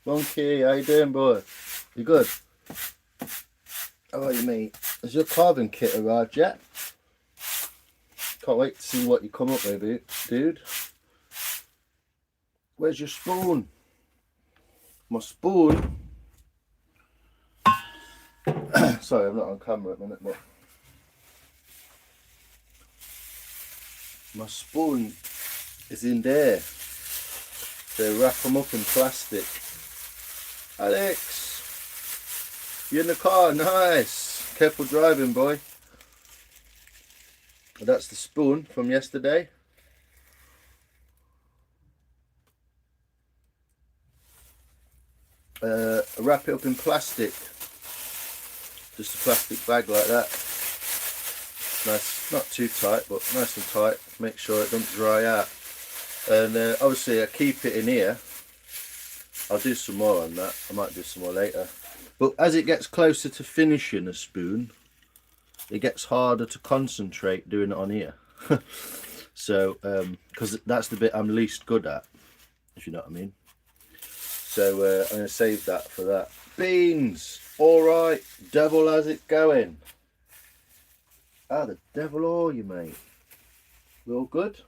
Monkey, how you doing, boy? You good? How are you, mate? Has your carving kit arrived yet? Can't wait to see what you come up with, dude. Where's your spoon? My spoon? Sorry, I'm not on camera at the minute, but my spoon is in there. They wrap them up in plastic. Alex, you in the car? Nice. Careful driving, boy. That's the spoon from yesterday. Wrap it up in plastic. Just a plastic bag like that. Nice, not too tight, but nice and tight. Make sure it doesn't dry out. And obviously I keep it in here. I'll do some more on that. I might do some more later. But as it gets closer to finishing a spoon, it gets harder to concentrate doing it on here. So, because that's the bit I'm least good at, if you know what I mean. So I'm going to save that for that. Beans! Alright, devil, how's it going? How the devil are you, mate? We all good?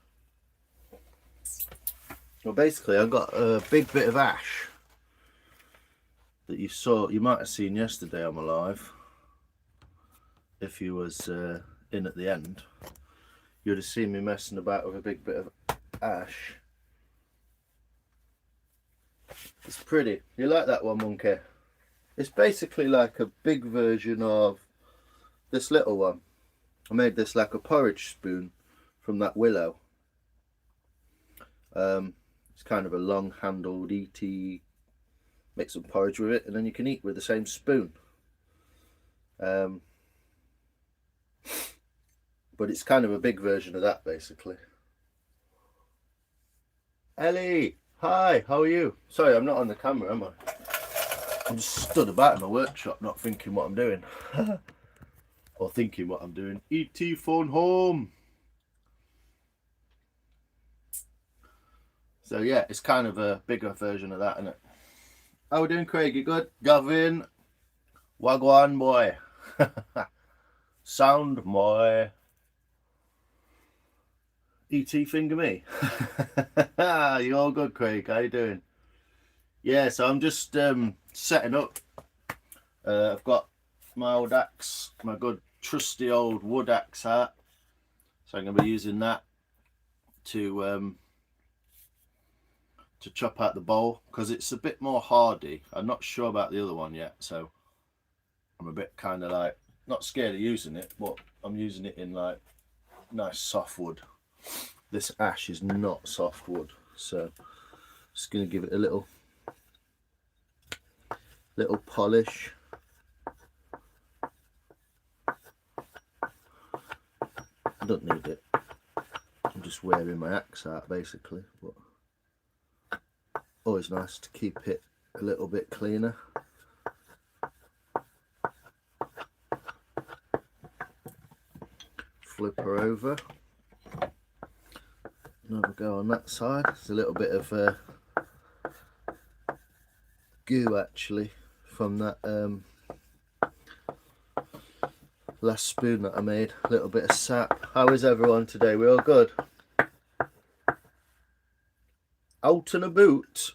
Well, basically I've got a big bit of ash that you might have seen yesterday on my live. If you was in at the end, you'd have seen me messing about with a big bit of ash. It's pretty. You like that one, Monkey? It's basically like a big version of this little one. I made this like a porridge spoon from that willow. It's kind of a long-handled ET. Make some porridge with it, and then you can eat with the same spoon. But it's kind of a big version of that, basically. Ellie, hi, how are you? Sorry, I'm not on the camera, am I? I'm just stood about in my workshop, not thinking what I'm doing. Or thinking what I'm doing. ET phone home. So yeah, it's kind of a bigger version of that, isn't it? How we doing, Craig? You good? Gavin? Wagwan, boy. Sound, boy. ET finger me. You all good, Craig? How you doing? Yeah, so I'm just setting up. I've got my old axe, my good trusty old wood axe hat. So I'm going to be using that to chop out the bowl, because it's a bit more hardy. I'm not sure about the other one yet, so I'm a bit kind of like not scared of using it, but I'm using it in like nice soft wood. This ash is not soft wood, so just going to give it a little polish. I don't need it. I'm just wearing my axe out basically, but always nice to keep it a little bit cleaner. Flip her over. Another go on that side. There's a little bit of goo actually from that last spoon that I made. A little bit of sap. How is everyone today? We all good? Out and a boot.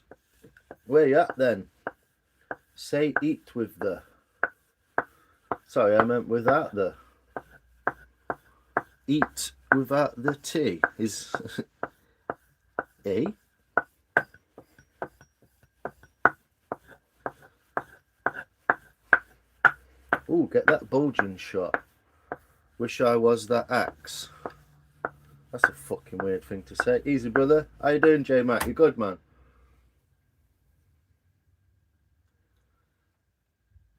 Where you at then? Say eat with the. Sorry, I meant without the. Eat without the T is E. Ooh, get that bulging shot. Wish I was that axe. That's a fucking weird thing to say. Easy, brother. How you doing, J-Mac? You good, man?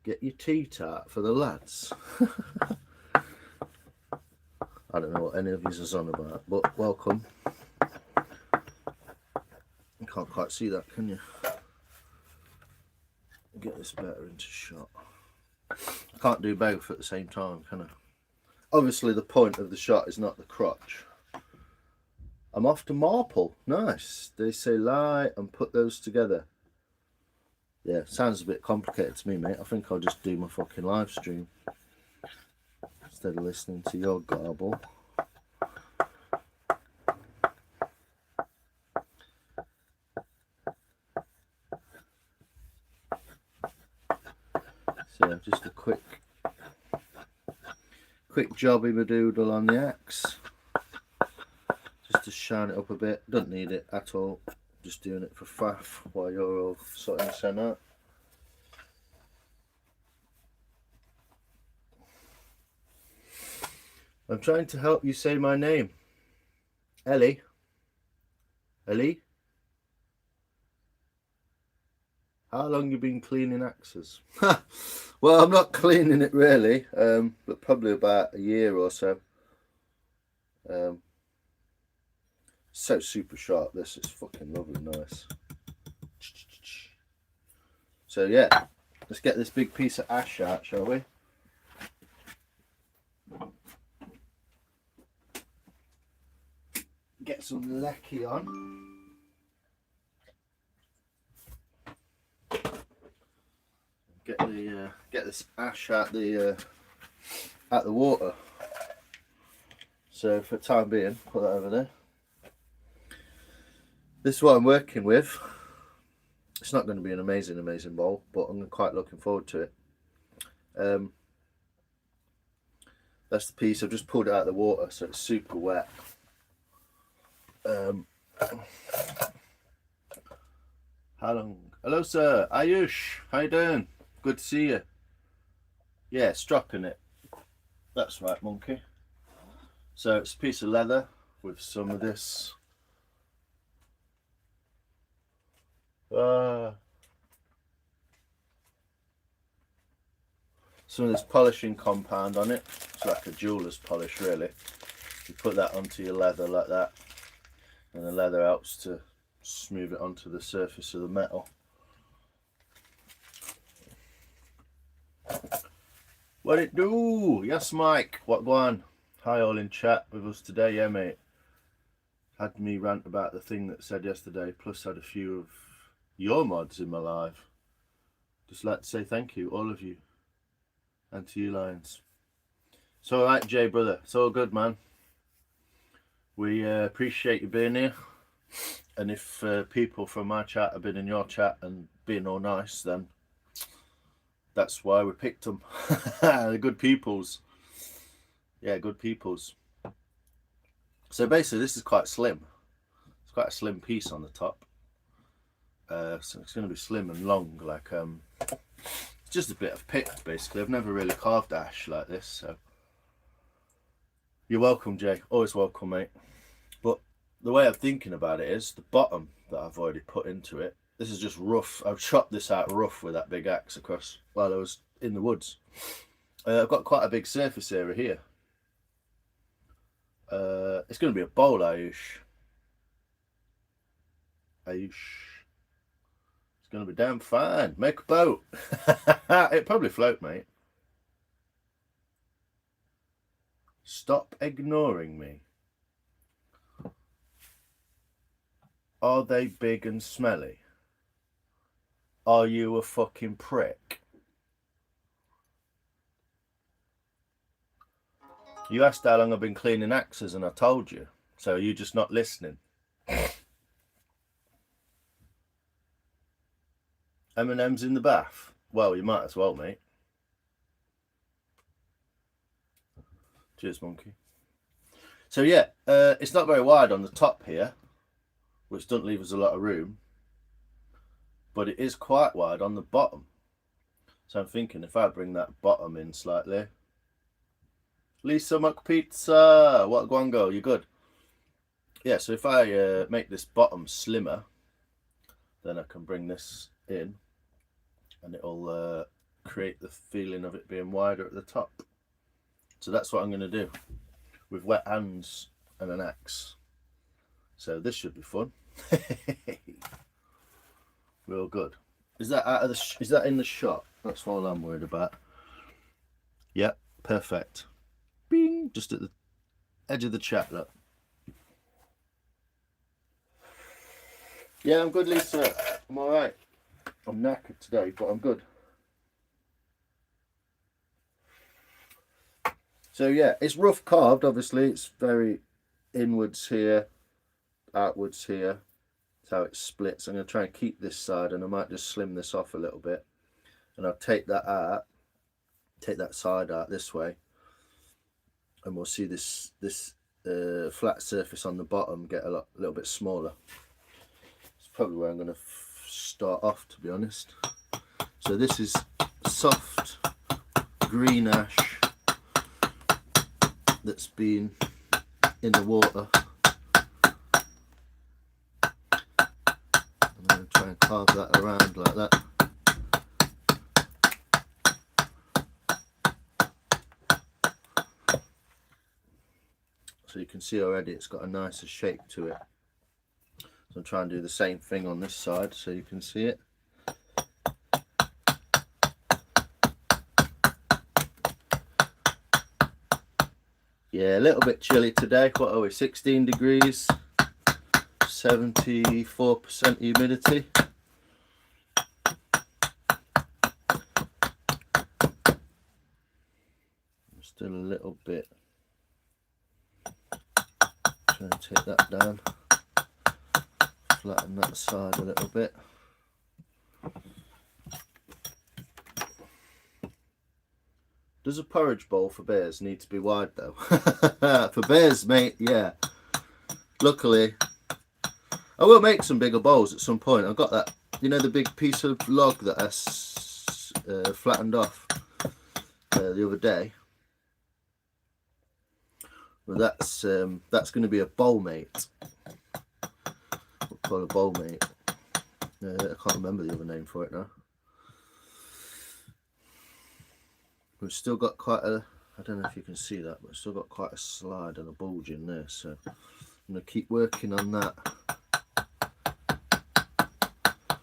Get your teeth out for the lads. I don't know what any of you is on about, but welcome. You can't quite see that, can you? Get this better into shot. I can't do both at the same time, can I? Obviously, the point of the shot is not the crotch. I'm off to Marple. Nice. They say lie and put those together. Yeah, sounds a bit complicated to me, mate. I think I'll just do my fucking live stream instead of listening to your garble. So just a quick jobby-madoodle on the axe, just to shine it up a bit. Don't need it at all. Just doing it for faff while you're all sorting this out. I'm trying to help you say my name. Ellie. Ellie? How long you been cleaning axes? Well, I'm not cleaning it really, but probably about a year or so. So super sharp, this is fucking lovely, nice. So yeah, let's get this big piece of ash out, shall we? Get some lecky on. Get this ash out the water. So for the time being, put that over there. This is what I'm working with. It's not going to be an amazing bowl, but I'm quite looking forward to it. That's the piece. I've just pulled it out of the water, so it's super wet. How long? Hello, sir. Ayush. How you doing? Good to see you. Yeah, stropping it. That's right, monkey. So it's a piece of leather with some of this. Some of this polishing compound on it. It's like a jeweler's polish, really. You put that onto your leather like that, and the leather helps to smooth it onto the surface of the metal. What it do? Yes, Mike. What go on? Hi, all in chat with us today. Yeah, mate. Had me rant about the thing that said yesterday, plus had a few of your mods in my live. Just like to say thank you, all of you, and to you, Lions. It's all right, Jay, brother. It's all good, man. We appreciate you being here. And if people from my chat have been in your chat and being all nice, then that's why we picked them. The good peoples. Yeah, good peoples. So basically, this is quite slim. It's quite a slim piece on the top. So it's going to be slim and long, like it's just a bit of pick, basically. I've never really carved ash like this, so you're welcome, Jay. Always welcome, mate. But the way I'm thinking about it is the bottom that I've already put into it. This is just rough. I've chopped this out rough with that big axe across while I was in the woods. I've got quite a big surface area here. It's going to be a bowl, Ayush. It's going to be damn fine. Make a boat. It'd probably float, mate. Stop ignoring me. Are they big and smelly? Are you a fucking prick? You asked how long I've been cleaning axes and I told you. So are you just not listening? M&M's in the bath? Well, you might as well, mate. Cheers, monkey. So yeah, it's not very wide on the top here, which doesn't leave us a lot of room. But it is quite wide on the bottom. So I'm thinking if I bring that bottom in slightly. Lisa McPizza, what guango, you good? Yeah, so if I make this bottom slimmer, then I can bring this in and it'll create the feeling of it being wider at the top. So that's what I'm going to do with wet hands and an axe. So this should be fun. Real good. Is that out of the? Is that in the shot? That's all I'm worried about. Yep, perfect. Bing, just at the edge of the chat, look. Yeah, I'm good, Lisa. I'm all right. I'm knackered today, but I'm good. So yeah, it's rough carved, obviously. It's very inwards here, outwards here. That's how it splits. I'm going to try and keep this side, and I might just slim this off a little bit. And I'll take that out, take that side out this way, and we'll see this flat surface on the bottom get a little bit smaller. It's probably where I'm going to start off, to be honest. So this is soft green ash that's been in the water. I'm going to try and carve that around like that. So you can see already it's got a nicer shape to it. So I'm trying to do the same thing on this side so you can see it. Yeah, a little bit chilly today. What are we, 16 degrees, 74% humidity. Still a little bit. Try and take that down. Flatten that side a little bit. Does a porridge bowl for bears need to be wide though? For bears, mate, yeah. Luckily, I will make some bigger bowls at some point. I've got that, you know, the big piece of log that I flattened off the other day. Well, that's going to be a bowl mate. We'll call it a bowl mate. I can't remember the other name for it now. We've still got quite a, I don't know if you can see that, but we've still got quite a slide and a bulge in there, so I'm going to keep working on that,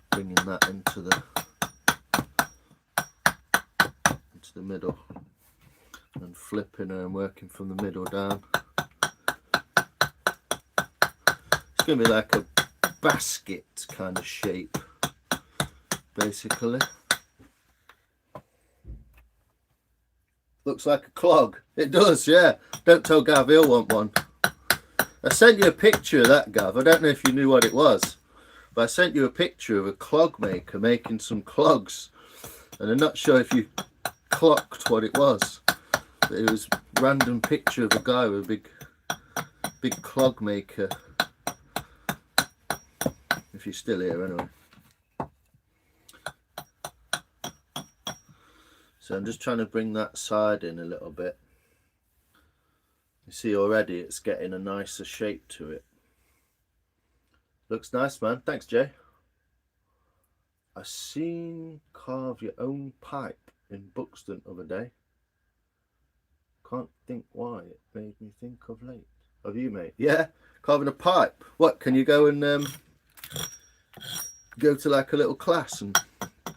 bringing that into the middle, and flipping her and working from the middle down. It's going to be like a basket kind of shape, basically. Looks like a clog. It does, yeah. Don't tell Gav he'll want one. I sent you a picture of that, Gav. I don't know if you knew what it was, but I sent you a picture of a clog maker making some clogs, and I'm not sure if you clocked what it was. But it was a random picture of a guy with a big clog maker. If you're still here, anyway. So I'm just trying to bring that side in a little bit. You see already it's getting a nicer shape to it. Looks nice, man. Thanks, Jay. I seen carve your own pipe in Buxton the other day. Can't think why. It made me think of late. Of you, mate. Yeah? Carving a pipe. What, can you go and go to like a little class and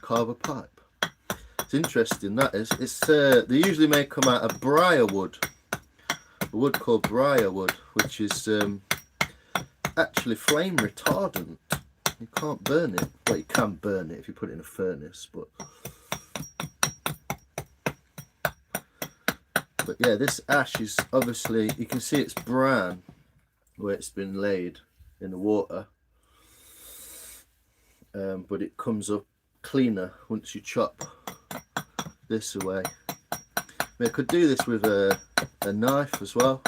carve a pipe? It's interesting, that is. It's they usually make them out of briar wood, a wood called briar wood, which is actually flame retardant. You can't burn it. Well, you can burn it if you put it in a furnace, but yeah, this ash is obviously, you can see it's brown where it's been laid in the water, but it comes up cleaner once you chop this away. I mean, I could do this with a knife as well,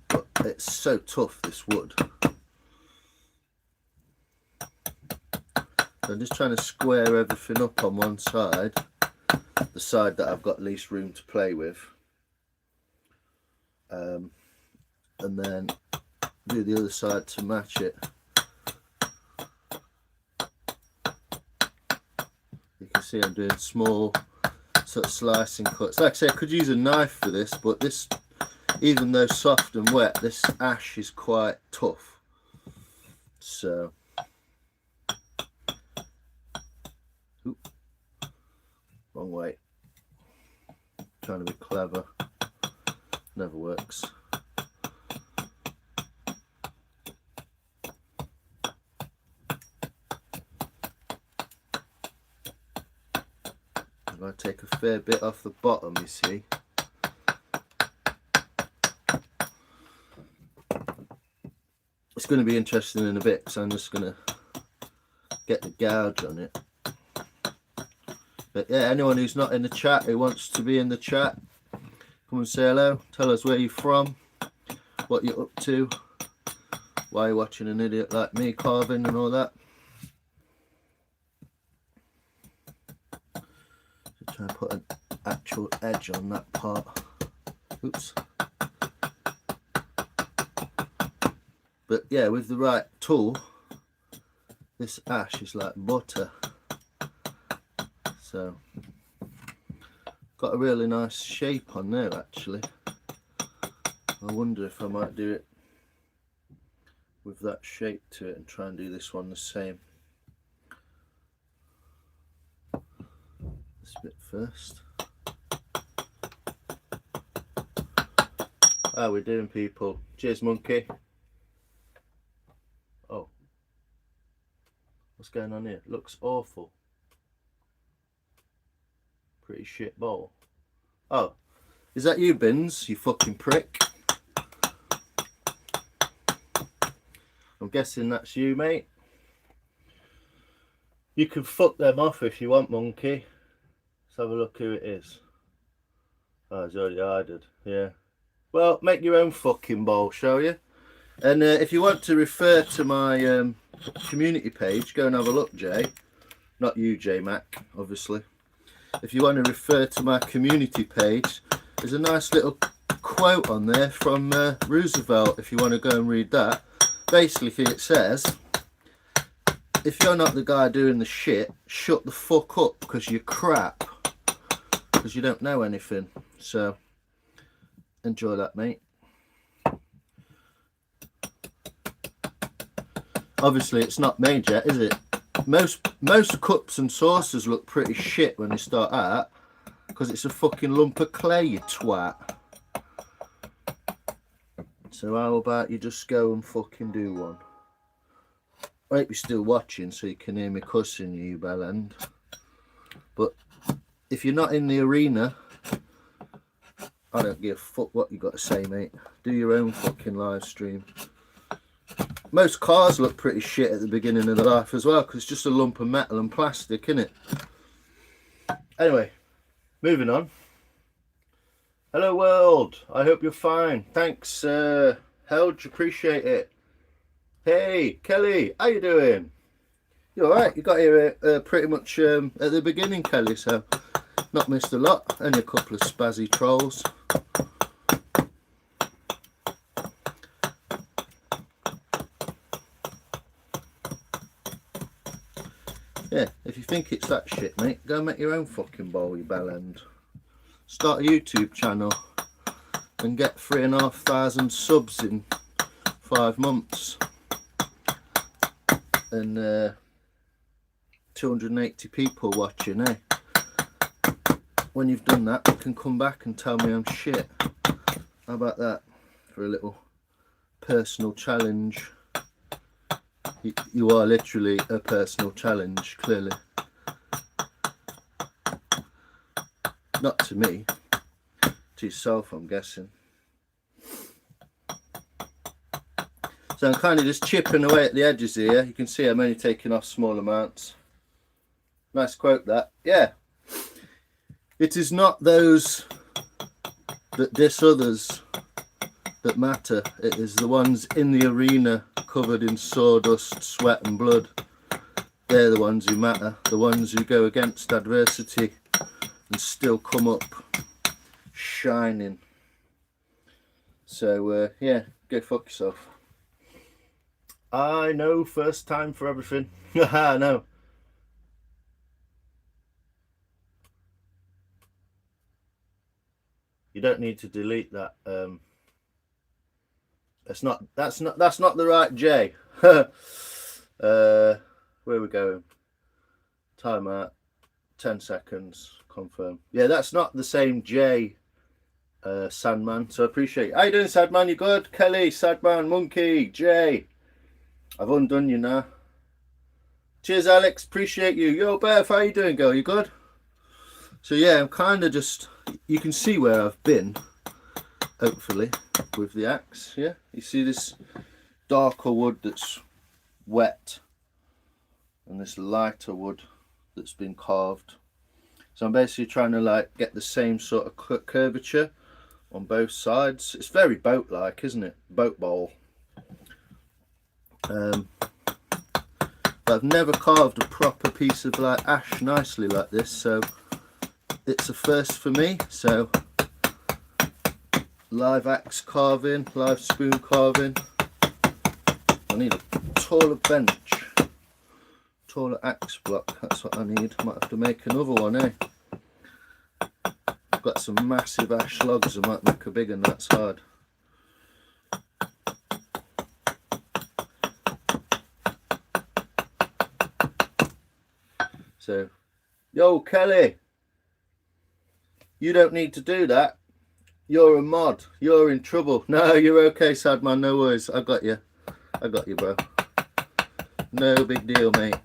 but it's so tough, this wood. So I'm just trying to square everything up on one side, the side that I've got least room to play with, and then do the other side to match it. You can see I'm doing small sort of slicing cuts. Like I say, I could use a knife for this, but this, even though soft and wet, this ash is quite tough. So, oop, wrong way. Trying to be clever, never works. I take a fair bit off the bottom, you see. It's going to be interesting in a bit, because I'm just going to get the gouge on it. But yeah, anyone who's not in the chat, who wants to be in the chat, come and say hello. Tell us where you're from, what you're up to, why you're watching an idiot like me carving and all that. So try and put an actual edge on that part. Oops. But yeah, with the right tool, this ash is like butter. So, got a really nice shape on there actually. I wonder if I might do it with that shape to it and try and do this one the same. This bit first. How we doing, people? Cheers, monkey. Oh, what's going on here? Looks awful. Pretty shit bowl. Oh, is that you, Bins? You fucking prick. I'm guessing that's you, mate. You can fuck them off if you want, monkey. Let's have a look who it is. Oh, it's already hided. Yeah. Well, make your own fucking bowl, shall you? And if you want to refer to my community page, go and have a look, Jay. Not you, J Mac, obviously. If you want to refer to my community page, there's a nice little quote on there from Roosevelt, if you want to go and read that. Basically, it says, if you're not the guy doing the shit, shut the fuck up, because you're crap. Because you don't know anything. So, enjoy that, mate. Obviously, it's not made yet, is it? Most cups and saucers look pretty shit when they start out, because it's a fucking lump of clay, you twat. So how about you just go and fucking do one? I hope you're still watching so you can hear me cussing you bellend. But if you're not in the arena, I don't give a fuck what you got to say, mate. Do your own fucking live stream. Most cars look pretty shit at the beginning of the life as well, because it's just a lump of metal and plastic, isn't it? Anyway, moving on. Hello world, I hope you're fine. Thanks, Helge, appreciate it. Hey, Kelly, how you doing? You alright? You got here pretty much at the beginning, Kelly, so not missed a lot. Only a couple of spazzy trolls. Yeah, if you think it's that shit, mate, go make your own fucking bowl, you bellend. Start a YouTube channel and get 3,500 subs in 5 months. And 280 people watching, eh? When you've done that, you can come back and tell me I'm shit. How about that for a little personal challenge? You are literally a personal challenge, clearly. Not to me, to yourself, I'm guessing. So I'm kind of just chipping away at the edges here. You can see I'm only taking off small amounts. Nice quote, that. Yeah. It is not those that diss others that matter. It is the ones in the arena covered in sawdust, sweat and blood. They're the ones who matter. The ones who go against adversity and still come up shining. So yeah, go fuck yourself. I know, first time for everything. Haha, no. You don't need to delete that. That's not the right J. Where are we going? Timeout. 10 seconds. Confirm. Yeah, that's not the same J, Sandman. So I appreciate it. How you doing, Sadman? You good? Kelly, Sadman, Monkey, J. I've undone you now. Cheers, Alex. Appreciate you. Yo, Beth, how you doing, girl? You good? So yeah, I'm kind of just, you can see where I've been, hopefully, with the axe. Yeah, you see this darker wood that's wet and this lighter wood that's been carved. So I'm basically trying to like get the same sort of curvature on both sides. It's very boat-like, isn't it? Boat bowl. But I've never carved a proper piece of like ash nicely like this, so it's a first for me. So live axe carving, live spoon carving. I need a taller bench, taller axe block. That's what I need. Might have to make another one, eh? I've got some massive ash logs. I might make a big one. That's hard. So, yo Kelly, you don't need to do that. You're a mod. You're in trouble. No, you're okay, sad man. No worries. I got you. I got you, bro. No big deal, mate.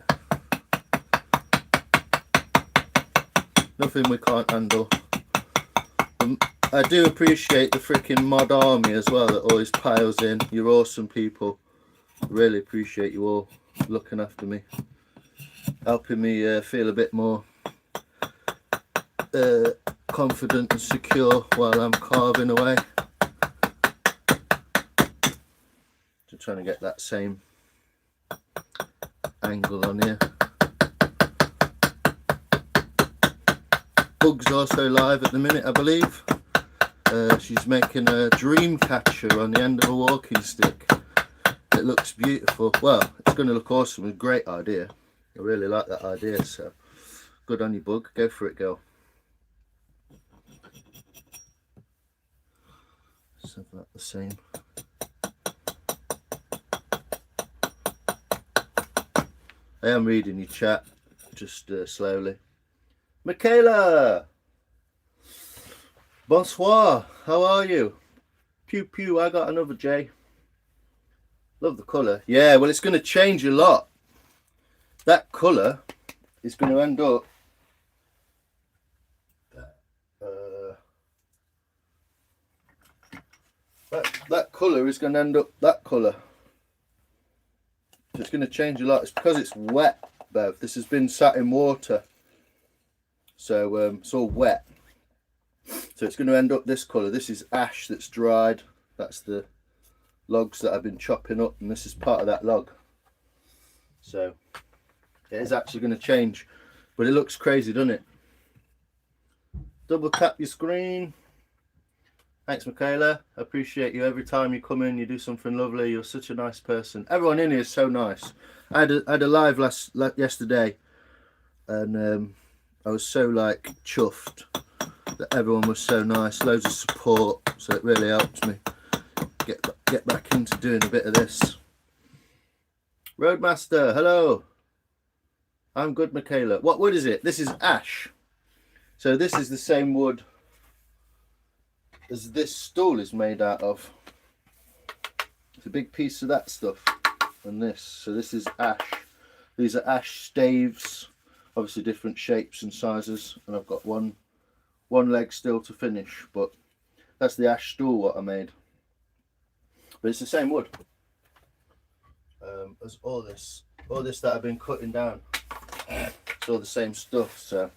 Nothing we can't handle. I do appreciate the freaking mod army as well that always piles in. You're awesome people. Really appreciate you all looking after me, helping me feel a bit more confident and secure while I'm carving away. Just trying to get that same angle on here. Bug's also live at the minute, I believe. She's making a dream catcher on the end of a walking stick. It looks beautiful. Well, it's going to look awesome. A great idea. I really like that idea, so good on you, Bug. Go for it, girl. Let's have that the same. I am reading your chat, just slowly. Michaela! Bonsoir, how are you? Pew pew, I got another J. Love the colour. Yeah, well, it's going to change a lot. That colour is going to end up that colour is going to end up that colour. So it's going to change a lot. It's because it's wet, Bev. This has been sat in water, so it's all wet. So it's going to end up this colour. This is ash that's dried. That's the logs that I've been chopping up, and this is part of that log. So it is actually going to change, but it looks crazy, doesn't it? Double tap your screen. Thanks, Michaela. I appreciate you every time you come in. You do something lovely. You're such a nice person. Everyone in here is so nice. I had a live yesterday, and I was so like chuffed that everyone was so nice. Loads of support, so it really helped me get back into doing a bit of this. Roadmaster, hello. I'm good, Michaela. What wood is it? This is ash. So this is the same wood as this stool is made out of. It's a big piece of that stuff and this. So this is ash. These are ash staves, obviously different shapes and sizes, and I've got one leg still to finish, but that's the ash stool what I made. But it's the same wood as all this that I've been cutting down. It's all the same stuff, so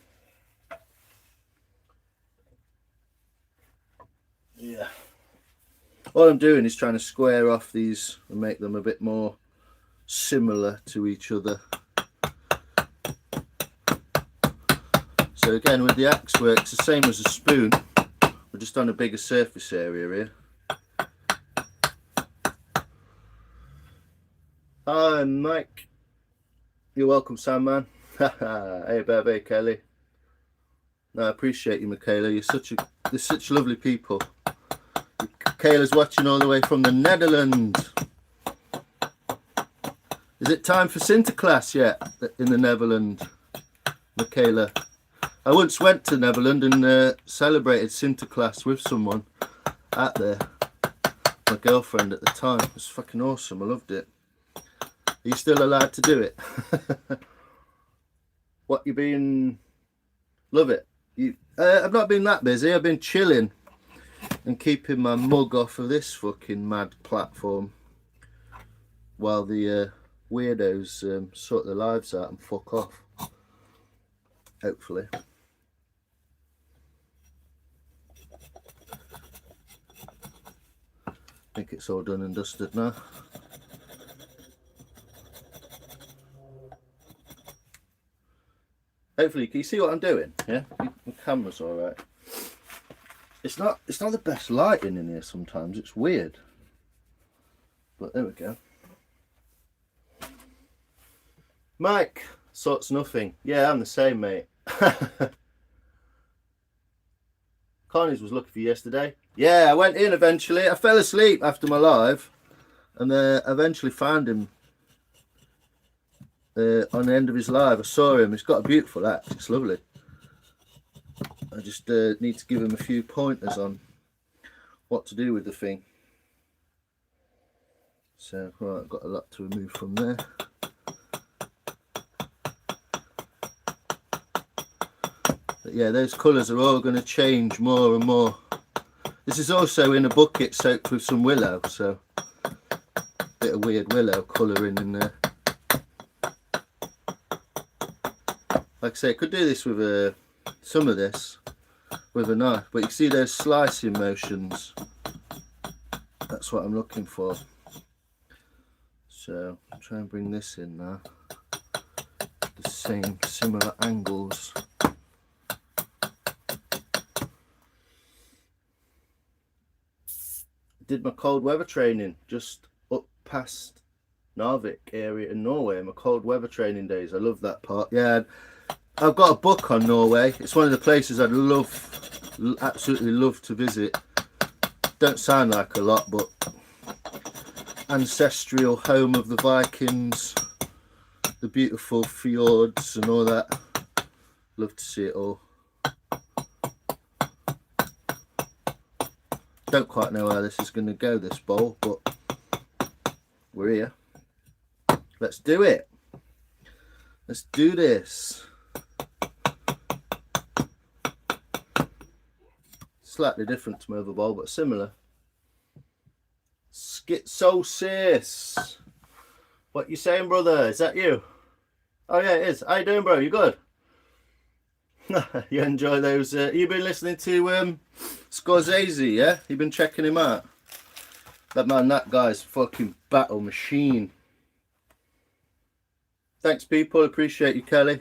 yeah. All I'm doing is trying to square off these and make them a bit more similar to each other. So again, with the axe work, it's the same as a spoon. We're just on a bigger surface area here. Hi, Mike. You're welcome, Sandman. Hey, Bev, hey, Kelly. No, I appreciate you, Michaela. You're such lovely people. Michaela's watching all the way from the Netherlands. Is it time for Sinterklaas yet in the Netherlands, Michaela? I once went to Netherlands and celebrated Sinterklaas with someone out there. My girlfriend at the time. It was fucking awesome. I loved it. Are you still allowed to do it? What, you being... Love it. I've not been that busy. I've been chilling and keeping my mug off of this fucking mad platform while the weirdos sort their lives out and fuck off. Hopefully. I think it's all done and dusted now. Hopefully, can you see what I'm doing? Yeah, the camera's all right. It's not the best lighting in here sometimes. It's weird, but there we go. Mike sorts nothing. Yeah, I'm the same, mate. Connie's was looking for you yesterday. Yeah, I went in eventually. I fell asleep after my live, and eventually found him. On the end of his live, I saw him. He's got a beautiful act. It's lovely. I just need to give him a few pointers on what to do with the thing. So, right, I've got a lot to remove from there. But yeah, those colours are all going to change more and more. This is also in a bucket soaked with some willow, so a bit of weird willow colouring in there. Like I say, I could do this with some of this with a knife, but you can see those slicing motions. That's what I'm looking for. So I'll try and bring this in now. The same similar angles. Did my cold weather training just up past Narvik area in Norway. My cold weather training days. I love that part. Yeah. I've got a book on Norway. It's one of the places I'd absolutely love to visit. Don't sound like a lot, but ancestral home of the Vikings, the beautiful fjords and all that. Love to see it all. Don't quite know how this is going to go, this bowl, but we're here. Let's do it. Let's do this. Slightly different to my other bowl, but similar. Schizosis. What you saying, brother? Is that you? Oh yeah, it is. How you doing, bro? You good? You enjoy those? You been listening to Scorsese? Yeah, you been checking him out. That guy's fucking battle machine. Thanks, people. Appreciate you, Kelly.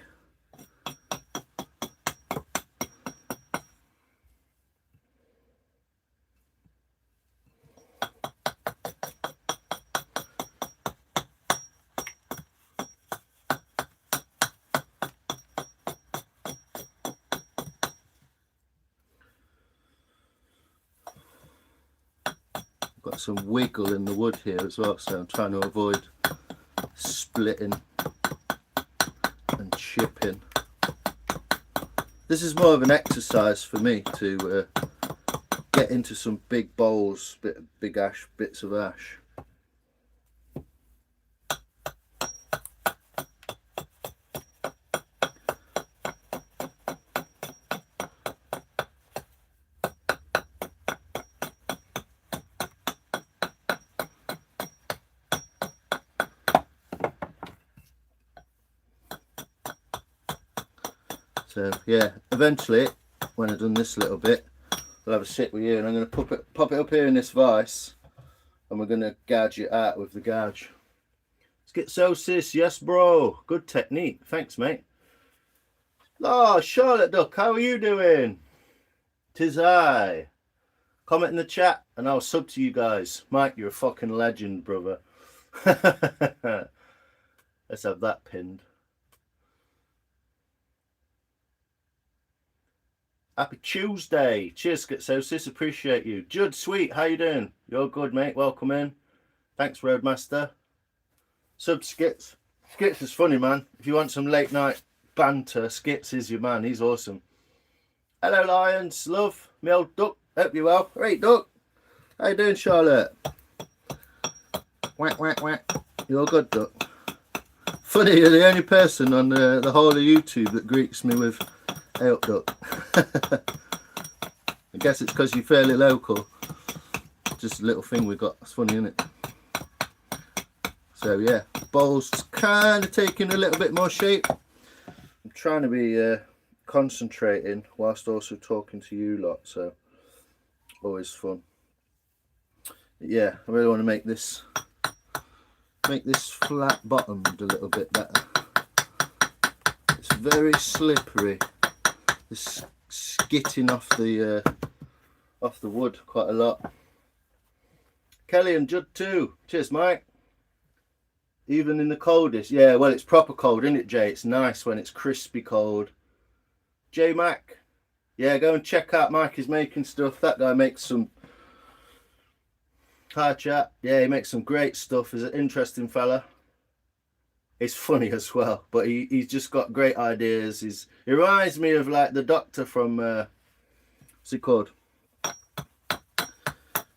Got some wiggle in the wood here as well, so I'm trying to avoid splitting and chipping. This is more of an exercise for me to get into some big bowls, big ash, bits of ash. So yeah, eventually when I've done this little bit, I'll have a sit with you, and I'm going to pop it up here in this vise, and we're going to gouge it out with the gouge. Schizosis, yes bro, good technique, thanks mate. Oh, Charlotte Duck, how are you doing? 'Tis I. Comment in the chat and I'll sub to you guys. Mike, you're a fucking legend, brother. Let's have that pinned. Happy Tuesday. Cheers, Schizosis. Appreciate you. Judd, sweet. How you doing? You're good, mate. Welcome in. Thanks, Roadmaster. Sub Skits. Skits is funny, man. If you want some late night banter, Skits is your man. He's awesome. Hello, Lions. Love. Me old duck. Hope you're well. Right, duck. How you doing, Charlotte? Whack, whack, whack. You're good, duck. Funny, you're the only person on the whole of YouTube that greets me with Hey up, duck. I guess it's because you're fairly local. Just a little thing we got. It's funny, isn't it? So yeah, bowl's kind of taking a little bit more shape. I'm trying to be concentrating whilst also talking to you lot, so always fun. But yeah, I really want to make this flat bottomed a little bit better. It's very slippery. It's skitting off the wood quite a lot. Kelly and Judd too. Cheers, Mike. Even in the coldest. Yeah, well, it's proper cold, isn't it, Jay? It's nice when it's crispy cold. J Mac. Yeah, go and check out Mike is making stuff. That guy makes some... Hi, chat. Yeah, he makes some great stuff. He's an interesting fella. He's funny as well, but he's just got great ideas. He reminds me of like the doctor from... what's he called?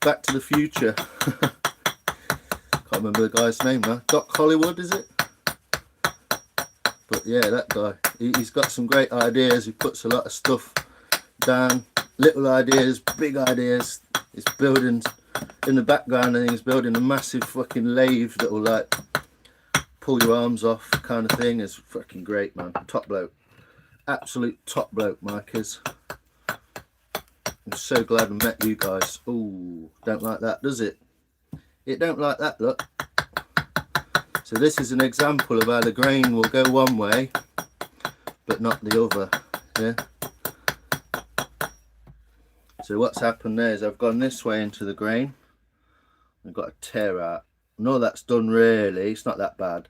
Back to the Future. Can't remember the guy's name now. Doc Hollywood, is it? But yeah, that guy. He's got some great ideas. He puts a lot of stuff down. Little ideas, big ideas. He's building, in the background, I think he's building a massive fucking lathe that will like pull your arms off kind of thing. It's fucking great, man. Top bloke. Absolute top bloke, Mike is. I'm so glad I met you guys. Ooh, don't like that, does it? It don't like that, look. So this is an example of how the grain will go one way, but not the other, yeah? So what's happened there is I've gone this way into the grain. I've got a tear out. No, that's done really, it's not that bad.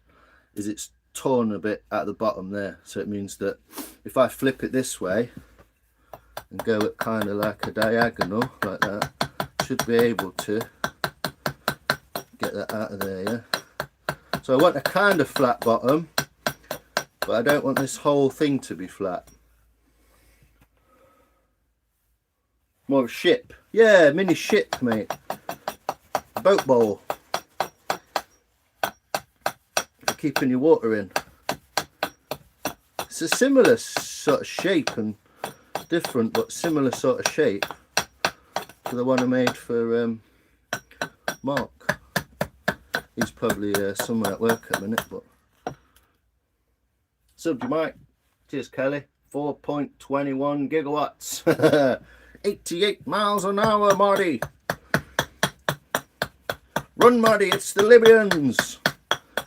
Is it's torn a bit at the bottom there. So it means that if I flip it this way, and go at kind of like a diagonal like that, should be able to get that out of there, yeah. So I want a kind of flat bottom, but I don't want this whole thing to be flat. More of a ship. Yeah, mini ship, mate. Boat bowl. For keeping your water in. It's a similar sort of shape and different but similar sort of shape to the one I made for Mark. He's probably somewhere at work at the minute, but sub you Mike. Cheers Kelly. 4.21 gigawatts. 88 miles an hour, Marty. Run, Marty, it's the Libyans.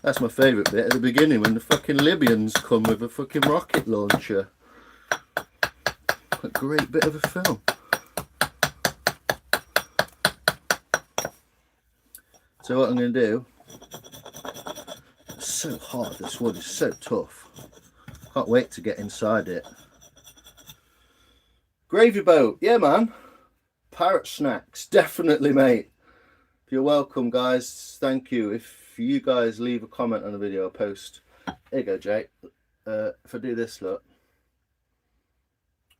That's my favourite bit at the beginning when the fucking Libyans come with a fucking rocket launcher. A great bit of a film. So what I'm going to do, it's so hard, this wood is so tough. Can't wait to get inside it. Gravy boat, yeah man. Parrot snacks, definitely mate. You're welcome guys, thank you. If you guys leave a comment on the video, I'll post. There you go Jake. If I do this, look.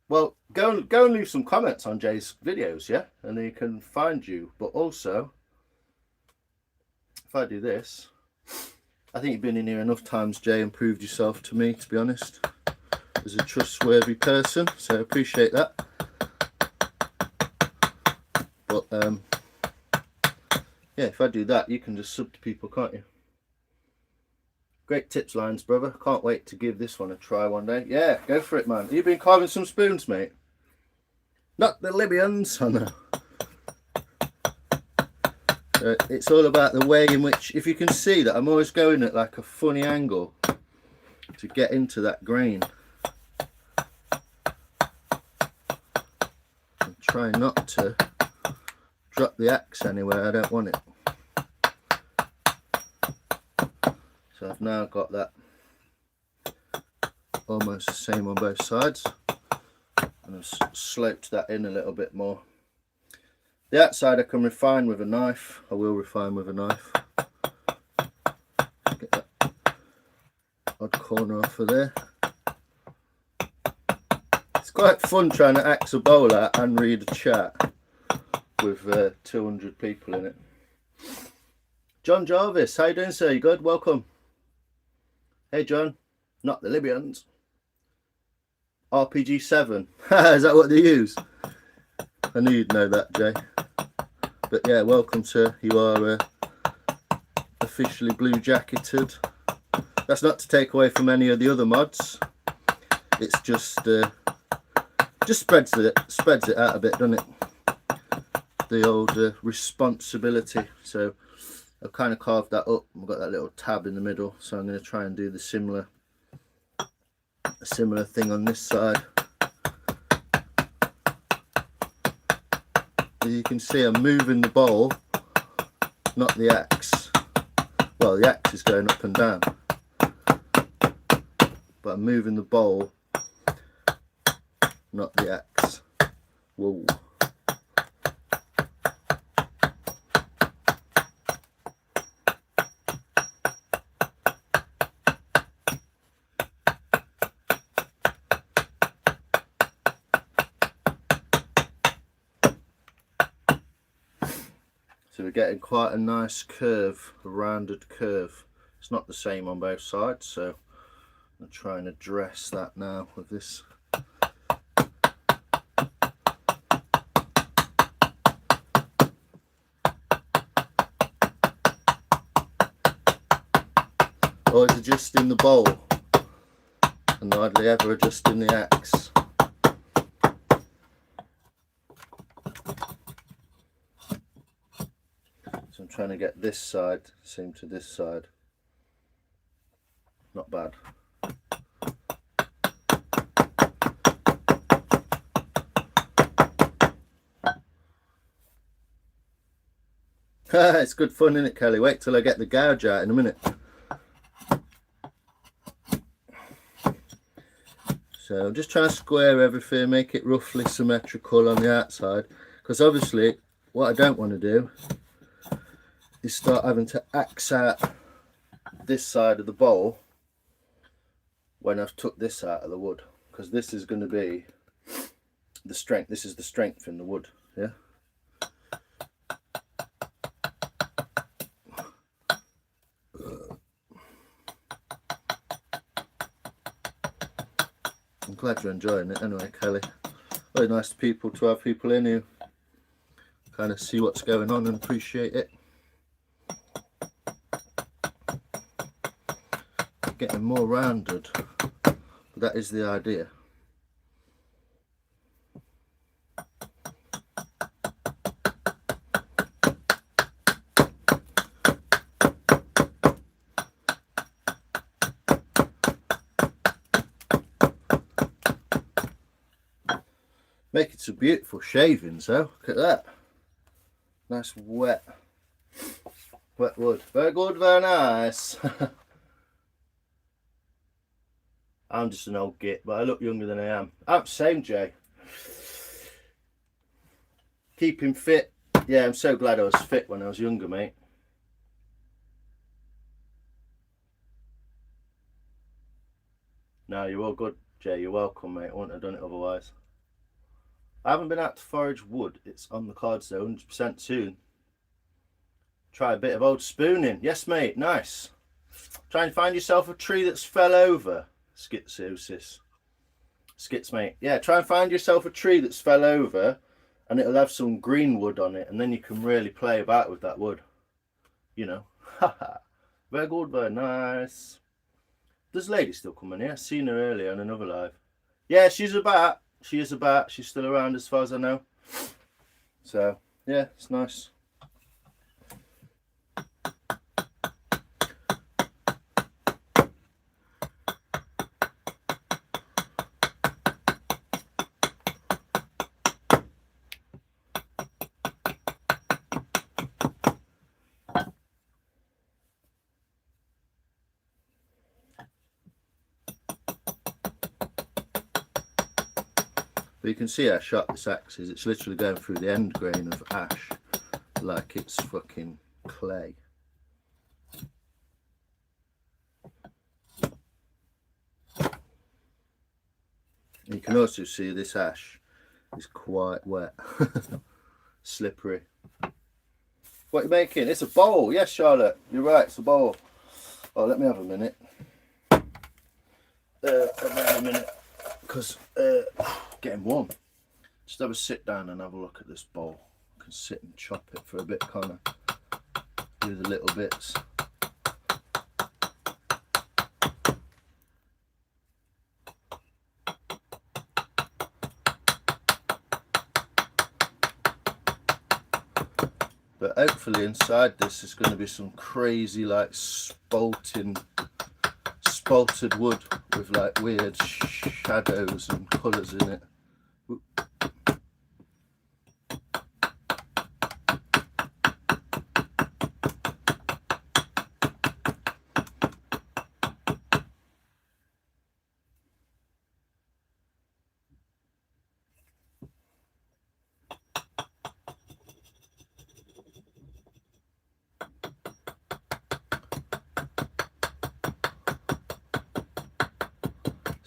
Well, go and leave some comments on Jay's videos, yeah? And he can find you. But also, if I do this, I think you've been in here enough times, Jay, and proved yourself to me, to be honest, as a trustworthy person. So I appreciate that. But, yeah, if I do that, you can just sub to people, can't you? Great tips, Lines, brother. Can't wait to give this one a try one day. Yeah, go for it, man. You've been carving some spoons, mate. Not the Libyans, I know. It's all about the way in which, if you can see that I'm always going at like a funny angle to get into that grain. I'm trying not to drop the axe anywhere I don't want it. So I've now got that almost the same on both sides, and I've sloped that in a little bit more. The outside I can refine with a knife. I will refine with a knife. Get that odd corner off of there. It's quite fun trying to axe a bowl out and read a chat with 200 people in it. John Jarvis, how you doing sir? You good? Welcome. Hey John, not the Libyans. RPG7. Is that what they use? I knew you'd know that, Jay. But yeah, welcome sir. You are officially blue jacketed. That's not to take away from any of the other mods. It's just spreads it out a bit, doesn't it? The old responsibility. So I've kind of carved that up. I've got that little tab in the middle, so I'm going to try and do the similar thing on this side. As you can see, I'm moving the bowl, not the axe. Well, the axe is going up and down, but I'm moving the bowl, not the axe. Whoa. So we're getting quite a nice curve, a rounded curve. It's not the same on both sides, so I'm trying to address that now with this. Always adjusting the bowl and hardly ever adjusting the axe. So I'm trying to get this side same to this side. Not bad. It's good fun, isn't it, Kelly? Wait till I get the gouge out in a minute. So I'm just trying to square everything, make it roughly symmetrical on the outside, because obviously what I don't want to do is start having to axe out this side of the bowl when I've took this out of the wood, because this is going to be the strength. This is the strength in the wood, yeah. I'm glad you're enjoying it anyway, Kelly. Very nice to have people in who kind of see what's going on and appreciate it. Getting more rounded, but that is the idea. Making some beautiful shavings though. Look at that. Nice wet wood. Very good, very nice. I'm just an old git, but I look younger than I am. I'm same, Jay. Keeping fit. Yeah, I'm so glad I was fit when I was younger, mate. No, you're all good, Jay. You're welcome, mate. I wouldn't have done it otherwise. I haven't been out to forage wood. It's on the cards though, 100% soon. Try a bit of old spooning. Yes, mate. Nice. Try and find yourself a tree that's fell over. Skits, mate. Yeah, try and find yourself a tree that's fell over and it'll have some green wood on it, and then you can really play about with that wood. You know. Very good, very nice. There's a lady still coming here. I seen her earlier on another live. Yeah, she's about. She is about. She's still around as far as I know. So, yeah, it's nice. But you can see how sharp this axe is. It's literally going through the end grain of ash like it's fucking clay. You can also see this ash is quite wet. Slippery. What are you making? It's a bowl. Yes, Charlotte, you're right, it's a bowl. Oh, let me have a minute. Let me have a minute. because getting warm. Just have a sit down and have a look at this bowl. I can sit and chop it for a bit, kind of do the little bits. But hopefully inside this is going to be some crazy like spalted wood with like weird shadows and colours in it.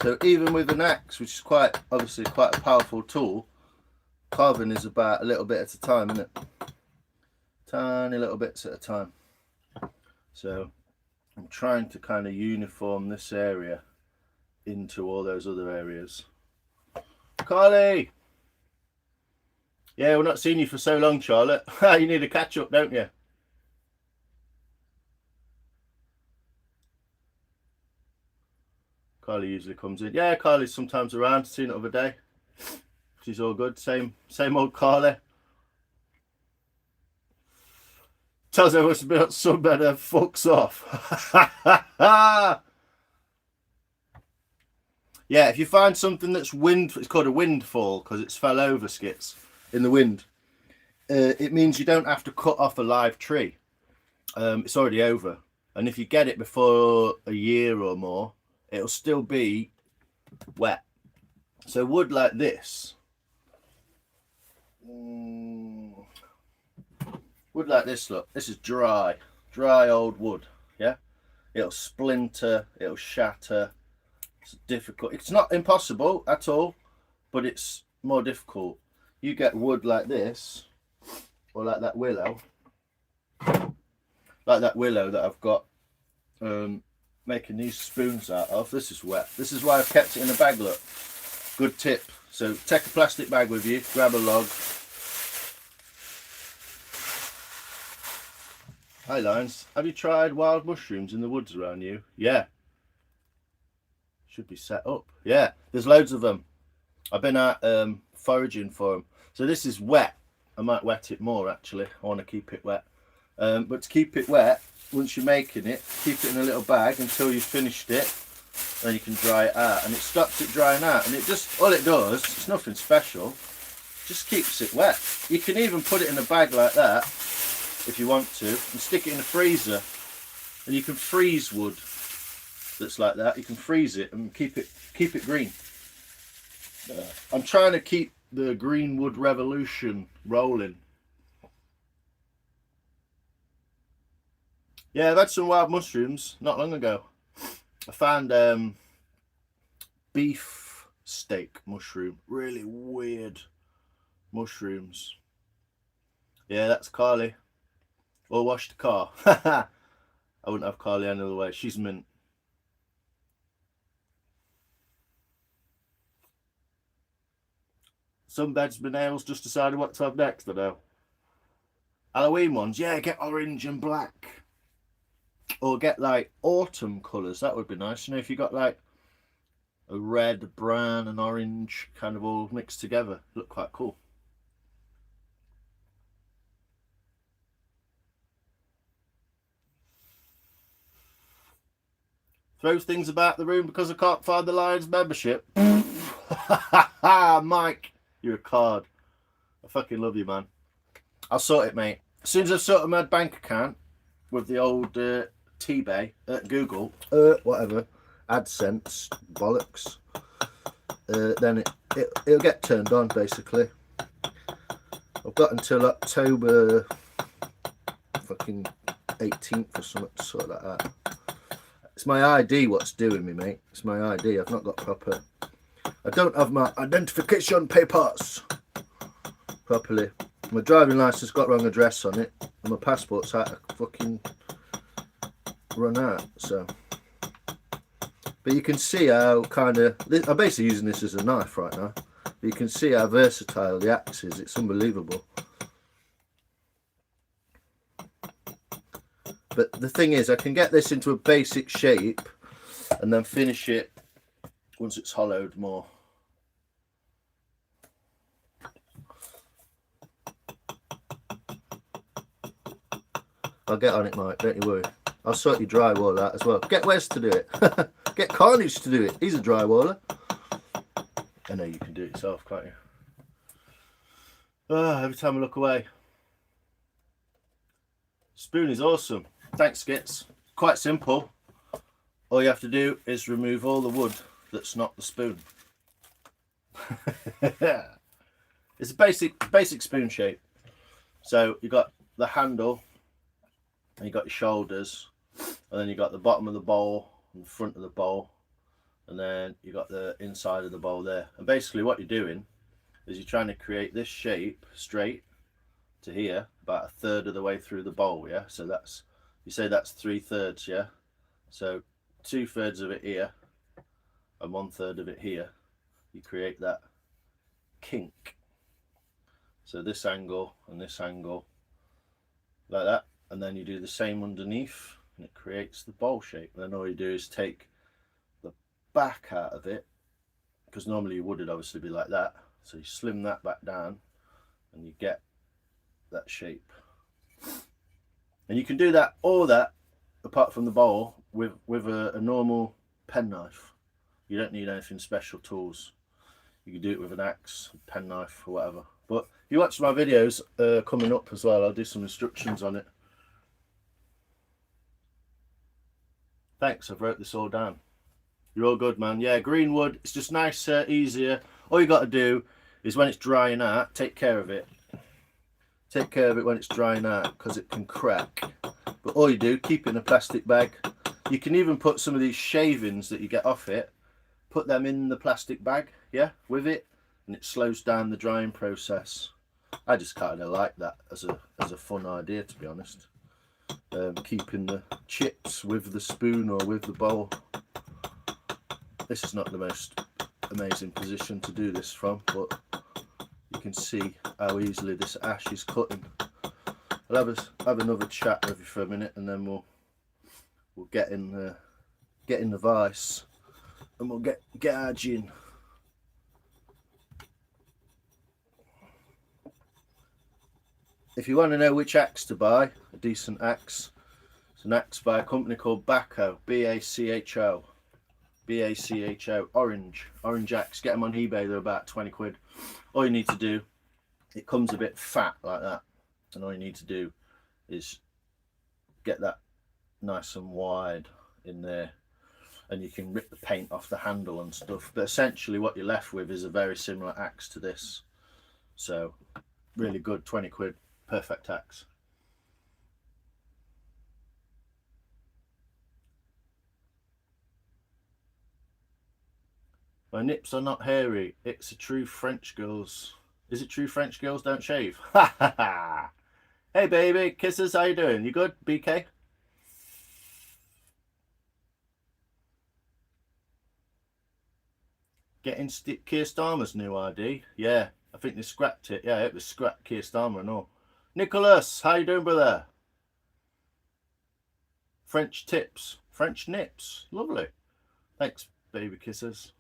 So even with an axe, which is obviously quite a powerful tool, carving is about a little bit at a time, isn't it? Tiny little bits at a time. So I'm trying to kind of uniform this area into all those other areas. Carly! Yeah, we're not seeing you for so long, Charlotte. You need a catch up, don't you? Carly usually comes in. Yeah, Carly's sometimes around. Seen it the other day. She's all good. Same old Carly. Tells everyone to be on sunbed and fucks off. Yeah, if you find something that's it's called a windfall because it's fell over skits in the wind. It means you don't have to cut off a live tree. It's already over. And if you get it before a year or more, it'll still be wet. So wood like this, wood like this, look, this is dry old wood. Yeah, it'll splinter, it'll shatter. It's difficult. It's not impossible at all, but it's more difficult. You get wood like this, or like that willow, that I've got making these spoons out of. This is wet. This is why I've kept it in a bag, look. Good tip. So take a plastic bag with you, grab a log. Hi Lions, have you tried wild mushrooms in the woods around you? Yeah. Should be set up. Yeah, there's loads of them. I've been out foraging for them. So this is wet. I might wet it more actually. I want to keep it wet. But to keep it wet, once you're making it, keep it in a little bag until you've finished it. Then you can dry it out. And it stops it drying out. And it just, all it does, it's nothing special, just keeps it wet. You can even put it in a bag like that, if you want to, and stick it in the freezer. And you can freeze wood that's like that. You can freeze it and keep it green. I'm trying to keep the green wood revolution rolling. Yeah, I've had some wild mushrooms not long ago. I found beef steak mushroom, really weird mushrooms. Yeah, that's Carly. Or wash the car. I wouldn't have Carly any other way. She's mint. Some beds with nails just decided what to have next, I know. Halloween ones, yeah, get orange and black. Or get like autumn colours, that would be nice. You know, if you got like a red, brown and orange kind of all mixed together, look quite cool. Throw things about the room because I can't find the Lions membership. Mike, you're a card. I fucking love you, man. I'll sort it, mate. As soon as I've sorted my bank account with the old T-Bay at Google, whatever, AdSense, bollocks, then it'll get turned on, basically. I've got until October fucking 18th or something, sort of like that. It's my ID what's doing me, mate. It's my ID. I've not got proper... I don't have my identification papers properly. My driving license got wrong address on it, and my passport's had to fucking run out, so But you can see how kind of, I'm basically using this as a knife right now. But you can see how versatile the axe is. It's unbelievable. But the thing is, I can get this into a basic shape and then finish it once it's hollowed more. I'll get on it, Mike, don't you worry. I'll sort you drywall out as well. Get Wes to do it. Get Carnage to do it. He's a drywaller. I know you can do it yourself, can't you? Oh, every time I look away. Spoon is awesome. Thanks, Skits. Quite simple. All you have to do is remove all the wood that's not the spoon. It's a basic spoon shape. So you got the handle, and you got your shoulders, and then you got the bottom of the bowl and the front of the bowl, and then you got the inside of the bowl there. And basically what you're doing is you're trying to create this shape straight to here, about a third of the way through the bowl, yeah? So that's, you say that's 3/3, yeah? So 2/3 of it here and 1/3 of it here, you create that kink. So this angle and this angle, like that, and then you do the same underneath and it creates the bowl shape. And then all you do is take the back out of it, because normally your wood would obviously be like that, so you slim that back down and you get that shape. And you can do that, all that, apart from the bowl, with a normal penknife. You don't need anything special tools. You can do it with an axe, a penknife, or whatever. But if you watch my videos coming up as well, I'll do some instructions on it. Thanks, I've wrote this all down. You're all good, man. Yeah, green wood, it's just nicer, easier. All you got to do is when it's drying out, take care of it. Take care of it when it's drying out, because it can crack. But all you do, keep it in a plastic bag. You can even put some of these shavings that you get off it, put them in the plastic bag, yeah, with it, and it slows down the drying process. I just kind of like that as a fun idea, to be honest. Keeping the chips with the spoon or with the bowl. This is not the most amazing position to do this from, but you can see how easily this ash is cutting. I'll have another chat with you for a minute, and then we'll get in the vise, and we'll get our gin. If you want to know which axe to buy, a decent axe, it's an axe by a company called Bacho, B-A-C-H-O. B-A-C-H-O, orange axe. Get them on eBay, they're about 20 quid. All you need to do, it comes a bit fat like that, and all you need to do is get that nice and wide in there, and you can rip the paint off the handle and stuff. But essentially what you're left with is a very similar axe to this. So really good, 20 quid, perfect axe. My nips are not hairy. It's a true French girls. Is it true French girls don't shave? Ha ha ha! Hey baby, kisses, how you doing? You good, BK? Getting Keir Starmer's new ID? Yeah, I think they scrapped it. Yeah, it was scrapped, Keir Starmer and all. Nicholas, how you doing, brother? French tips, French nips, lovely. Thanks, baby kisses.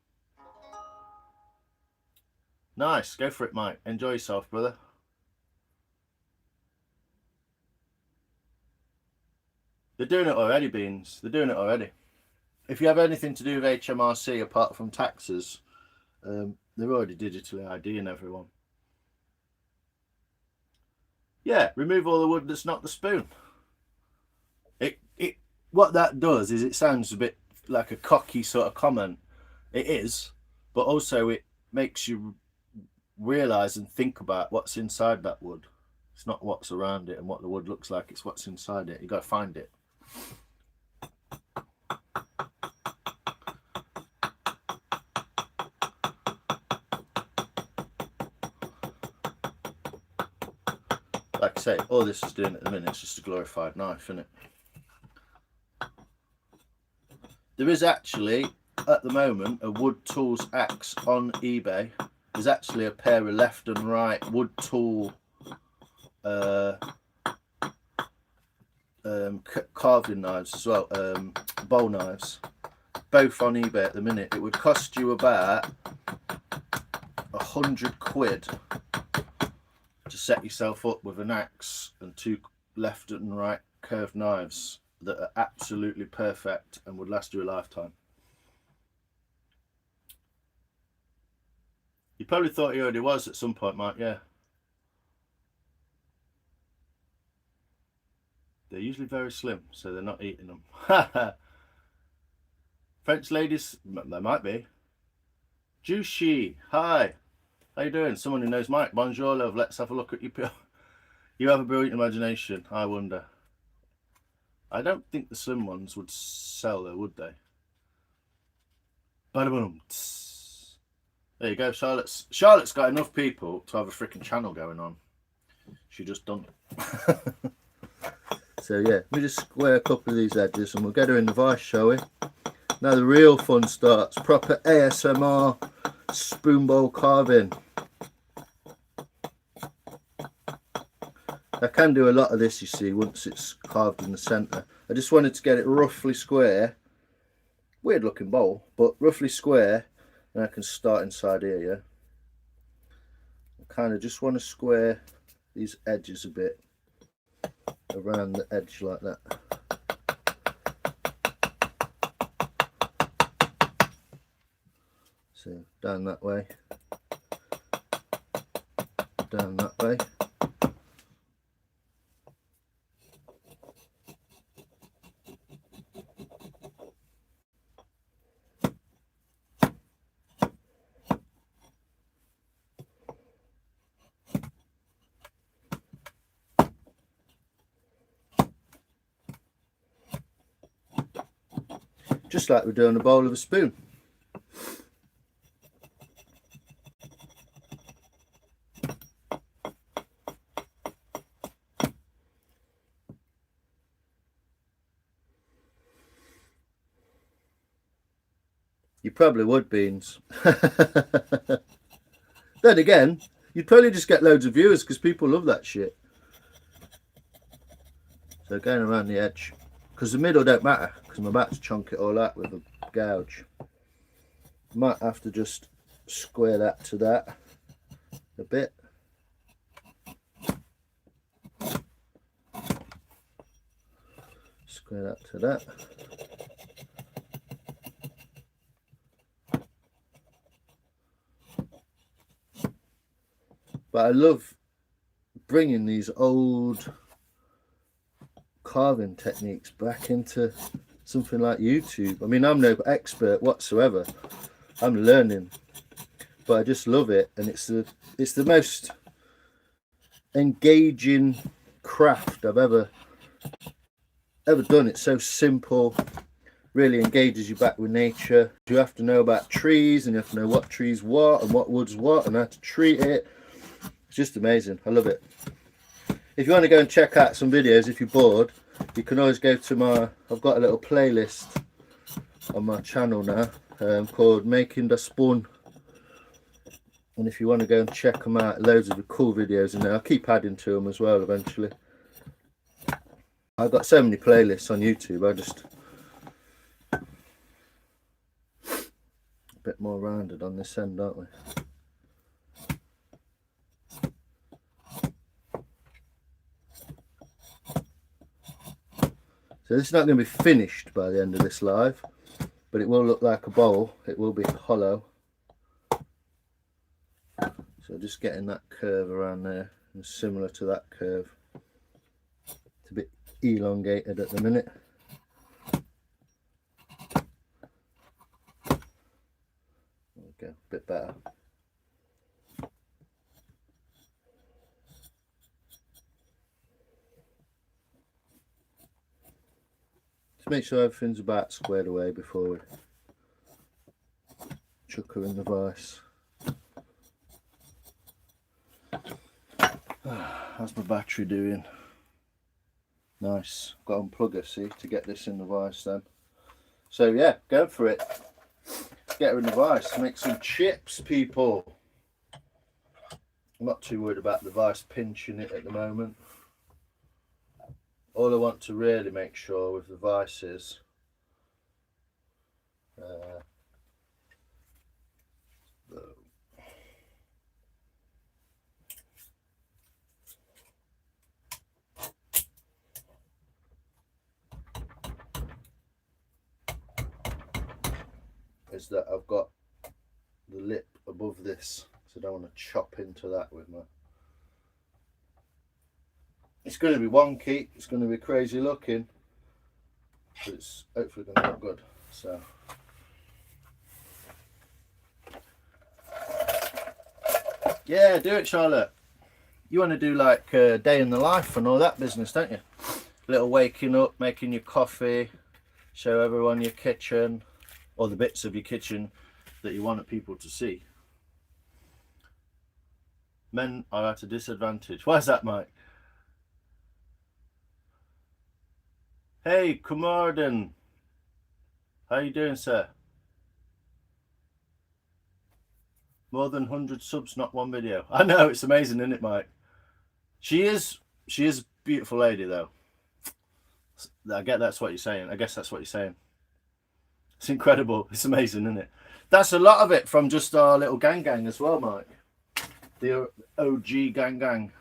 Nice, go for it, Mike. Enjoy yourself, brother. They're doing it already, Beans. They're doing it already. If you have anything to do with HMRC apart from taxes, they're already digitally IDing everyone. Yeah, remove all the wood that's not the spoon. What that does is, it sounds a bit like a cocky sort of comment. It is, but also it makes you realise and think about what's inside that wood. It's not what's around it and what the wood looks like, it's what's inside it. You got to find it. Like I say, all this is doing at the minute is just a glorified knife, isn't it? There is actually at the moment a wood tools axe on eBay. There's actually a pair of left and right wood tool carving knives as well, bowl knives, both on eBay at the minute. It would cost you about £100 to set yourself up with an axe and two left and right curved knives that are absolutely perfect and would last you a lifetime. You probably thought he already was at some point, Mike. Yeah. They're usually very slim, so they're not eating them. French ladies, they might be. Juicy, hi. How you doing? Someone who knows Mike. Bonjour, love. Let's have a look at your... You have a brilliant imagination, I wonder. I don't think the slim ones would sell though, would they? Bada boom. There you go, Charlotte's got enough people to have a freaking channel going on. She just done it. So yeah, we just square a couple of these edges and we'll get her in the vise, shall we? Now the real fun starts. Proper ASMR spoon bowl carving. I can do a lot of this, you see, once it's carved in the centre. I just wanted to get it roughly square. Weird looking bowl, but roughly square. And I can start inside here, yeah? I kind of just want to square these edges a bit around the edge like that. So down that way, down that way. Just like we're doing a bowl of a spoon. You probably would, Beans. Then again, you'd probably just get loads of viewers because people love that shit. So going around the edge. Because the middle don't matter, because I'm about to chunk it all out with a gouge. Might have to just square that to that a bit. Square that to that. But I love bringing these old carving techniques back into something like YouTube. I mean, I'm no expert whatsoever. I'm learning, but I just love it, and it's the most engaging craft I've ever done. It's so simple, really engages you back with nature. You have to know about trees, and you have to know what trees what and what wood's what and how to treat it. It's just amazing. I love it. If you want to go and check out some videos, if you're bored, you can always go to my, I've got a little playlist on my channel now called Making the Spoon. And if you want to go and check them out, loads of the cool videos in there. I'll keep adding to them as well eventually. I've got so many playlists on YouTube, I just... A bit more rounded on this end, aren't we? So this is not going to be finished by the end of this live, but it will look like a bowl. It will be hollow. So just getting that curve around there, and similar to that curve. It's a bit elongated at the minute. There we go, a bit better. Make sure everything's about squared away before we chuck her in the vise. How's my battery doing? Nice. Got to unplug her, see, to get this in the vise then. So yeah, go for it. get her in the vice, make some chips, people. I'm not too worried about the vice pinching it at the moment. All I want to really make sure with the vice is that I've got the lip above this, so I don't want to chop into that with my... It's going to be wonky, it's going to be crazy looking, but it's hopefully going to look good. So yeah, do it, Charlotte. You want to do like a day in the life and all that business, don't you? Little waking up, making your coffee, show everyone your kitchen, or the bits of your kitchen that you want people to see. Men are at a disadvantage. Why's that, Mike? Hey, Kumardin. How you doing, sir? More than 100 subs, not one video. I know, it's amazing, isn't it, Mike? She is a beautiful lady, though. I get that's what you're saying. I guess that's what you're saying. It's incredible. It's amazing, isn't it? That's a lot of it from just our little gang as well, Mike. The OG gang.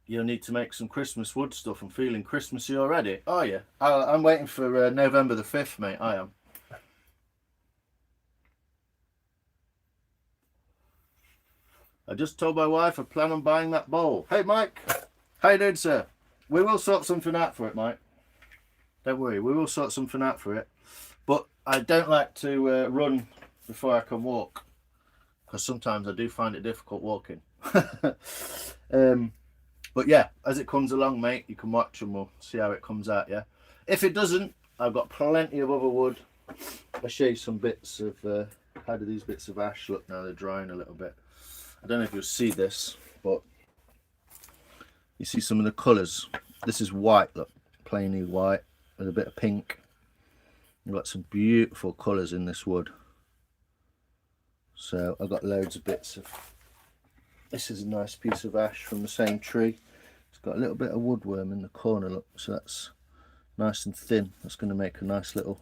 You'll need to make some Christmas wood stuff. I'm feeling Christmassy already. Oh, yeah. I'm waiting for November the 5th, mate. I am. I just told my wife I plan on buying that bowl. Hey, Mike. How you doing, sir? We will sort something out for it, Mike. Don't worry. We will sort something out for it. But I don't like to run before I can walk, because sometimes I do find it difficult walking. But yeah, as it comes along, mate, you can watch and we'll see how it comes out, yeah? If it doesn't, I've got plenty of other wood. I'll show you some bits of, how do these bits of ash look now? They're drying a little bit. I don't know if you'll see this, but you see some of the colours. This is white, look, plainly white with a bit of pink. You've got some beautiful colours in this wood. So I've got loads of bits of... This is a nice piece of ash from the same tree. It's got a little bit of woodworm in the corner, look, so that's nice and thin. That's going to make a nice little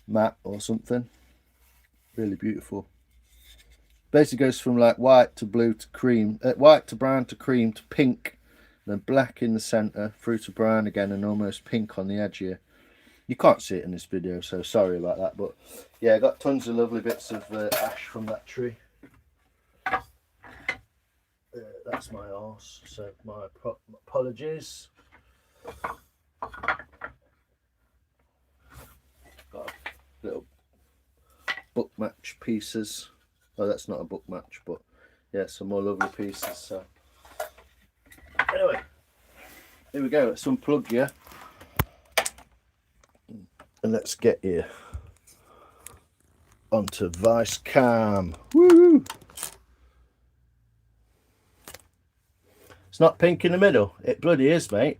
mat or something. Really beautiful. Basically goes from like white to blue to cream, white to brown to cream to pink, then black in the centre, through to brown again, and almost pink on the edge here. You can't see it in this video, so sorry about that, but yeah, I got tons of lovely bits of ash from that tree. That's my arse, so my apologies. Got little book match pieces. Oh, that's not a book match, but yeah, some more lovely pieces. So anyway, here we go. Let's unplug you. And let's get you onto Vice Cam. Woo! It's not pink in the middle. It bloody is, mate.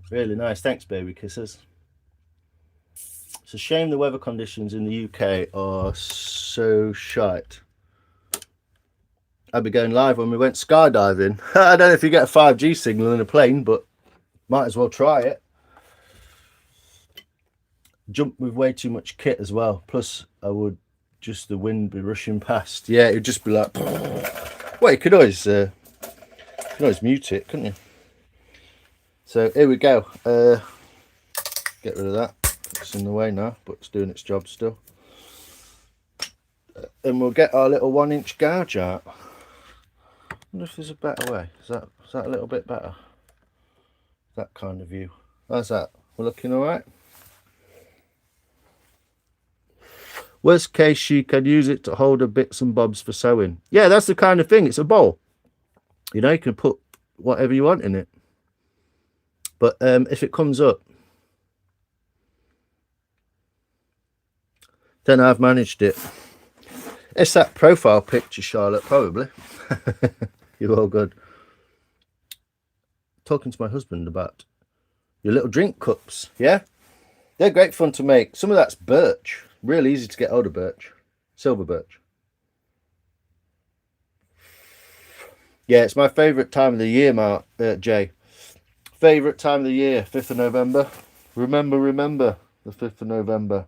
Really nice. Thanks, baby kisses. It's a shame the weather conditions in the UK are so shite. I'd be going live when we went skydiving. I don't know if you get a 5G signal in a plane, but might as well try it. Jump with way too much kit as well, plus I would just the wind be rushing past. Yeah, it'd just be like, well, you could always mute it, couldn't you? So here we go. Get rid of that. It's in the way now, but it's doing its job still. And we'll get our little 1-inch gouge out. I wonder if there's a better way. Is that a little bit better? That kind of view. How's that? We're looking all right. Worst case, you can use it to hold her bits and bobs for sewing. Yeah, that's the kind of thing. It's a bowl. You know, you can put whatever you want in it. But if it comes up, then I've managed it. It's that profile picture, Charlotte, probably. You're all good. talking to my husband about your little drink cups. Yeah, they're great fun to make. Some of that's birch. Real easy to get hold of birch. Silver birch. Yeah, it's my favourite time of the year, Mark, Jay. Favourite time of the year, 5th of November. Remember the 5th of November.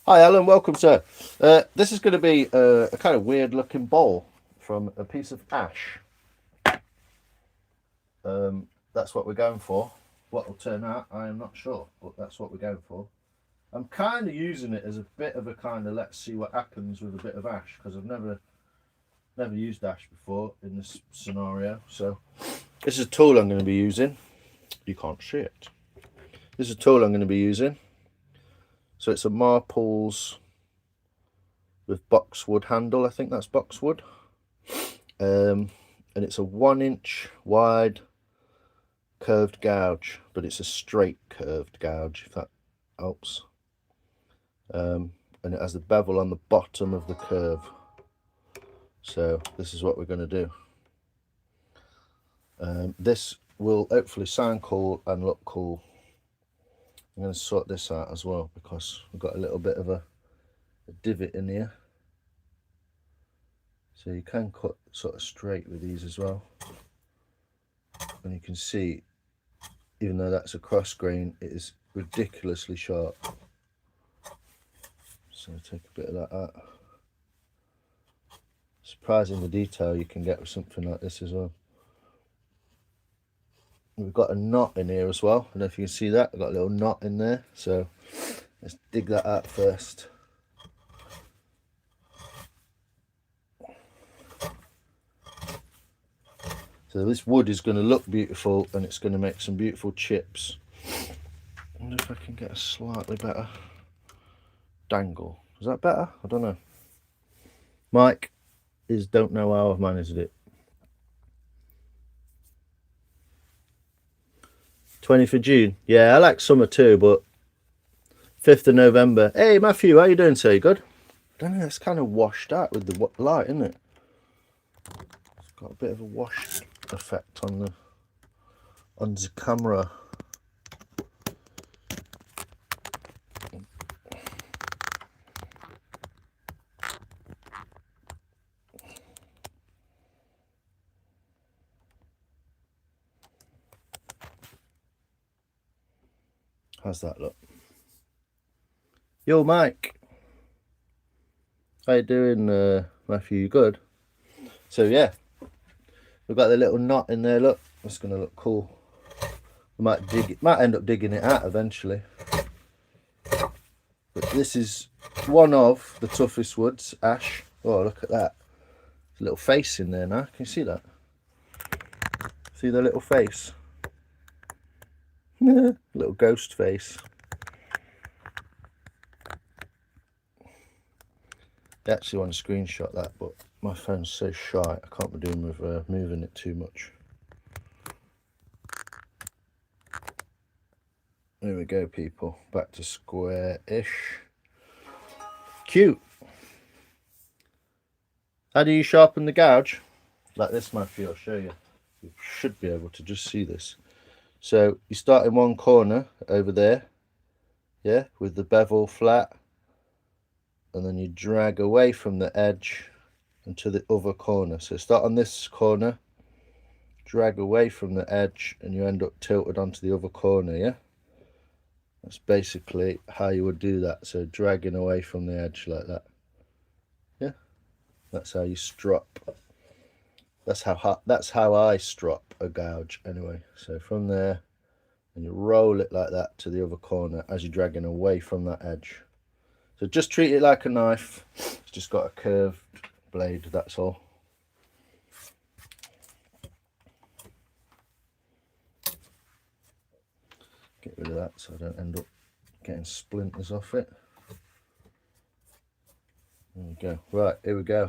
Hi Alan, welcome sir. This is going to be a kind of weird looking bowl from a piece of ash. That's what we're going for. What will turn out, I am not sure, but that's what we're going for. I'm kind of using it as a bit of a kind of let's see what happens with a bit of ash, because I've never used ash before in this scenario. So this is a tool I'm going to be using. You can't see it. This is a tool I'm going to be using. So it's a Marples with boxwood handle. I think that's boxwood. And it's a 1 inch wide curved gouge, but it's a straight curved gouge, if that helps. And it has the bevel on the bottom of the curve. So this is what we're going to do. This will hopefully sound cool and look cool. I'm going to sort this out as well, because we've got a little bit of a divot in here. So you can cut sort of straight with these as well. And you can see, even though that's a cross grain, it is ridiculously sharp. So take a bit of that out. Surprising the detail you can get with something like this as well. We've got a knot in here as well. I don't know if you can see that. I've got a little knot in there. So let's dig that out first. So this wood is going to look beautiful, and it's going to make some beautiful chips. I wonder if I can get a slightly better dangle. Is that better? I don't know. Mike don't know how I've managed it. 20th of June. Yeah, I like summer too, but 5th of November. Hey Matthew, how you doing, sir? You good? I don't know, it's kind of washed out with the light, isn't it? It's got a bit of a wash effect on the camera. How's that look? Yo, Mike. How you doing, Matthew? You good? So yeah, we've got the little knot in there. Look, that's gonna look cool. We might end up digging it out eventually. But this is one of the toughest woods, ash. Oh, look at that! There's a little face in there now. Can you see that? See the little face? Little ghost face. I actually want to screenshot that, but my phone's so shy I can't be doing with moving it too much. There we go, people. Back to square-ish. Cute. How do you sharpen the gouge? Like this, Matthew, I'll show you. You should be able to just see this. So you start in one corner over there, yeah, with the bevel flat, and then you drag away from the edge into the other corner. So start on this corner, drag away from the edge, and you end up tilted onto the other corner, yeah? That's basically how you would do that. So dragging away from the edge like that. Yeah, that's how you strop. That's how I strop a gouge anyway. So from there, and you roll it like that to the other corner as you're dragging away from that edge. So just treat it like a knife. It's just got a curved blade, that's all. Get rid of that so I don't end up getting splinters off it. There we go. Right, here we go.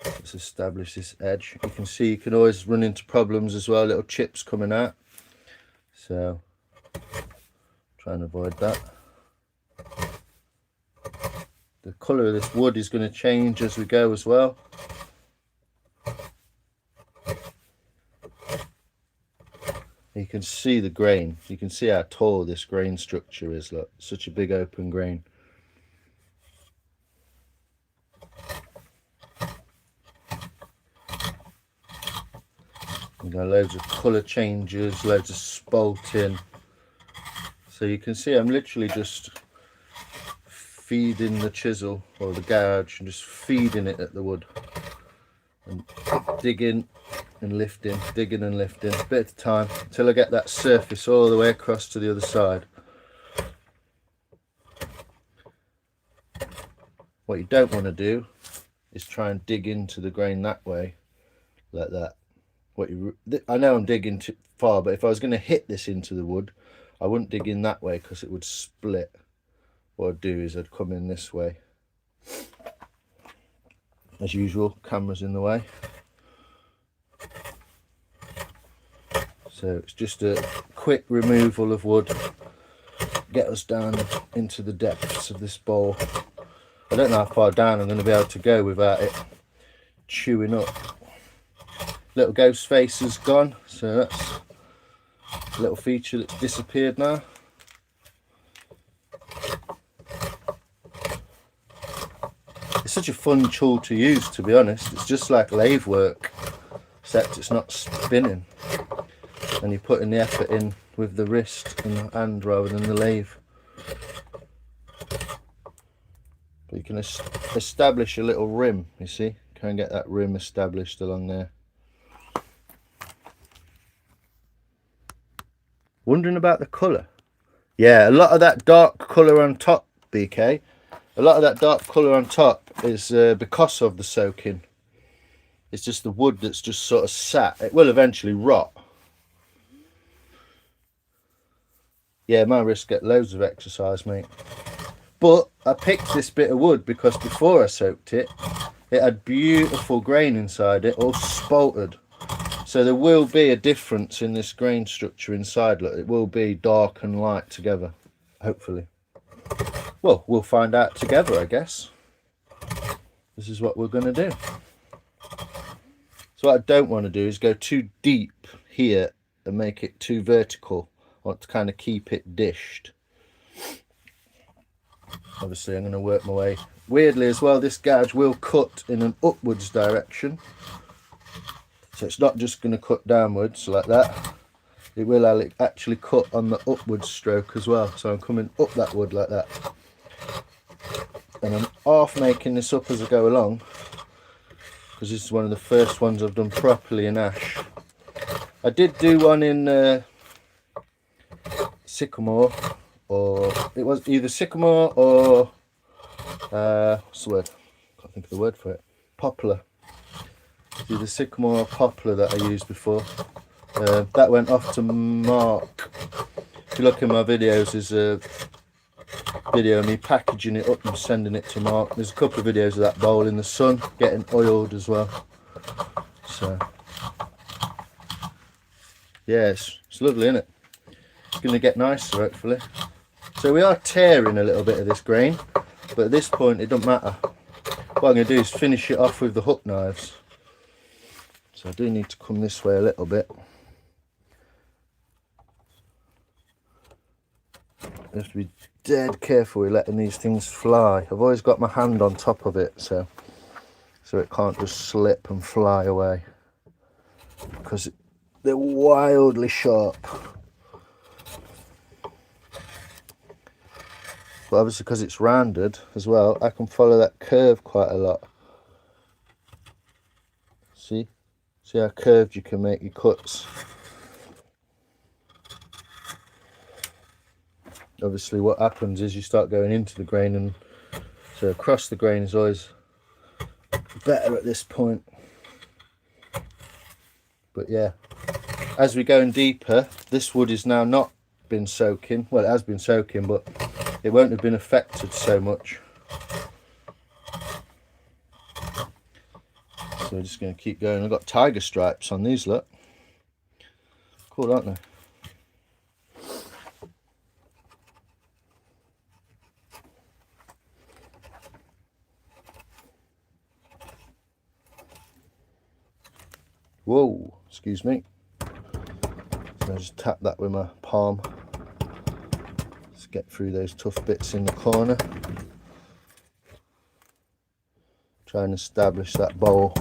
Let's establish this edge. You can see you can always run into problems as well, little chips coming out. So try and avoid that. The colour of this wood is going to change as we go as well. You can see the grain. You can see how tall this grain structure is. Look, such a big open grain. You got loads of colour changes, loads of spalting. So you can see I'm literally just feeding the chisel or the gouge and just feeding it at the wood. And digging and lifting, digging and lifting, a bit at a time, until I get that surface all the way across to the other side. What you don't want to do is try and dig into the grain that way, like that. I know I'm digging too far, but if I was going to hit this into the wood, I wouldn't dig in that way because it would split. What I'd do is I'd come in this way. As usual, camera's in the way. So it's just a quick removal of wood, get us down into the depths of this bowl. I don't know how far down I'm going to be able to go without it chewing up. Little ghost face is gone, so that's a little feature that's disappeared now. It's such a fun tool to use, to be honest. It's just like lathe work, except it's not spinning. And you're putting the effort in with the wrist and the hand rather than the lathe. But you can establish a little rim, you see. Can get that rim established along there. Wondering about the colour? Yeah, a lot of that dark colour on top, BK. A lot of that dark colour on top is because of the soaking. It's just the wood that's just sort of sat. It will eventually rot. Yeah, my wrists get loads of exercise, mate. But I picked this bit of wood because before I soaked it, it had beautiful grain inside it, all spalted. So there will be a difference in this grain structure inside. Look, it will be dark and light together, hopefully. Well, we'll find out together, I guess. This is what we're going to do. So what I don't want to do is go too deep here and make it too vertical. I want to kind of keep it dished. Obviously, I'm going to work my way. Weirdly as well, this gouge will cut in an upwards direction. So it's not just going to cut downwards like that. It will actually cut on the upwards stroke as well. So I'm coming up that wood like that. And I'm half making this up as I go along, because this is one of the first ones I've done properly in ash. I did do one in sycamore, or it was either sycamore or what's the word? Can't think of the word for it. Poplar. It's either sycamore or poplar that I used before. That went off to Mark. If you look in my videos, there's a video of me packaging it up and sending it to Mark. There's a couple of videos of that bowl in the sun getting oiled as well. So yeah, it's lovely, isn't it? It's going to get nicer hopefully. So we are tearing a little bit of this grain, but at this point it doesn't matter. What I'm going to do is finish it off with the hook knives. So I do need to come this way a little bit. You have to be dead careful with letting these things fly. I've always got my hand on top of it, so it can't just slip and fly away, because they're wildly sharp. But obviously because it's rounded as well, I can follow that curve quite a lot. See how curved you can make your cuts. Obviously what happens is you start going into the grain, and so across the grain is always better at this point. But yeah, as we're going deeper, this wood is now not been soaking. Well, it has been soaking, but it won't have been affected so much. So we're just going to keep going. I've got tiger stripes on these, look. Cool, aren't they? Whoa, excuse me. So I just tap that with my palm. Let's get through those tough bits in the corner. Try and establish that bowl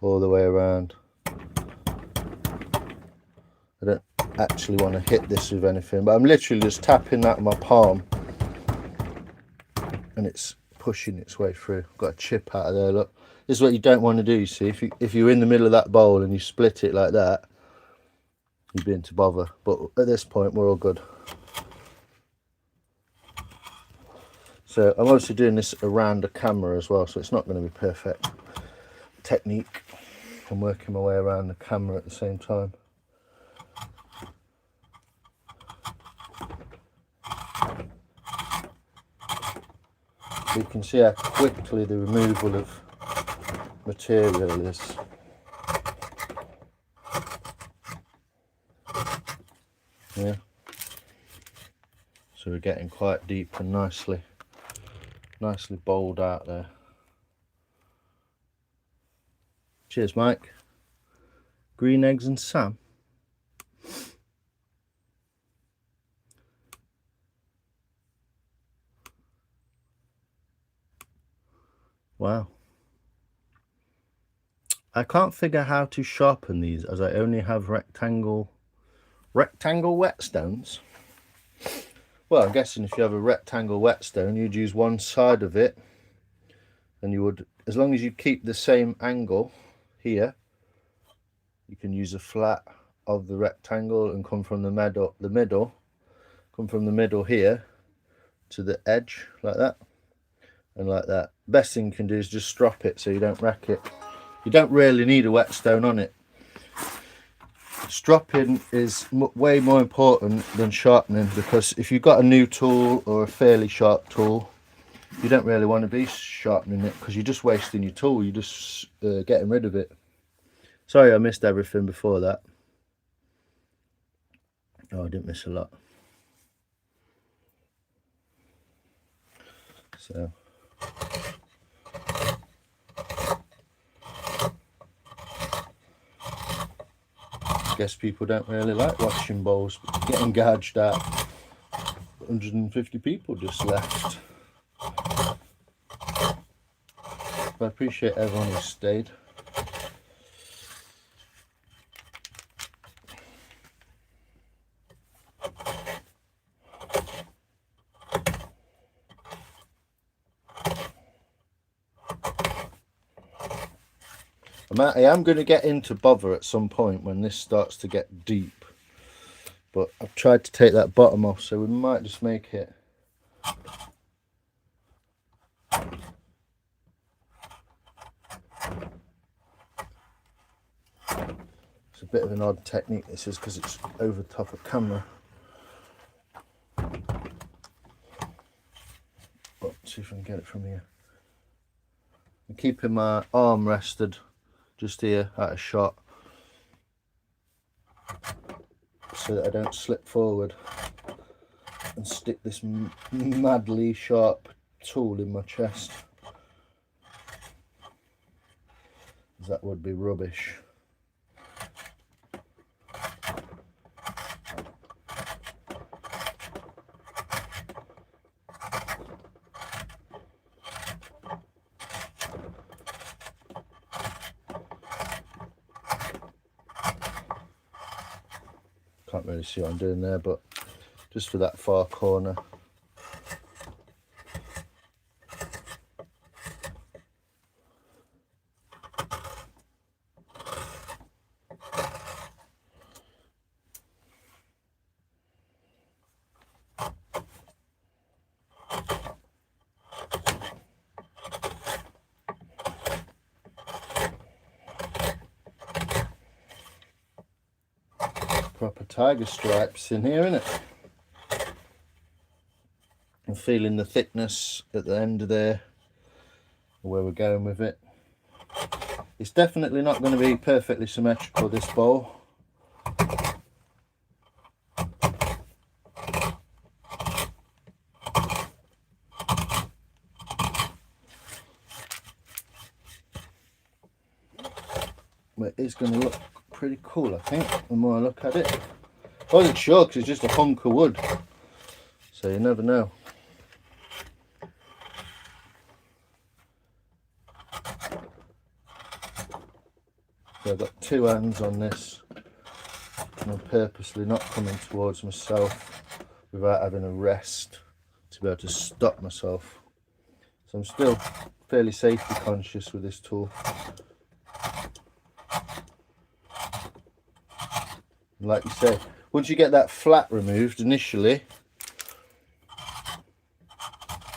all the way around. I don't actually want to hit this with anything, but I'm literally just tapping that with my palm and it's pushing its way through. Got a chip out of there, look. This is what you don't want to do, you see. If you're in the middle of that bowl and you split it like that, you'd be into bother. But at this point, we're all good. So I'm also doing this around the camera as well, so it's not going to be perfect technique. I'm working my way around the camera at the same time. So you can see how quickly the removal of material is. Yeah. So we're getting quite deep and nicely bowled out there. Cheers, Mike. Green eggs and Sam. Wow. I can't figure how to sharpen these as I only have rectangle whetstones. Well, I'm guessing if you have a rectangle whetstone, you'd use one side of it, and you would, as long as you keep the same angle here, you can use a flat of the rectangle and come from the middle, come from the middle here to the edge like that and like that. Best thing you can do is just strop it so you don't wreck it. You don't really need a whetstone on it. Stropping is way more important than sharpening, because if you've got a new tool or a fairly sharp tool, you don't really want to be sharpening it because you're just wasting your tool. You're just getting rid of it. Sorry I missed everything before that. Oh, I didn't miss a lot. So guess people don't really like watching bowls getting gouged out. 150 people just left. But I appreciate everyone who stayed. I am going to get into bother at some point when this starts to get deep, but I've tried to take that bottom off, so we might just make it it's a bit of an odd technique, this is, because it's over the top of camera. But see if I can get it from here. I'm keeping my arm rested just here at a shot so that I don't slip forward and stick this madly sharp tool in my chest, as that would be rubbish. Can't really see what I'm doing there, but just for that far corner. Proper tiger stripes in here, isn't it? I'm feeling the thickness at the end of there, where we're going with it. It's definitely not going to be perfectly symmetrical, this bowl. But it's going to look pretty cool, I think, the more I look at it. I wasn't sure because it's just a hunk of wood, so you never know. So I've got two hands on this, and I'm purposely not coming towards myself without having a rest to be able to stop myself. So I'm still fairly safety conscious with this tool. Like you say, once you get that flat removed initially,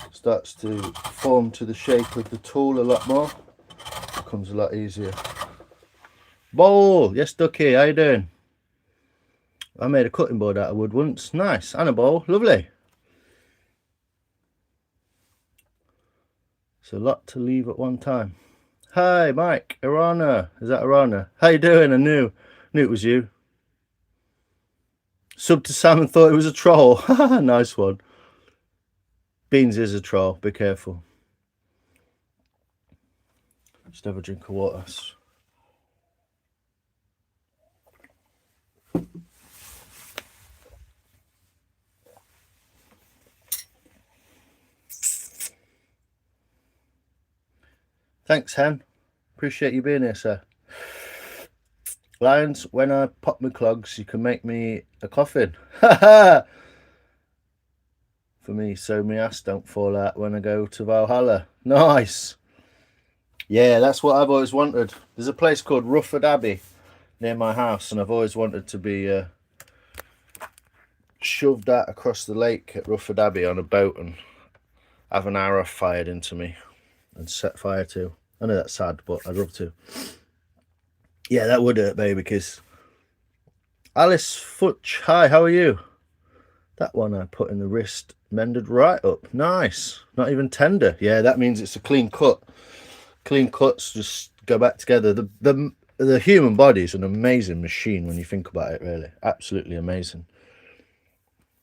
it starts to form to the shape of the tool a lot more. It becomes a lot easier. Bowl, yes Ducky, how you doing? I made a cutting board out of wood once. Nice, and a bowl, lovely. It's a lot to leave at one time. Hi Mike, Arana, is that Arana? How you doing? I knew it was you. Sub to Sam and thought it was a troll. Nice one. Beans is a troll, be careful. Just have a drink of water. Thanks, Hen. Appreciate you being here, sir. Lions, when I pop my clogs, you can make me a coffin. For me, so my ass don't fall out when I go to Valhalla. Nice. Yeah, that's what I've always wanted. There's a place called Rufford Abbey near my house, and I've always wanted to be shoved out across the lake at Rufford Abbey on a boat and have an arrow fired into me and set fire to. I know that's sad, but I'd love to. Yeah, that would hurt, baby, because Alice Futch, hi, how are you? That one I put in the wrist mended right up. Nice. Not even tender. Yeah, that means it's a clean cut. Clean cuts just go back together. The human body is an amazing machine when you think about it, really. Absolutely amazing.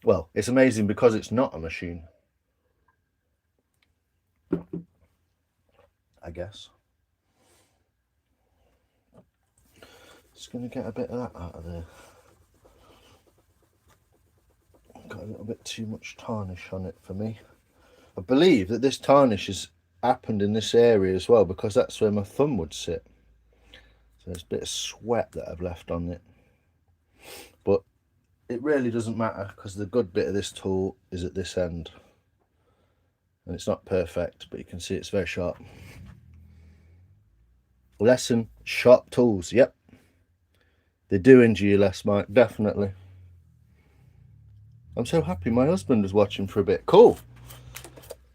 Well, it's amazing because it's not a machine, I guess. Just going to get a bit of that out of there. Got a little bit too much tarnish on it for me. I believe that this tarnish has happened in this area as well, because that's where my thumb would sit. So there's a bit of sweat that I've left on it. But it really doesn't matter, because the good bit of this tool is at this end. And it's not perfect, but you can see it's very sharp. Lesson, sharp tools, yep. They do injure you less, Mike, definitely. I'm so happy my husband is watching for a bit. Cool.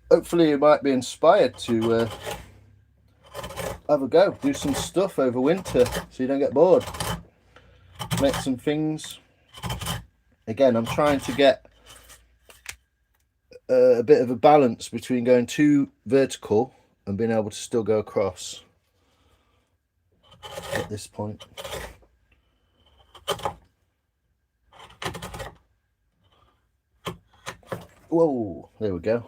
Hopefully you might be inspired to have a go. Do some stuff over winter so you don't get bored. Make some things. Again, I'm trying to get a bit of a balance between going too vertical and being able to still go across at this point. Whoa, there we go.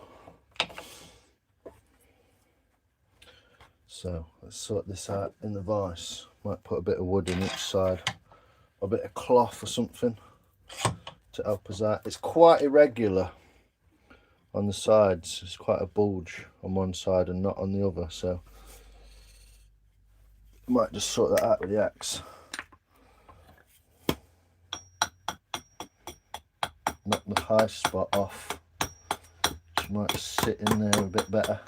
So let's sort this out in the vise. Might put a bit of wood in each side, a bit of cloth or something to help us out. It's quite irregular on the sides. It's quite a bulge on one side and not on the other, so I might just sort that out with the axe. Knock the high spot off, which might sit in there a bit better.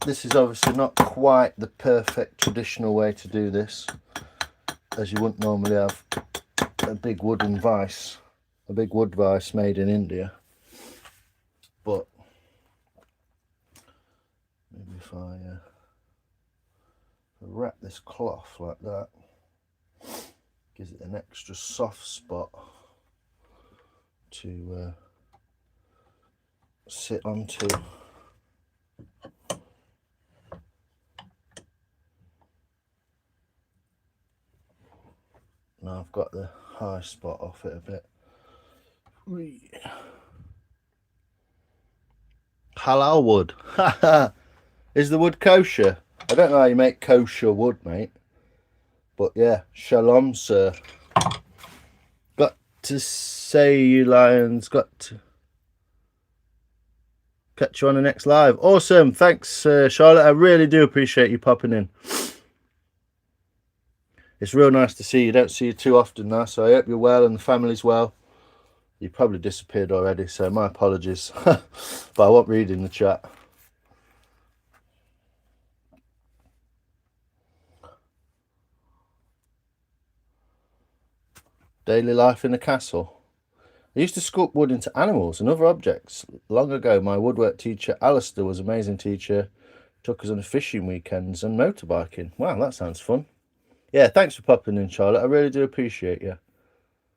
This is obviously not quite the perfect traditional way to do this, as you wouldn't normally have a big wooden vise, a big wood vise made in India. But maybe if I wrap this cloth like that, gives it an extra soft spot to sit onto. Now I've got the high spot off it a bit. Halal wood. Is the wood kosher? I don't know how you make kosher wood, mate. But yeah, shalom, sir. Got to say, you lions, got to catch you on the next live. Awesome. Thanks, Charlotte. I really do appreciate you popping in. It's real nice to see you. Don't see you too often now, so I hope you're well and the family's well. You probably disappeared already, so my apologies. But I won't read in the chat. Daily life in the castle. I used to sculpt wood into animals and other objects. Long ago, my woodwork teacher, Alistair, was an amazing teacher. Took us on fishing weekends and motorbiking. Wow, that sounds fun. Yeah, thanks for popping in, Charlotte. I really do appreciate you.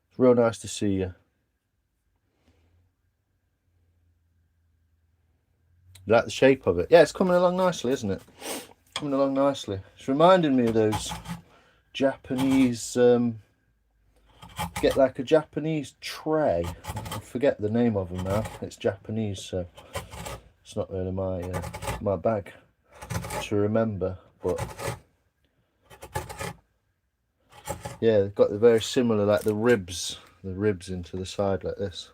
It's real nice to see you. You like the shape of it? Yeah, it's coming along nicely, isn't it? Coming along nicely. It's reminding me of those Japanese... get like a Japanese tray. I forget the name of them now. It's Japanese, so it's not really my bag to remember. But yeah, they've got the very similar, like the ribs into the side like this.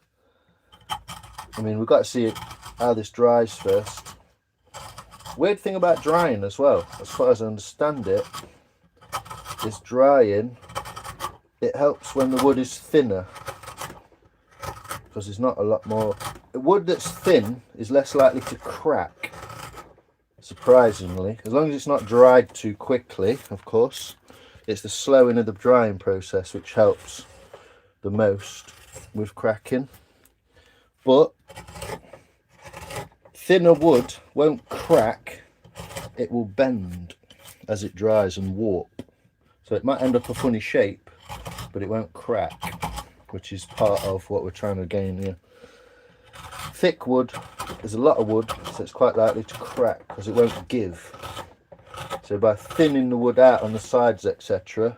I mean, we've got to see how this dries first. Weird thing about drying as well, as far as I understand it, is drying. It helps when the wood is thinner, because there's not a lot more. Wood that's thin is less likely to crack, surprisingly, as long as it's not dried too quickly, of course. It's the slowing of the drying process which helps the most with cracking. But thinner wood won't crack, it will bend as it dries and warp. So it might end up a funny shape, but it won't crack, which is part of what we're trying to gain here. Thick wood, there's a lot of wood, so it's quite likely to crack because it won't give. So by thinning the wood out on the sides, etc.,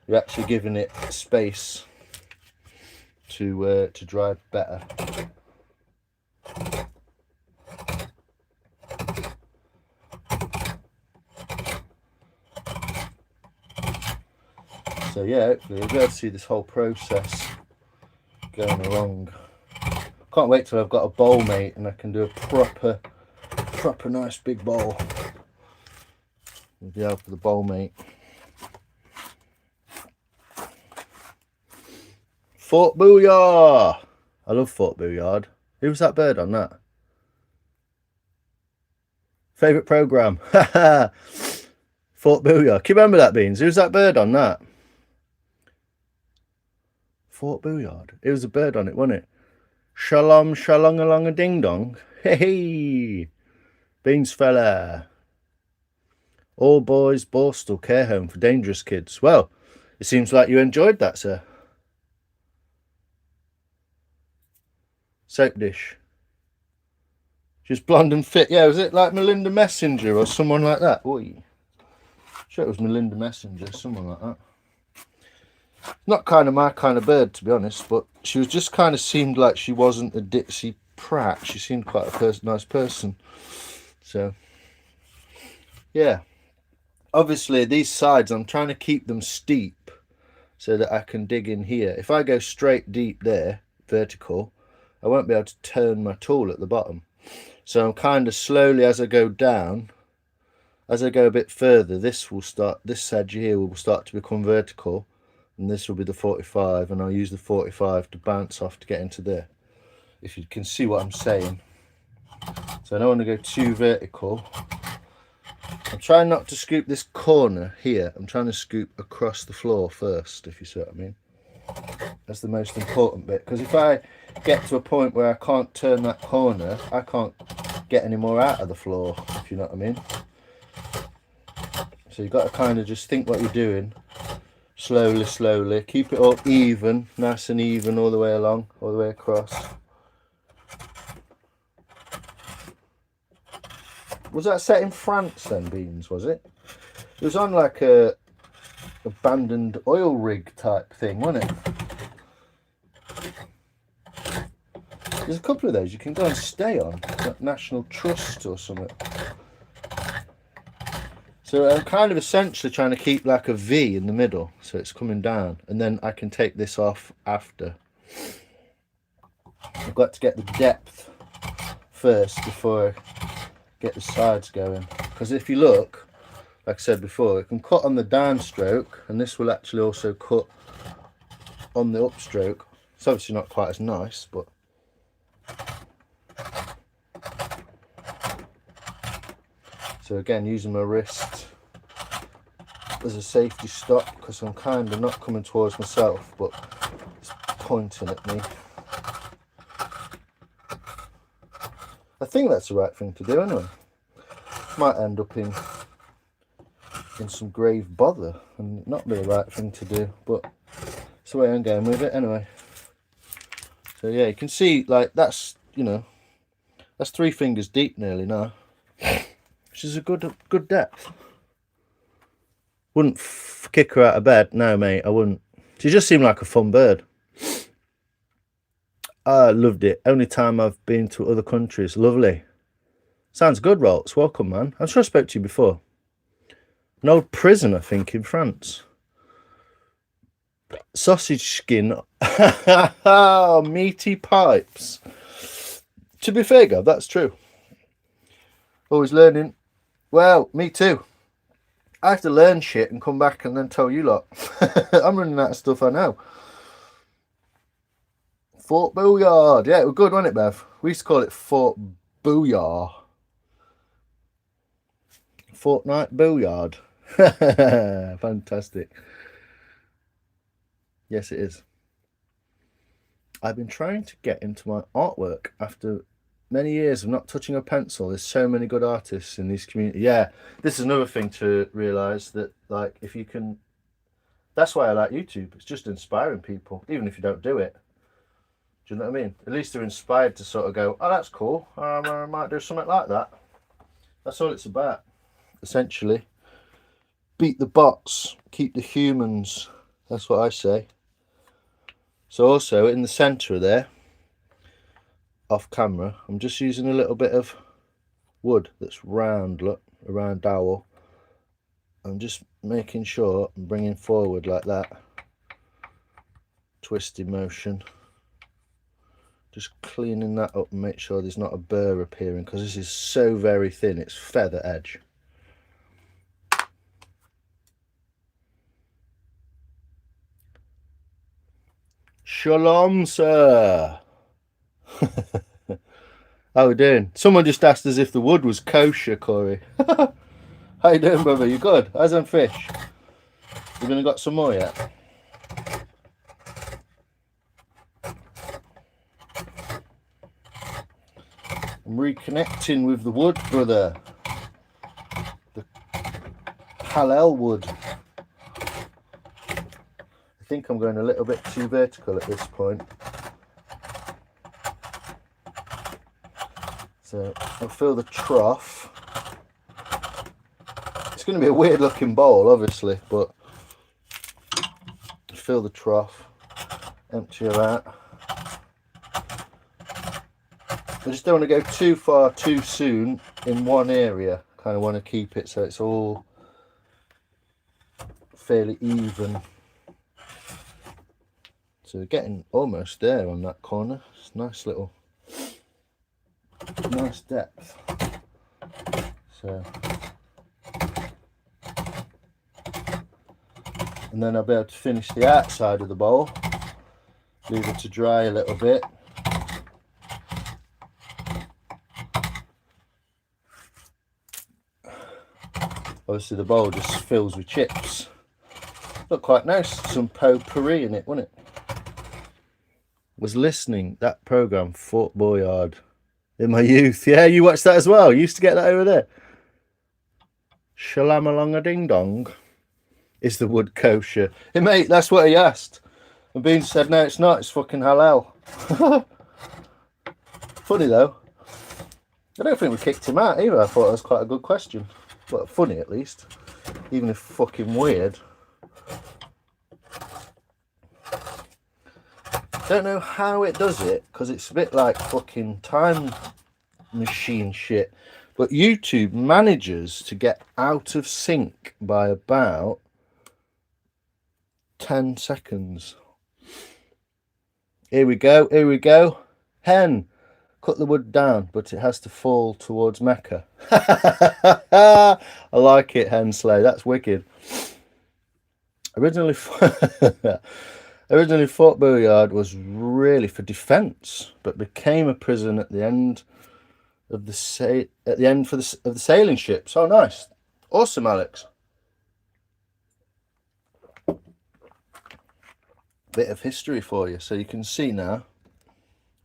you're actually giving it space to dry better. So yeah, hopefully you'll be able to see this whole process going along. Can't wait till I've got a bowl, mate, and I can do a proper nice big bowl with the help of the bowl, mate. Fort Booyah! I love Fort Booyard. Who was that bird on that? Favourite programme? Fort Booyah. Can you remember that, Beans? Who's that bird on that? Fort Booyard. It was a bird on it, wasn't it? Shalom, shalom along a ding dong. Hey, Beans fella. All boys Borstal care home for dangerous kids. Well, it seems like you enjoyed that, sir. Soap dish. She's blonde and fit. Yeah, was it like Melinda Messenger or someone like that? Oi. Sure, it was Melinda Messenger, someone like that. Not kind of my kind of bird, to be honest, but she was just kind of seemed like she wasn't a ditzy prat. She seemed quite a nice person. So, yeah. Obviously, these sides, I'm trying to keep them steep so that I can dig in here. If I go straight deep there, vertical, I won't be able to turn my tool at the bottom. So I'm kind of slowly, as I go down, as I go a bit further, this edge here will start to become vertical, and this will be the 45, and I'll use the 45 to bounce off to get into there, if you can see what I'm saying. So I don't want to go too vertical. I'm trying not to scoop this corner here. I'm trying to scoop across the floor first, if you see what I mean. That's the most important bit, because if I get to a point where I can't turn that corner, I can't get any more out of the floor, if you know what I mean. So you've got to kind of just think what you're doing, slowly, keep it all even, nice and even all the way along, all the way across. Was that set in France then, Beans, was it? It was on like a abandoned oil rig type thing, wasn't it? There's a couple of those you can go and stay on, like National Trust or something. So I'm kind of essentially trying to keep like a V in the middle, so it's coming down, and then I can take this off after. I've got to get the depth first before I get the sides going, because if you look, like I said before, it can cut on the downstroke, and this will actually also cut on the upstroke. It's obviously not quite as nice, but so again, using my wrist as a safety stop, because I'm kind of not coming towards myself, but it's pointing at me. I think that's the right thing to do anyway. Might end up in some grave bother and not be the right thing to do, but it's the way I'm going with it anyway. So yeah, you can see, like, that's, you know, that's 3 fingers deep nearly now, which is a good depth. Wouldn't kick her out of bed, no mate, I wouldn't. She just seemed like a fun bird. I loved it. Only time I've been to other countries. Lovely. Sounds good, Rolts. Welcome, man. I'm sure I spoke to you before. An old prison, I think, in France. Sausage skin. Meaty pipes. To be fair, Gav, that's true. Always learning. Well, me too. I have to learn shit and come back and then tell you lot. I'm running out of stuff I know. Fort Booyard. Yeah, it was good, wasn't it, Bev? We used to call it Fort Booyard. Fortnite Booyard. Fantastic. Yes, it is. I've been trying to get into my artwork after many years of not touching a pencil. There's so many good artists in this community. Yeah, this is another thing to realise, that, like, if you can... That's why I like YouTube. It's just inspiring people, even if you don't do it. Do you know what I mean? At least they're inspired to sort of go, oh, that's cool. I might do something like that. That's all it's about, essentially. Beat the bots, keep the humans. That's what I say. So also, in the centre of there, off camera, I'm just using a little bit of wood that's round, look, a round dowel. I'm just making sure I'm bringing forward like that. Twisting motion. Just cleaning that up and make sure there's not a burr appearing, because this is so very thin, it's feather edge. Shalom, sir. How we doing? Someone just asked us if the wood was kosher, Corey. How you doing, brother? You good? How's them fish? You gonna got some more yet? I'm reconnecting with the wood, brother. The Hallel wood. I think I'm going a little bit too vertical at this point. So I'll fill the trough. It's going to be a weird looking bowl, obviously, but fill the trough, empty her out. I just don't want to go too far too soon in one area. Kind of want to keep it so it's all fairly even. So we're getting almost there on that corner. It's nice little, nice depth. So, and then I'll be able to finish the outside of the bowl. Leave it to dry a little bit. Obviously the bowl just fills with chips. Look quite nice, some potpourri in it, wasn't it? Was listening that programme Fort Boyard in my youth. Yeah, you watched that as well. You used to get that over there. Shalam-a-long-a-ding-dong. Is the wood kosher? Hey mate, that's what he asked. And Bean said, no, it's not, it's fucking halal. Funny though. I don't think we kicked him out either. I thought it was quite a good question. But funny at least. Even if fucking weird. Don't know how it does it, because it's a bit like fucking time machine shit. But YouTube manages to get out of sync by about 10 seconds. Here we go, here we go. Hen, cut the wood down, but it has to fall towards Mecca. I like it, hen slay. That's wicked. Originally, Fort Boyard was really for defence, but became a prison at the end of the of the sailing ships. Oh, nice, awesome, Alex. Bit of history for you, so you can see now.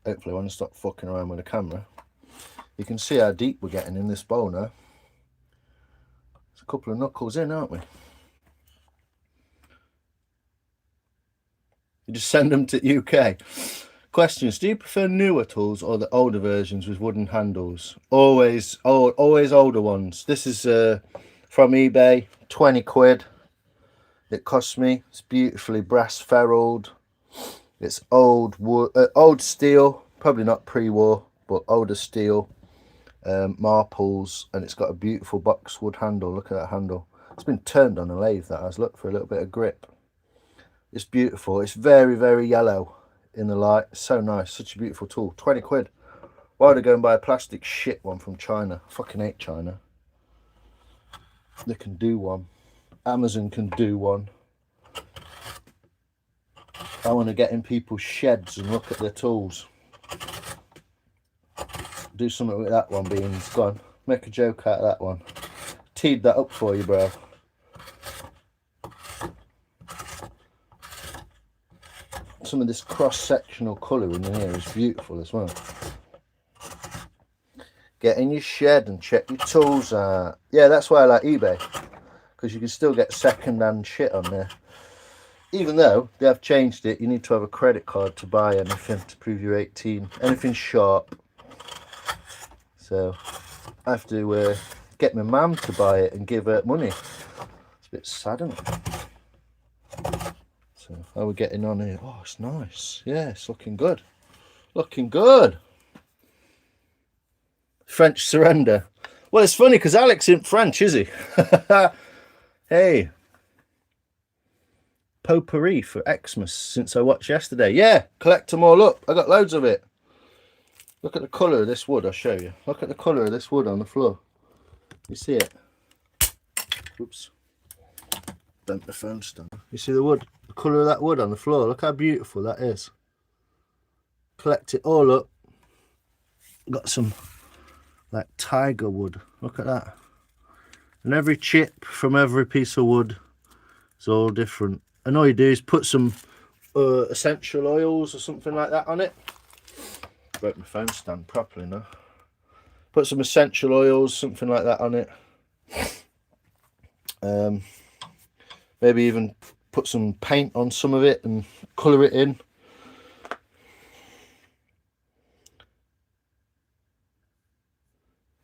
Hopefully, when I stop fucking around with the camera, you can see how deep we're getting in this bowl now. There's a couple of knuckles in, aren't we? You just send them to UK. Questions: do you prefer newer tools or the older versions with wooden handles? Always older ones. This is from eBay, 20 quid. It cost me. It's beautifully brass ferruled. It's old wood, old steel, probably not pre-war, but older steel, marples, and it's got a beautiful boxwood handle. Look at that handle. It's been turned on a lathe, that has. Look, for a little bit of grip. It's beautiful. It's very, very yellow in the light. So nice. Such a beautiful tool. 20 quid. Why would I go and buy a plastic shit one from China? I fucking hate China. They can do one. Amazon can do one. I want to get in people's sheds and look at their tools. Do something with that one, Beans. Go on. Make a joke out of that one. Teed that up for you, bro. Some of this cross-sectional colouring in here is beautiful as well. Get in your shed and check your tools out. Yeah, that's why I like eBay, because you can still get second-hand shit on there. Even though they have changed it, you need to have a credit card to buy anything to prove you're 18. Anything sharp. So I have to get my mum to buy it and give her money. It's a bit sad, isn't it? So how are we getting on here? Oh, it's nice. Yeah, it's looking good. Looking good. French surrender. Well, it's funny because Alex isn't French, is he? Hey. Potpourri for Xmas since I watched yesterday. Yeah, collect them all up. I got loads of it. Look at the colour of this wood, I'll show you. Look at the colour of this wood on the floor. You see it? Oops. Bent the phone stand. You see the wood? The colour of that wood on the floor. Look how beautiful that is. Collect it all up. Got some like tiger wood. Look at that. And every chip from every piece of wood is all different. And all you do is put some essential oils or something like that on it. Broke my phone stand properly now. Put some essential oils, something like that on it. Maybe even put some paint on some of it and colour it in.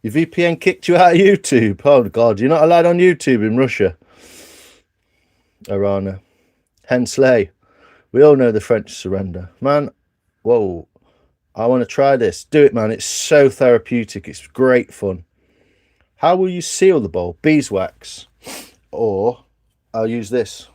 Your VPN kicked you out of YouTube. Oh God, you're not allowed on YouTube in Russia. Arana. Hensley. We all know the French surrender. Man, whoa. I want to try this. Do it, man. It's so therapeutic. It's great fun. How will you seal the bowl? Beeswax. Or I'll use this.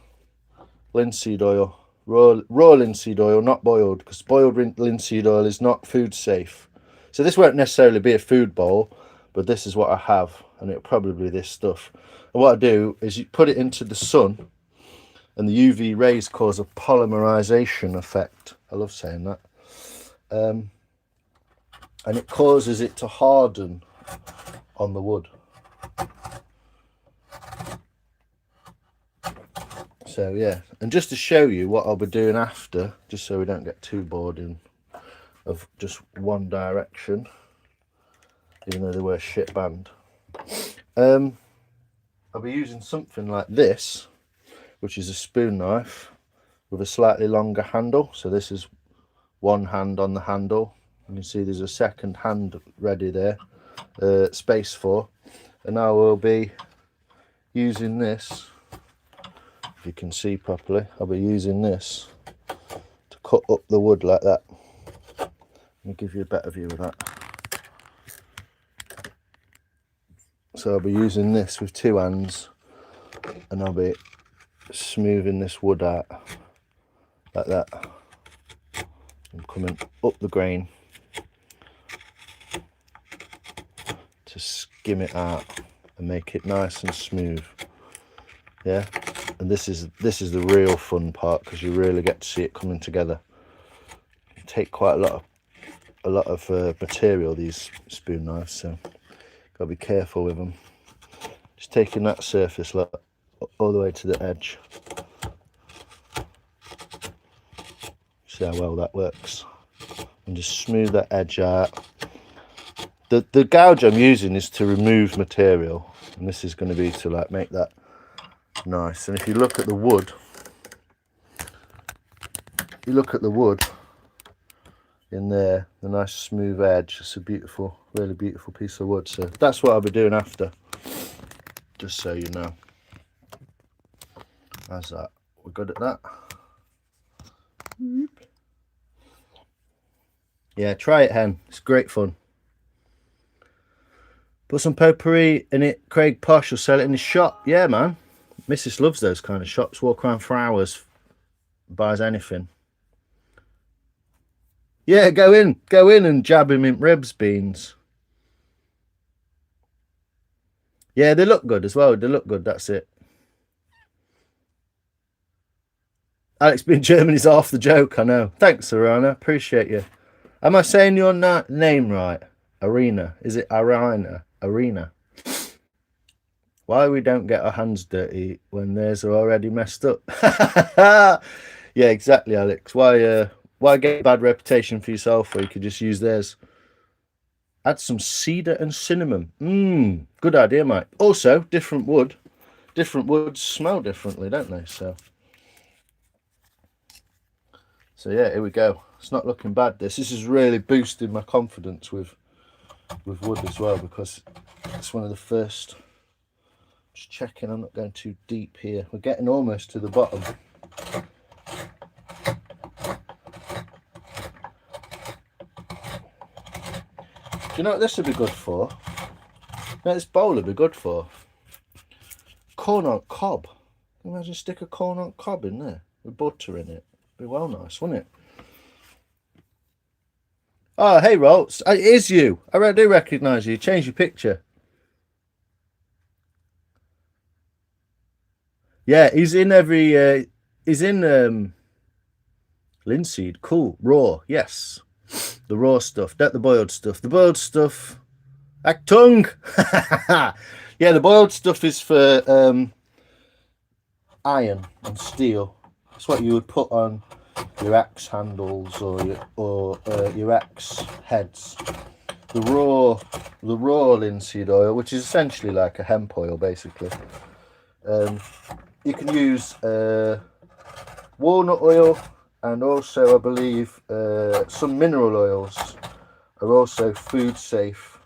Linseed oil. Raw linseed oil, not boiled. Because boiled linseed oil is not food safe. So this won't necessarily be a food bowl. But this is what I have. And it'll probably be this stuff. And what I do is you put it into the sun. And the UV rays cause a polymerization effect. I love saying that. And it causes it to harden on the wood. So yeah, and just to show you what I'll be doing after, just so we don't get too bored of just one direction, even though they were a shit band. I'll be using something like this, which is a spoon knife with a slightly longer handle. So this is one hand on the handle. You can see there's a second hand ready there, space for. And I will be using this, if you can see properly, I'll be using this to cut up the wood like that. Let me give you a better view of that. So I'll be using this with 2 hands, and I'll be smoothing this wood out like that. I'm coming up the grain to skim it out and make it nice and smooth. Yeah, and this is the real fun part, because you really get to see it coming together. You take quite a lot of material, these spoon knives, so gotta be careful with them. Just taking that surface look all the way to the edge. See how well that works, and just smooth that edge out. The gouge I'm using is to remove material, and this is going to be to like make that nice. And if you look at the wood, in there, the nice smooth edge, it's a beautiful, really beautiful piece of wood. So that's what I'll be doing after, just so you know. How's that? We're good at that? Yeah, try it, hen. It's great fun. Put some potpourri in it. Craig Posh will sell it in his shop. Yeah, man. Mrs. loves those kind of shops. Walk around for hours, buys anything. Yeah, go in and jab him in ribs, beans. Yeah, they look good as well. They look good, that's it. Alex being German is half the joke, I know. Thanks, Arana. Appreciate you. Am I saying your name right? Arena. Is it Arena? Arena. Why we don't get our hands dirty when theirs are already messed up? Yeah, exactly, Alex. Why get a bad reputation for yourself where you could just use theirs? Add some cedar and cinnamon. Good idea, Mike. Also, different woods smell differently, don't they? So yeah, here we go. It's not looking bad. This is really boosted my confidence with wood as well, because it's one of the first. Just checking I'm not going too deep here. We're getting almost to the bottom. Do you know what this would be good for? No, this bowl would be good for corn on cob. Imagine stick a corn on cob in there with butter in it. It'd be well nice, wouldn't it? Oh, hey, Rolts. It is you. I do recognise you. Change your picture. Yeah, he's in every. He's in linseed. Cool. Raw. Yes. The raw stuff, not the boiled stuff. The boiled stuff. Achtung! Yeah, the boiled stuff is for iron and steel. It's what you would put on your axe handles or your axe heads. The raw linseed oil, which is essentially like a hemp oil, basically. You can use walnut oil, and also I believe some mineral oils are also food safe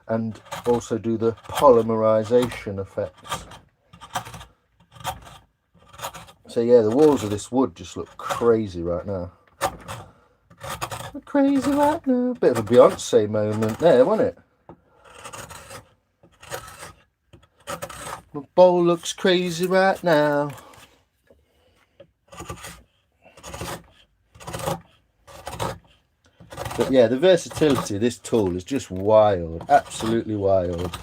and also do the polymerization effects. So yeah, the walls of this wood just look crazy right now. Crazy right now. Bit of a Beyonce moment there, wasn't it? My bowl looks crazy right now. But yeah, the versatility of this tool is just wild, absolutely wild.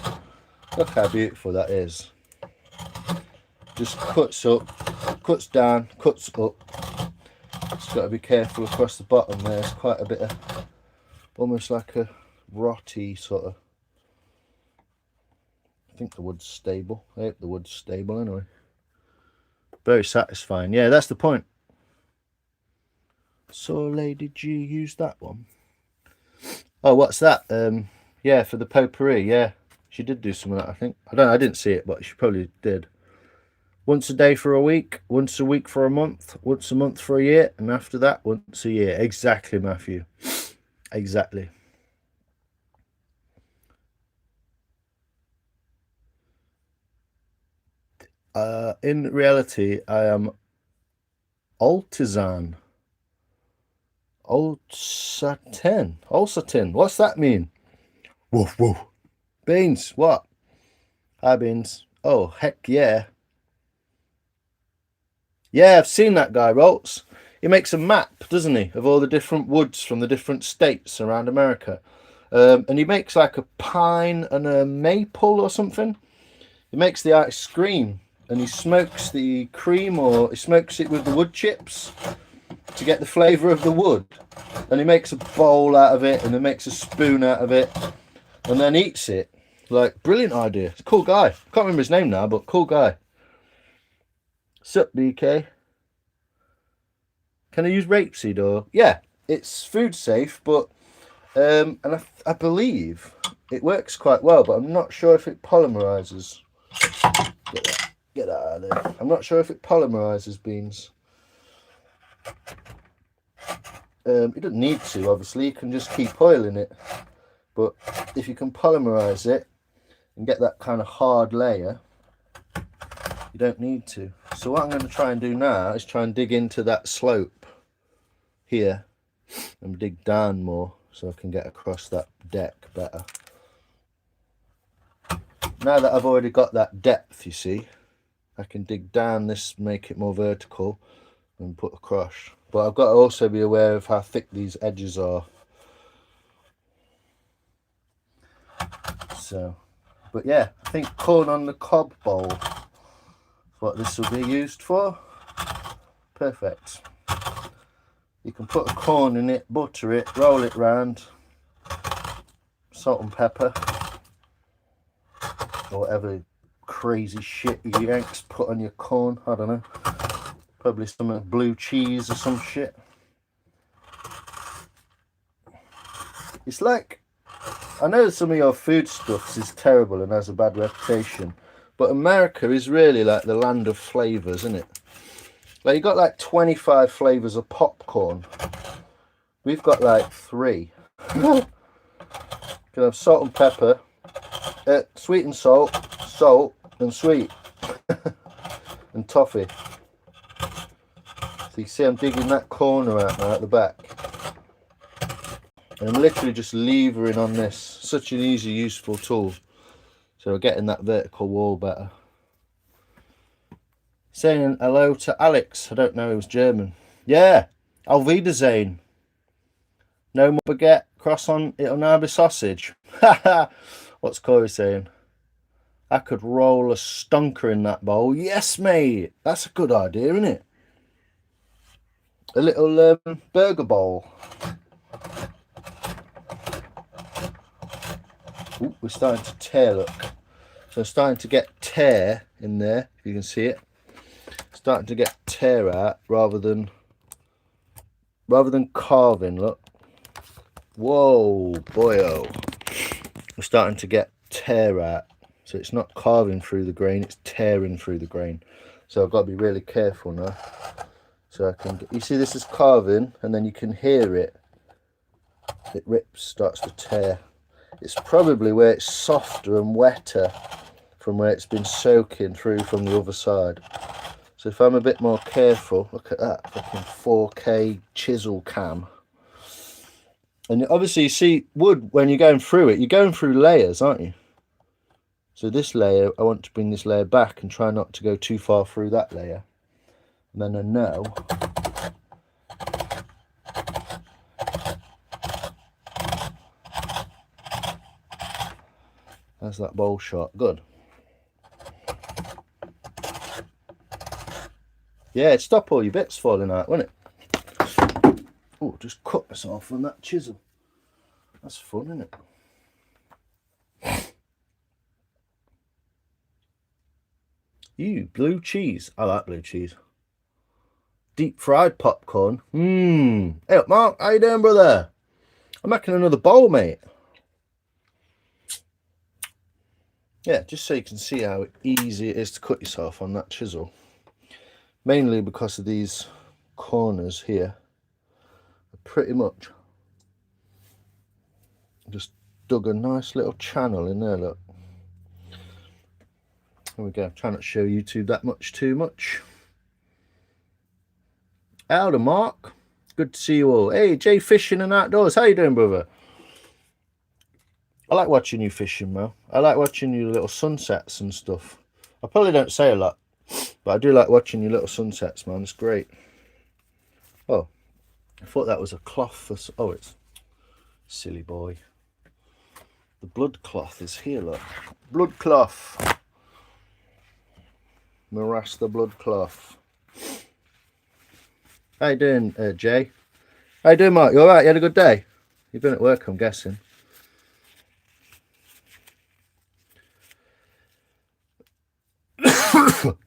Look how beautiful that is. Just cuts up, cuts down, cuts up. Just got to be careful across the bottom there. It's quite a bit of, almost like a rotty sort of. I think the wood's stable. I hope the wood's stable anyway. Very satisfying. Yeah, that's the point. So, Lady G used that one. Oh, what's that? Yeah, for the potpourri. Yeah, she did do some of that, I think. I didn't see it, but she probably did. Once a day for a week, once a week for a month, once a month for a year, and after that, once a year. Exactly, Matthew. Exactly. In reality, I am artisan. Olsatin. Olsatin. What's that mean? Woof, woof. Beans. What? Hi, Beans. Oh, heck yeah. Yeah, I've seen that guy, Rolts. He makes a map, doesn't he, of all the different woods from the different states around America. And he makes like a pine and a maple or something. He makes the ice cream and he smokes the cream, or he smokes it with the wood chips to get the flavour of the wood. And he makes a bowl out of it and he makes a spoon out of it and then eats it. Like, brilliant idea. It's a cool guy. Can't remember his name now, but cool guy. Sup, BK? Can I use rapeseed or? Yeah, it's food safe, but and I believe it works quite well, but I'm not sure if it polymerizes. Get that out of there. I'm not sure if it polymerizes beans. It doesn't need to, obviously. You can just keep oiling it, but if you can polymerize it and get that kind of hard layer, you don't need to. So what I'm going to try and do now is try and dig into that slope here and dig down more so I can get across that deck better. Now that I've already got that depth, you see, I can dig down this, make it more vertical and put across. But I've got to also be aware of how thick these edges are. So, but yeah, I think corn on the cob bowl is what this will be used for. Perfect. You can put a corn in it, butter it, roll it round, salt and pepper, or whatever crazy shit you Yanks put on your corn. I don't know. Probably some blue cheese or some shit. It's like, I know some of your food stuffs is terrible and has a bad reputation, but America is really like the land of flavours, isn't it? Like, you got like 25 flavours of popcorn. We've got like 3. You can have salt and pepper, sweet and salt, and sweet, and toffee. So you see I'm digging that corner out now at the back. And I'm literally just levering on this. Such an easy, useful tool. So we're getting that vertical wall better. Saying hello to Alex. I don't know, he was German. Yeah, Auf Wiedersehen. No more baguette, croissant, it'll now be sausage. What's Corey saying? I could roll a stonker in that bowl. Yes, mate. That's a good idea, isn't it? A little burger bowl. Ooh, we're starting to tear, look. So starting to get tear in there, if you can see it. Starting to get tear out rather than carving, look. Whoa, boyo. We're starting to get tear out. So it's not carving through the grain, it's tearing through the grain. So I've got to be really careful now. So I can get, you see this is carving and then you can hear it. It rips, starts to tear. It's probably where it's softer and wetter from where it's been soaking through from the other side. So if I'm a bit more careful, look at that fucking 4K chisel cam. And obviously you see wood, when you're going through it, you're going through layers, aren't you? So this layer, I want to bring this layer back and try not to go too far through that layer. And then I know that's that bowl shot. Good. Yeah, it'd stop all your bits falling out, wouldn't it? Oh, just cut myself on that chisel. That's fun, isn't it? Blue cheese. I like blue cheese. Deep fried popcorn. Hey up, Mark. How you doing, brother? I'm making another bowl, mate. Yeah, just so you can see how easy it is to cut yourself on that chisel. Mainly because of these corners here. Pretty much just dug a nice little channel in there, look. There we go. Try not to show YouTube that much too much. Howdy, Mark. Good to see you all. Hey, Jay Fishing and Outdoors. How you doing, brother? I like watching you fishing, Mo. I like watching your little sunsets and stuff. I probably don't say a lot, but I do like watching your little sunsets, man. It's great. Oh, I thought that was a cloth for... Oh, it's... Silly boy. The blood cloth is here, look. Blood cloth. Morass the blood cloth. How you doing, Jay? How you doing, Mark? You alright? You had a good day? You've been at work, I'm guessing.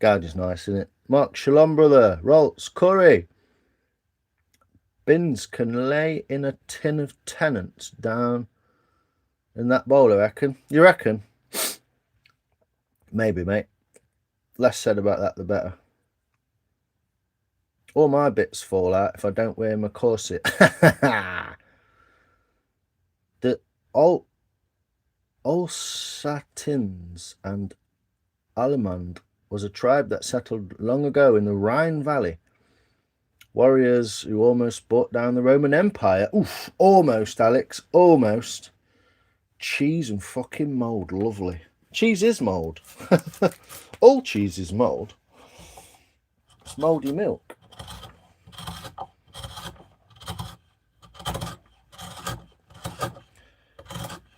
God is nice, isn't it? Mark, shalom, brother. Rolts, curry. Bins can lay in a tin of Tennants down in that bowl, I reckon. You reckon? Maybe, mate. Less said about that, the better. All my bits fall out if I don't wear my corset. The Alsatians and Alemand was a tribe that settled long ago in the Rhine Valley. Warriors who almost brought down the Roman Empire. Oof, almost, Alex, almost. Cheese and fucking mould, lovely. Cheese is mould. All cheese is mould. It's mouldy milk.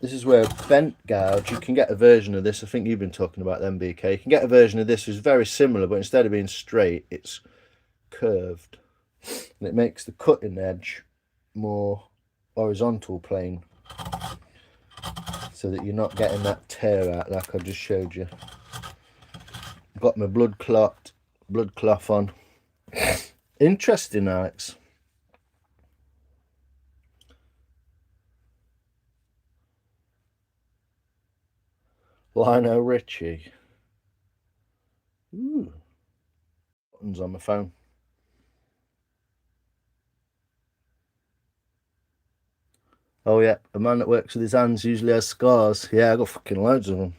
This is where bent gouge, you can get a version of this. I think you've been talking about them, BK. You can get a version of this which is very similar, but instead of being straight, it's curved. And it makes the cutting edge more horizontal plane, so that you're not getting that tear out like I just showed you. Got my blood cloth on. Interesting, Alex. Lionel Richie. Ooh. Buttons on my phone. Oh yeah, a man that works with his hands usually has scars. Yeah, I got fucking loads of them.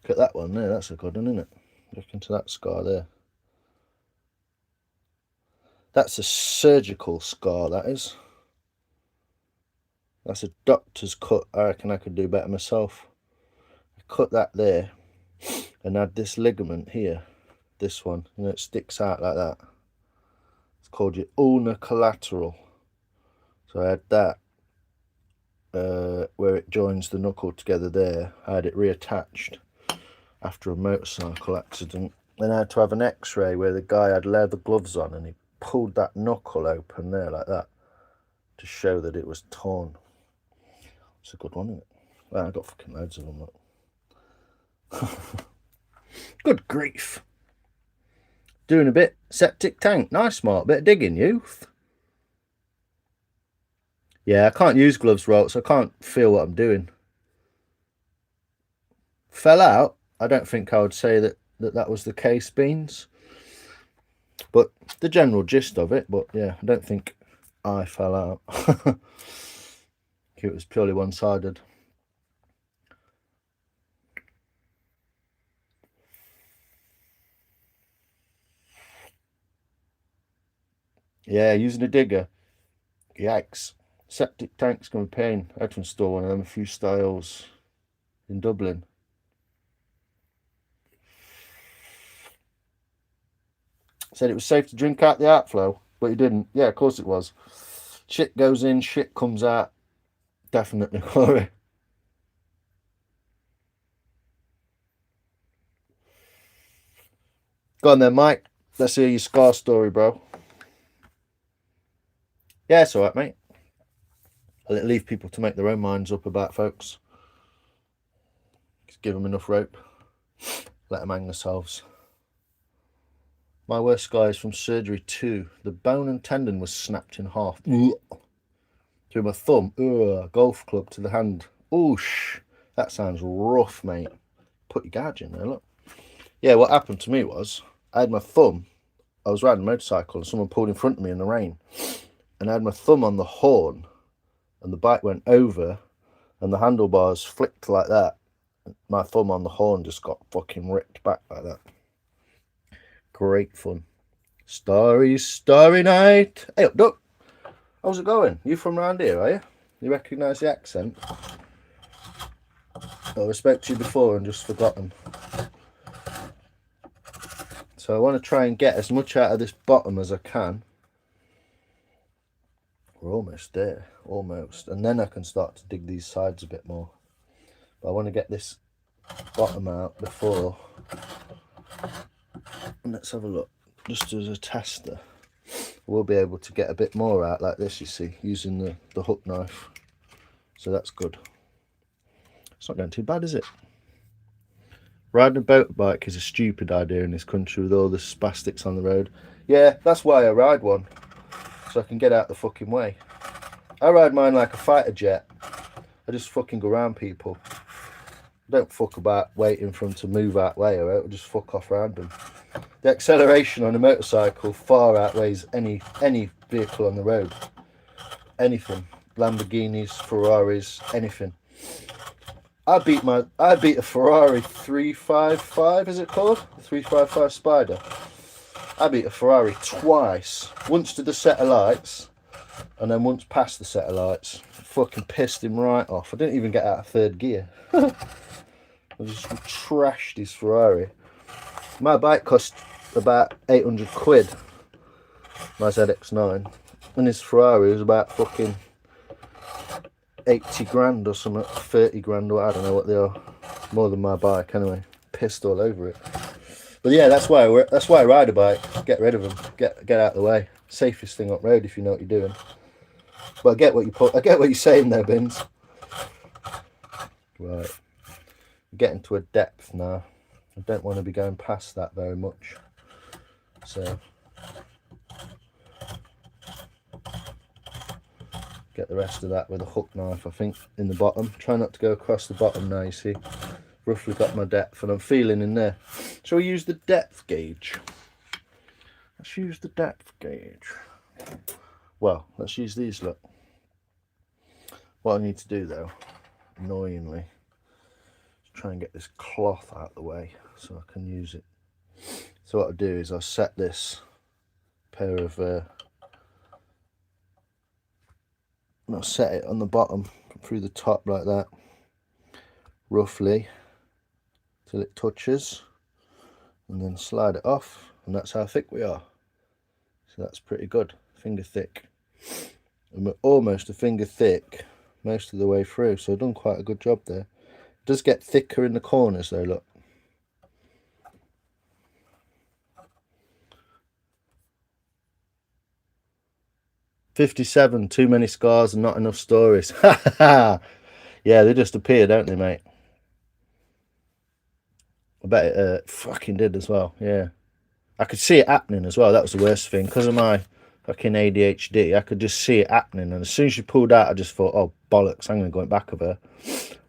Look at that one there, that's a good one, isn't it? Look into that scar there. That's a surgical scar, that is. That's a doctor's cut. I reckon I could do better myself. I cut that there and add this ligament here. This one, you know, it sticks out like that. It's called your ulnar collateral. So I had that where it joins the knuckle together there. I had it reattached after a motorcycle accident. Then I had to have an x-ray where the guy had leather gloves on and he pulled that knuckle open there like that to show that it was torn. It's a good one, isn't it? Well, I got fucking loads of them, look. Good grief. Doing a bit. Septic tank. Nice, Mark. Bit of digging, youth. Yeah, I can't use gloves, right, so I can't feel what I'm doing. Fell out? I don't think I would say that was the case, Beans. But the general gist of it, but yeah, I don't think I fell out. It was purely one-sided. Yeah, using a digger. Yikes. Septic tanks can be a pain. I had to install one of them, a few styles in Dublin. Said it was safe to drink out the outflow, but he didn't. Yeah, of course it was. Shit goes in, shit comes out. Definitely, Corey. Go on then, Mike. Let's hear your scar story, bro. Yeah, it's alright, mate. I'll leave people to make their own minds up about folks. Just give them enough rope. Let them hang themselves. My worst scar is from surgery too. The bone and tendon was snapped in half. Through my thumb. Golf club to the hand. Oosh. That sounds rough, mate. Put your gouge in there, look. Yeah, what happened to me was, I had my thumb. I was riding a motorcycle and someone pulled in front of me in the rain. And I had my thumb on the horn. And the bike went over. And the handlebars flicked like that. My thumb on the horn just got fucking ripped back like that. Great fun. Starry night. Hey up, duck. How's it going? You from around here, are you? You recognise the accent? I respect you before and just forgotten. So I want to try and get as much out of this bottom as I can. We're almost there, almost. And then I can start to dig these sides a bit more. But I want to get this bottom out before. And let's have a look, just as a tester. We'll be able to get a bit more out like this, you see, using the hook knife. So that's good. It's not going too bad, is it? Riding a motorbike is a stupid idea in this country with all the spastics on the road. Yeah, that's why I ride one. So I can get out the fucking way. I ride mine like a fighter jet. I just fucking go around people. I don't fuck about waiting for them to move out way, or I'll just fuck off around them. The acceleration on a motorcycle far outweighs any vehicle on the road. Anything. Lamborghinis, Ferraris, anything. I beat a Ferrari 355, is it called? The 355 Spider. I beat a Ferrari twice. Once to the set of lights, and then once past the set of lights. Fucking pissed him right off. I didn't even get out of third gear. I just trashed his Ferrari. My bike cost about 800 quid. My ZX9. And his Ferrari was about fucking 80 grand or something. 30 grand or I don't know what they are. More than my bike anyway. Pissed all over it. But yeah, that's why I ride a bike. Get rid of them. Get out of the way. Safest thing up road if you know what you're doing. But I get what you're saying there, Bins. Right. I'm getting to a depth now. I don't want to be going past that very much. So get the rest of that with a hook knife, I think, in the bottom. Try not to go across the bottom now, you see. Roughly got my depth and I'm feeling in there. Shall we use the depth gauge? Let's use the depth gauge. Well, let's use these, look. What I need to do though, annoyingly, is try and get this cloth out of the way so I can use it. So what I'll do is I'll set this pair of I'll set it on the bottom through the top like that, roughly till it touches, and then slide it off, and that's how thick we are. So that's pretty good, finger thick, and we're almost a finger thick most of the way through, so I've done quite a good job there. It does get thicker in the corners though, look. "57, too many scars and not enough stories." Yeah, they just appear, don't they, mate? I bet it fucking did as well, yeah. I could see it happening as well, that was the worst thing. Because of my fucking ADHD, I could just see it happening. And as soon as she pulled out, I just thought, oh, bollocks, I'm going to go back of her.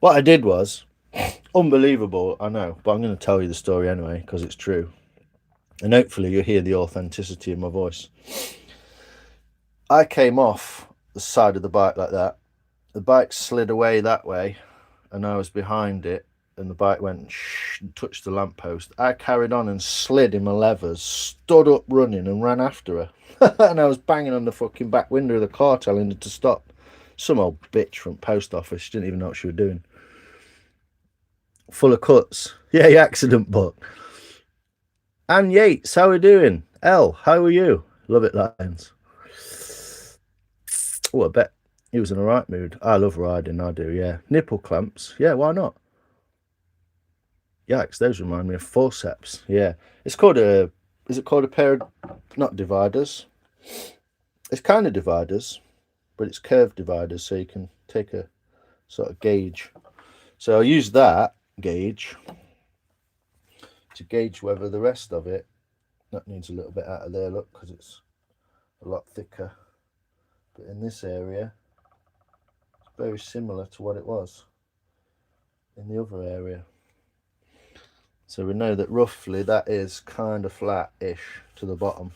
What I did was, unbelievable, I know, but I'm going to tell you the story anyway, because it's true. And hopefully you'll hear the authenticity in my voice. I came off the side of the bike like that. The bike slid away that way, and I was behind it, and the bike went and touched the lamppost. I carried on and slid in my levers, stood up running and ran after her. And I was banging on the fucking back window of the car telling her to stop. Some old bitch from post office. She didn't even know what she was doing. Full of cuts. Yeah, your accident book. Anne Yates, how are we doing? Elle, how are you? Love it, Lions. Oh, I bet he was in a right mood. I love riding, I do, yeah. Nipple clamps. Yeah, why not? Yikes, those remind me of forceps. Yeah, it's called a, is it called a pair of, not dividers? It's kind of dividers, but it's curved dividers, so you can take a sort of gauge. So I'll use that gauge to gauge whether the rest of it, that needs a little bit out of there, look, because it's a lot thicker. But in this area, it's very similar to what it was in the other area. So we know that roughly that is kind of flat-ish to the bottom.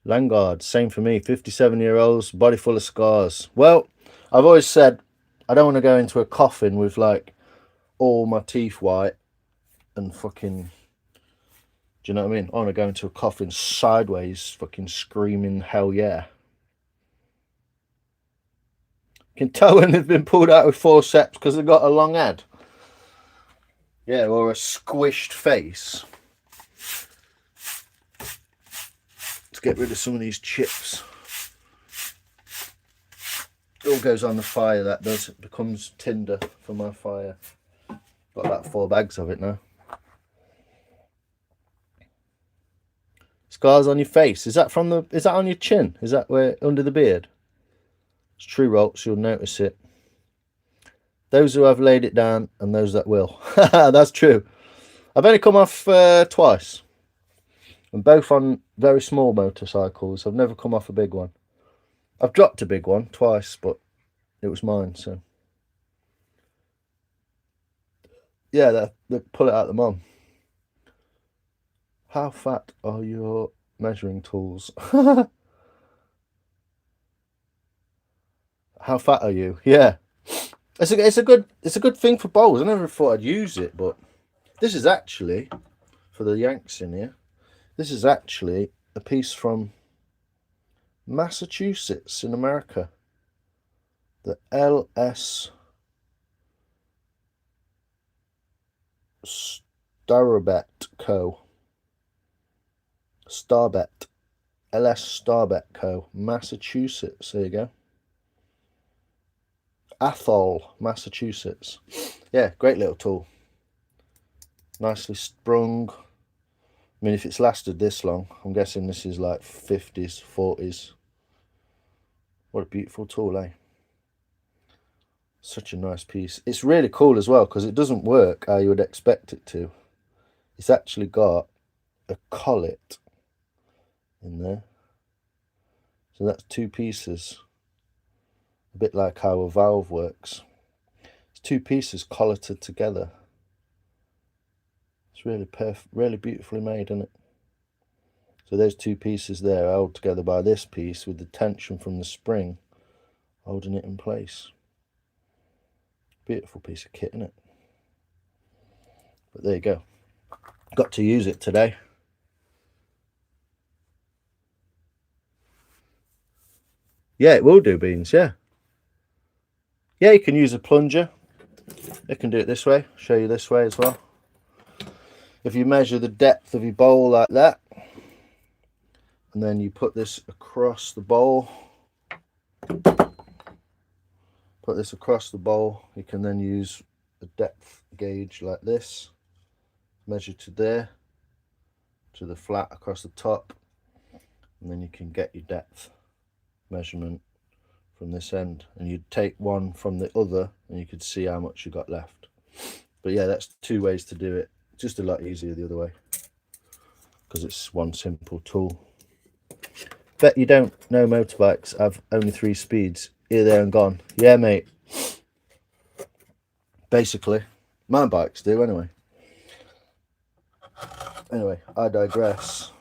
Langard, same for me, 57-year-olds, body full of scars. Well, I've always said I don't want to go into a coffin with like all my teeth white and fucking, do Do you know what I mean? I want to go into a coffin sideways, fucking screaming hell yeah. You can tell when they've been pulled out with forceps because they've got a long head. Yeah, or a squished face. Let's get rid of some of these chips. It all goes on the fire, that does. It becomes tinder for my fire. Got about 4 bags of it now. Scars on your face. Is that on your chin? Is that where under the beard? It's true, Rolts, you'll notice it. Those who have laid it down and those that will. That's true. I've only come off twice. And both on very small motorcycles. I've never come off a big one. I've dropped a big one twice, but it was mine, so. Yeah, they pull it out the mum. How fat are your measuring tools? How fat are you? Yeah. It's a good thing for bowls. I never thought I'd use it, but this is actually, for the Yanks in here, this is actually a piece from Massachusetts in America. The LS Starbet Co. Starbet. LS Starbet Co. Massachusetts. There you go. Athol, Massachusetts. Yeah, great little tool. Nicely sprung. I mean, if it's lasted this long, I'm guessing this is like 50s, 40s. What a beautiful tool, eh? Such a nice piece. It's really cool as well because it doesn't work how you would expect it to. It's actually got a collet in there. So that's 2 pieces. A bit like how a valve works. It's 2 pieces colleted together. It's really beautifully made, isn't it? So those 2 pieces there are held together by this piece with the tension from the spring holding it in place. Beautiful piece of kit, isn't it? But there you go. Got to use it today. Yeah, it will do, Beans, yeah. Yeah, you can use a plunger. You can do it this way. I'll show you this way as well. If you measure the depth of your bowl like that, and then you put this across the bowl, you can then use a depth gauge like this, measure to there, to the flat across the top, and then you can get your depth measurement from this end, and you'd take one from the other and you could see how much you got left. But yeah, that's 2 ways to do it. Just a lot easier the other way because it's one simple tool. Bet you don't know motorbikes have only 3 speeds, here, there and gone. Yeah, mate. Basically, my bikes do anyway. Anyway, I digress.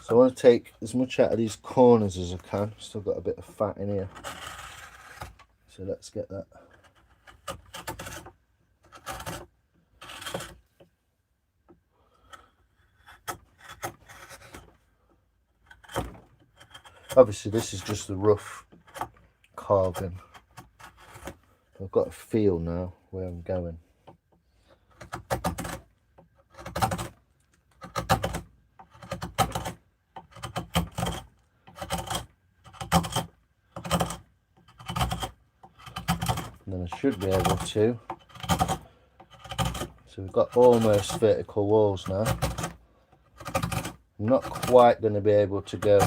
So I want to take as much out of these corners as I can. Still got a bit of fat in here. So let's get that. Obviously this is just the rough carving. I've got a feel now where I'm going. And then I should be able to. So we've got almost vertical walls now. I'm not quite going to be able to go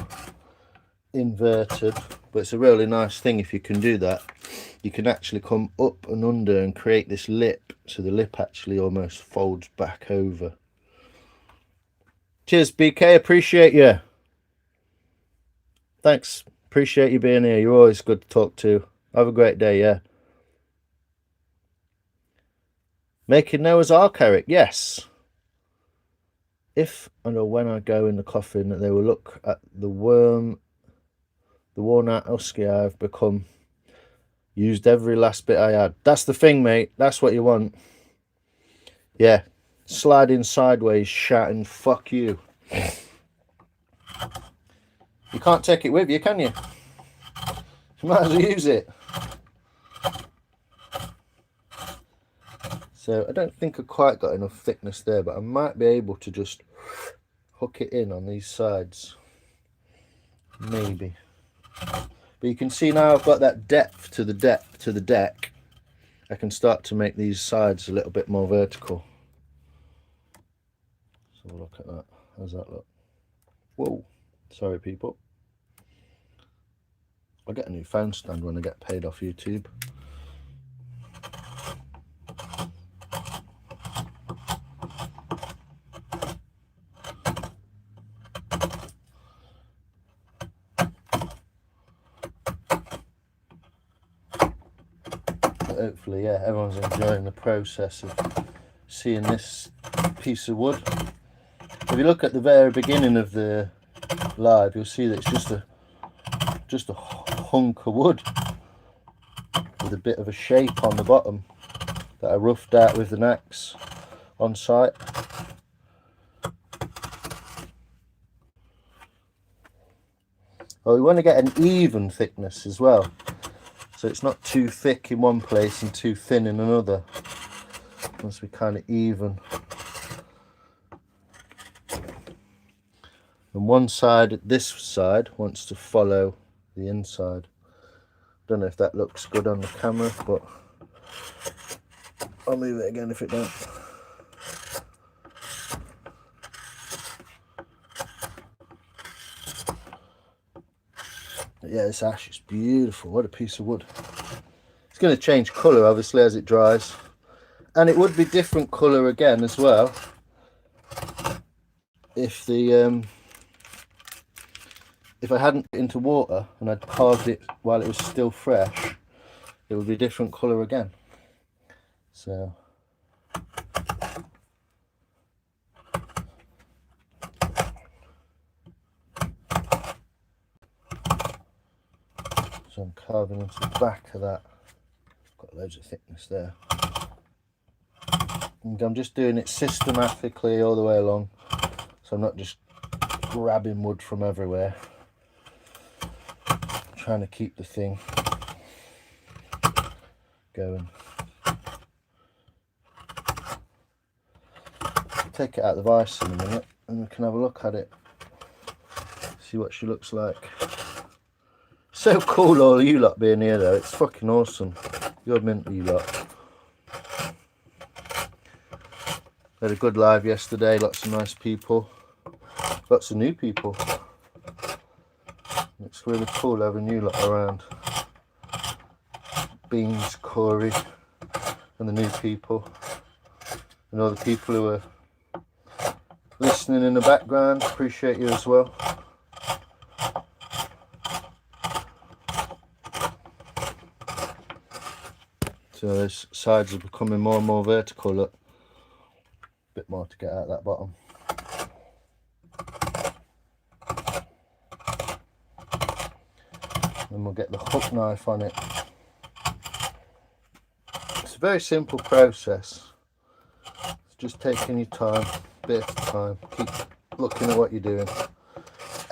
inverted, but it's a really nice thing if you can do that. You can actually come up and under and create this lip, so the lip actually almost folds back over. Cheers, BK, appreciate you. Thanks, appreciate you being here. You're always good to talk to. Have a great day, yeah. Making Noah's Ark, Eric, yes. If and when I go in the coffin, they will look at the worn out husky I've become. Used every last bit I had. That's the thing, mate. That's what you want. Yeah. sliding sideways shouting fuck you. You can't take it with you, can you? You might as well use it. So I don't think I quite got enough thickness there, but I might be able to just hook it in on these sides. Maybe. But you can see now I've got that depth to the deck. I can start to make these sides a little bit more vertical. So look at that. How's that look? Whoa. Sorry people. I'll get a new phone stand when I get paid off YouTube. But hopefully, yeah, everyone's enjoying the process of seeing this piece of wood. If you look at the very beginning of the live, you'll see that it's just a hunk of wood with a bit of a shape on the bottom that I roughed out with an axe on site. Well, we want to get an even thickness as well, so it's not too thick in one place and too thin in another. Once we kind of even. And one side, this side, wants to follow the inside. Don't know if that looks good on the camera, but I'll move it again if it don't. But yeah, this ash is beautiful. What a piece of wood. It's going to change colour obviously as it dries, and it would be different colour again as well if the if I hadn't put it into water and I'd carved it while it was still fresh, it would be a different colour again. So I'm carving into the back of that. Got loads of thickness there. And I'm just doing it systematically all the way along, so I'm not just grabbing wood from everywhere. Trying to keep the thing going. Take it out of the vise in a minute and we can have a look at it, see what she looks like. So cool all you lot being here though, it's fucking awesome. You're mint, you lot. Had a good live yesterday, lots of nice people, lots of new people. It's really cool having you lot around. Beans, Corey, and the new people, and all the people who are listening in the background. Appreciate you as well. So those sides are becoming more and more vertical. Look, a bit more to get out that bottom. Then we'll get the hook knife on it. It's a very simple process. It's just taking your time, bit at a time. Keep looking at what you're doing.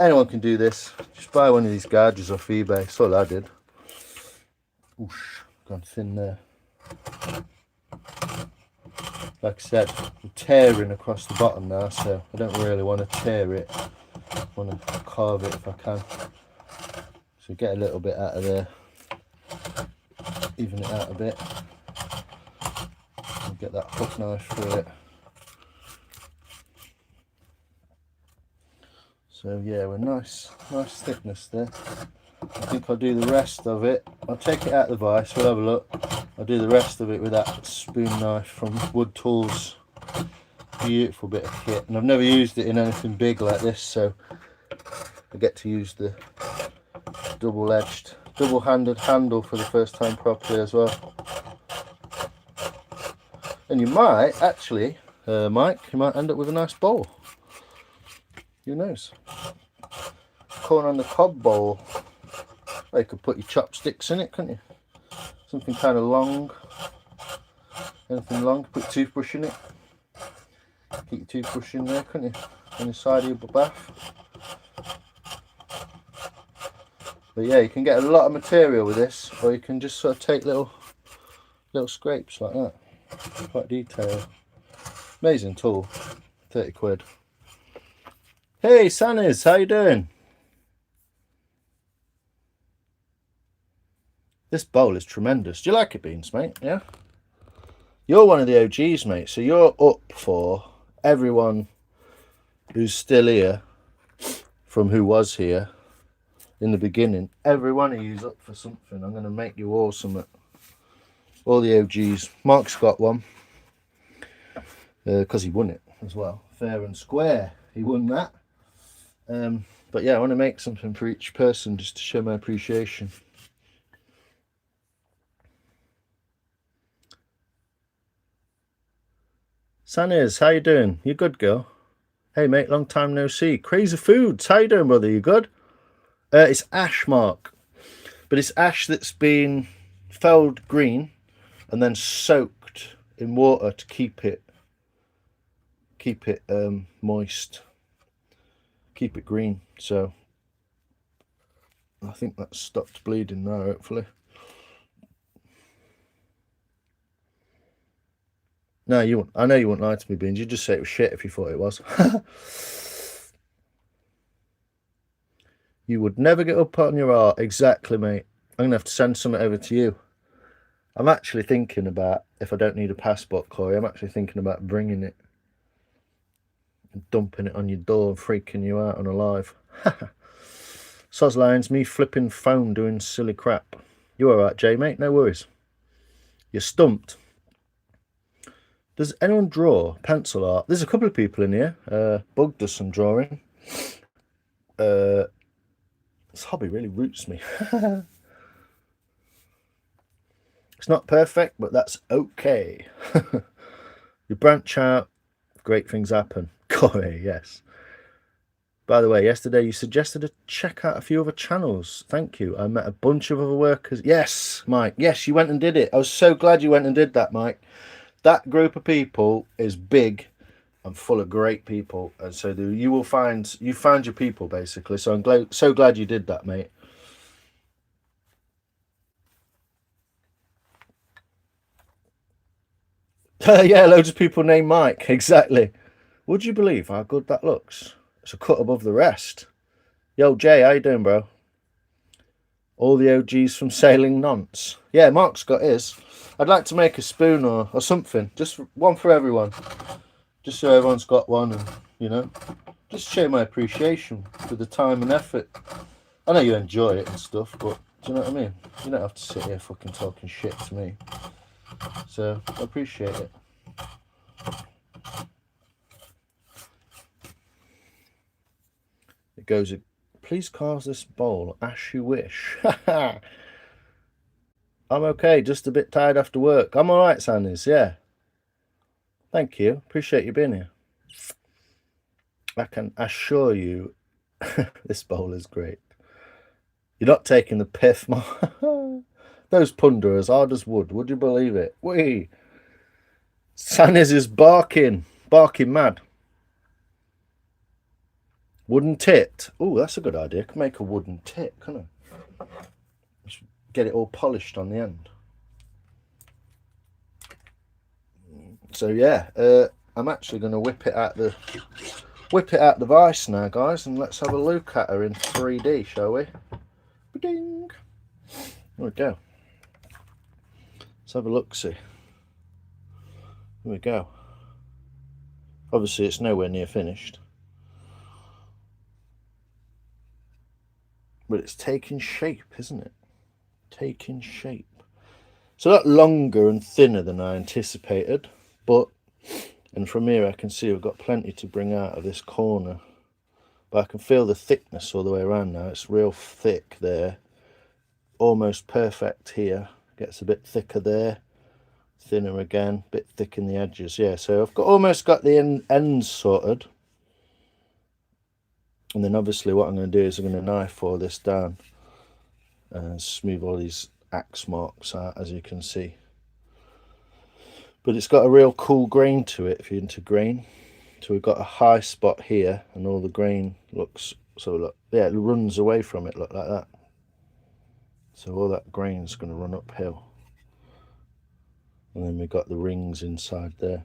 Anyone can do this. Just buy one of these gouges off eBay. That's all I did. Oosh, gone thin there. Like I said, I'm tearing across the bottom now, so I don't really want to tear it. I want to carve it if I can. So get a little bit out of there, even it out a bit, and get that hook knife through it. So yeah, we're nice thickness there. I think I'll do the rest of it. I'll take it out of the vise, we'll have a look. I'll do the rest of it with that spoon knife from Wood Tools. Beautiful bit of kit, and I've never used it in anything big like this, so I get to use the double-edged, double-handed handle for the first time properly as well. And you might actually, Mike, you might end up with a nice bowl. Who knows? Corn on the cob bowl. Well, you could put your chopsticks in it, couldn't you? Something kind of long. Anything long, put a toothbrush in it. Keep your toothbrush in there, couldn't you? On the side of your bath. But yeah, you can get a lot of material with this, or you can just sort of take little scrapes like that. Quite detailed. Amazing tool. 30 quid. Hey Sannies, how you doing? This bowl is tremendous. Do you like it, Beans, mate? Yeah? You're one of the OGs, mate, so you're up for everyone who's still here from who was here in the beginning. Every one of you's up for something. I'm going to make you all something. All the OGs. Mark's got one because he won it as well. Fair and square. He won that. But yeah, I want to make something for each person just to show my appreciation. Sannies, how you doing? You good, girl? Hey, mate, long time no see. Crazy Foods, how you doing, brother? You good? It's ash, Mark. But it's ash that's been felled green and then soaked in water to keep it moist. Keep it green. So I think that's stopped bleeding now, hopefully. No, you won't. I know you wouldn't lie to me, Beans. You'd just say it was shit if you thought it was. You would never get up on your art. Exactly, mate. I'm going to have to send something over to you. I'm actually thinking about, if I don't need a passport, Corey, I'm actually thinking about bringing it and dumping it on your door and freaking you out on a live. Soz lines, me flipping phone doing silly crap. You alright, Jay, mate? No worries. You're stumped. Does anyone draw pencil art? There's a couple of people in here. Bug does some drawing. This hobby really roots me. It's not perfect, but that's okay. You branch out, great things happen. Corey, yes. By the way, yesterday you suggested to check out a few other channels. Thank you. I met a bunch of other workers. Yes, Mike. Yes, you went and did it. I was so glad you went and did that, Mike. That group of people is big and full of great people, and so you found your people basically. So I'm so glad you did that, mate. Yeah, loads of people named Mike. Exactly. Would you believe how good that looks? It's a cut above the rest. Yo, Jay, how you doing, bro? All the OGs from Sailing Nonce. Yeah, Mark's got his. I'd like to make a spoon or something. Just one for everyone. Just so everyone's got one and, you know, just show my appreciation for the time and effort. I know you enjoy it and stuff, but do you know what I mean? You don't have to sit here fucking talking shit to me. So, I appreciate it. It goes, please carve this bowl as you wish. I'm okay, just a bit tired after work. I'm alright, Sannies, yeah. Thank you, appreciate you being here. I can assure you, this bowl is great. You're not taking the piff, those punda as hard as wood you believe it? Wee! Sannies is barking mad. Wooden tit. Oh, that's a good idea. I can make a wooden tit, can't I? Just get it all polished on the end. So yeah, I'm actually going to whip it out the vice now, guys, and let's have a look at her in 3D, shall we? Ding. There we go. Let's have a look-see. Here we go. Obviously, it's nowhere near finished. But it's taking shape, isn't it? Taking shape. It's a lot longer and thinner than I anticipated, but, and from here I can see we've got plenty to bring out of this corner. But I can feel the thickness all the way around now. It's real thick there. Almost perfect here. Gets a bit thicker there. Thinner again. Bit thick in the edges. Yeah, so I've almost got the ends sorted. And then obviously what I'm going to do is I'm going to knife all this down. And smooth all these axe marks out, as you can see. But it's got a real cool grain to it if you're into grain. So we've got a high spot here, and all the grain looks, so look, yeah, it runs away from it, look, like that. So all that grain's going to run uphill. And then we've got the rings inside there.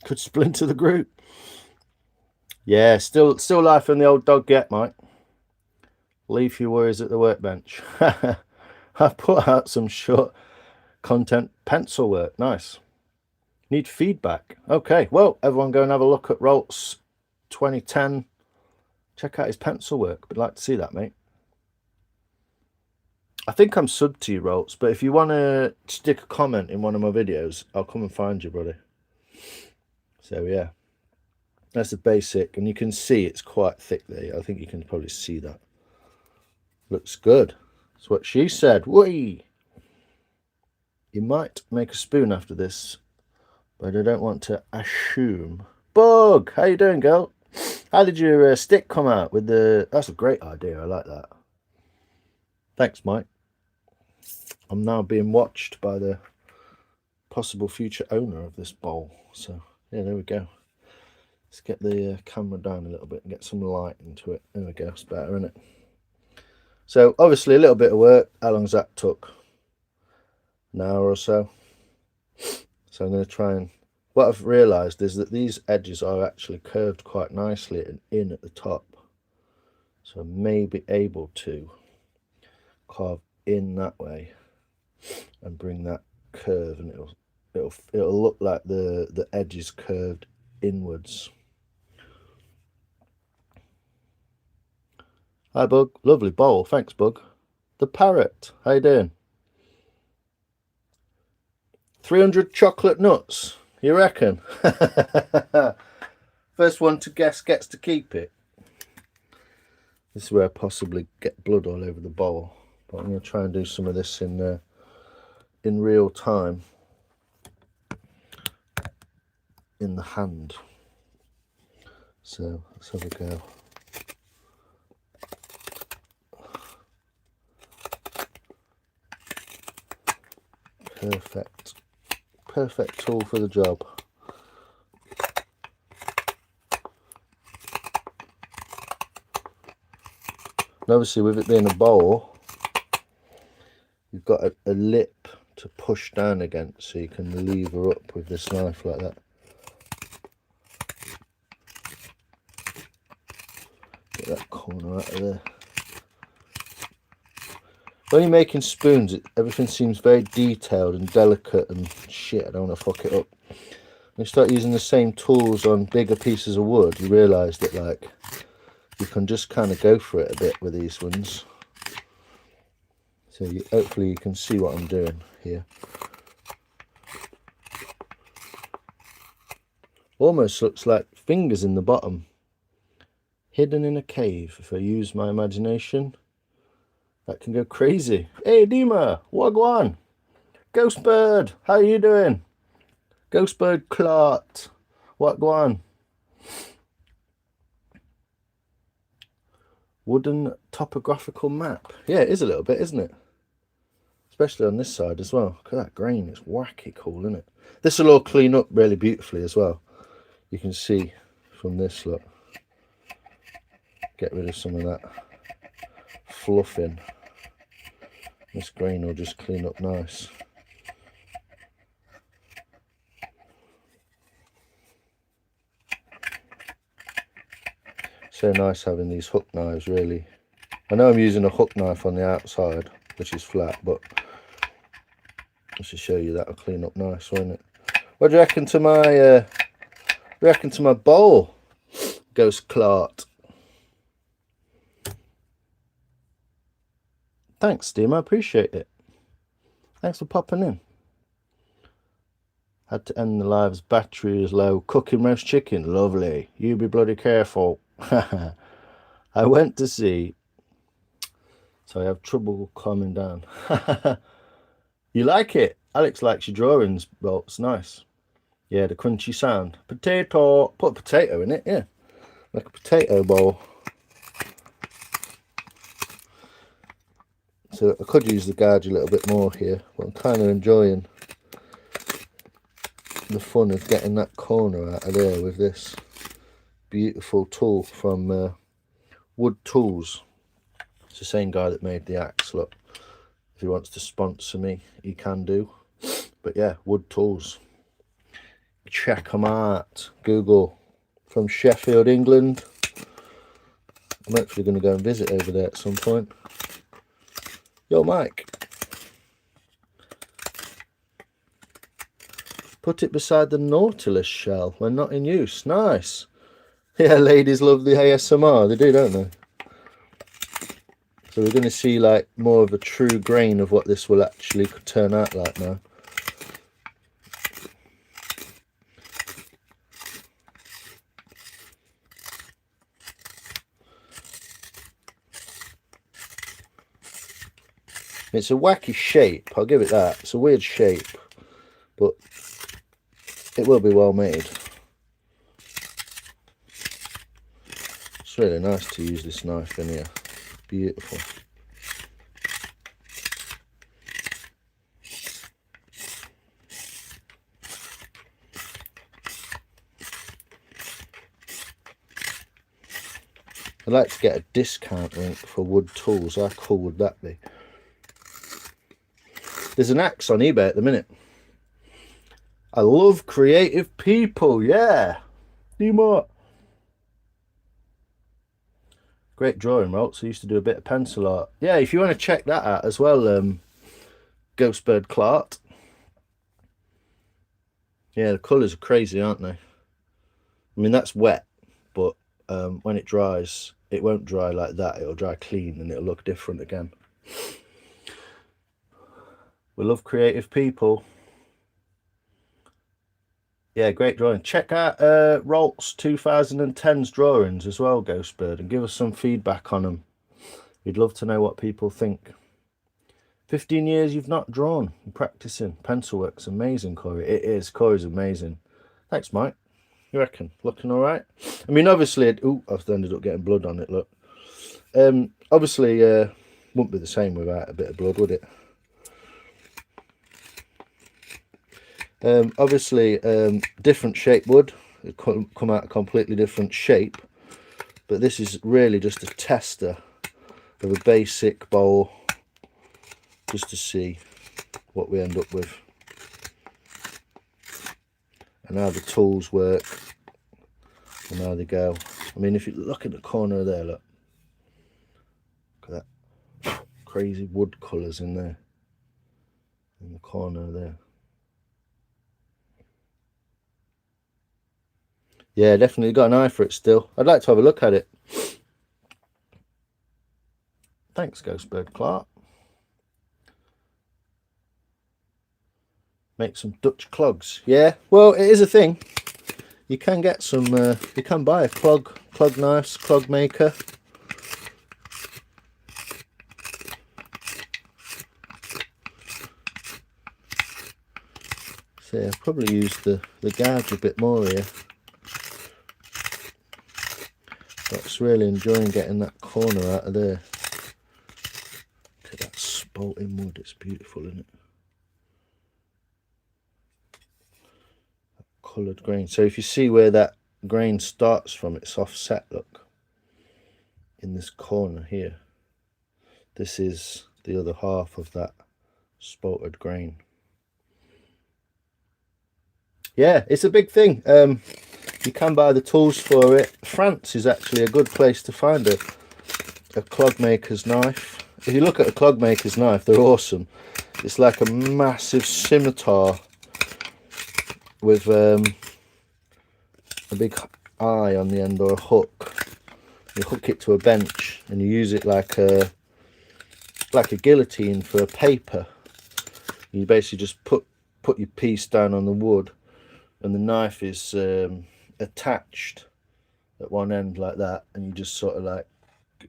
Could splinter the group. Yeah, still life in the old dog yet, Mike. Leave your worries at the workbench. I've put out some short content pencil work. Nice. Need feedback. Okay, well, everyone go and have a look at Rolt's 2010. Check out his pencil work. I'd like to see that, mate. I think I'm subbed to you, Rolts, but if you want to stick a comment in one of my videos, I'll come and find you, buddy. So, yeah. That's the basic, and you can see it's quite thick there. I think you can probably see that. Looks good. That's what she said. Whee! You might make a spoon after this, but I don't want to assume. Bug! How you doing, girl? How did your stick come out with the... That's a great idea. I like that. Thanks, Mike. I'm now being watched by the possible future owner of this bowl. So, yeah, there we go. Let's get the camera down a little bit and get some light into it. There we go. It's better, isn't it? So, obviously, a little bit of work. How long's that took? An hour or so. So, I'm going to try and... What I've realised is that these edges are actually curved quite nicely and in at the top. So, I may be able to carve in that way and bring that curve, and it'll look like the edge is curved inwards. Hi, Bug. Lovely bowl. Thanks, Bug. The parrot. How you doing? 300 chocolate nuts. You reckon? First one to guess gets to keep it. This is where I possibly get blood all over the bowl. But I'm going to try and do some of this in real time. In the hand. So let's have a go. Perfect. Perfect tool for the job. And obviously with it being a bowl, you've got a lip to push down against, so you can lever up with this knife like that. Get that corner out of there. When you're making spoons, everything seems very detailed and delicate and shit. I don't want to fuck it up. When you start using the same tools on bigger pieces of wood, you realise that, like, you can just kind of go for it a bit with these ones. So hopefully you can see what I'm doing here. Almost looks like fingers in the bottom. Hidden in a cave, if I use my imagination. That can go crazy. Hey, Dima, wagwan. Ghostbird, how you doing? Ghostbird Clark, wagwan. Wooden topographical map. Yeah, it is a little bit, isn't it? Especially on this side as well. Look at that grain, it's wacky cool, isn't it? This will all clean up really beautifully as well. You can see from this, look. Get rid of some of that fluffing. This grain will just clean up nice. So nice having these hook knives, really. I know I'm using a hook knife on the outside, which is flat, but just to show you, that'll clean up nice, won't it? What do you reckon to my bowl, Ghost Clark? Thanks, Steve. I appreciate it. Thanks for popping in. Had to end the live's battery is low. Cooking roast chicken. Lovely. You be bloody careful. I went to see... So I have trouble calming down. You like it? Alex likes your drawings. Well, it's nice. Yeah, the crunchy sound. Potato. Put a potato in it, yeah. Like a potato bowl. So I could use the gouge a little bit more here, but I'm kind of enjoying the fun of getting that corner out of there with this beautiful tool from Wood Tools. It's the same guy that made the axe. Look, if he wants to sponsor me, he can do. But yeah, Wood Tools. Check them out. Google. From Sheffield, England. I'm actually going to go and visit over there at some point. Yo, Mike. Put it beside the Nautilus shell when not in use. Nice. Yeah, ladies love the ASMR. They do, don't they? So we're going to see like more of a true grain of what this will actually turn out like now. It's a wacky shape, I'll give it that. It's a weird shape, but it will be well made. It's really nice to use this knife in here. Beautiful. I'd like to get a discount link for Wood Tools. How cool would that be? There's an axe on eBay at the minute. I love creative people, yeah. Do more. Great drawing, Rolts. I used to do a bit of pencil art. Yeah, if you want to check that out as well, Ghostbird Clark. Yeah, the colours are crazy, aren't they? I mean, that's wet, but when it dries, it won't dry like that. It'll dry clean and it'll look different again. We love creative people. Yeah, great drawing. Check out Rolt's 2010's drawings as well, Ghostbird, and give us some feedback on them. We'd love to know what people think. 15 years you've not drawn. You're practicing. Pencil work's amazing, Corey. It is. Corey's amazing. Thanks, Mike. You reckon? Looking all right? I mean, obviously... I've ended up getting blood on it, look. Obviously, wouldn't be the same without a bit of blood, would it? Obviously, different shape wood. It come out a completely different shape. But this is really just a tester of a basic bowl, just to see what we end up with and how the tools work and how they go. I mean, if you look at the corner there, look at that crazy wood colours in there, in the corner there. Yeah, definitely got an eye for it still. I'd like to have a look at it. Thanks, Ghostbird Clark. Make some Dutch clogs. Yeah, well, it is a thing. You can get some, you can buy a clog knives, clog maker. So yeah, I'll probably use the gouge a bit more here. That's really enjoying getting that corner out of there. Look at that spalting wood, it's beautiful, isn't it? That coloured grain. So if you see where that grain starts from, it's offset, look. In this corner here. This is the other half of that spalted grain. Yeah, it's a big thing. You can buy the tools for it. France is actually a good place to find a clog maker's knife. If you look at a clog maker's knife, they're awesome. It's like a massive scimitar with a big eye on the end, or a hook. You hook it to a bench and you use it like a guillotine for a paper. You basically just put your piece down on the wood, and the knife is attached at one end like that, and you just sort of like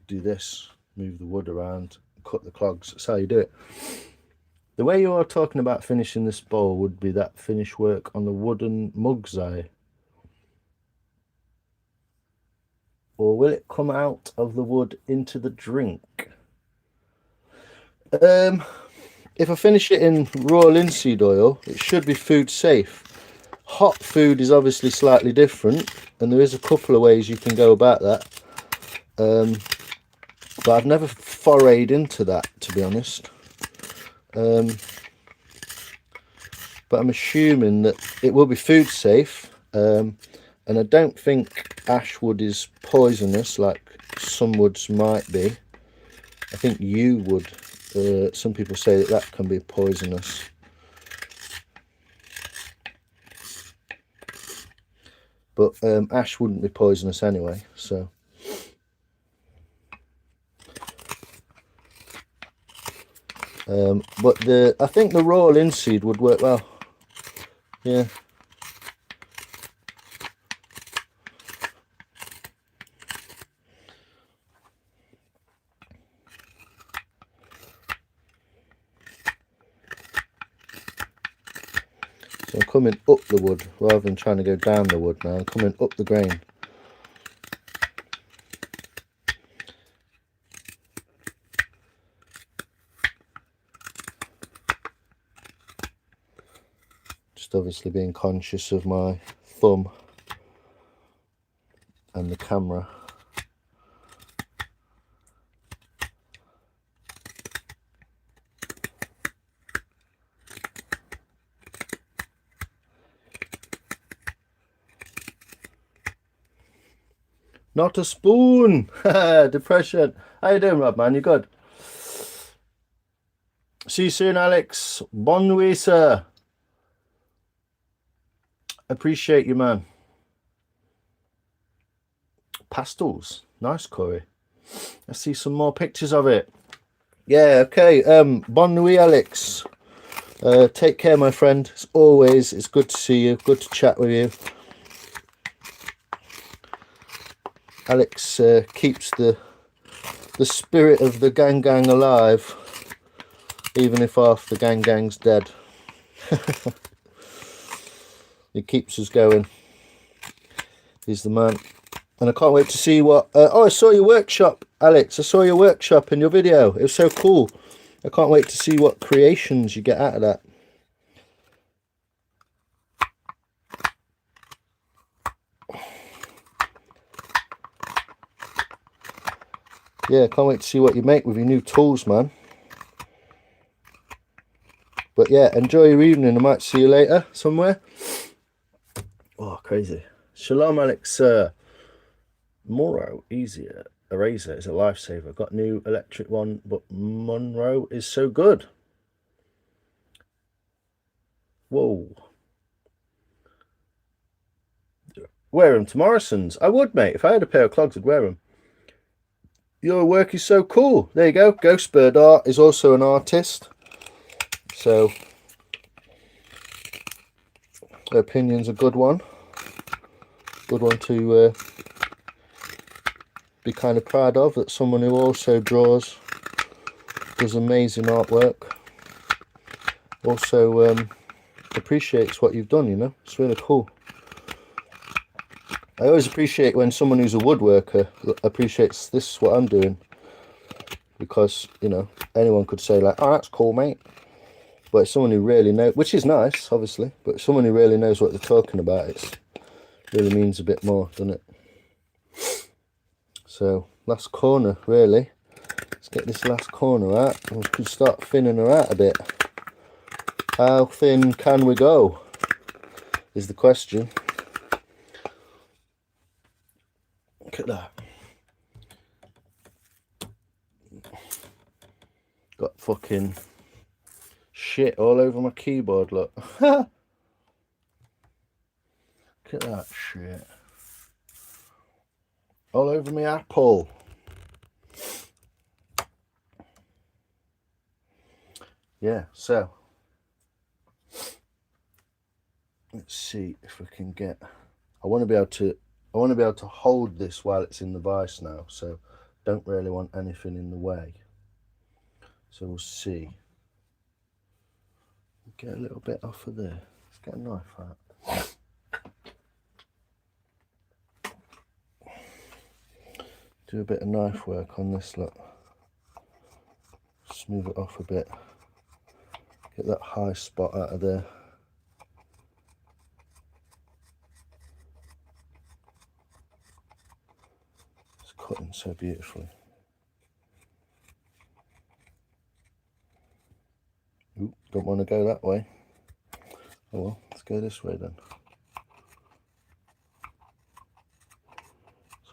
do this, move the wood around, cut the clogs. That's how you do it. The way you're talking about finishing this bowl would be that finish work on the wooden mug's eye. Or will it come out of the wood into the drink? If I finish it in raw linseed oil, it should be food safe. Hot food is obviously slightly different, and there is a couple of ways you can go about that. But I've never forayed into that, to be honest. But I'm assuming that it will be food safe. And I don't think ash wood is poisonous like some woods might be. I think yew wood, some people say that that can be poisonous. But ash wouldn't be poisonous anyway, so. But I think the raw linseed would work well. Yeah. So I'm coming up the wood rather than trying to go down the wood now. I'm coming up the grain. Just obviously being conscious of my thumb and the camera. Not a spoon. Depression. How you doing, Rob, man? You good? See you soon, Alex. Bon nuit, sir. Appreciate you, man. Pastels. Nice, Corey. Let's see some more pictures of it. Yeah, okay. Bon nuit, Alex. Take care, my friend. As always, it's good to see you. Good to chat with you. Alex keeps the spirit of the gang alive, even if half the gang's dead. He keeps us going. He's the man. And I can't wait to see what... oh, I saw your workshop, Alex. I saw your workshop in your video. It was so cool. I can't wait to see what creations you get out of that. Yeah, can't wait to see what you make with your new tools, man. But yeah, enjoy your evening. I might see you later somewhere. Oh, crazy. Shalom, Alex. Moro easier. Eraser is a lifesaver. Got new electric one, but Monroe is so good. Whoa. Wear them to Morrison's. I would, mate. If I had a pair of clogs, I'd wear them. Your work is so cool. There you go. Ghost Bird Art is also an artist. So, her opinion's a good one. Good one to be kind of proud of. That someone who also does amazing artwork. Also appreciates what you've done, you know. It's really cool. I always appreciate when someone who's a woodworker appreciates this, what I'm doing. Because, you know, anyone could say like, oh, that's cool, mate. But it's someone who really knows, which is nice, obviously. But someone who really knows what they're talking about, it really means a bit more, doesn't it? So, last corner, really. Let's get this last corner out. And we can start thinning her out a bit. How thin can we go? Is the question. Look at that. Got fucking shit all over my keyboard, look. Look at that shit. All over my Apple. Yeah, so let's see if we can get... I want to be able to hold this while it's in the vise now, so don't really want anything in the way. So we'll see. Get a little bit off of there. Let's get a knife out. Do a bit of knife work on this, look. Smooth it off a bit. Get that high spot out of there. It's cutting so beautifully. Ooh, don't want to go that way. Oh well, let's go this way then.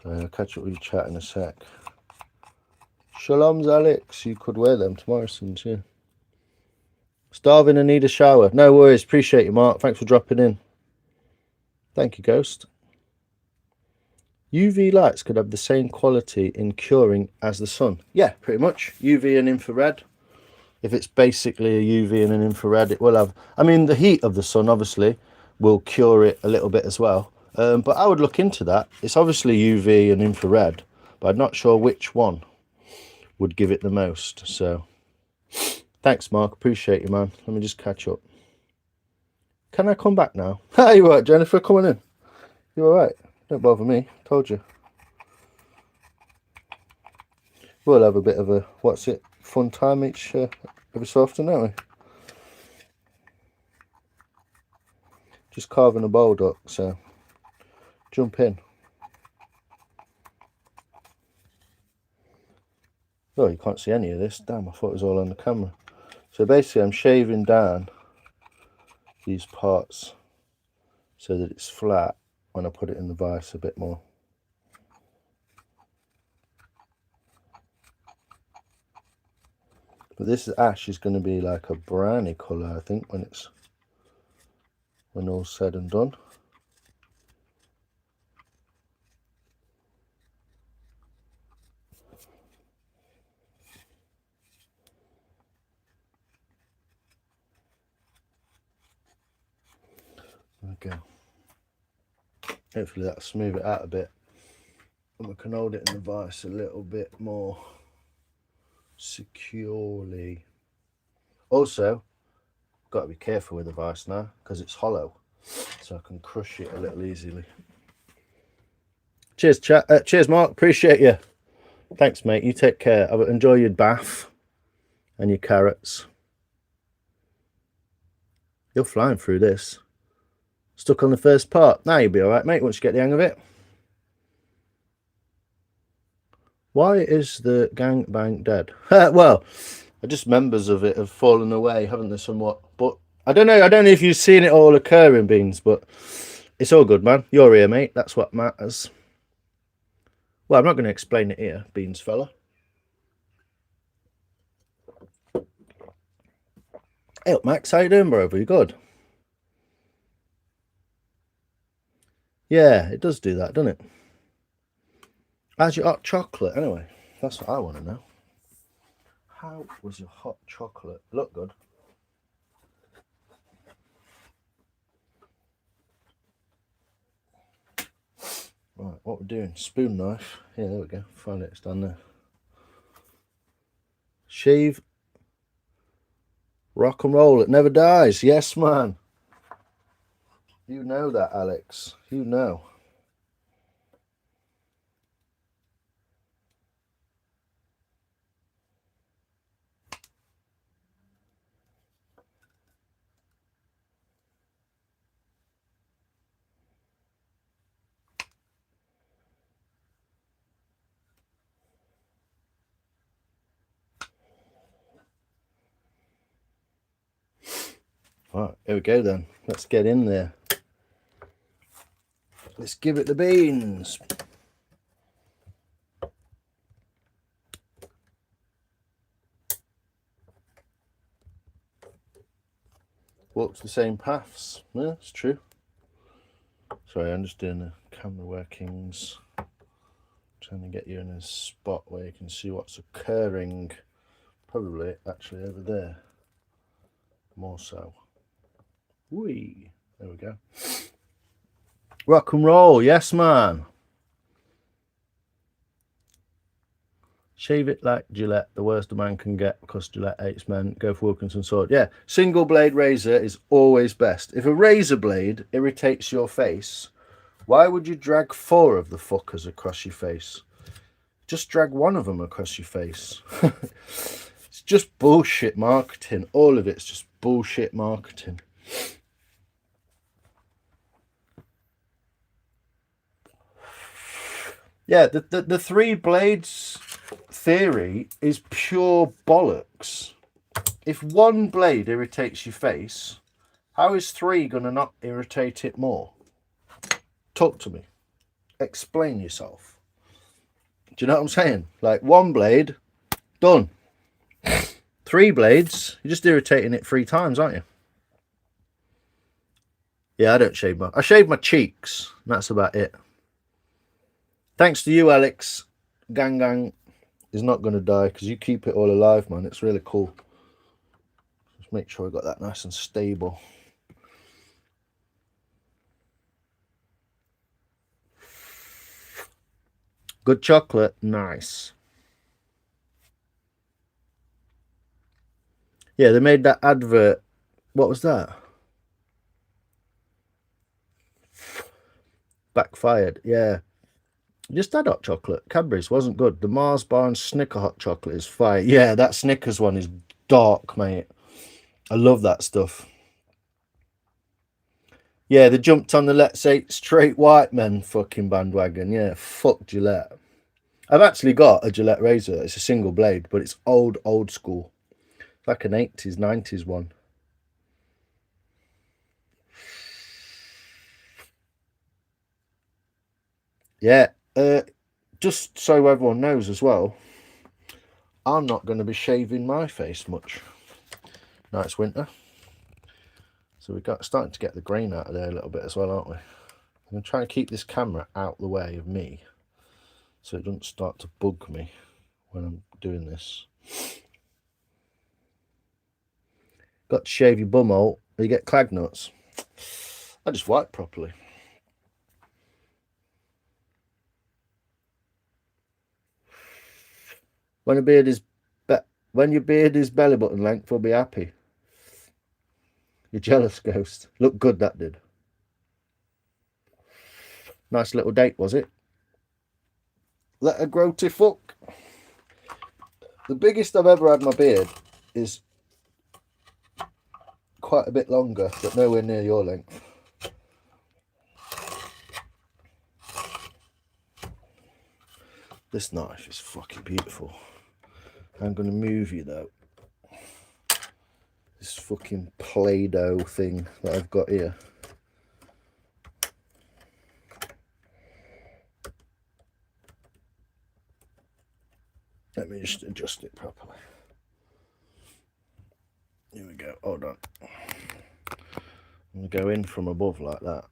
So I'll catch up with you chat in a sec. Shalom's Alex, you could wear them to Morrison's, yeah. Starving and need a shower. No worries, appreciate you, Mark. Thanks for dropping in. Thank you, Ghost. UV lights could have the same quality in curing as the sun. Yeah, pretty much. UV and infrared. If it's basically a UV and an infrared, it will have... I mean, the heat of the sun, obviously, will cure it a little bit as well. But I would look into that. It's obviously UV and infrared, but I'm not sure which one would give it the most. So, thanks, Mark. Appreciate you, man. Let me just catch up. Can I come back now? Hi, you alright, Jennifer? Coming in. You alright? Don't bother me. Told you. We'll have a bit of a, what's it, fun time each every so often, don't we? Just carving a bowl duck, so jump in. Oh, you can't see any of this. Damn, I thought it was all on the camera. So basically I'm shaving down these parts so that it's flat when I put it in the vise a bit more. But this ash is going to be like a browny colour, I think, when all's said and done. There we go. Hopefully that'll smooth it out a bit, and we can hold it in the vise a little bit more securely. Also, got to be careful with the vise now because it's hollow, so I can crush it a little easily. Cheers, chat. Cheers, Mark. Appreciate you. Thanks, mate. You take care. Enjoy your bath and your carrots. You're flying through this. Stuck on the first part. Now you'll be all right, mate, once you get the hang of it. Why is the gangbang dead? Well, just members of it have fallen away, haven't they, somewhat? But I don't know if you've seen it all occurring, Beans, but it's all good, man. You're here, mate. That's what matters. Well, I'm not going to explain it here, Beans fella. Hey up, Max. How you doing, bro? Are you good? Yeah, it does do that, doesn't it? How's your hot chocolate, anyway? That's what I want to know. How was your hot chocolate? Look good. Right, what we're doing? Spoon knife. Yeah, there we go. Find it. It's down there. Shave. Rock and roll. It never dies. Yes, man. You know that, Alex. You know. Right, here we go then. Let's get in there. Let's give it the beans. Walk the same paths. Yeah, it's true. Sorry, I'm just doing the camera workings. Trying to get you in a spot where you can see what's occurring. Probably actually over there. More so. Whee! There we go. Rock and roll, yes, man. Shave it like Gillette, the worst a man can get because Gillette hates men. Go for Wilkinson sword. Yeah, single blade razor is always best. If a razor blade irritates your face, why would you drag 4 of the fuckers across your face? Just drag 1 of them across your face. It's It's just bullshit marketing. All of it's just bullshit marketing. Yeah, the three blades theory is pure bollocks. If one blade irritates your face, how is three going to not irritate it more? Talk to me. Explain yourself. Do you know what I'm saying? Like, one blade, done. Three blades, you're just irritating it 3 times, aren't you? Yeah, I don't shave I shave my cheeks. That's about it. Thanks to you, Alex. Gang is not going to die because you keep it all alive, man. It's really cool. Just make sure I got that nice and stable. Good chocolate. Nice. Yeah, they made that advert. What was that? Backfired. Yeah. Just had hot chocolate. Cadbury's wasn't good. The Mars bar and Snicker hot chocolate is fire. Yeah, that Snickers one is dark, mate. I love that stuff. Yeah, they jumped on the Let's Say Straight White Men fucking bandwagon. Yeah, fuck Gillette. I've actually got a Gillette razor. It's a single blade, but it's old school. It's like an 80s, 90s one. Yeah, just so everyone knows as well, I'm not going to be shaving my face much. Now it's winter. So we're starting to get the grain out of there a little bit as well, aren't we? I'm going to try and keep this camera out the way of me so it doesn't start to bug me when I'm doing this. Got to shave your bumhole or you get clag nuts. I just wipe properly. When your beard is belly button length, we'll be happy. You're jealous, Ghost. Looked good, that did. Nice little date, was it? Let her grow to fuck. The biggest I've ever had my beard is quite a bit longer, but nowhere near your length. This knife is fucking beautiful. I'm going to move you though. This fucking Play-Doh thing that I've got here. Let me just adjust it properly. Here we go. Hold on. I'm going to go in from above like that.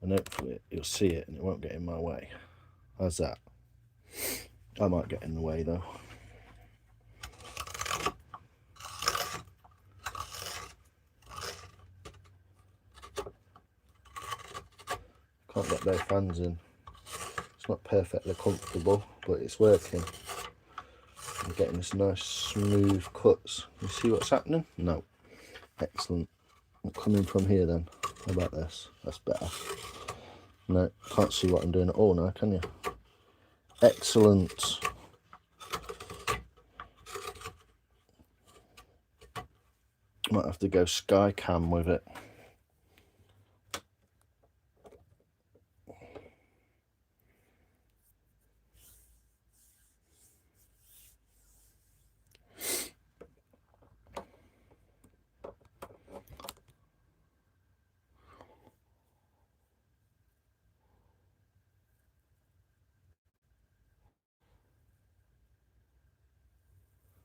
And hopefully you'll see it and it won't get in my way. How's that? I might get in the way though. Can't get both hands in. It's not perfectly comfortable, but it's working. I'm getting this nice smooth cuts. You see what's happening? No. Excellent. I'm coming from here then. How about this? That's better. No, can't see what I'm doing at all now, can you? Excellent. Might have to go sky cam with it.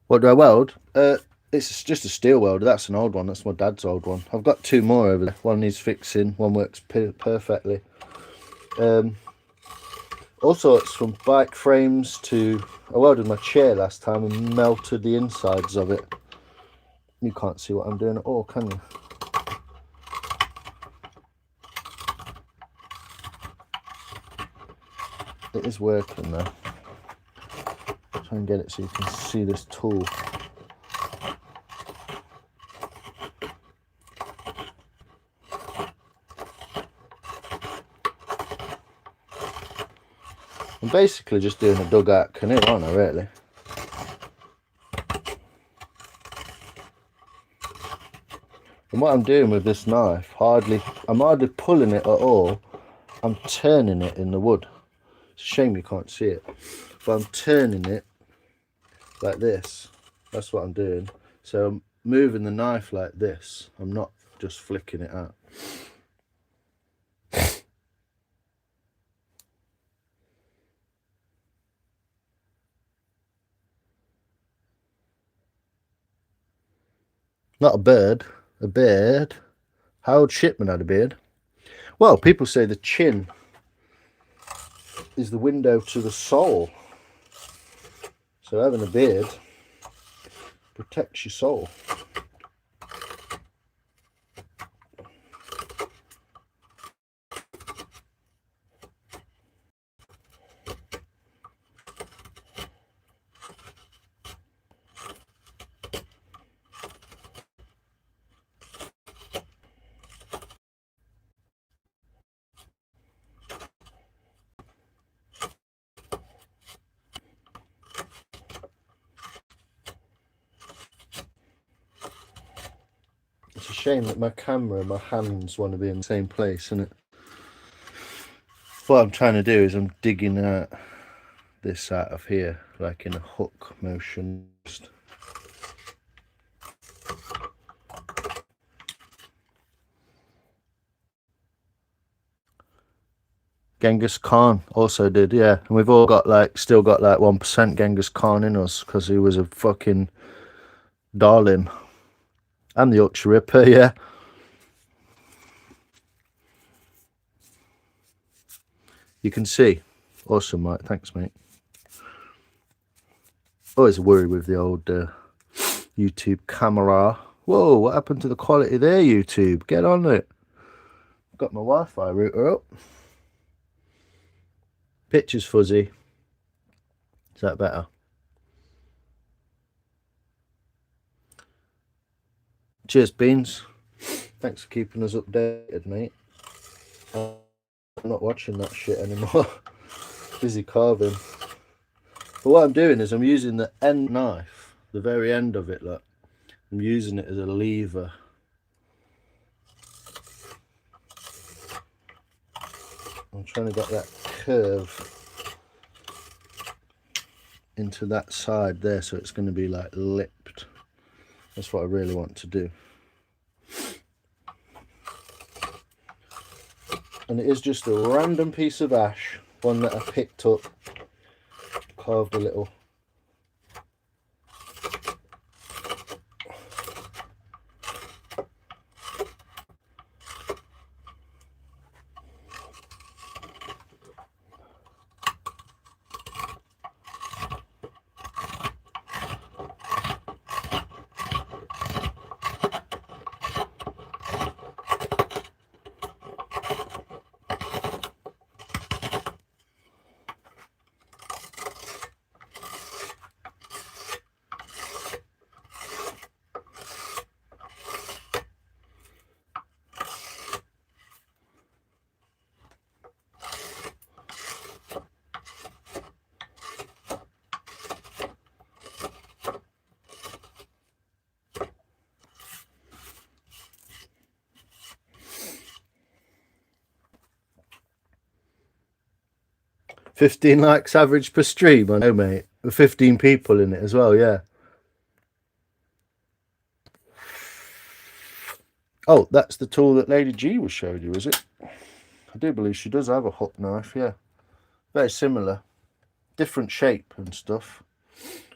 What do I weld? It's just a steel welder. That's an old one. That's my dad's old one. I've got 2 more over there. One needs fixing. One works perfectly. Also, it's from bike frames to... I welded my chair last time and melted the insides of it. You can't see what I'm doing at all, can you? It is working though. Try and get it so you can see this tool. I'm basically just doing a dugout canoe, aren't I, really? And what I'm doing with this knife, I'm hardly pulling it at all. I'm turning it in the wood. It's a shame you can't see it. But I'm turning it like this. That's what I'm doing. So I'm moving the knife like this. I'm not just flicking it out. Not a bird, a beard. Harold Shipman had a beard. Well, people say the chin is the window to the soul. So having a beard protects your soul. It's a shame that my camera and my hands want to be in the same place, isn't it? What I'm trying to do is I'm digging out this out of here, like in a hook motion. Genghis Khan also did, yeah. And we've all got still got 1% Genghis Khan in us because he was a fucking darling. And the Yorkshire Ripper, yeah. You can see. Awesome, Mike. Thanks, mate. Always a worry with the old YouTube camera. Whoa, what happened to the quality there, YouTube? Get on it. Got my Wi-Fi router up. Picture's fuzzy. Is that better? Cheers, Beans. Thanks for keeping us updated, mate. I'm not watching that shit anymore. Busy carving. But what I'm doing is I'm using the end knife, the very end of it, look. I'm using it as a lever. I'm trying to get that curve into that side there, so it's going to be like lipped. That's what I really want to do. And it is just a random piece of ash, one that I picked up, carved a little. $15 likes average per stream. I know, mate. With 15 people in it as well, yeah. Oh, that's the tool that Lady G was showing you, is it? I do believe she does have a hook knife, yeah. Very similar. Different shape and stuff.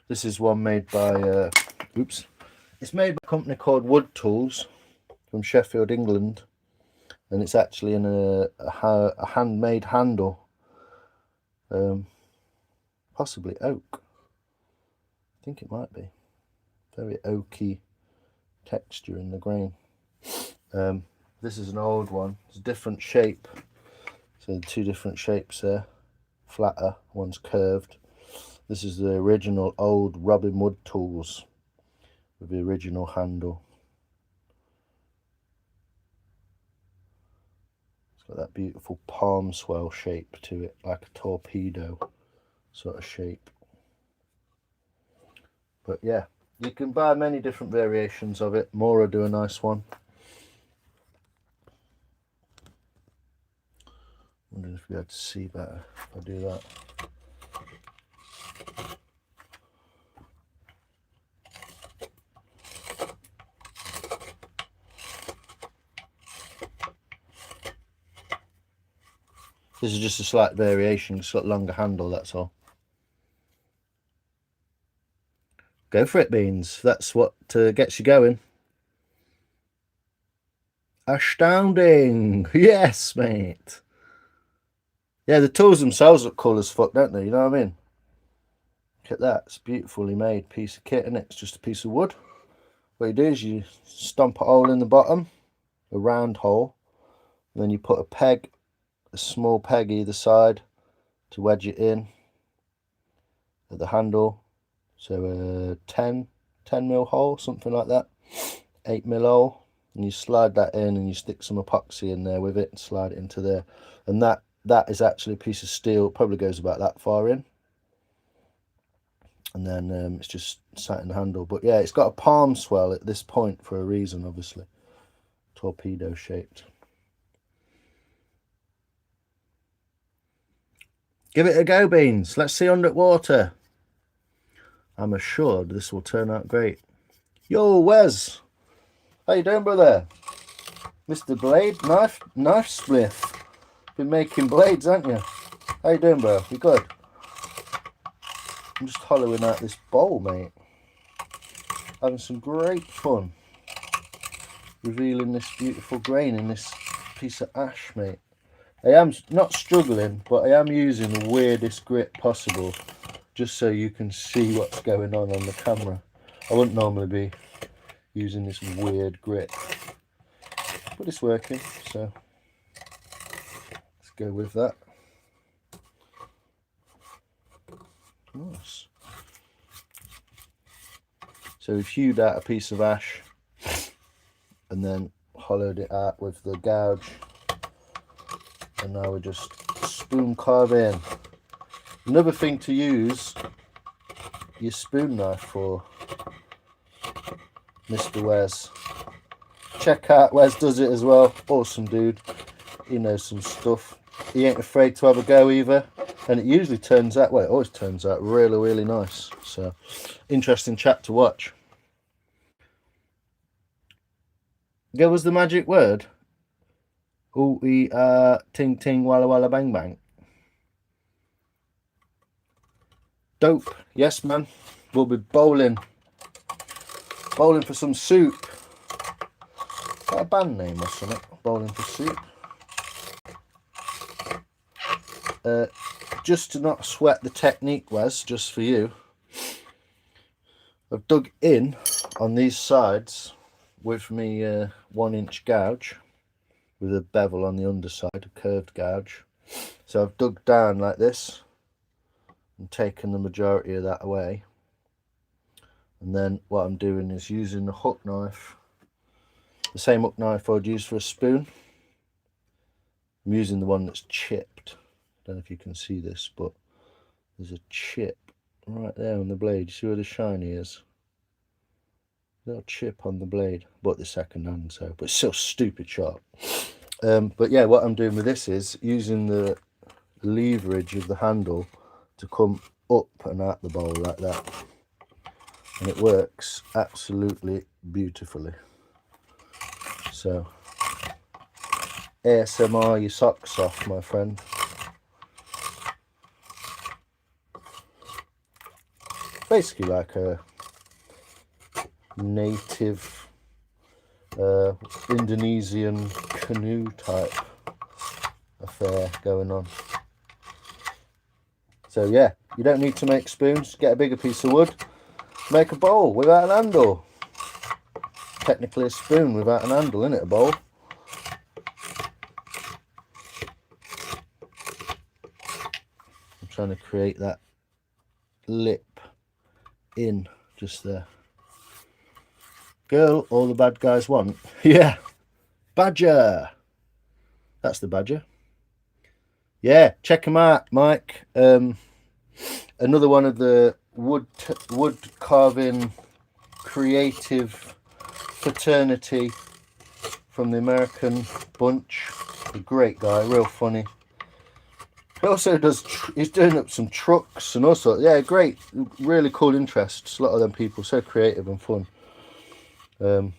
This is one made by, It's made by a company called Wood Tools from Sheffield, England. And it's actually in a handmade handle. Possibly oak. I think it might be. Very oaky texture in the grain. This is an old one. It's a different shape. So two different shapes there. Flatter, one's curved. This is the original old Robin Wood tools with the original handle. It's got that beautiful palm swell shape to it, like a torpedo sort of shape. But yeah, you can buy many different variations of it. Mora do a nice one. wondering if we had to see better if I do that. This is just a slight variation, it's got a longer handle, that's all. Go for it, Beans. That's what gets you going. Astounding! Yes, mate. Yeah, the tools themselves look cool as fuck, don't they? You know what I mean? Look at that. It's a beautifully made piece of kit, and it's just a piece of wood. What you do is you stomp a hole in the bottom, a round hole, and then you put a peg, a small peg either side to wedge it in at the handle. So a 10 mil hole, something like that, 8 mil hole, and you slide that in and you stick some epoxy in there with it and slide it into there, and that is actually a piece of steel, probably goes about that far in, and then it's just sat in the handle. But yeah, it's got a palm swell at this point for a reason, obviously, torpedo shaped. Give it a go, Beans. Let's see underwater. I'm assured this will turn out great. Yo, Wes. How you doing, brother? Mr. Blade, knife smith. Been making blades, haven't you? How you doing, bro? You good? I'm just hollowing out this bowl, mate. Having some great fun revealing this beautiful grain in this piece of ash, mate. I am not struggling, but I am using the weirdest grit possible, just so you can see what's going on the camera. I wouldn't normally be using this weird grit, but it's working, so let's go with that. Nice. So we've hewed out a piece of ash and then hollowed it out with the gouge, and now we're just spoon carving. Another thing to use your spoon knife for, Mr. Wes. Check out Wes does it as well. Awesome dude. He knows some stuff. He ain't afraid to have a go either. And it usually turns out, well, it always turns out really, really nice. So, interesting chat to watch. What was the magic word? Ooh, ting, ting, walla, walla, bang, bang. Dope. Yes, man. We'll be bowling for some soup. Is that a band name or something? Bowling for soup. Just to not sweat the technique, Wes, just for you, I've dug in on these sides with me 1-inch gouge with a bevel on the underside, a curved gouge. So I've dug down like this and taken the majority of that away. And then what I'm doing is using the hook knife, the same hook knife I'd use for a spoon. I'm using the one that's chipped. I don't know if you can see this, but there's a chip right there on the blade. You see where the shiny is? Little chip on the blade. Bought the second hand, so, but it's still stupid sharp. But yeah, what I'm doing with this is using the leverage of the handle to come up and out the bowl like that, and it works absolutely beautifully. So ASMR your socks off, my friend. Basically like a native Indonesian canoe type affair going on. So yeah, you don't need to make spoons. Get a bigger piece of wood, make a bowl without an handle. Technically a spoon without an handle, isn't it? A bowl. I'm trying to create that lip in just there. Girl, all the bad guys want. Yeah, badger. That's the badger. Yeah, check them out, Mike. Another one of the wood carving creative fraternity from the American bunch. A great guy, real funny. He also does, he's doing up some trucks and all sorts. Yeah, great, really cool interests. A lot of them people, so creative and fun. What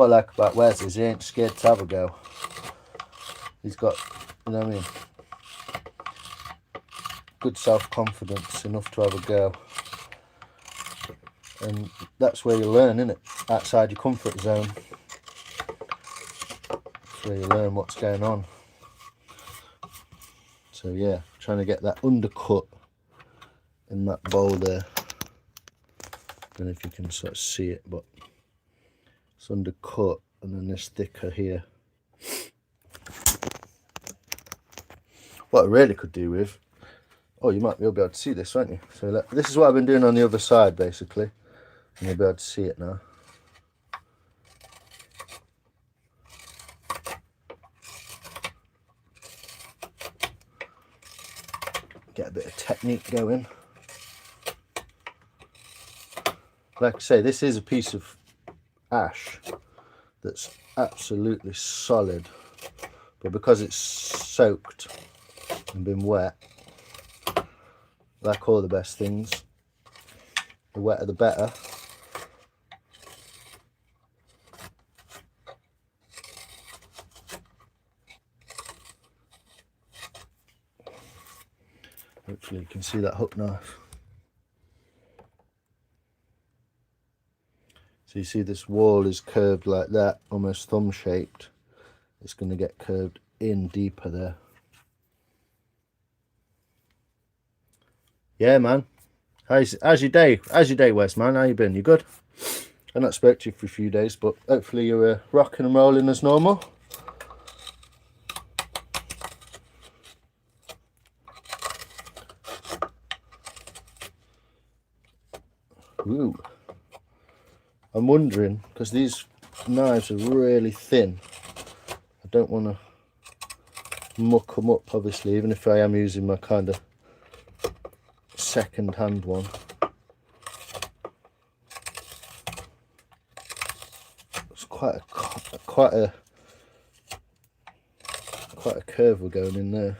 I like about Wes is he ain't scared to have a go. He's got, you know what I mean, good self-confidence enough to have a go. And that's where you learn, isn't it? Outside your comfort zone. That's where you learn what's going on. So yeah, trying to get that undercut in that bowl there. Don't know if you can sort of see it, but it's undercut, and then this thicker here. What I really could do with, oh, you might be able to see this, won't you? So this is what I've been doing on the other side, basically, and you'll be able to see it now. Get a bit of technique going. Like I say, this is a piece of ash that's absolutely solid, but because it's soaked and been wet, like all the best things, the wetter the better. Hopefully you can see that hook knife. So you see this wall is curved like that, almost thumb shaped. It's going to get curved in deeper there. Yeah, man. How's your day? How's your day, Wes, man? How you been? You good? I've not spoke to you for a few days, but hopefully you're rocking and rolling as normal. Ooh. I'm wondering, because these knives are really thin, I don't want to muck them up, obviously, even if I am using my kind of second hand one. It's quite a curve we're going in there.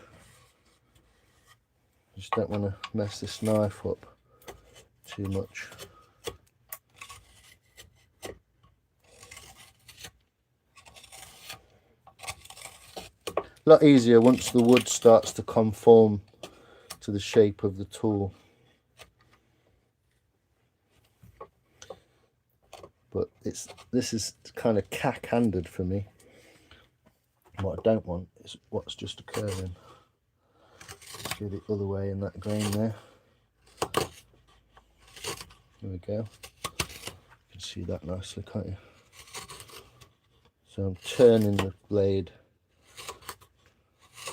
Just don't want to mess this knife up too much. A lot easier once the wood starts to conform to the shape of the tool. But this is kind of cack-handed for me. What I don't want is what's just occurring. Go the other way in that grain there. There we go. You can see that nicely, can't you? So I'm turning the blade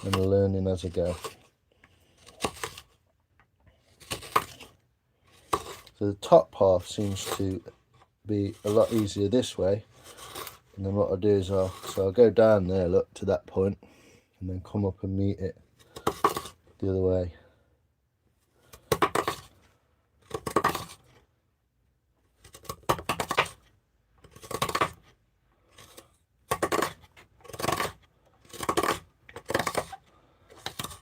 and learning as I go. So the top half seems to be a lot easier this way, and then what I'll do is I'll go down there, look, to that point, and then come up and meet it the other way.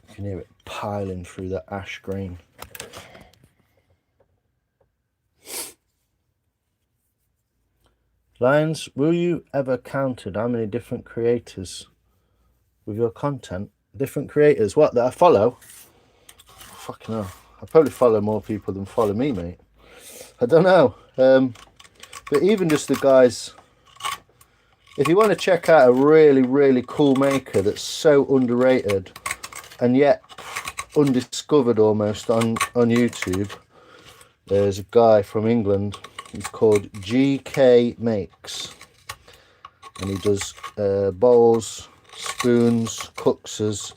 You can hear it piling through that ash grain. Lions, will you ever counted how many different creators with your content? Different creators, what, that I follow? Fucking hell. I probably follow more people than follow me, mate. I don't know. But even just the guys, if you want to check out a really, really cool maker that's so underrated and yet undiscovered almost on YouTube, there's a guy from England. He's called GK Makes, and he does bowls, spoons, cuxers,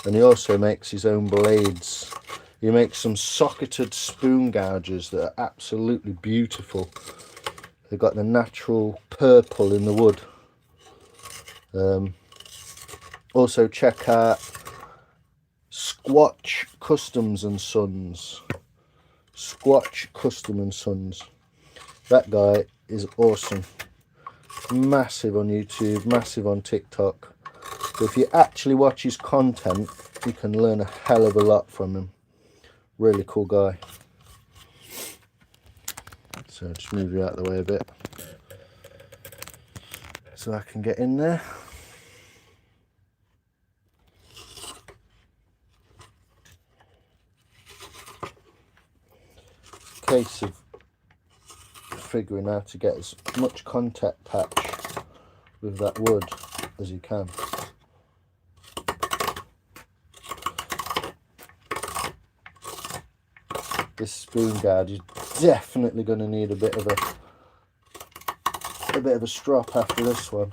and he also makes his own blades. He makes some socketed spoon gouges that are absolutely beautiful. They've got the natural purple in the wood. Also check out Squatch Customs and Sons. Squatch Custom and Sons. That guy is awesome. Massive on YouTube, massive on TikTok. But if you actually watch his content, You can learn a hell of a lot from him. Really cool guy. So just move you out of the way a bit so I can get in there. Case of figuring how to get as much contact patch with that wood as you can. This spoon guard is definitely going to need a bit of a strop after this one.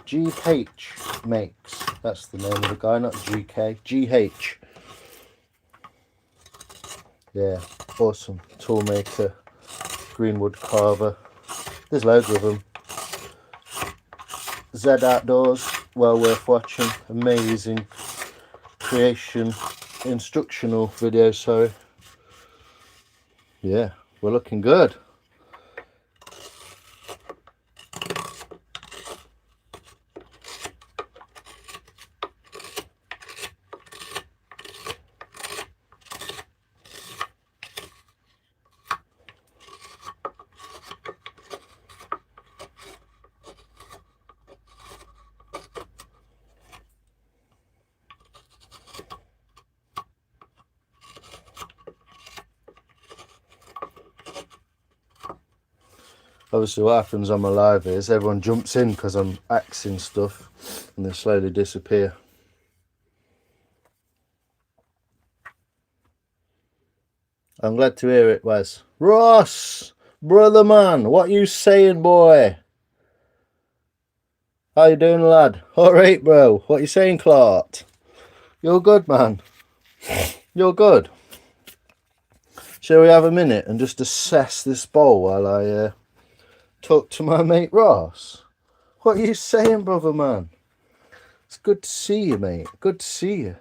GH makes, that's the name of the guy, not GK, GH. Yeah, awesome tool maker, greenwood carver. There's loads of them. Z Outdoors, well worth watching. Amazing creation, instructional video. So yeah, we're looking good. Obviously what happens on my live is everyone jumps in because I'm axing stuff and they slowly disappear. I'm glad to hear it, Wes. Ross, brother man, what you saying, boy? How you doing, lad? Alright, bro. What you saying, Clark? You're good, man. You're good. Shall we have a minute and just assess this bowl while I talk to my mate Ross? What are you saying, brother man? It's good to see you, mate. Good to see you.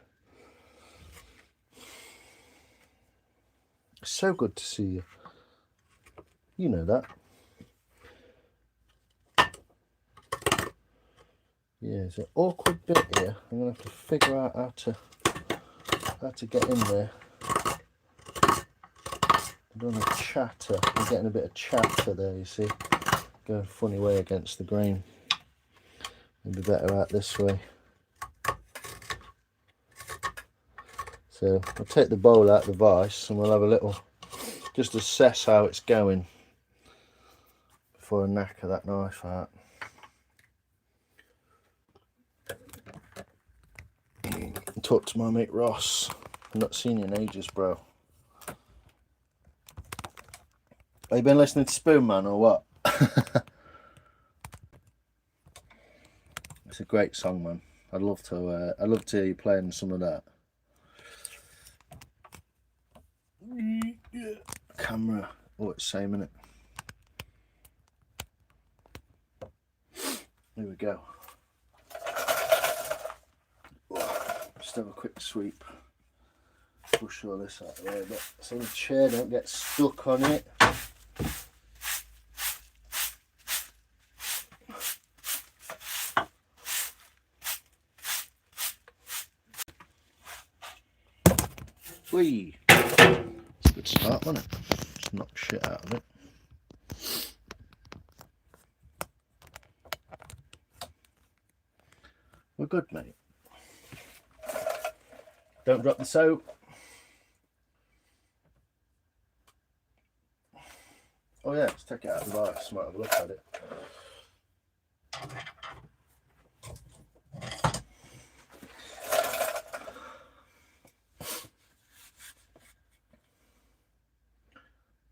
It's so good to see you. You know that. Yeah, it's an awkward bit here. I'm gonna have to figure out how to get in there. I don't want to chatter. I'm getting a bit of chatter there, you see. Going a funny way against the grain. It'd be better out this way. So I'll take the bowl out of the vise and we'll have a little, just assess how it's going before I knacker that knife out. Talk to my mate Ross. I've not seen you in ages, bro. Have you been listening to Spoon Man or what? It's a great song, man. I'd love to hear you playing some of that. Camera. Oh, it's the same, innit? Here we go. Just have a quick sweep. Push all this out of the way a bit so the chair don't get stuck on it. Whee! It's a good start, wasn't it? Just knock shit out of it. We're good, mate. Don't drop the soap. Oh yeah, let's take it out of the vise. Might have a look at it.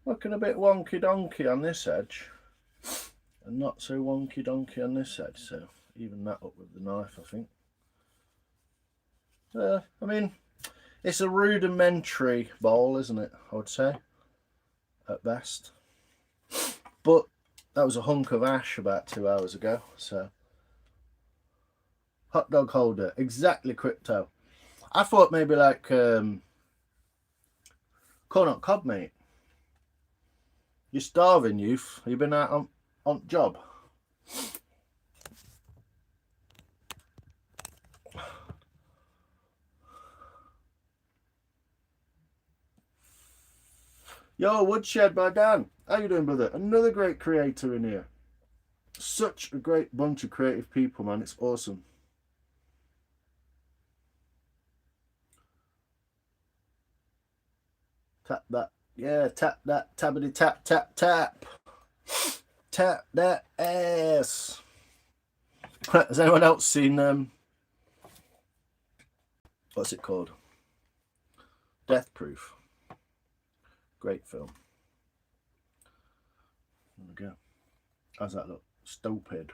Looking a bit wonky donkey on this edge, and not so wonky donkey on this edge. So even that up with the knife, I think. I mean, it's a rudimentary bowl, isn't it? I would say, at best. But that was a hunk of ash about 2 hours ago. So hot dog holder, exactly crypto. I thought maybe like corn on cob, mate. You're starving, youth. You've been out on job. Yo, Woodshed by Dan. How you doing, brother? Another great creator in here. Such a great bunch of creative people, man. It's awesome. Tap that. Yeah, tap that. Tabbity tap, tap, tap. Tap that ass. Has anyone else seen what's it called? Death Proof. Great film. There we go. How's that look? Stupid.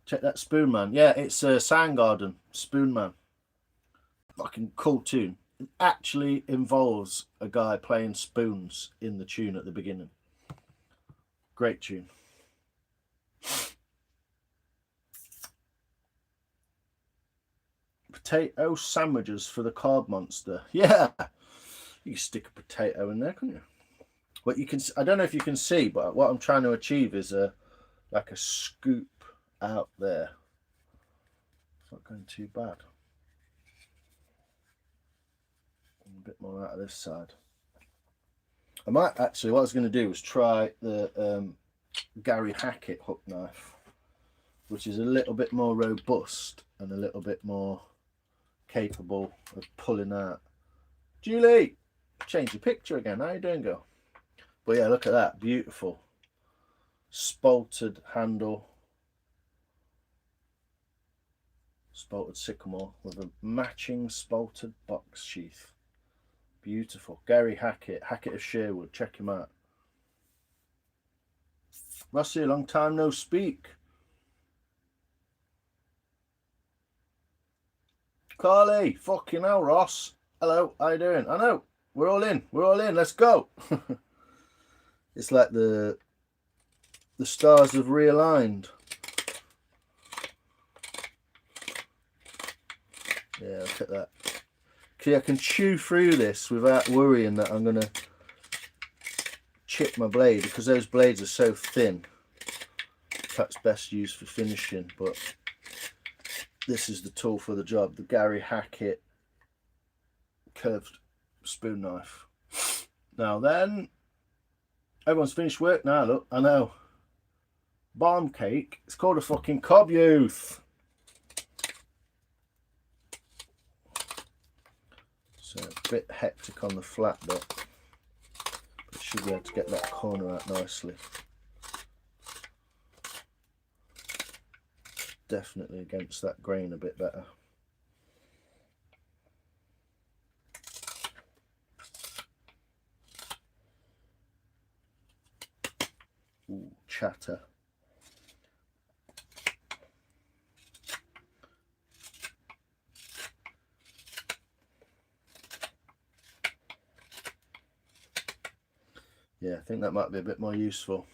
Check that Spoon Man. Yeah, it's Soundgarden. Spoon Man. Fucking cool tune. It actually involves a guy playing spoons in the tune at the beginning. Great tune. Potato sandwiches for the carb monster. Yeah, you can stick a potato in there, couldn't you? What you can, I don't know if you can see, but what I'm trying to achieve is like a scoop out there. It's not going too bad. A bit more out of this side. I might actually, what I was going to do was try the Gary Hackett hook knife, which is a little bit more robust and a little bit more capable of pulling out. Julie, change your picture again. How you doing, girl? But yeah, look at that. Beautiful. Spalted handle. Spalted sycamore with a matching spalted box sheath. Beautiful. Gary Hackett, Hackett of Sherwood. Check him out. Rusty, a long time no speak. Carly, fucking hell, Ross. Hello, how you doing? I know. We're all in. We're all in. Let's go. It's like the stars have realigned. Yeah, look at that. See, I can chew through this without worrying that I'm going to chip my blade, because those blades are so thin. Perhaps best used for finishing, but this is the tool for the job. The Gary Hackett curved spoon knife. Now then, everyone's finished work now, look, I know. Bomb cake, it's called a fucking cob, youth. So a bit hectic on the flat bit, but should be able to get that corner out nicely. Definitely against that grain a bit better. Ooh, chatter. Yeah, I think that might be a bit more useful.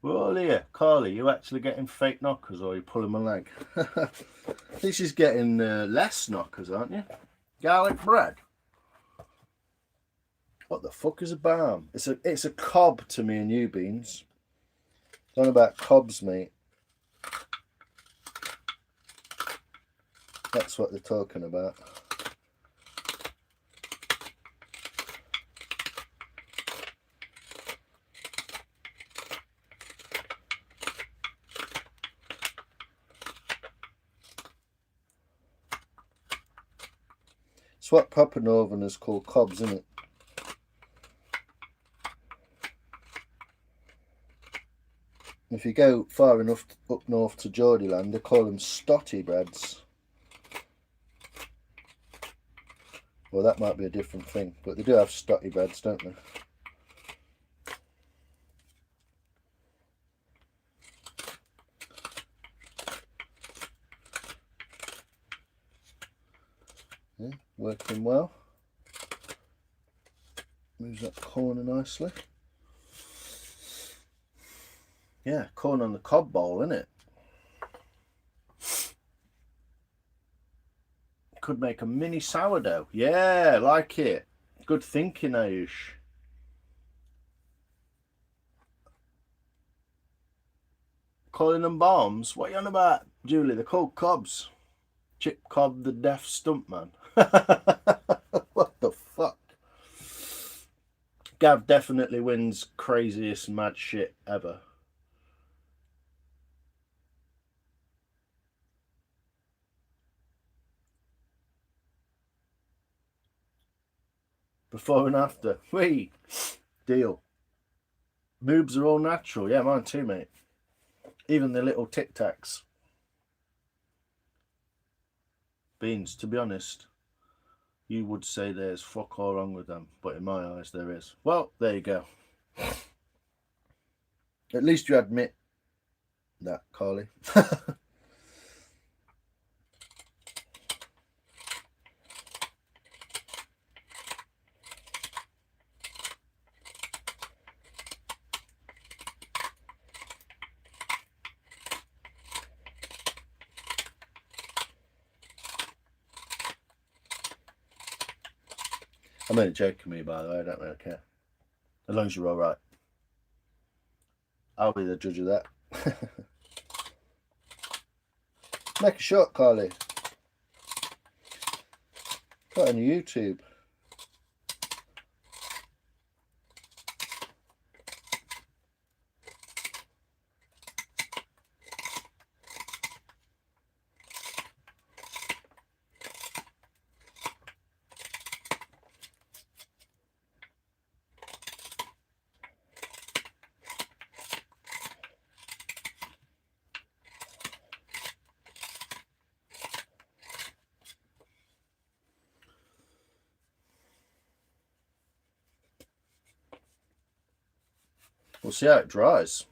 Well, here, Carly, you actually getting fake knockers, or are you pulling my leg? I think she's getting less knockers, aren't you? Garlic bread. What the fuck is a balm? It's a cob to me and you, Beans. It's on about cobs, mate. That's what they're talking about. It's what proper northerners call cobs, isn't it? If you go far enough up north to Geordieland, they call them stotty breads. Well, that might be a different thing, but they do have stotty breads, don't they? Yeah, working well. Moves that corner nicely. Yeah, corn on the cob bowl, isn't it? Could make a mini sourdough. Yeah, like it. Good thinking, Ayush. Calling them bombs? What are you on about, Julie? They're called cobs. Chip Cobb, the deaf stuntman. What the fuck? Gav definitely wins craziest mad shit ever. Before and after. Whee! Deal. Moobs are all natural. Yeah, mine too, mate. Even the little Tic Tacs. Beans, to be honest, you would say there's fuck all wrong with them, but in my eyes there is. Well, there you go. At least you admit that, Carly. I'm only joking with you, by the way. I don't really care. As long as you're all right. I'll be the judge of that. Make a shot, Carly. Put it on YouTube. We'll see how it dries,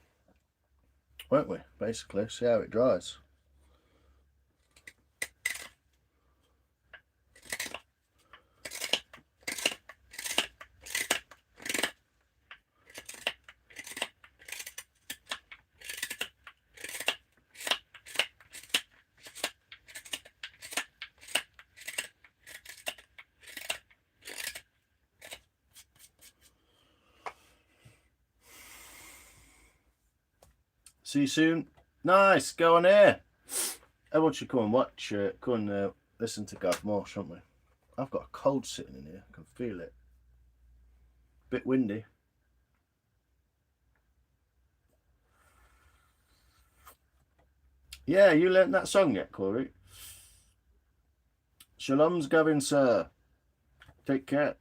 won't we? Basically, see how it dries. See you soon. Nice, go on here. Everyone should come and watch, come and listen to Gav more, shouldn't we? I've got a cold sitting in here, I can feel it. Bit windy. Yeah, you learnt that song yet, Corey? Shalom's Gavin, sir. Take care.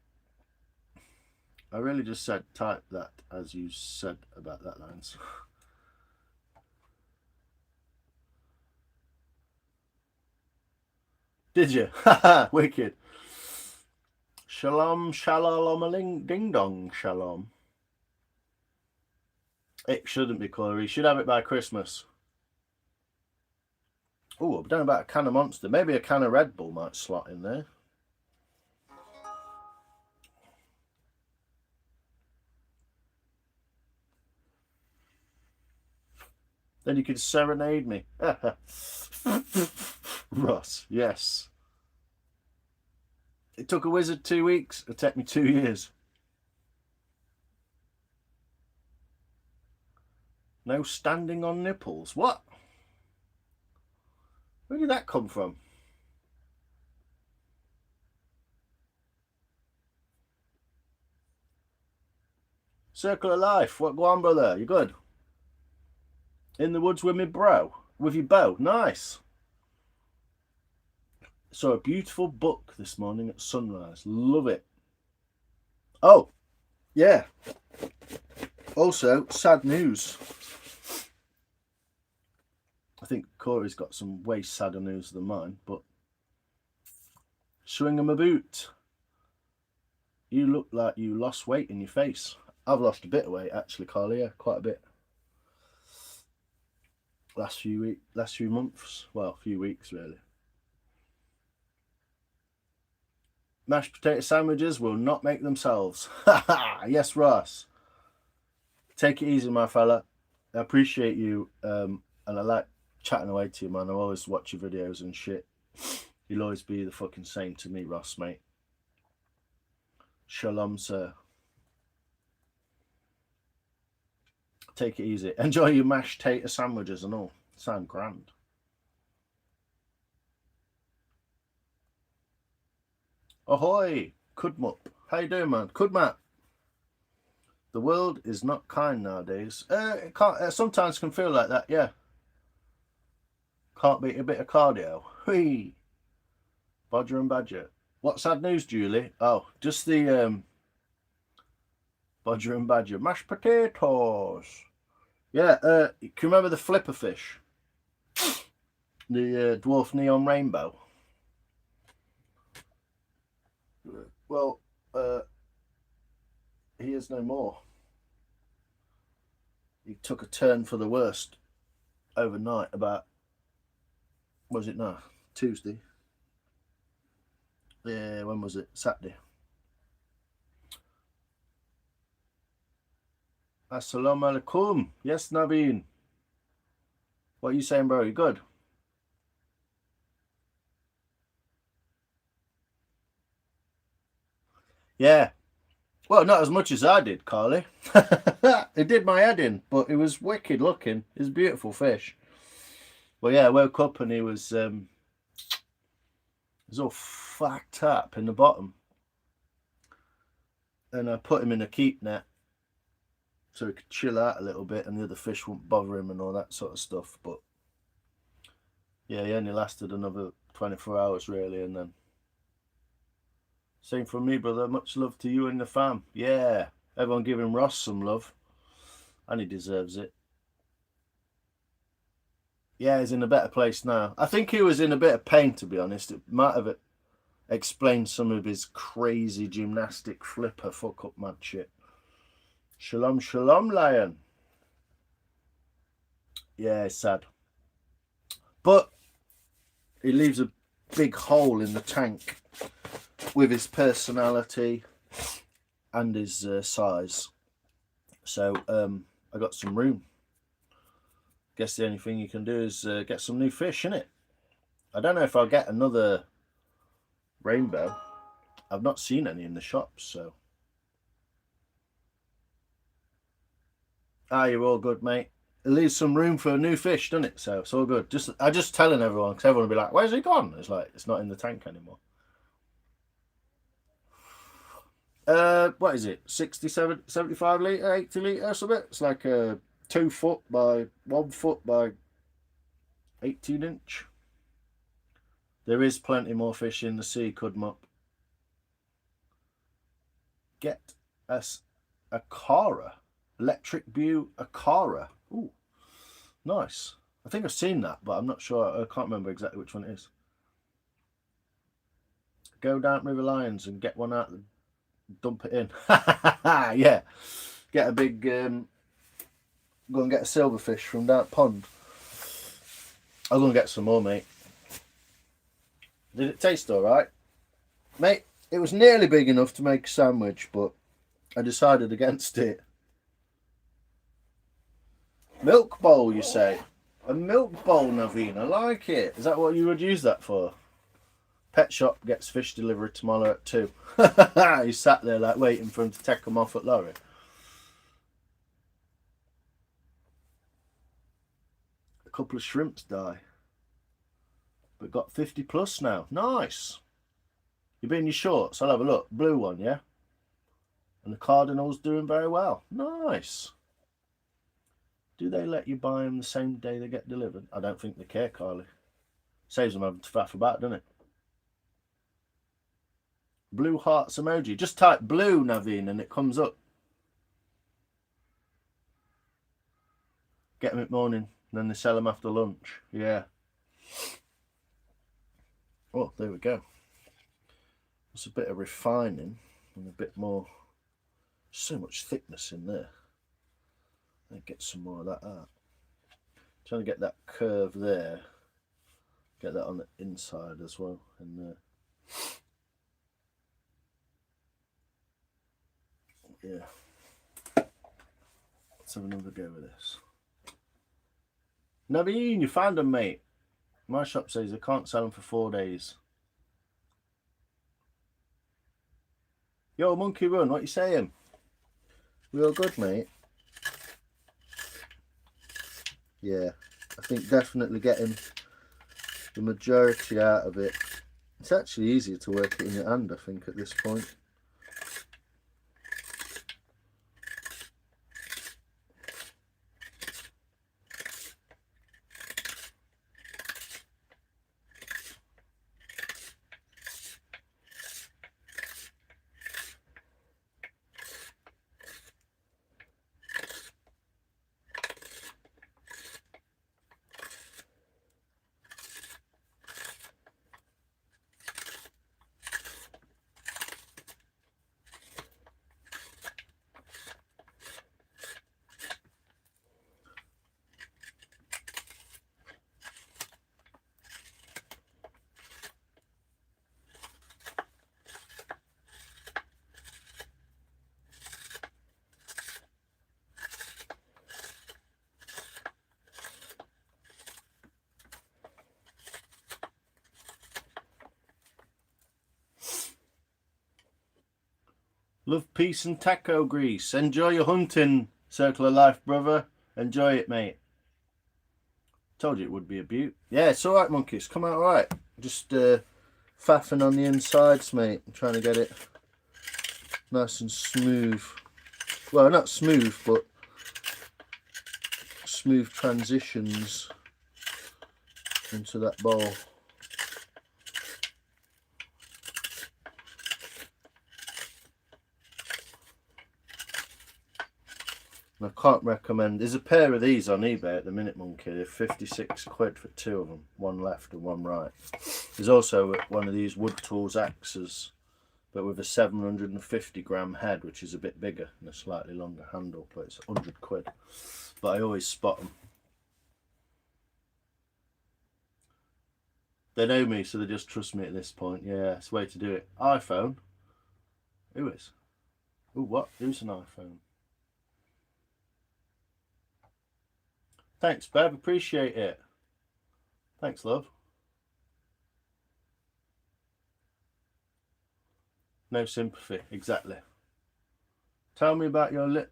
I really just said type that as you said about that lines. Did you? Haha, wicked. Shalom, shalom, ding dong, shalom. It shouldn't be, Corey. You should have it by Christmas. Oh, I've done about a can of Monster. Maybe a can of Red Bull might slot in there. Then you could serenade me. Ross, yes. It took a wizard 2 weeks. It'll take me 2 years. No standing on nipples. What? Where did that come from? Circle of life. What, go on, brother? You good? In the woods with me, bro. With your bow. Nice. Saw a beautiful buck this morning at sunrise. Love it. Oh, yeah. Also, sad news. I think Corey's got some way sadder news than mine, but swing him a boot. You look like you lost weight in your face. I've lost a bit of weight actually, Carly. Yeah, quite a bit. Last few months. Well, a few weeks really. Mashed potato sandwiches will not make themselves. Ha ha! Yes, Ross. Take it easy, my fella. I appreciate you, and I like chatting away to you, man. I always watch your videos and shit. You'll always be the fucking same to me, Ross, mate. Shalom, sir. Take it easy. Enjoy your mashed tater sandwiches and all. Sound grand. Ahoy, Kudmup. How you doing, man? Kudmat. The world is not kind nowadays. It can't. Sometimes can feel like that. Yeah. Can't beat a bit of cardio. Whee. Bodger and Badger. What sad news, Julie? Oh, just the Bodger and Badger. Mashed potatoes. Yeah. Can you remember the flipper fish? The dwarf neon rainbow. Well, he is no more. He took a turn for the worst overnight about, was it now? Tuesday? Yeah, when was it? Saturday. Assalamu alaikum. Yes, Naveen. What are you saying, bro? You good? Yeah. Well, not as much as I did, Carly. It did my head in, but it was wicked looking. It was a beautiful fish. Well, yeah, I woke up and he was all fucked up in the bottom. And I put him in a keep net so he could chill out a little bit and the other fish wouldn't bother him and all that sort of stuff. But yeah, he only lasted another 24 hours really, and then same from me, brother. Much love to you and the fam. Yeah, everyone giving Ross some love, and he deserves it. Yeah, he's in a better place now. I think he was in a bit of pain, to be honest. It might have explained some of his crazy gymnastic flipper fuck up mad shit. Shalom, shalom, lion. Yeah, it's sad. But he leaves a big hole in the tank with his personality and his size. So I got some room. Guess the only thing you can do is get some new fish, innit? I don't know if I'll get another rainbow. I've not seen any in the shops, so. Ah, you're all good, mate. It leaves some room for new fish, doesn't it? So it's all good. I'm just telling everyone, because everyone will be like, where's he gone? It's like, it's not in the tank anymore. What is it? 67, 75 litre, 80 litre, something? It's like a 2 foot by 1 foot by 18-inch. There is plenty more fish in the sea, Cudmup. Get us a Cara. Electric View Akara. Ooh, nice. I think I've seen that, but I'm not sure. I can't remember exactly which one it is. Go down River Lions and get one out and dump it in. Yeah. Get a big, go and get a silverfish from that pond. I'll go and get some more, mate. Did it taste alright? Mate, it was nearly big enough to make a sandwich, but I decided against it. Milk bowl, you say? A milk bowl, Naveen. I like it. Is that what you would use that for? Pet shop gets fish delivered tomorrow at 2. You sat there like waiting for him to take them off at lorry. A couple of shrimps die. But got 50 plus now. Nice. You've been in your shorts. I'll have a look. Blue one, yeah? And the Cardinals doing very well. Nice. Do they let you buy them the same day they get delivered? I don't think they care, Carly. Saves them having to faff about, doesn't it? Blue hearts emoji. Just type blue, Naveen, and it comes up. Get them at morning, and then they sell them after lunch. Yeah. Oh, there we go. There's a bit of refining and a bit more. So much thickness in there. I'll get some more of that out. Trying to get that curve there. Get that on the inside as well. And Yeah. Let's have another go with this. Naveen, you found them, mate. My shop says they can't sell them for 4 days. Yo, Monkey Run, what you saying? Real good, mate. Yeah, I think definitely getting the majority out of it. It's actually easier to work it in your hand, I think, at this point. Love, peace and taco grease. Enjoy your hunting, Circle of Life, brother. Enjoy it, mate. Told you it would be a beaut. Yeah, it's alright, monkeys. Come out alright. Just faffing on the insides, mate. I'm trying to get it nice and smooth. Well, not smooth, but smooth transitions into that bowl. I can't recommend. There's a pair of these on eBay at the minute, monkey. They're 56 quid for 2 of them, one left and one right. There's also one of these Wood Tools axes, but with a 750 gram head, which is a bit bigger and a slightly longer handle, but it's 100 quid. But I always spot them. They know me, so they just trust me at this point. Yeah, it's the way to do it. iPhone. Who is? Oh, what? Who's an iPhone? Thanks, Bev. Appreciate it. Thanks, love. No sympathy. Exactly. Tell me about your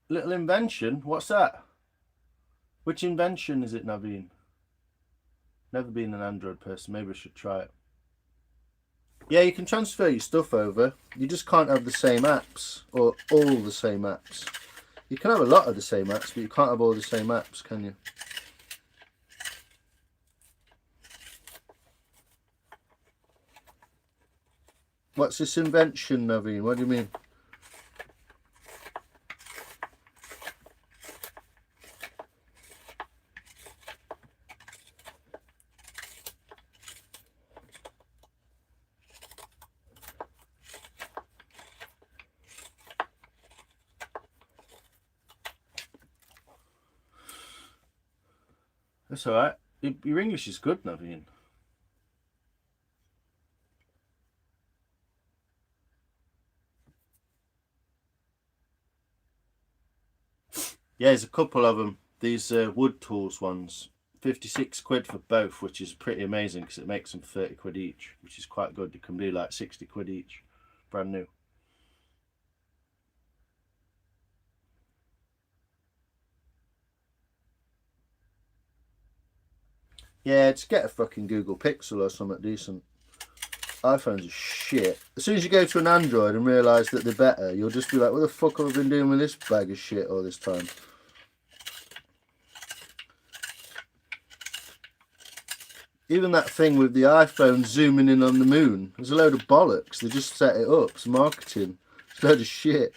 little invention. What's that? Which invention is it, Naveen? Never been an Android person. Maybe I should try it. Yeah, you can transfer your stuff over. You just can't have the same apps or all the same apps. You can have a lot of the same apps, but you can't have all the same apps, can you? What's this invention, Naveen? What do you mean? That's alright. Your English is good, Naveen. Yeah, there's a couple of them. These Wood Tools ones. 56 quid for both, which is pretty amazing because it makes them 30 quid each, which is quite good. You can do like 60 quid each. Brand new. Yeah, just get a fucking Google Pixel or something decent. iPhones are shit. As soon as you go to an Android and realise that they're better, you'll just be like, what the fuck have I been doing with this bag of shit all this time? Even that thing with the iPhone zooming in on the moon, there's a load of bollocks. They just set it up. It's marketing. It's a load of shit.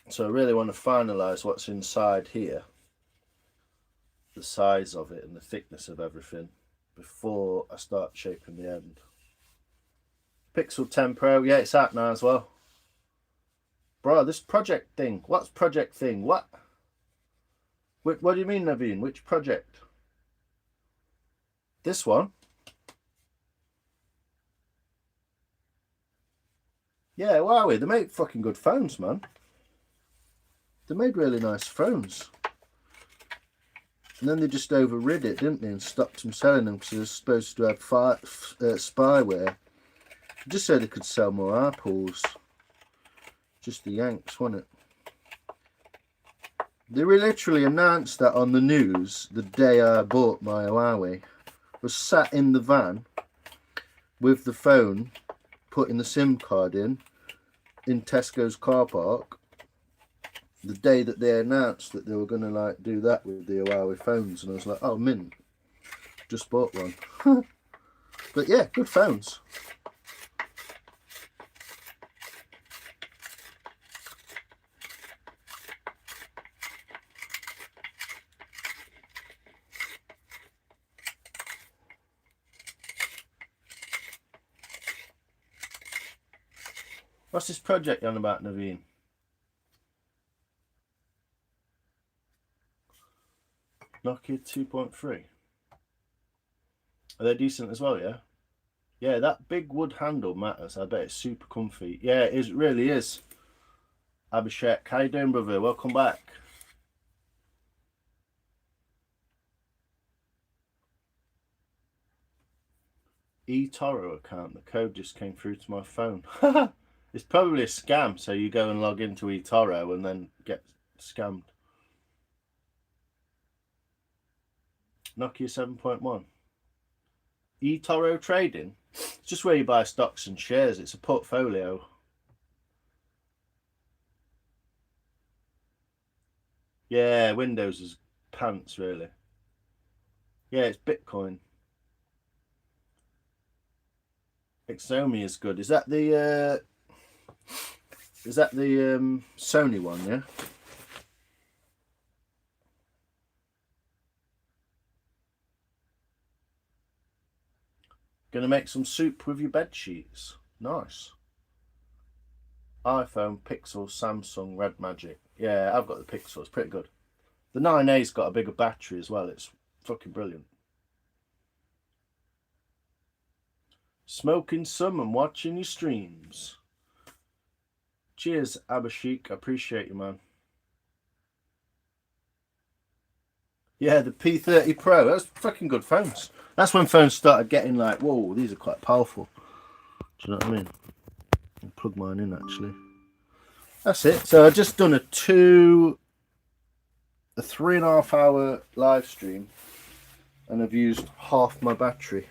So I really want to finalise what's inside here, the size of it and the thickness of everything, before I start shaping the end. Pixel 10 Pro, yeah, it's out now as well. Bro, this project thing. What's project thing? What? What do you mean, Naveen? Which project? This one? Yeah, Huawei. They make fucking good phones, man. They made really nice phones. And then they just overrid it, didn't they? And stopped them selling them because they were supposed to have spyware. Just so they could sell more apples. Just the Yanks, wasn't it? They literally announced that on the news the day I bought my Huawei. I was sat in the van with the phone, putting the SIM card in Tesco's car park, the day that they announced that they were going to like do that with the Huawei phones, and I was like, oh, mint, just bought one. But yeah, good phones. What's this project on about, Naveen? Nokia 2.3. Are they decent as well, yeah? Yeah, that big wood handle matters. I bet it's super comfy. Yeah, it really is. Abhishek, how you doing, brother? Welcome back. eToro account. The code just came through to my phone. It's probably a scam, so you go and log into eToro and then get scammed. Nokia 7.1. eToro trading? It's just where you buy stocks and shares. It's a portfolio. Yeah, Windows is pants, really. Yeah, it's Bitcoin. Exomi is good. Is that the Sony one, yeah? Gonna make some soup with your bed sheets. Nice. iPhone, Pixel, Samsung, Red Magic. Yeah, I've got the Pixel. It's pretty good. The 9A's got a bigger battery as well. It's fucking brilliant. Smoking some and watching your streams. Cheers, Abashik. I appreciate you, man. Yeah, the P30 Pro. That's fucking good phones. That's when phones started getting like, whoa, these are quite powerful. Do you know what I mean? I'll plug mine in, actually. That's it. So I've just done a 3.5 hour live stream, and I've used half my battery.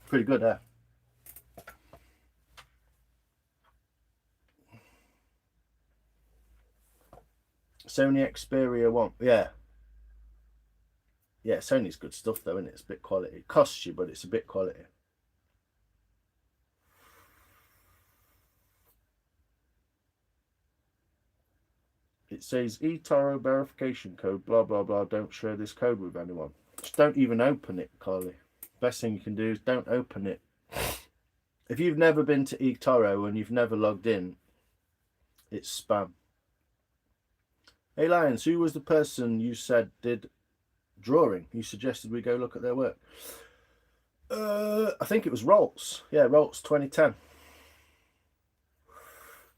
Pretty good, eh? Sony Xperia 1. Yeah. Yeah, Sony's good stuff though, isn't it? It's a bit quality. It costs you, but it's a bit quality. It says eToro verification code, blah, blah, blah. Don't share this code with anyone. Just don't even open it, Carly. Best thing you can do is don't open it. If you've never been to eToro and you've never logged in, it's spam. Hey, Lions, who was the person you said did drawing? You suggested we go look at their work. I think it was Roltz. Yeah, Roltz 2010.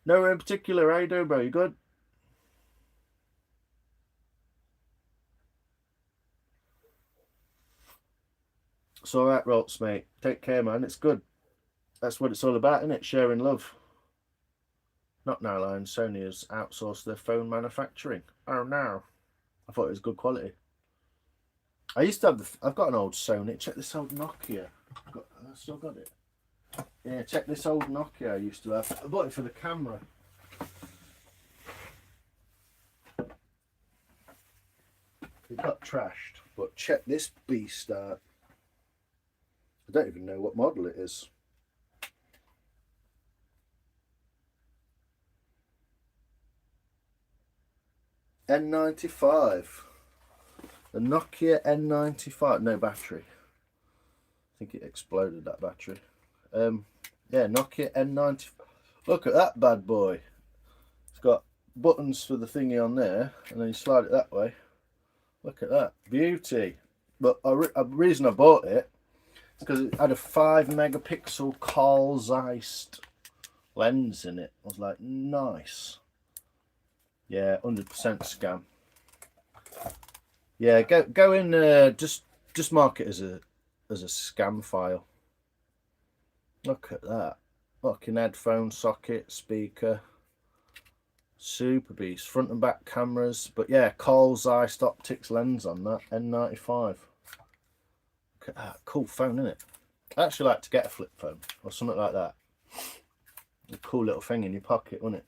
No in particular, how you doing, bro? You good? It's all right, Roltz, mate. Take care, man. It's good. That's what it's all about, isn't it? Sharing love. Not now, Lions. Sony has outsourced their phone manufacturing. Oh, no. I thought it was good quality. I used to have I've got an old Sony. Check this old Nokia. I still got it. Yeah, check this old Nokia I used to have. I bought it for the camera. It got trashed, but check this beast out. I don't even know what model it is. N95. The Nokia N95. No battery. I think it exploded, that battery. Yeah, Nokia N95. Look at that bad boy. It's got buttons for the thingy on there, and then you slide it that way. Look at that. Beauty. But a reason I bought it is because it had a 5 megapixel Carl Zeiss lens in it. I was like, nice. Yeah, 100% scam. Yeah, go in. Just mark it as a scam file. Look at that. Fucking headphone socket, speaker. Super beast. Front and back cameras. But yeah, Carl Zeiss optics lens on that. N95. Look at that. Cool phone, isn't it? I actually like to get a flip phone or something like that. A cool little thing in your pocket, wouldn't it?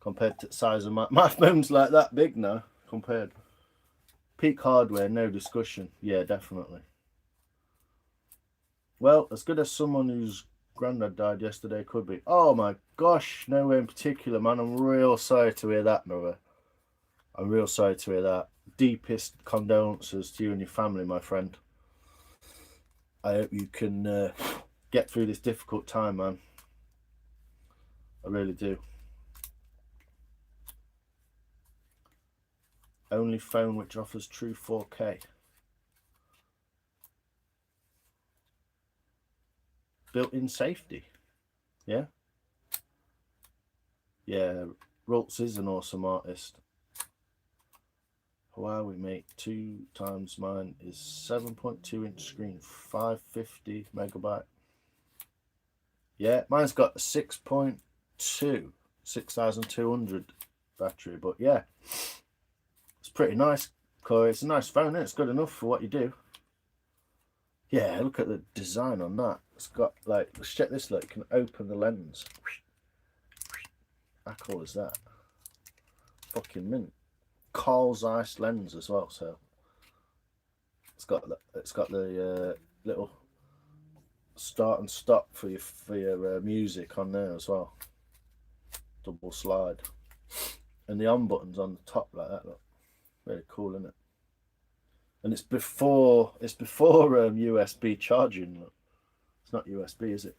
Compared to the size of my phone's like that big now. Compared. Peak hardware, no discussion. Yeah, definitely. Well, as good as someone whose granddad died yesterday could be. Oh my gosh, nowhere in particular, man. I'm real sorry to hear that, brother. I'm real sorry to hear that. Deepest condolences to you and your family, my friend. I hope you can get through this difficult time, man. I really do. Only phone which offers true 4K. Built-in safety. Yeah? Yeah, Rultz is an awesome artist. Huawei mate, 2 times mine is 7.2 inch screen, 550 megabyte. Yeah, mine's got a 6.2, 6200 battery, but yeah, it's pretty nice, Corey. It's a nice phone, isn't it? It's good enough for what you do. Yeah, look at the design on that. It's got like, let's check this, look, you can open the lens. How cool is that? Fucking mint. Carl Zeiss lens as well, so it's got the little start and stop for your music on there as well. Double slide, and the on buttons on the top like that. Look, really cool, isn't it? And it's before USB charging. Look, it's not USB, is it?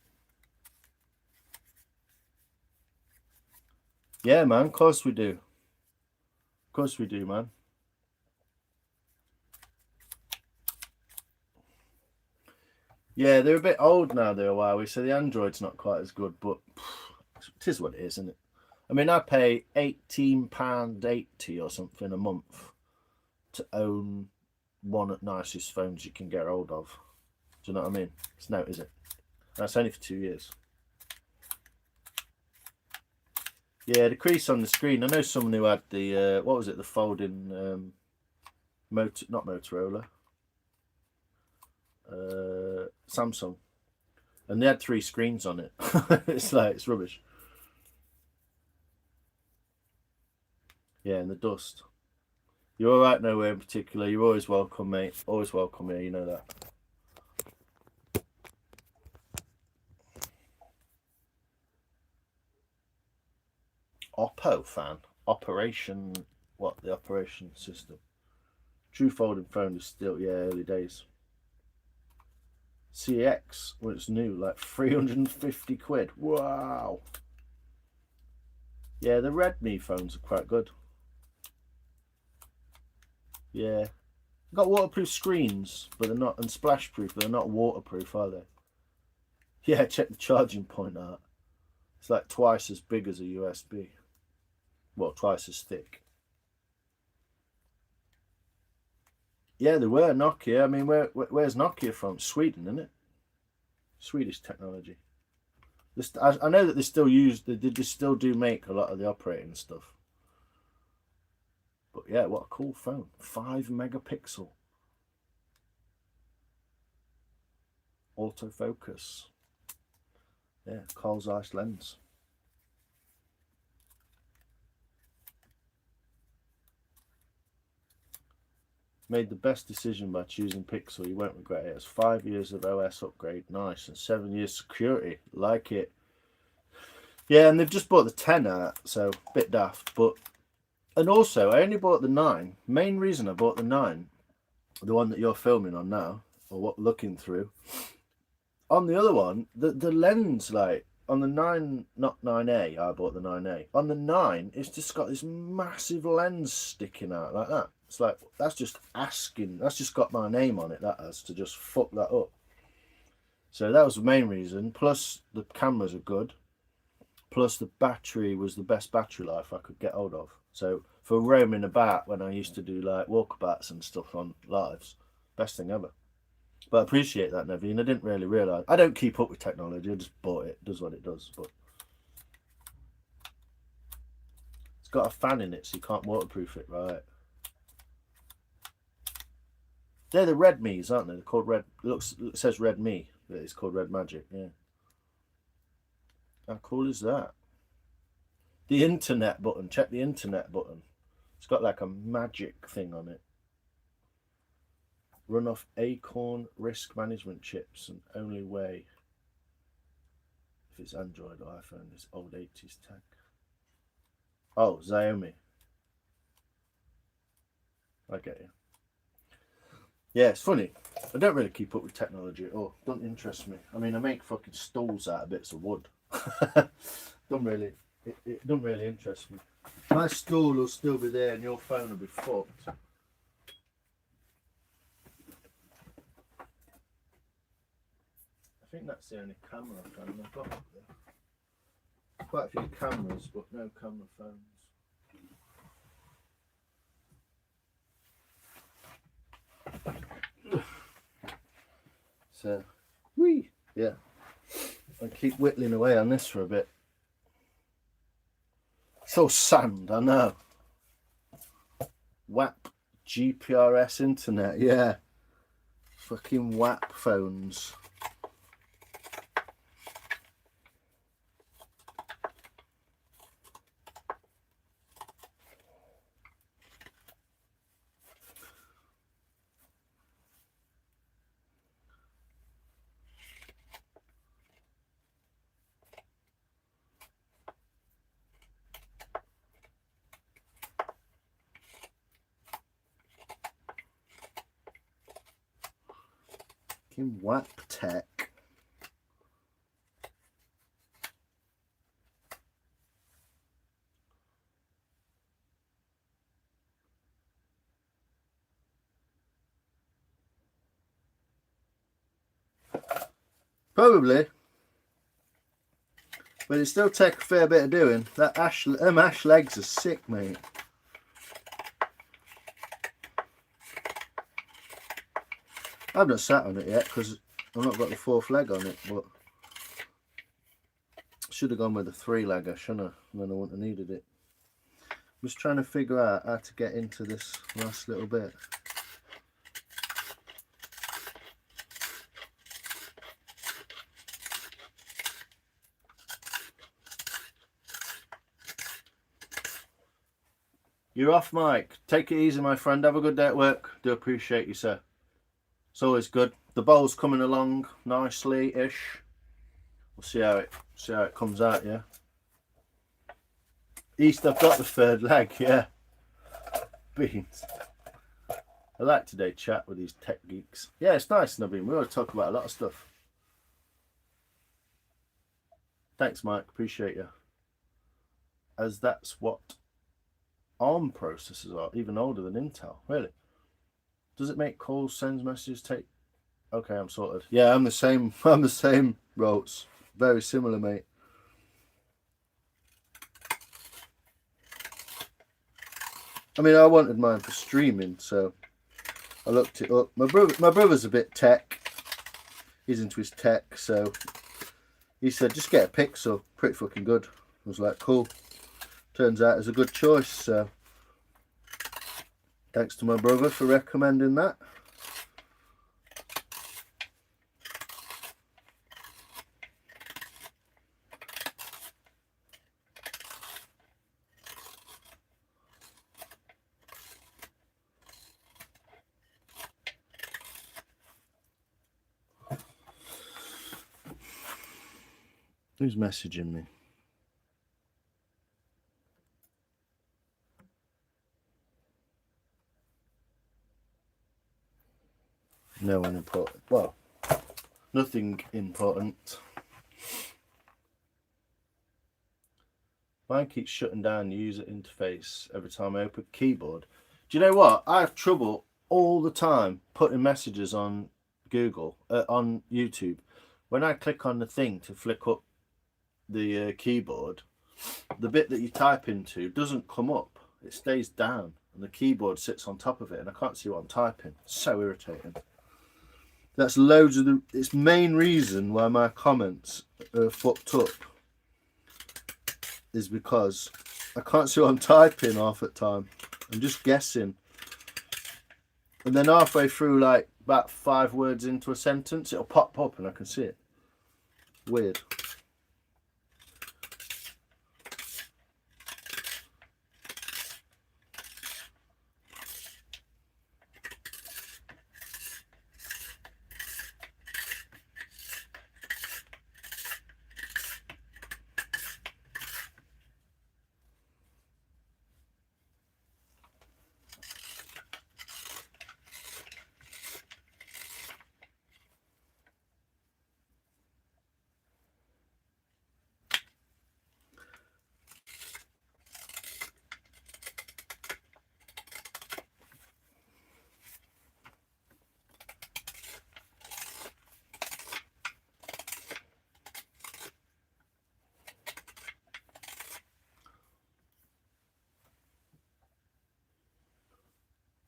Yeah, man. Of course we do. Of course we do, man. Yeah, they're a bit old now, they're Huawei, so the Android's not quite as good, but it is what it is, isn't it? I mean, I pay £18.80 or something a month to own one of the nicest phones you can get hold of. Do you know what I mean? It's no, is it? That's only for 2 years. Yeah, the crease on the screen. I know someone who had the what was it? The folding not Motorola, Samsung, and they had 3 screens on it. It's like, it's rubbish. Yeah, and the dust. You're all right nowhere in particular. You're always welcome, mate. Always welcome here. You know that. Oppo fan. Operation. What? The operation system. True folding phone is still, yeah, early days. CX when it's new, like 350 quid. Wow. Yeah, the Redmi phones are quite good. Yeah. Got waterproof screens, but they're not, and splash proof, but they're not waterproof, are they? Yeah, check the charging point out. It's like twice as big as a USB. Well, twice as thick. Yeah, they were Nokia. I mean, where's Nokia from? Sweden, isn't it? Swedish technology. I know that they still use, they still do make a lot of the operating stuff. But yeah, what a cool phone. 5 megapixel. Autofocus. Yeah, Carl Zeiss lens. Made the best decision by choosing Pixel. You won't regret it. It's 5 years of OS upgrade. Nice. And 7 years security. Like it. Yeah, and they've just bought the 10 out, so a bit daft. But, and also, I only bought the 9. Main reason I bought the 9, the one that you're filming on now, or what looking through. On the other one, the lens, like, on the 9, not 9A, I bought the 9A. On the 9, it's just got this massive lens sticking out like that. It's like, that's just asking, that's just got my name on it, that has, to just fuck that up. So that was the main reason. Plus, the cameras are good. Plus, the battery was the best battery life I could get hold of. So, for roaming about when I used to do like walkabouts and stuff on lives, best thing ever. But I appreciate that, Naveen. I didn't really realise. I don't keep up with technology. I just bought it. It does what it does. But it's got a fan in it, so you can't waterproof it, right? They're the Red Me's, aren't they? They're called Red. It says Red Me, but it's called Red Magic. Yeah. How cool is that? The internet button. Check the internet button. It's got like a magic thing on it. Run off Acorn risk management chips and only way if it's Android or iPhone. This old 80s tech. Oh, Xiaomi. I get you. Yeah, it's funny. I don't really keep up with technology at all. Don't interest me. I mean, I make fucking stools out of bits of wood. Don't really. It don't really interest me. My stool will still be there, and your phone will be fucked. I think that's the only camera phone I've got up there. Quite a few cameras, but no camera phones. So, whee, yeah. I keep whittling away on this for a bit. So sand, I know. WAP GPRS internet, yeah. Fucking WAP phones. WAP tech. Probably. But it still take a fair bit of doing. Them ash legs are sick, mate. I've not sat on it yet because I've not got the 4th leg on it, but should have gone with a 3-legger, shouldn't I? And then I wouldn't have needed it. I'm just trying to figure out how to get into this last little bit. You're off, Mike. Take it easy, my friend. Have a good day at work. Do appreciate you, sir. It's always good. The bowl's coming along nicely-ish. We'll see how it comes out, yeah. East, I've got the 3rd leg, yeah. Beans. I like today chat with these tech geeks. Yeah, it's nice, Naveen. We want to talk about a lot of stuff. Thanks, Mike. Appreciate you. As that's what ARM processors are, even older than Intel. Really? Does it make calls, sends messages, take... Okay, I'm sorted. Yeah, I'm the same. I'm the same, Rolts. Very similar, mate. I mean, I wanted mine for streaming, so I looked it up. My brother's a bit tech. He's into his tech, so he said, just get a Pixel. Pretty fucking good. I was like, cool. Turns out it's a good choice, so thanks to my brother for recommending that. Who's messaging me? No one important. Well, nothing important. Mine keeps shutting down the user interface every time I open keyboard. Do you know what? I have trouble all the time putting messages on Google, on YouTube. When I click on the thing to flick up the keyboard, the bit that you type into doesn't come up. It stays down and the keyboard sits on top of it and I can't see what I'm typing. It's so irritating. That's loads of its main reason why my comments are fucked up is because I can't see what I'm typing half the time. I'm just guessing. And then halfway through, like about 5 words into a sentence, it'll pop up and I can see it. Weird.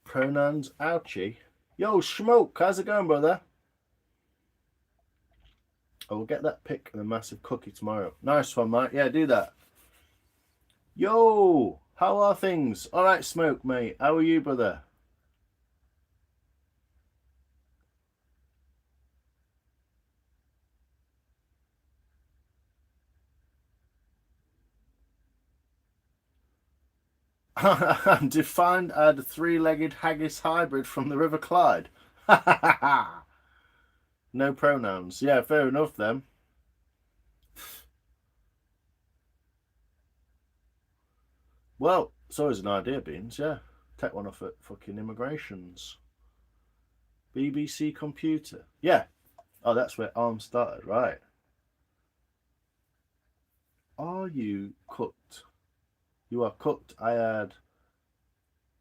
Pronouns, ouchie. Yo, Smoke, how's it going, brother? I will get that pic and a massive cookie tomorrow. Nice one, mate. Yeah, do that. Yo, how are things? All right, Smoke, mate. How are you, brother? I'm defined as a 3-legged haggis hybrid from the River Clyde. No pronouns. Yeah, fair enough then. Well, it's always an idea, Beans, yeah. Take one off at fucking immigrations. BBC Computer. Yeah. Oh, that's where ARM started, right. Are you cooked? You are cooked. I had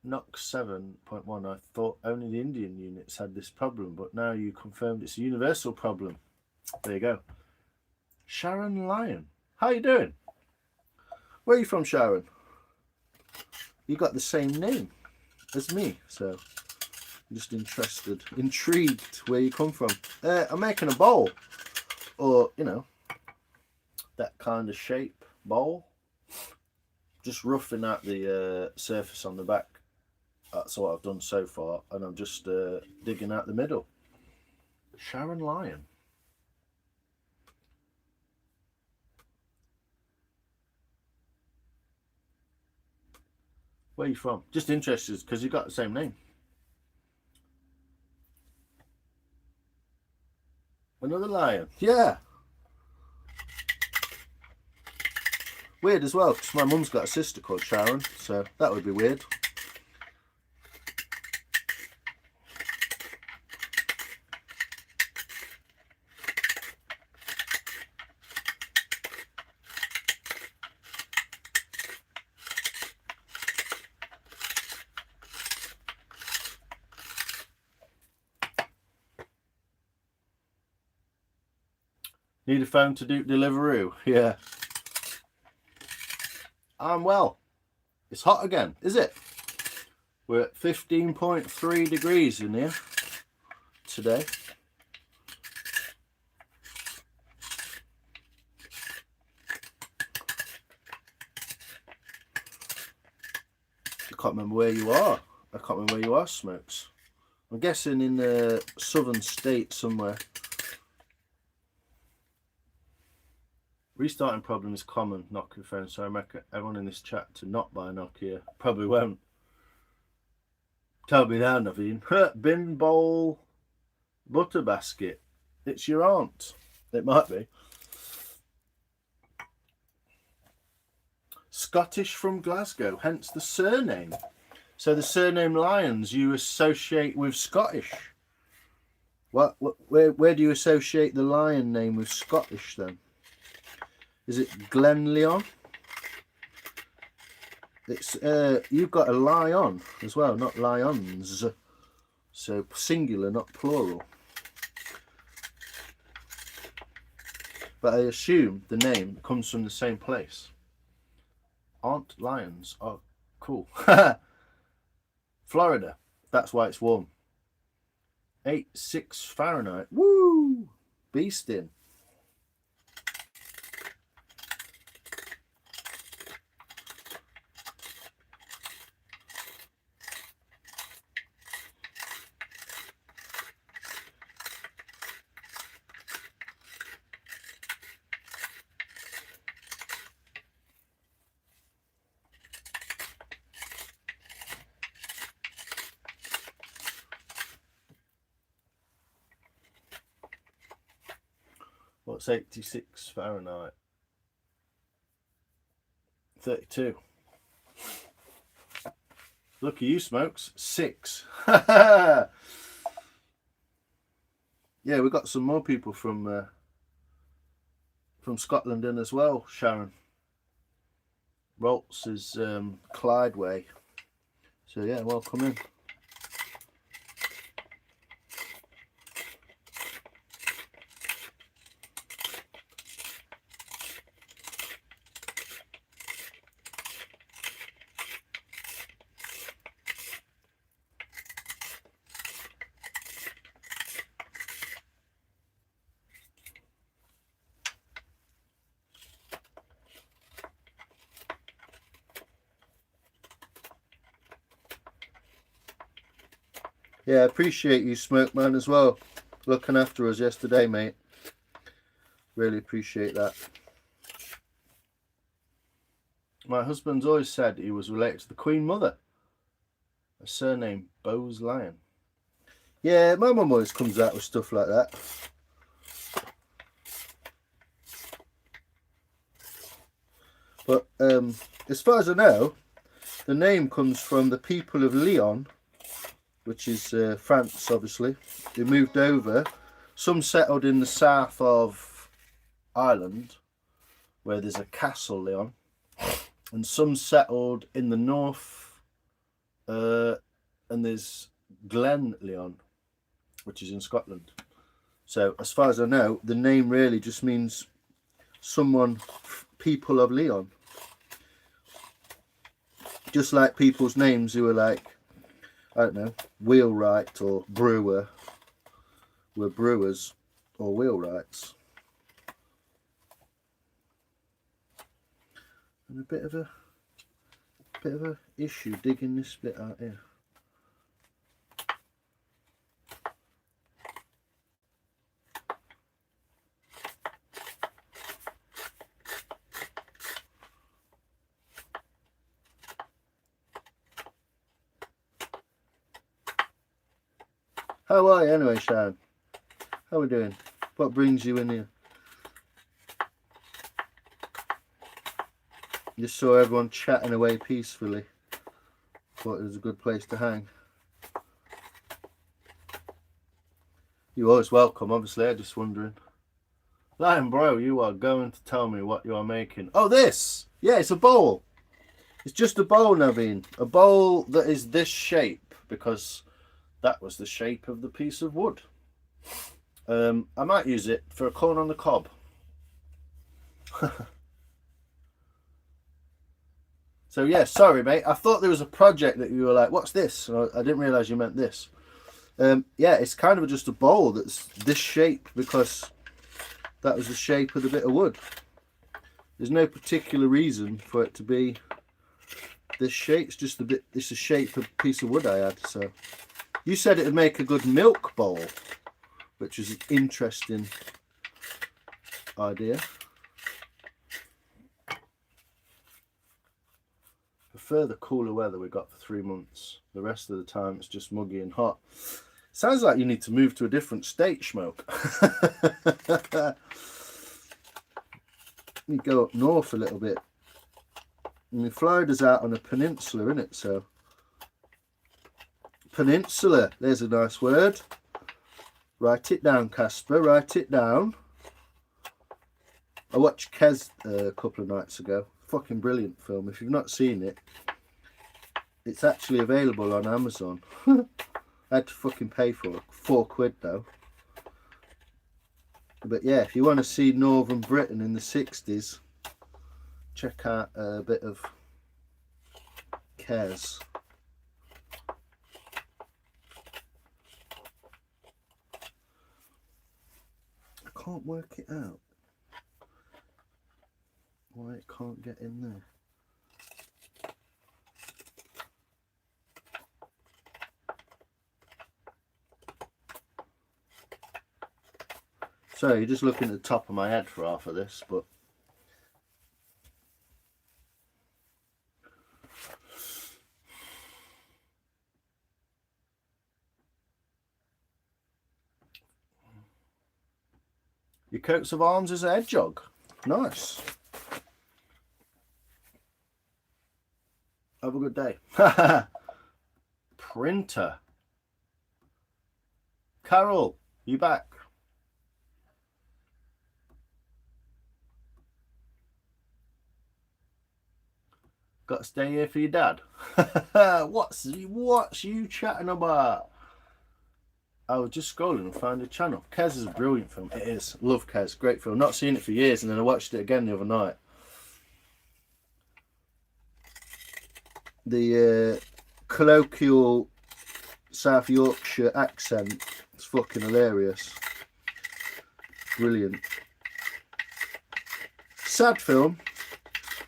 Nox 7.1. I thought only the Indian units had this problem, but now you confirmed it's a universal problem. There you go. Sharon Lyon. How you doing? Where are you from, Sharon? You got the same name as me, so I'm just interested, intrigued where you come from. I'm making a bowl, or, you know, that kind of shape bowl. Just roughing out the surface on the back. That's what I've done so far, and I'm just digging out the middle. Sharon Lyon. Where are you from? Just interested because you got the same name. Another lion. Yeah. Weird as well, because my mum's got a sister called Sharon, so that would be weird. Need a phone to do Deliveroo? Yeah. I'm well. It's hot again, is it? We're at 15.3 degrees in here today. I can't remember where you are. I can't remember where you are, Smokes. I'm guessing in the southern state somewhere. Restarting problem is common, not confirmed, so I recommend everyone in this chat to not buy Nokia. Probably won't. Tell me now, Naveen. Bin bowl butter basket. It's your aunt. It might be. Scottish from Glasgow, hence the surname. So the surname Lyons you associate with Scottish. Where do you associate the Lyon name with Scottish then? Is it Glenlyon? It's you've got a lion as well, not lions. So singular, not plural. But I assume the name comes from the same place. Aren't lions? Oh, cool. Florida. That's why it's warm. 86 Fahrenheit. Woo! Beasting. What's 86 Fahrenheit? 32. Look at you, Smokes. 6. Yeah, we've got some more people from Scotland in as well, Sharon. Rolts is Clyde way. So yeah, welcome in. Yeah, I appreciate you, Smoke Man, as well. Looking after us yesterday, mate. Really appreciate that. My husband's always said he was related to the Queen Mother. A surname, Bowes Lion. Yeah, my mum always comes out with stuff like that. But as far as I know, the name comes from the people of Lyon, which is France, obviously. They moved over. Some settled in the south of Ireland, where there's a castle, Lyon. And some settled in the north, and there's Glen Lyon, which is in Scotland. So, as far as I know, the name really just means people of Lyon. Just like people's names who are like, I don't know, wheelwright or brewer were brewers or wheelwrights. And a bit of a issue digging this bit out here. How are you anyway, Sharon? How are we doing? What brings you in here? Just saw everyone chatting away peacefully. Thought it was a good place to hang. You're always welcome, obviously. I'm just wondering. Lion Bro, you are going to tell me what you are making. Oh, this! Yeah, it's a bowl. It's just a bowl, Naveen. A bowl that is this shape, because that was the shape of the piece of wood. I might use it for a corn on the cob. So yeah, sorry mate, I thought there was a project that you were like, what's this? And I didn't realise you meant this. Yeah, it's kind of just a bowl that's this shape because that was the shape of the bit of wood. There's no particular reason for it to be this shape. It's just it's a shape of a piece of wood I had. So you said it would make a good milk bowl, which is an interesting idea. Prefer the cooler weather we got for 3 months. The rest of the time it's just muggy and hot. Sounds like you need to move to a different state, Smoke. You go up north a little bit. I mean, Florida's out on a peninsula, isn't it? So, peninsula, there's a nice word. Write it down, Casper, write it down. I watched Kes a couple of nights ago. Fucking brilliant film. If you've not seen it, It's actually available on Amazon. I had to fucking pay for it. £4 though. But yeah, if you want to see Northern Britain in the 60s, check out a bit of Kes. I can't work it out. Why it can't get in there. So you're just looking at the top of my head for half of this, but your coats of arms is a hedgehog. Nice. Have a good day. Printer. Carol, you back? Got to stay here for your dad. What's you chatting about? I was just scrolling and found a channel. Kes is a brilliant film. It is. Love Kes. Great film. Not seen it for years, and then I watched it again the other night. The colloquial South Yorkshire accent is fucking hilarious. Brilliant. Sad film,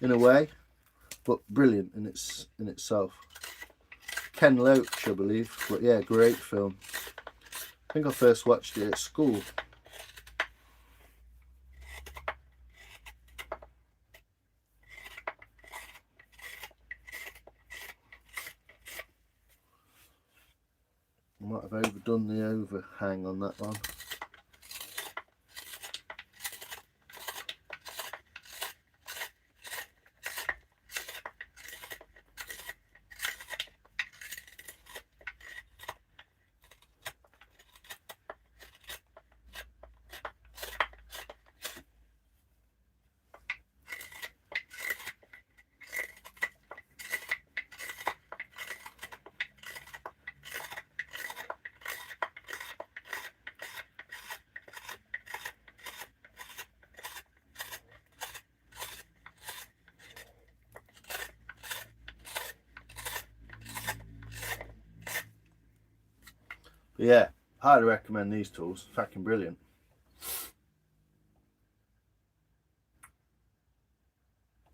in a way, but brilliant in itself. Ken Loach, I believe. But yeah, great film. I think I first watched it at school. I might have overdone the overhang on that one. But yeah, highly recommend these tools. Fucking brilliant.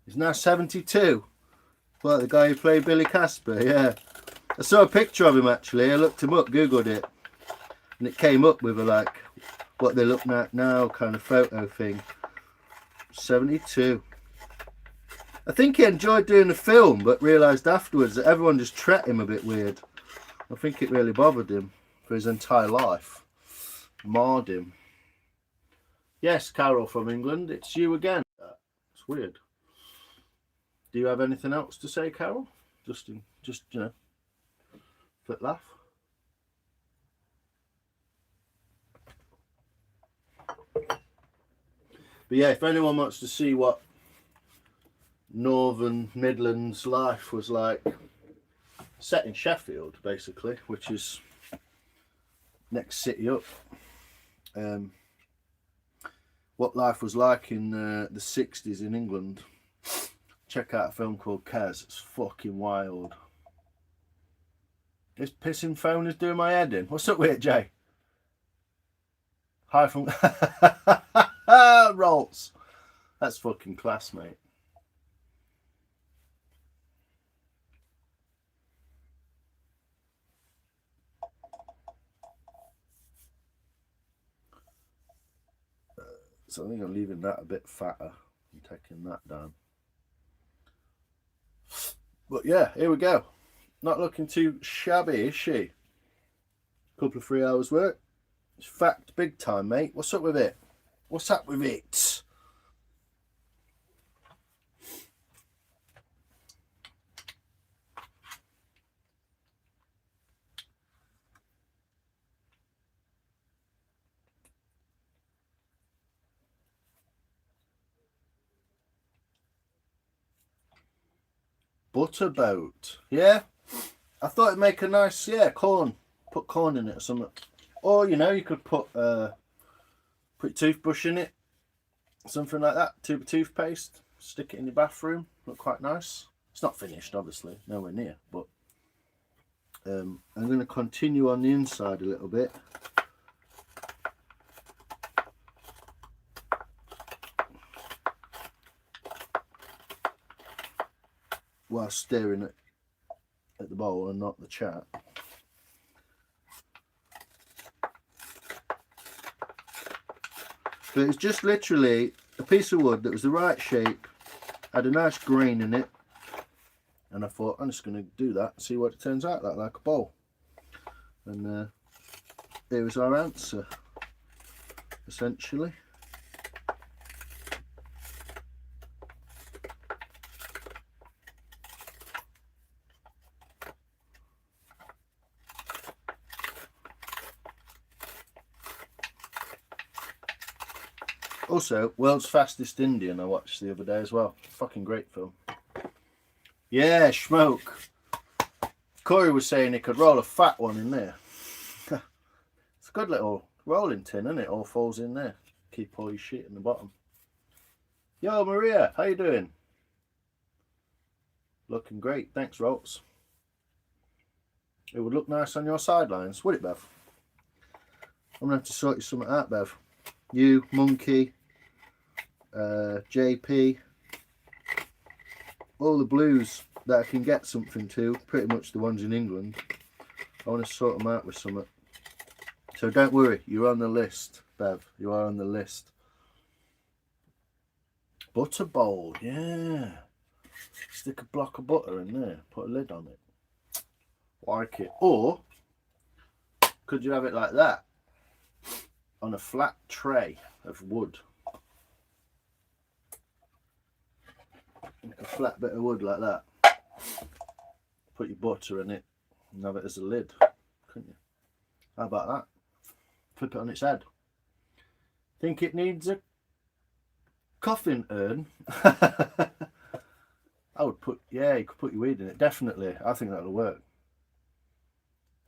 He's now 72. Well, the guy who played Billy Casper, yeah. I saw a picture of him actually. I looked him up, googled it, and it came up with a like what they look at now kind of photo thing. 72. I think he enjoyed doing the film, but realised afterwards that everyone just treated him a bit weird. I think it really bothered him for his entire life. Marred him. Yes, Carol from England, it's you again. It's weird. Do you have anything else to say, Carol? Just you know, quick laugh. But yeah, if anyone wants to see what Northern Midlands life was like, set in Sheffield, basically, which is next city up. What life was like in the 60s in England. Check out a film called Kes. It's fucking wild. This pissing phone is doing my head in. What's up with it, Jay? Hi from Rolls. That's fucking class, mate. So I think I'm leaving that a bit fatter and taking that down. But yeah, here we go. Not looking too shabby, is she? Couple of 3 hours work. It's fact big time, mate. What's up with it? What's up with it? Butterboat. Yeah? I thought it'd make a nice, yeah, corn. Put corn in it or something. Or, you know, you could put your toothbrush in it. Something like that. Tube of toothpaste. Stick it in your bathroom. Look quite nice. It's not finished, obviously. Nowhere near. But I'm going to continue on the inside a little bit. While staring at the bowl and not the chat. But it's just literally a piece of wood that was the right shape, had a nice grain in it, and I thought I'm just going to do that and see what it turns out like a bowl. And here was our answer, essentially. Also, World's Fastest Indian I watched the other day as well. Fucking great film. Yeah, smoke. Corey was saying he could roll a fat one in there. It's a good little rolling tin, isn't it? All falls in there. Keep all your shit in the bottom. Yo, Maria, how you doing? Looking great. Thanks, Rolts. It would look nice on your sidelines, would it, Bev? I'm going to have to sort you something out, Bev. You, Monkey, JP, all the blues that I can get something to, pretty much the ones in England. I want to sort them out with something. So don't worry, you're on the list, Bev. You are on the list. Butter bowl, yeah. Stick a block of butter in there, put a lid on it. Like it. Or could you have it like that? On a flat tray of wood. Like a flat bit of wood like that. Put your butter in it and have it as a lid, couldn't you? How about that? Flip it on its head. Think it needs a coffin urn? I would put, yeah, you could put your weed in it, definitely. I think that'll work.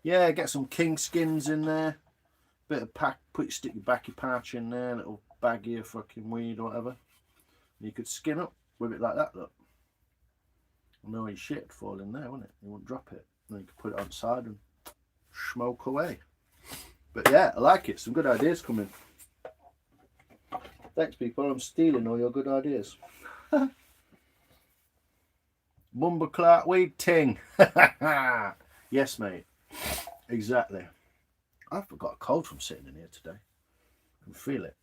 Yeah, get some king skins in there. Bit of pack, stick your backy pouch in there, little baggie of fucking weed or whatever. And you could skin up with it like that, look. I know your shit would fall in there, wouldn't it? You wouldn't drop it. And then you could put it on the side and smoke away. But yeah, I like it. Some good ideas coming. Thanks, people. I'm stealing all your good ideas. Bumbleclark weed ting. Yes, mate. Exactly. I've got a cold from sitting in here today. I can feel it.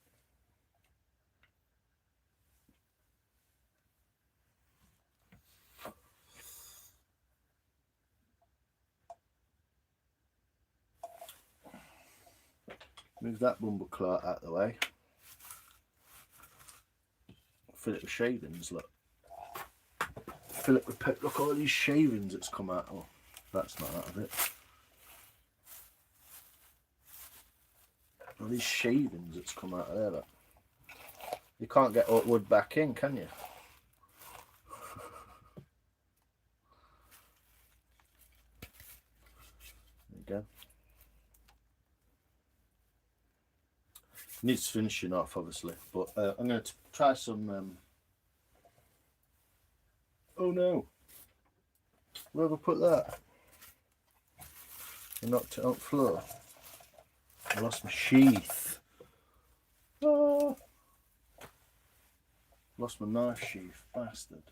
Move that bumbleclark out of the way. Fill it with shavings, look. Fill it with look, all these shavings that's come out. Oh, that's not out of it. All these shavings that's come out of there, look. You can't get all wood back in, can you? There you go. Needs finishing off, obviously, but I'm going to try some. Oh no! Where have I put that? I knocked it on the floor. I lost my sheath. Oh. Lost my knife sheath, bastard.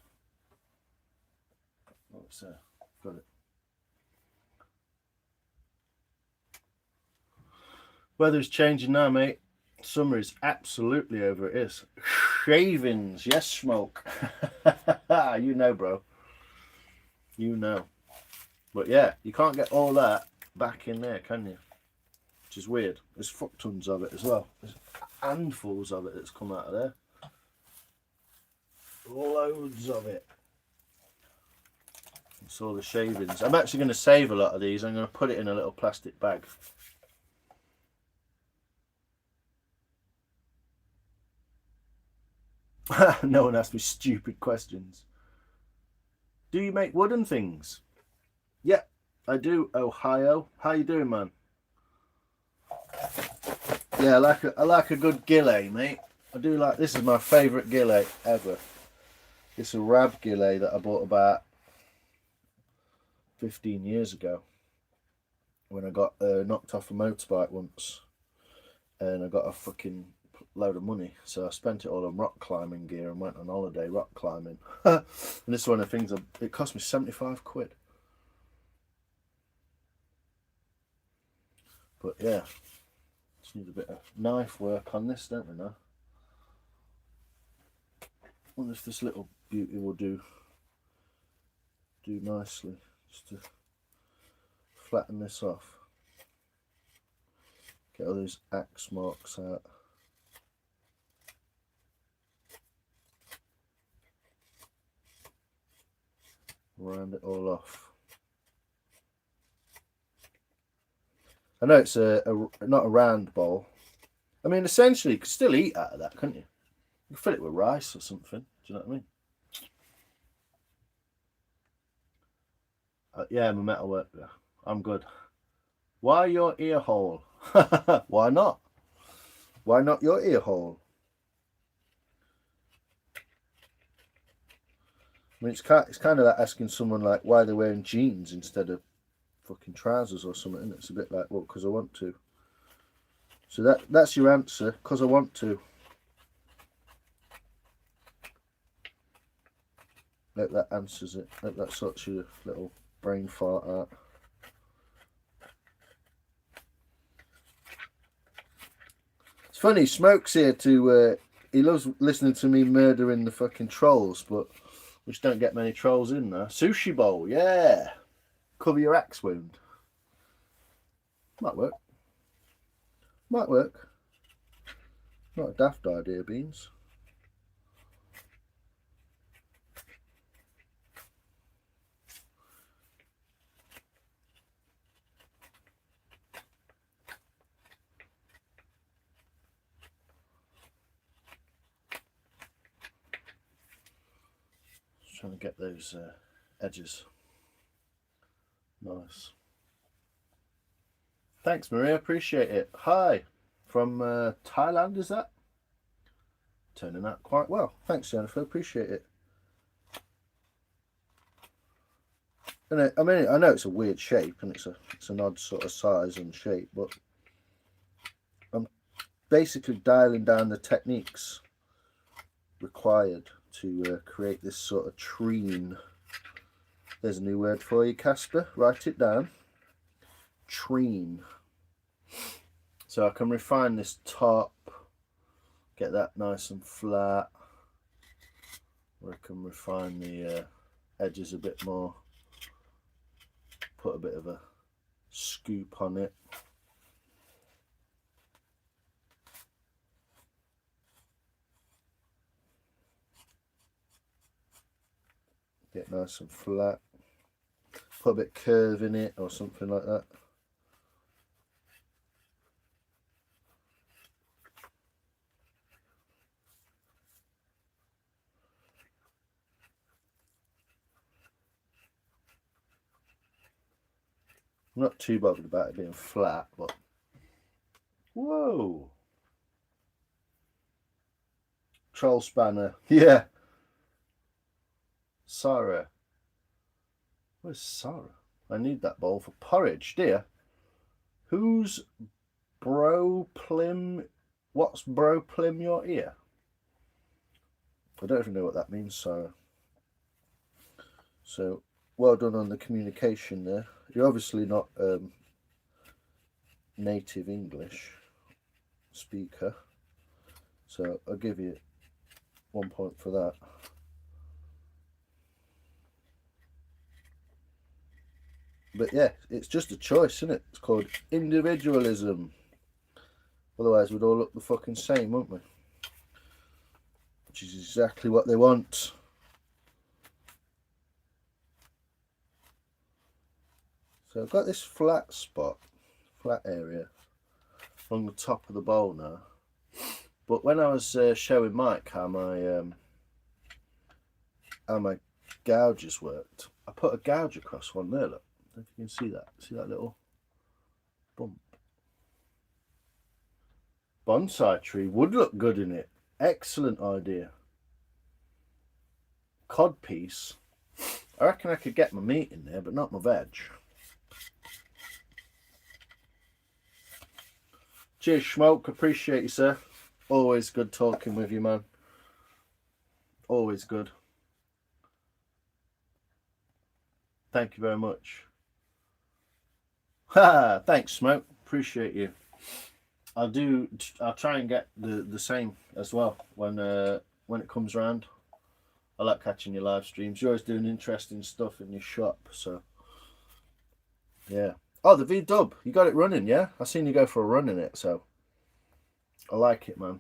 Oh, it's there. Got it. Weather's changing now, mate. Summer is absolutely over. It is. Shavings, yes, smoke. You know, bro. You know. But yeah, you can't get all that back in there, can you? Which is weird. There's fuck tons of it as well. There's handfuls of it that's come out of there. Loads of it. It's all the shavings. I'm actually going to save a lot of these. I'm going to put it in a little plastic bag. No one asked me stupid questions. Do you make wooden things? Yeah, I do, Ohio. How you doing, man? Yeah, I like a good gillet, mate. I do like. This is my favourite gillet ever. It's a Rab gillet that I bought about 15 years ago when I got knocked off a motorbike once, and I got a fucking load of money, so I spent it all on rock climbing gear and went on holiday rock climbing. And this is one of the things. It cost me 75 quid. But yeah, just need a bit of knife work on this, don't we now? Wonder if this little beauty will do nicely, just to flatten this off. Get all those axe marks out. Round it all off. I know it's not a round bowl. I mean, essentially, you could still eat out of that, couldn't you? You could fill it with rice or something. Do you know what I mean? Yeah, I'm a metal worker. I'm good. Why your ear hole? Why not? Why not your ear hole? I mean, it's kind of like asking someone like why they're wearing jeans instead of fucking trousers or something. And it's a bit like, well, because I want to. So that's your answer. Because I want to. Hope that answers it. Hope that sorts your little brain fart out. It's funny, Smoke's here to, he loves listening to me murdering the fucking trolls, but we just don't get many trolls in there. Sushi bowl, yeah. Cover your axe wound. Might work. Might work. Not a daft idea, Beans. Just trying to get those edges nice. Thanks, Maria. Appreciate it. Hi, from Thailand, is that? Turning out quite well. Thanks, Jennifer. Appreciate it. And I mean, I know it's a weird shape and it's an odd sort of size and shape, but I'm basically dialing down the techniques required to create this sort of treen. There's a new word for you, Casper. Write it down. Treen. So I can refine this top, get that nice and flat, or I can refine the edges a bit more, put a bit of a scoop on it. Get nice and flat, put a bit of curve in it or something like that. I'm not too bothered about it being flat, but whoa, troll spanner, yeah. Sarah, where's Sarah? I need that bowl for porridge, dear. Who's bro plim? What's bro plim your ear? I don't even know what that means, Sarah. So well done on the communication there. You're obviously not native English speaker, so I'll give you 1 point for that. But yeah, it's just a choice, isn't it? It's called individualism. Otherwise we'd all look the fucking same, wouldn't we? Which is exactly what they want. So I've got this flat spot, flat area on the top of the bowl now. But when I was showing Mike how my gouges worked, I put a gouge across one there, look. don't know if you can see that. See that little bump? Bonsai tree would look good in it. Excellent idea. Cod piece. I reckon I could get my meat in there, but not my veg. Cheers, Smoke. Appreciate you, sir. Always good talking with you, man. Always good. Thank you very much. Ha! Thanks, Smoke. Appreciate you. I'll try and get the same as well when it comes round. I like catching your live streams. You're always doing interesting stuff in your shop, so yeah. Oh, the V-dub, you got it running, yeah? I seen you go for a run in it, so I like it, man.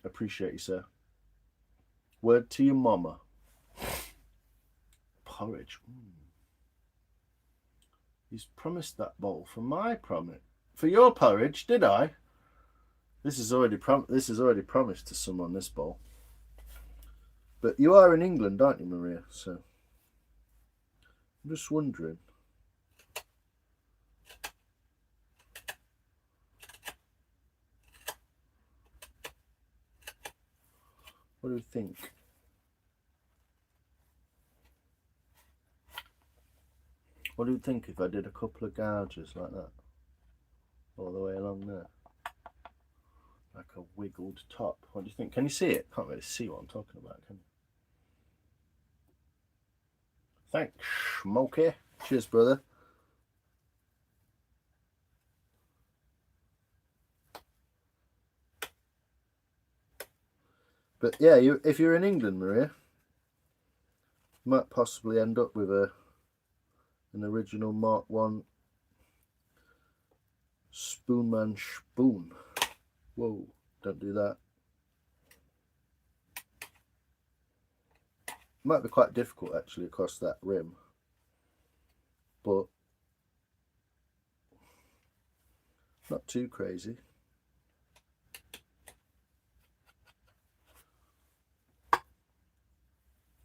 Appreciate you, sir. Word to your mama. Porridge. He's promised that bowl for my promise. For your porridge, did I? This is already promised to someone, this bowl. But you are in England, aren't you, Maria? So I'm just wondering. What do you think? What do you think if I did a couple of gouges like that? All the way along there. Like a wiggled top. What do you think? Can you see it? Can't really see what I'm talking about, can you? Thanks, Smokey. Cheers, brother. But yeah, if you're in England, Maria, you might possibly end up with an original Mark 1 Spoonman spoon. Whoa, don't do that. Might be quite difficult actually across that rim, but not too crazy.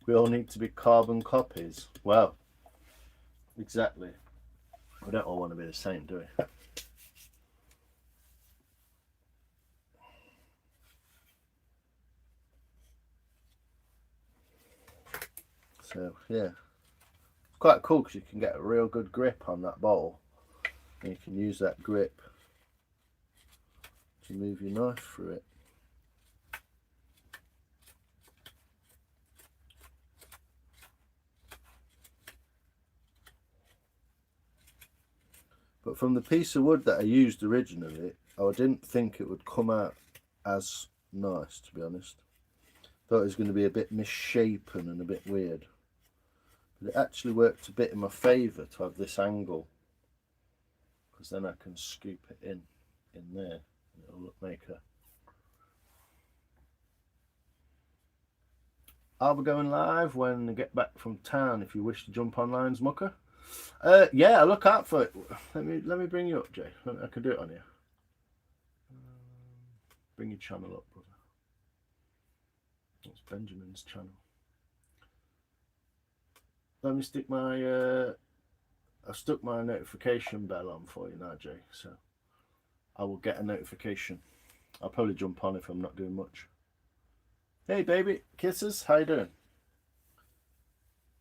We all need to be carbon copies. Well, exactly. We don't all want to be the same, do we? So yeah, it's quite cool because you can get a real good grip on that bowl, and you can use that grip to move your knife through it. But from the piece of wood that I used originally, I didn't think it would come out as nice, to be honest. Thought it was going to be a bit misshapen and a bit weird. But it actually worked a bit in my favour to have this angle, because then I can scoop it in there and it'll make a... I'll be going live when I get back from town if you wish to jump online, Mucker. Yeah, I'll look out for it. Let me bring you up, Jay. I can do it on here. Bring your channel up, brother. It's Benjamin's channel. Let me stick my I've stuck my notification bell on for you now, Jay, so I will get a notification. I'll probably jump on if I'm not doing much. Hey baby, kisses, how you doing?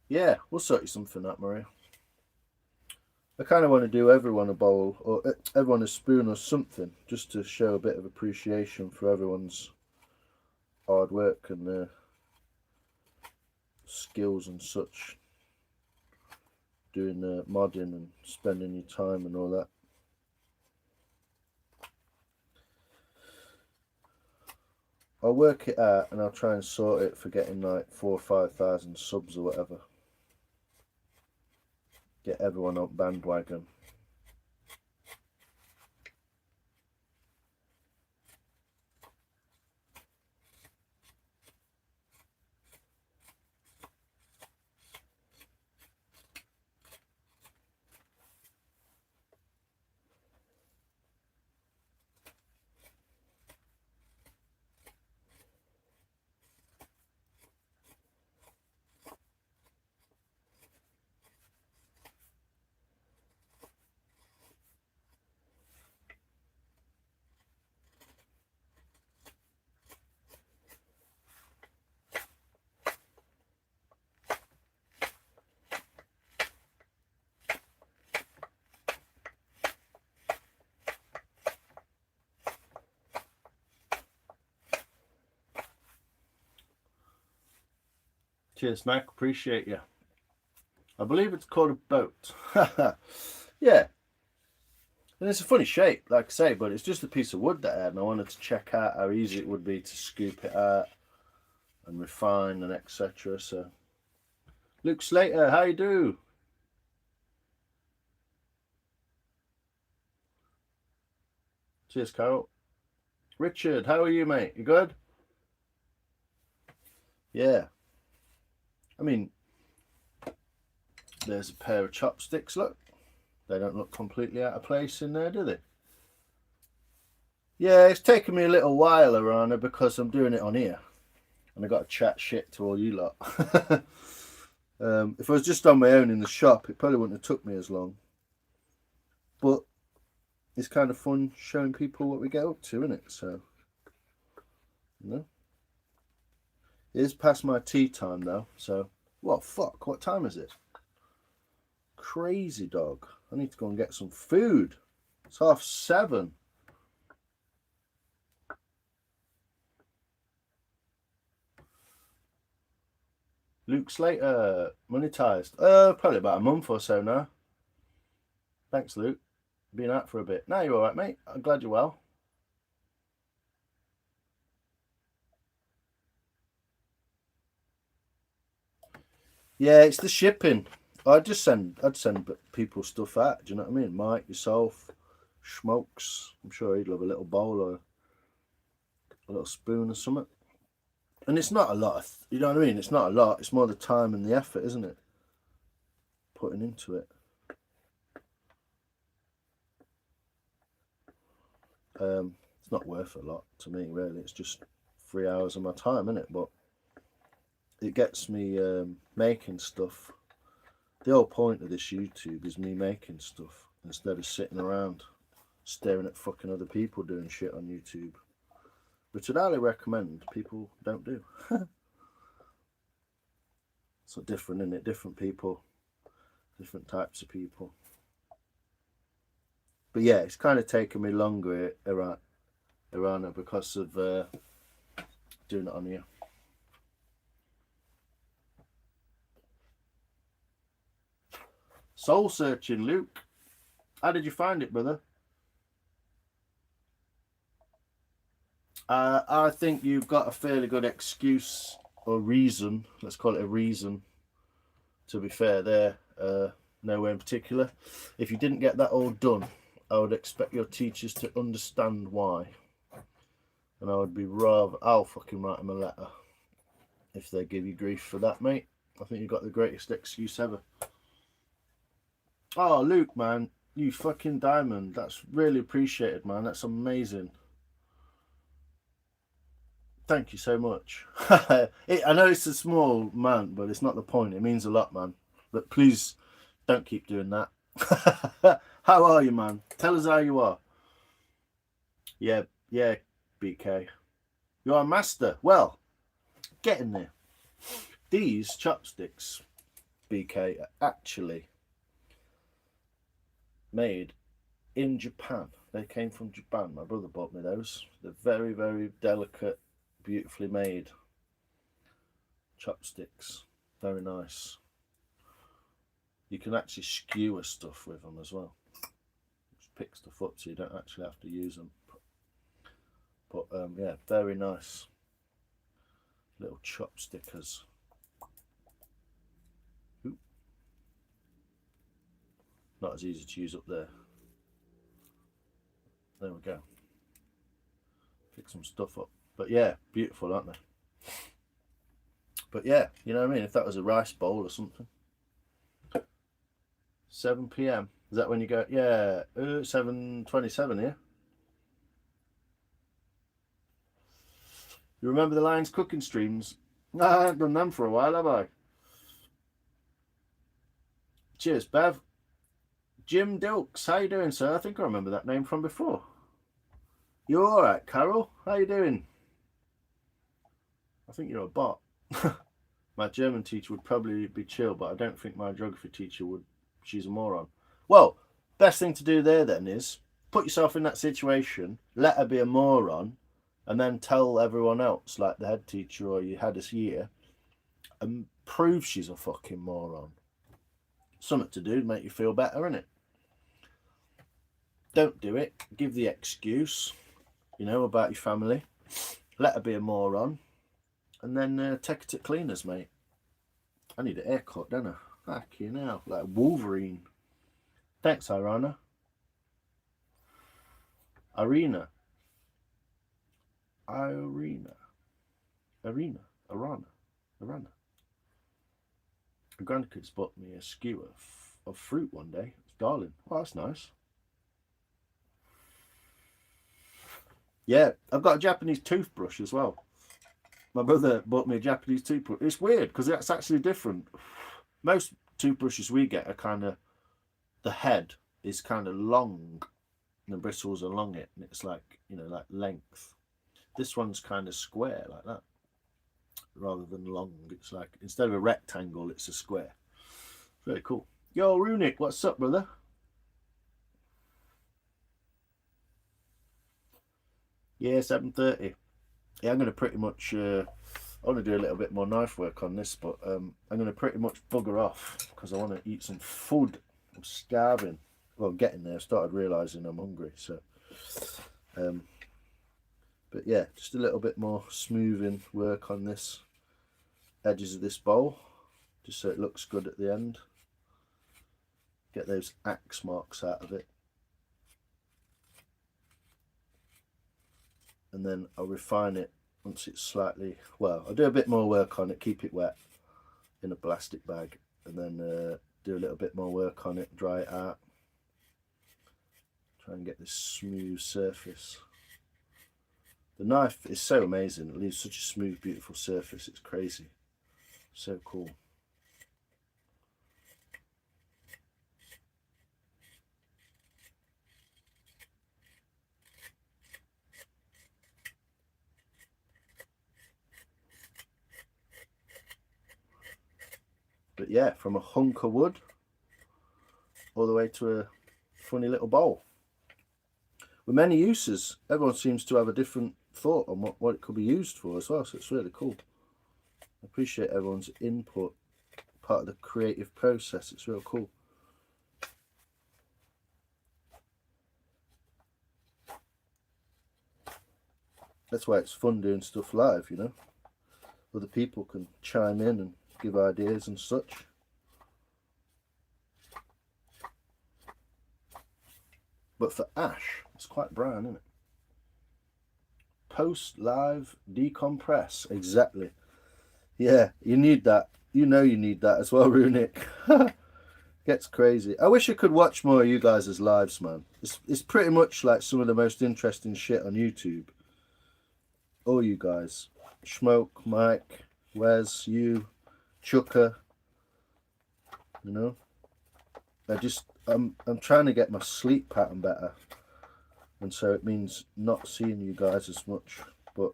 Yeah, we'll sort you something out, Maria. I kind of want to do everyone a bowl or everyone a spoon or something, just to show a bit of appreciation for everyone's hard work and their skills and such, doing modding and spending your time and all that. I'll work it out and I'll try and sort it for getting like 4,000 or 5,000 subs or whatever. Get everyone on bandwagon. Cheers, Mac. Appreciate you. I believe it's called a boat. Yeah. And it's a funny shape, like I say, but it's just a piece of wood that I had, and I wanted to check out how easy it would be to scoop it out and refine and etc. So, Luke Slater, how you do? Cheers, Carol. Richard, how are you, mate? You good? Yeah. I mean, there's a pair of chopsticks, look. They don't look completely out of place in there, do they? Yeah, it's taken me a little while, Arana, because I'm doing it on here. And I got to chat shit to all you lot. If I was just on my own in the shop, it probably wouldn't have took me as long. But it's kind of fun showing people what we get up to, isn't it? So, you know. It is past my tea time, though. So, what fuck? What time is it? Crazy dog. I need to go and get some food. It's 7:30. Luke Slater, monetized. Probably about a month or so now. Thanks, Luke. Been out for a bit. Now you're alright, mate. I'm glad you're well. Yeah, it's the shipping. I'd send people stuff out. Do you know what I mean? Mike, yourself, Smokes. I'm sure he'd love a little bowl or a little spoon or something. And it's not a lot. You know what I mean? It's not a lot. It's more the time and the effort, isn't it? Putting into it. It's not worth a lot to me, really. It's just 3 hours of my time, isn't it? But it gets me making stuff. The whole point of this YouTube is me making stuff instead of sitting around staring at fucking other people doing shit on YouTube, which I'd highly recommend people don't do. So different, isn't it? Different people, different types of people. But yeah, it's kind of taken me longer, Irana, because of doing it on here. Soul searching, Luke. How did you find it, brother? I think you've got a fairly good excuse or reason. Let's call it a reason. To be fair, there, nowhere in particular. If you didn't get that all done, I would expect your teachers to understand why. And I would be rather, I'll fucking write them a letter if they give you grief for that, mate. I think you've got the greatest excuse ever. Oh, Luke, man, you fucking diamond. That's really appreciated, man. That's amazing. Thank you so much. I know it's a small amount, but it's not the point. It means a lot, man. But please don't keep doing that. How are you, man? Tell us how you are. Yeah, BK. You're a master. Well, get in there. These chopsticks, BK, are actually made in Japan. They came from Japan. My brother bought me those. They're very, very delicate, beautifully made chopsticks. Very nice. You can actually skewer stuff with them as well. Just pick stuff up so you don't actually have to use them. But yeah, very nice little chopstickers. Ooh. Not as easy to use up there. There we go. Pick some stuff up. But yeah, beautiful, aren't they? But yeah, you know what I mean? If that was a rice bowl or something. 7 p.m. Is that when you go? Yeah, 7:27 here. You remember the Lions cooking streams? No, I haven't done them for a while, have I? Cheers, Bev. Jim Dilks, how you doing, sir? I think I remember that name from before. You all right, Carol? How you doing? I think you're a bot. My German teacher would probably be chill, but I don't think my geography teacher would. She's a moron. Well, best thing to do there then is put yourself in that situation, let her be a moron, and then tell everyone else, like the head teacher or you had this year, and proves she's a fucking moron. Something to do to make you feel better, innit? Don't do it. Give the excuse, you know, about your family. Let her be a moron. And then take her to cleaners, mate. I need a haircut, don't I? Fucking hell. Like Wolverine. Thanks, Irana. Arena. My grandkids bought me a skewer of fruit one day. It's darling. Oh, that's nice. Yeah, I've got a Japanese toothbrush as well. My brother bought me a Japanese toothbrush. It's weird because it's actually different. Most toothbrushes we get are kind of, the head is kind of long and the bristles along it, and it's like, you know, like length. This one's kind of square like that rather than long. It's like, instead of a rectangle, it's a square. Very cool. Yo, Runic, what's up, brother? Yeah, 7:30. Yeah, I'm going to pretty much, I want to do a little bit more knife work on this, but I'm going to pretty much bugger off because I want to eat some food. I'm starving. Well, I'm getting there. I started realising I'm hungry, so. But yeah, just a little bit more smoothing work on this edges of this bowl, just so it looks good at the end. Get those axe marks out of it. And then I'll refine it once it's slightly, well, I'll do a bit more work on it, keep it wet in a plastic bag, and then do a little bit more work on it, dry it out. Try and get this smooth surface. The knife is so amazing, it leaves such a smooth, beautiful surface, it's crazy. So cool. But yeah, from a hunk of wood all the way to a funny little bowl. With many uses, everyone seems to have a different thought on what it could be used for as well, so it's really cool. I appreciate everyone's input, part of the creative process, it's real cool. That's why it's fun doing stuff live, you know. Other people can chime in and give ideas and such. But for ash, it's quite brown, isn't it? Post live decompress, exactly. Yeah, you need that. You know you need that as well, Runic. Gets crazy. I wish I could watch more of you guys' lives, man. It's pretty much like some of the most interesting shit on YouTube. All you guys. Schmoke, Mike, Wes, you, Chucker. You know? I'm trying to get my sleep pattern better. And so it means not seeing you guys as much. But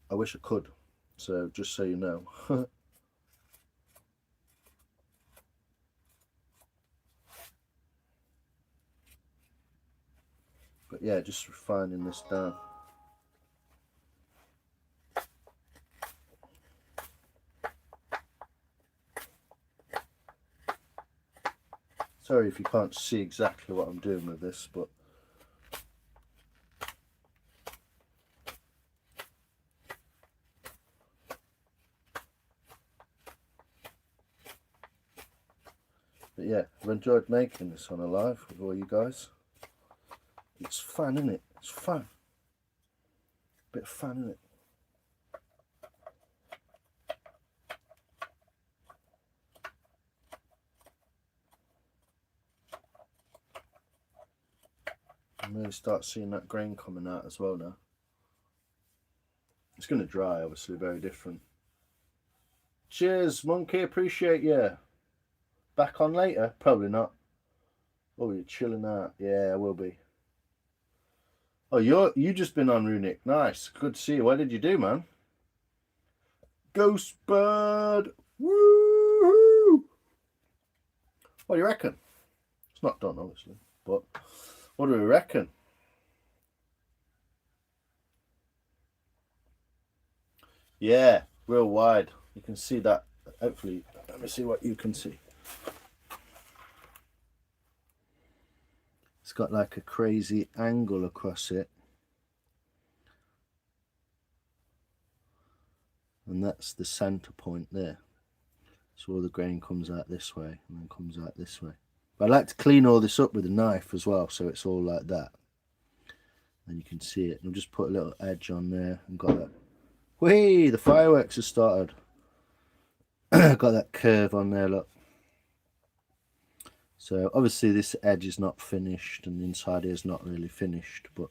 I wish I could. So just so you know. But yeah, just refining this down. Sorry if you can't see exactly what I'm doing with this, but yeah, I've enjoyed making this on a live with all you guys. It's fun, isn't it? It's fun. Bit of fun, isn't it? I'm really start seeing that grain coming out as well now. It's going to dry, obviously, very different. Cheers, Monkey, appreciate you. Back on later? Probably not. Oh, you're chilling out. Yeah, I will be. Oh, you just been on Runic. Nice. Good to see you. What did you do, man? Ghost bird. Woo! What do you reckon? It's not done, obviously, but what do we reckon? Yeah, real wide. You can see that, hopefully, let me see what you can see. It's got like a crazy angle across it. And that's the center point there. So all the grain comes out this way and then comes out this way. But I like to clean all this up with a knife as well, so it's all like that. And you can see it. And I'll just put a little edge on there and got that. Whee! The fireworks have started. Got that curve on there, look. So obviously this edge is not finished and the inside here is not really finished, but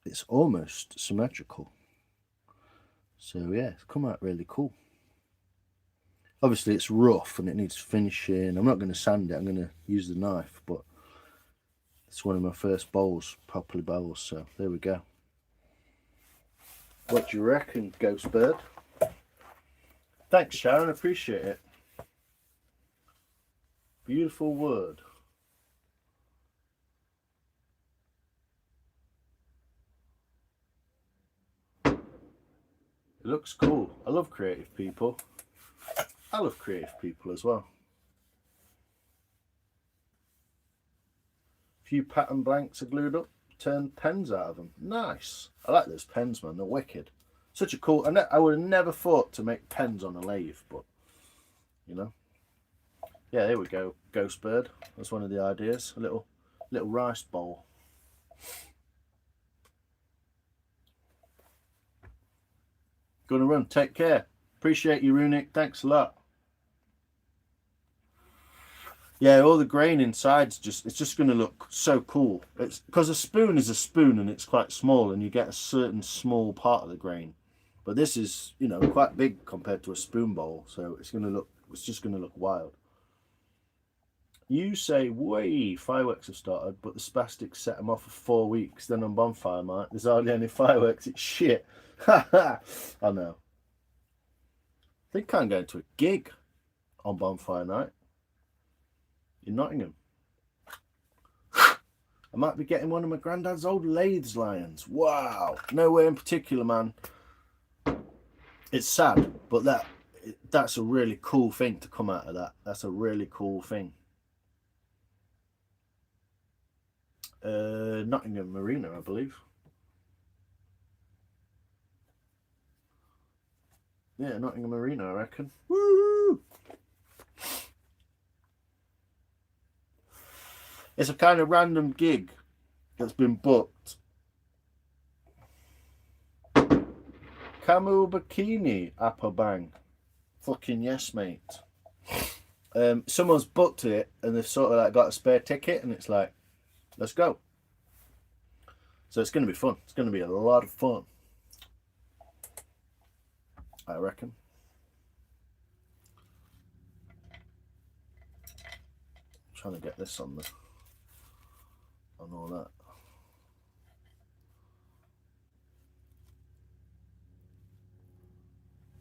it's almost symmetrical. So yeah, it's come out really cool. Obviously it's rough and it needs finishing. I'm not going to sand it, I'm going to use the knife, but it's one of my first bowls, properly bowls, so there we go. What do you reckon, Ghost Bird? Thanks, Sharon, appreciate it. Beautiful word. It looks cool. I love creative people. I love creative people as well. A few pattern blanks are glued up, turned pens out of them. Nice. I like those pens, man. They're wicked. Such a cool... I would have never thought to make pens on a lathe, but, you know. Yeah, there we go. Ghost Bird. That's one of the ideas. A little rice bowl. Gonna run. Take care. Appreciate you, Runic. Thanks a lot. Yeah, all the grain inside's it's just going to look so cool. It's because a spoon is a spoon and it's quite small and you get a certain small part of the grain. But this is, you know, quite big compared to a spoon bowl, so it's just going to look wild. You say, way fireworks have started, but the spastics set them off for 4 weeks. Then on bonfire night, there's hardly any fireworks. It's shit. I know. I think I'm going to a gig on bonfire night in Nottingham. I might be getting one of my granddad's old lathes lions. Wow. Nowhere in particular, man. It's sad, but that's a really cool thing to come out of that. That's a really cool thing. Nottingham Marina, I believe. Yeah, Nottingham Marina, I reckon. Woo! It's a kind of random gig that's been booked. Camu bikini, Appa Bang. Fucking yes, mate. Someone's booked it and they've sort of like got a spare ticket and it's like, let's go. So it's going to be fun. It's going to be a lot of fun, I reckon. I'm trying to get this on all that.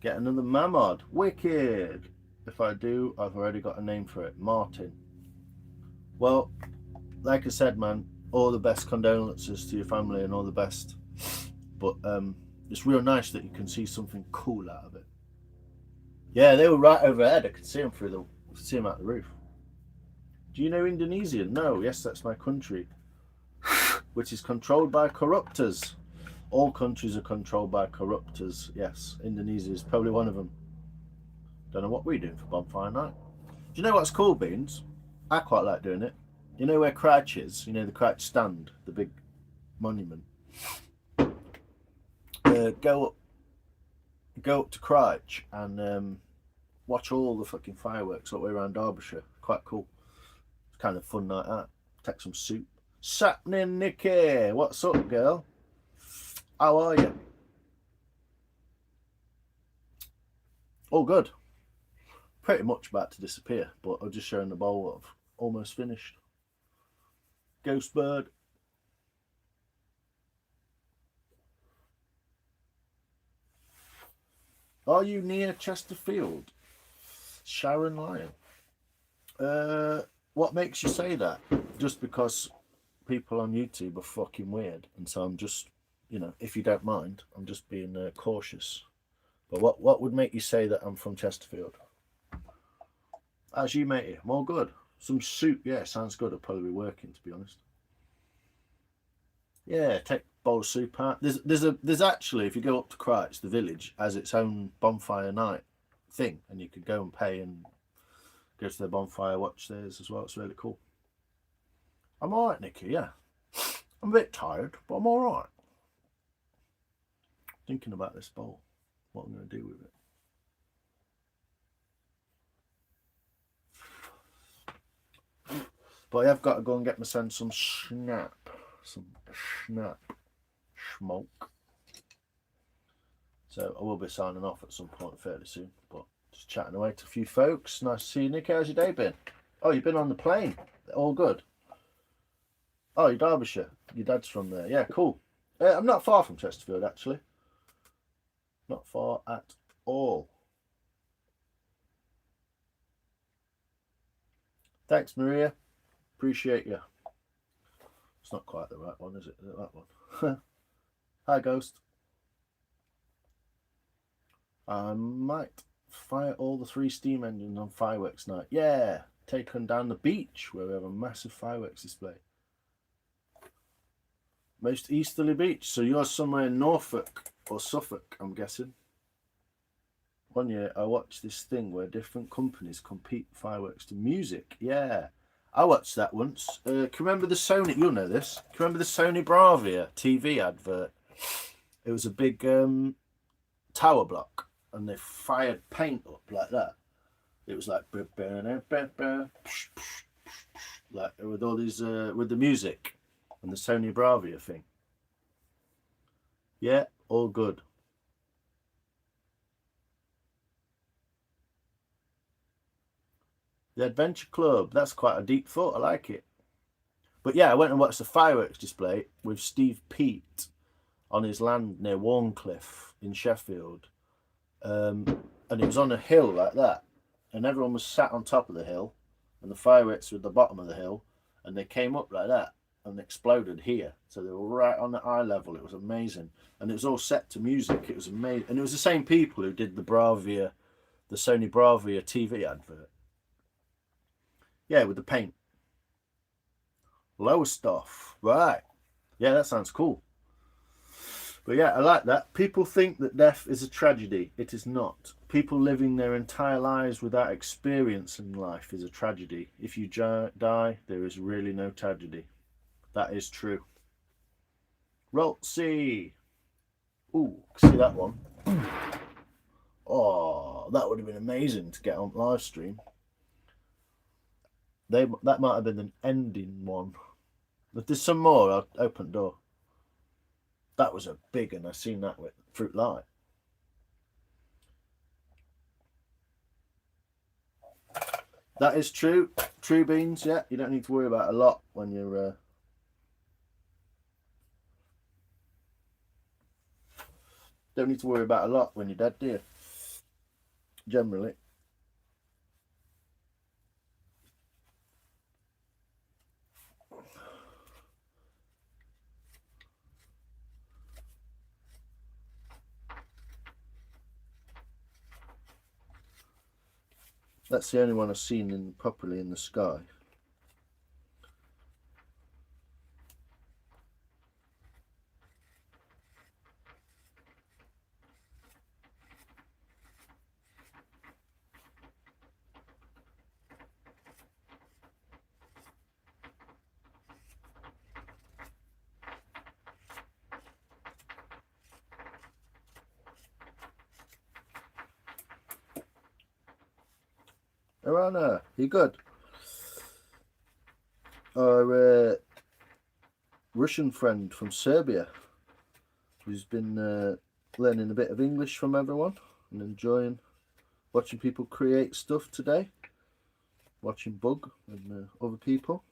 Get another Mamod. Wicked. If I do, I've already got a name for it. Martin. Well, like I said, man, all the best condolences to your family and all the best. But it's real nice that you can see something cool out of it. Yeah, they were right overhead. I could see them out the roof. Do you know Indonesian? No. Yes, that's my country, which is controlled by corruptors. All countries are controlled by corruptors. Yes, Indonesia is probably one of them. Don't know what we're doing for bonfire night. Do you know what's cool, Beans? I quite like doing it. You know where Crouch is? You know the Crouch stand, the big monument. Go up to Crouch and watch all the fucking fireworks all the way around Derbyshire. Quite cool. It's kind of fun night out. Take some soup. Sapnin Nikki, what's up, girl? How are you? All good. Pretty much about to disappear, but I'm just showing the bowl of almost finished. Ghost Bird. Are you near Chesterfield? Sharon Lyon. What makes you say that? Just because people on YouTube are fucking weird, and so I'm just, you know, if you don't mind, I'm just being cautious. But what would make you say that I'm from Chesterfield? As you, matey. I'm all good. Some soup, yeah, sounds good. I'll probably be working, to be honest. Yeah, take a bowl of soup out. There's actually, if you go up to Christ, the village has its own bonfire night thing, and you could go and pay and go to the bonfire, watch theirs as well. It's really cool. I'm all right, Nicky. Yeah, I'm a bit tired, but I'm all right. Thinking about this bowl, what I'm going to do with it. But I've got to go and get my son some schnapp. Some schnapp. Smoke. So I will be signing off at some point fairly soon. But just chatting away to a few folks. Nice to see you, Nick. How's your day been? Oh, you've been on the plane. All good. Oh, you're Derbyshire. Your dad's from there. Yeah, cool. I'm not far from Chesterfield, actually. Not far at all. Thanks, Maria. Appreciate you. It's not quite the right one, is it? Is it that one? Hi, Ghost. I might fire all the 3 steam engines on fireworks night. Yeah, take them down the beach where we have a massive fireworks display. Most easterly beach. So you're somewhere in Norfolk or Suffolk, I'm guessing. One year I watched this thing where different companies compete fireworks to music. Yeah. I watched that once. Can you remember the Sony? You'll know this. Can you remember the Sony Bravia TV advert? It was a big tower block, and they fired paint up like that. It was like like with all these with the music and the Sony Bravia thing. Yeah, all good. The Adventure Club, that's quite a deep thought. I like it. But yeah, I went and watched the fireworks display with Steve Peat on his land near Warncliffe in Sheffield. And it was on a hill like that. And everyone was sat on top of the hill. And the fireworks were at the bottom of the hill. And they came up like that and exploded here. So they were right on the eye level. It was amazing. And it was all set to music. It was amazing. And it was the same people who did the Bravia, the Sony Bravia TV advert. Yeah, with the paint. Lower stuff. Right. Yeah, that sounds cool. But yeah, I like that. People think that death is a tragedy. It is not. People living their entire lives without experiencing life is a tragedy. If you die, there is really no tragedy. That is true. Roltsy. Ooh, see that one? Oh, that would have been amazing to get on live stream. That might have been an ending one. If there's some more, I'll open door. That was a big one. I seen that with Fruit Light. That is true. True beans, yeah. You don't need to worry about a lot when you're... Don't need to worry about a lot when you're dead, do you? Generally. That's the only one I've seen properly in the sky. Arana, you good? Our Russian friend from Serbia, who's been learning a bit of English from everyone and enjoying watching people create stuff today. Watching Bug and other people.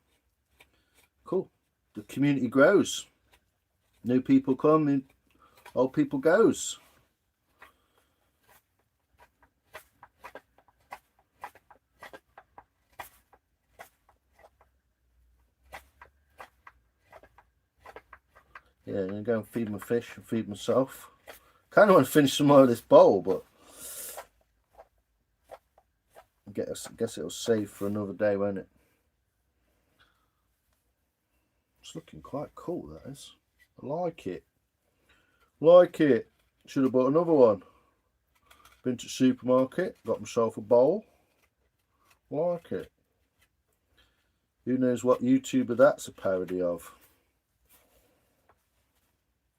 Cool. The community grows. New people come, old people goes. Yeah, I'm going to go and feed my fish and feed myself. Kind of want to finish some more of this bowl, but guess it'll save for another day, won't it? It's looking quite cool, that is. I like it. Like it. Should have bought another one. Been to the supermarket, got myself a bowl. Like it. Who knows what YouTuber that's a parody of?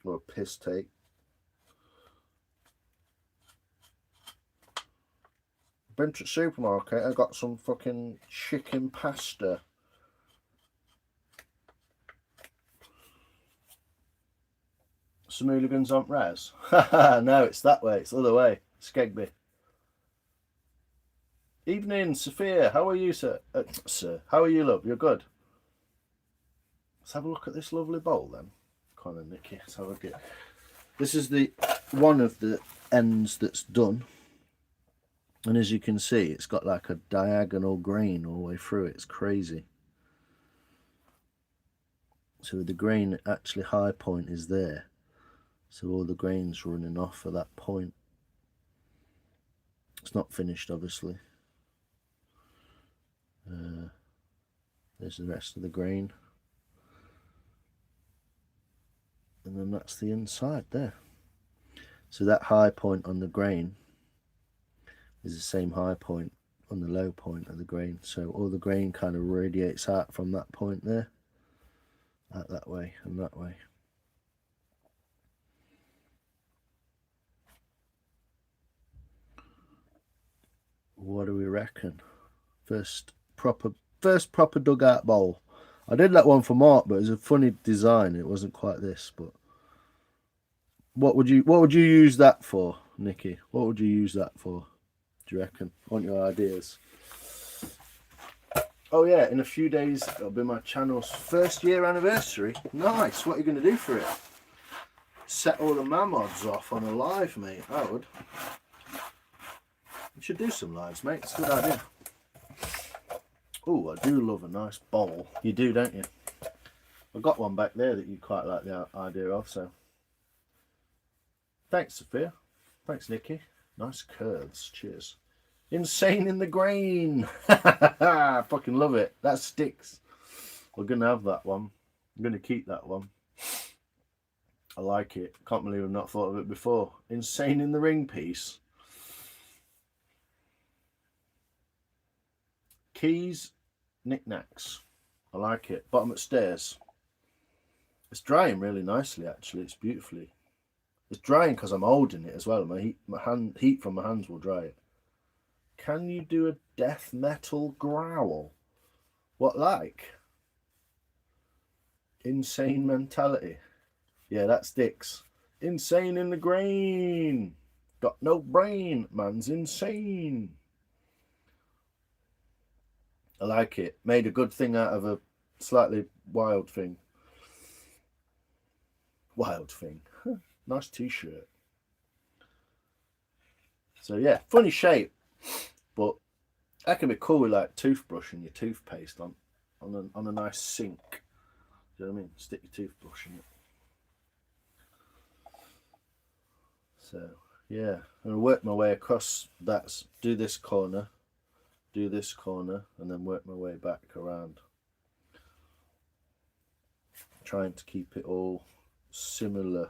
Or a piss take. Been to the supermarket, I got some fucking chicken pasta. Some hooligans on res. Haha, no, it's that way, it's the other way. Skegby. Evening, Sophia. How are you, sir? Sir, how are you, love? You're good. Let's have a look at this lovely bowl then. Come on, Nikki. Let's have a look at. This is the one of the ends that's done, and as you can see, it's got like a diagonal grain all the way through it. It's crazy. So the grain actually high point is there, so all the grain's running off at that point. It's not finished, obviously. There's the rest of the grain, and then that's the inside there. So that high point on the grain is the same high point on the low point of the grain, so all the grain kind of radiates out from that point there, out that way and that way. What do we reckon? First proper dugout bowl. I did that one for Mark, but it was a funny design. It wasn't quite this, but what would you use that for, Nikki? What would you use that for, do you reckon? I want your ideas. Oh yeah, in a few days it'll be my channel's 1st year anniversary. Nice. What are you going to do for it? Set all the mammods off on a live, mate. I would. You should do some lives, mate. It's a good idea. Oh, I do love a nice bowl. You do, don't you? I've got one back there that you quite like the idea of, so. Thanks, Sophia. Thanks, Nikki. Nice curves. Cheers. Insane in the grain. I fucking love it. That sticks. We're going to have that one. I'm going to keep that one. I like it. Can't believe I've not thought of it before. Insane in the ring piece. Keys, knickknacks. I like it. Bottom at stairs. It's drying really nicely, actually. It's beautifully. It's drying because I'm holding it as well. Heat from my hands will dry it. Can you do a death metal growl? What like? Insane mentality. Yeah, that sticks. Insane in the grain. Got no brain. Man's insane. I like it. Made a good thing out of a slightly wild thing. Wild thing. Nice t-shirt. So yeah, funny shape, but that can be cool with like toothbrush and your toothpaste on a nice sink. Do you know what I mean? Stick your toothbrush in it. So yeah, I'm gonna work my way across. Do this corner. Do this corner and then work my way back around, trying to keep it all similar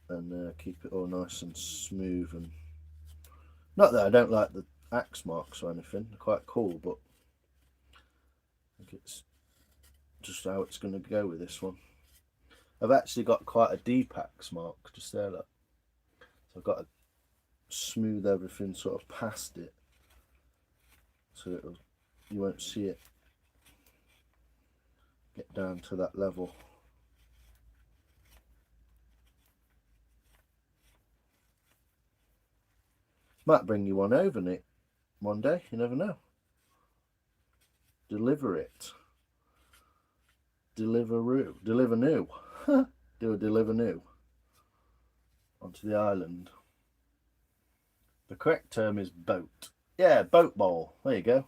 and keep it all nice and smooth. And not that I don't like the axe marks or anything, they're quite cool, but I think it's just how it's going to go with this one. I've actually got quite a deep axe mark just there, look. So I've got to smooth everything sort of past it, so you won't see it get down to that level. Might bring you one over, Nick, one day, you never know. Deliver it. Deliveroo. Deliver new. Do a deliver new onto the island. The correct term is boat. Yeah, boat bowl. There you go.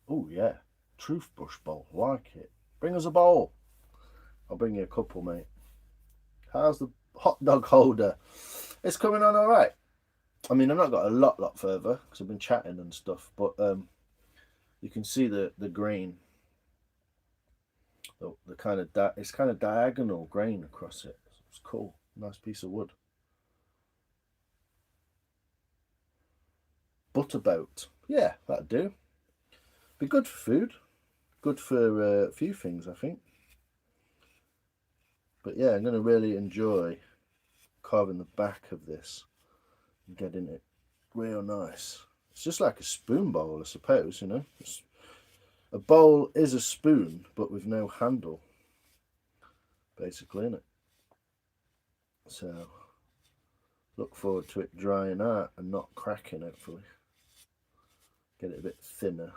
Oh yeah, toothbrush bowl. Like it. Bring us a bowl. I'll bring you a couple, mate. How's the hot dog holder? It's coming on all right. I mean, I've not got a lot further because I've been chatting and stuff, but you can see the grain, the kind of it's kind of diagonal grain across it. It's cool, nice piece of wood. Butterboat, yeah, that'd do. Be good for food, good for a few things, I think. But yeah, I'm going to really enjoy carving the back of this and getting it real nice. It's just like a spoon bowl, I suppose, you know. A bowl is a spoon, but with no handle, basically, isn't it? So, look forward to it drying out and not cracking, hopefully. Get it a bit thinner.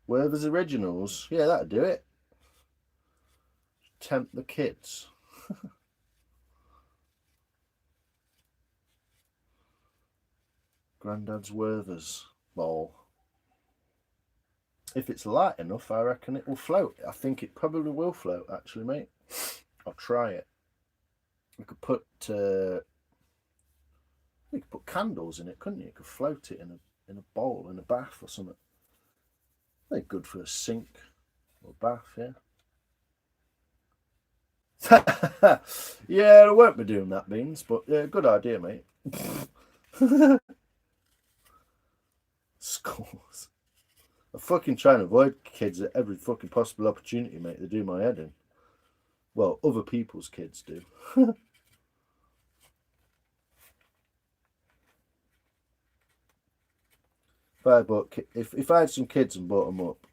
Werther's Originals, yeah, that'd do it. Tempt the kids. Grandad's Werther's bowl. If it's light enough, I reckon it will float. I think it probably will float, actually, mate. I'll try it. You could put candles in it, couldn't you? You could float it in a bowl, in a bath or something. They're good for a sink or bath, yeah. Yeah, I won't be doing that, Beans, but yeah, good idea, mate. Schools. I'm fucking trying to avoid kids at every fucking possible opportunity, mate. They do my head in. Well, other people's kids do. If I had some kids and brought them up,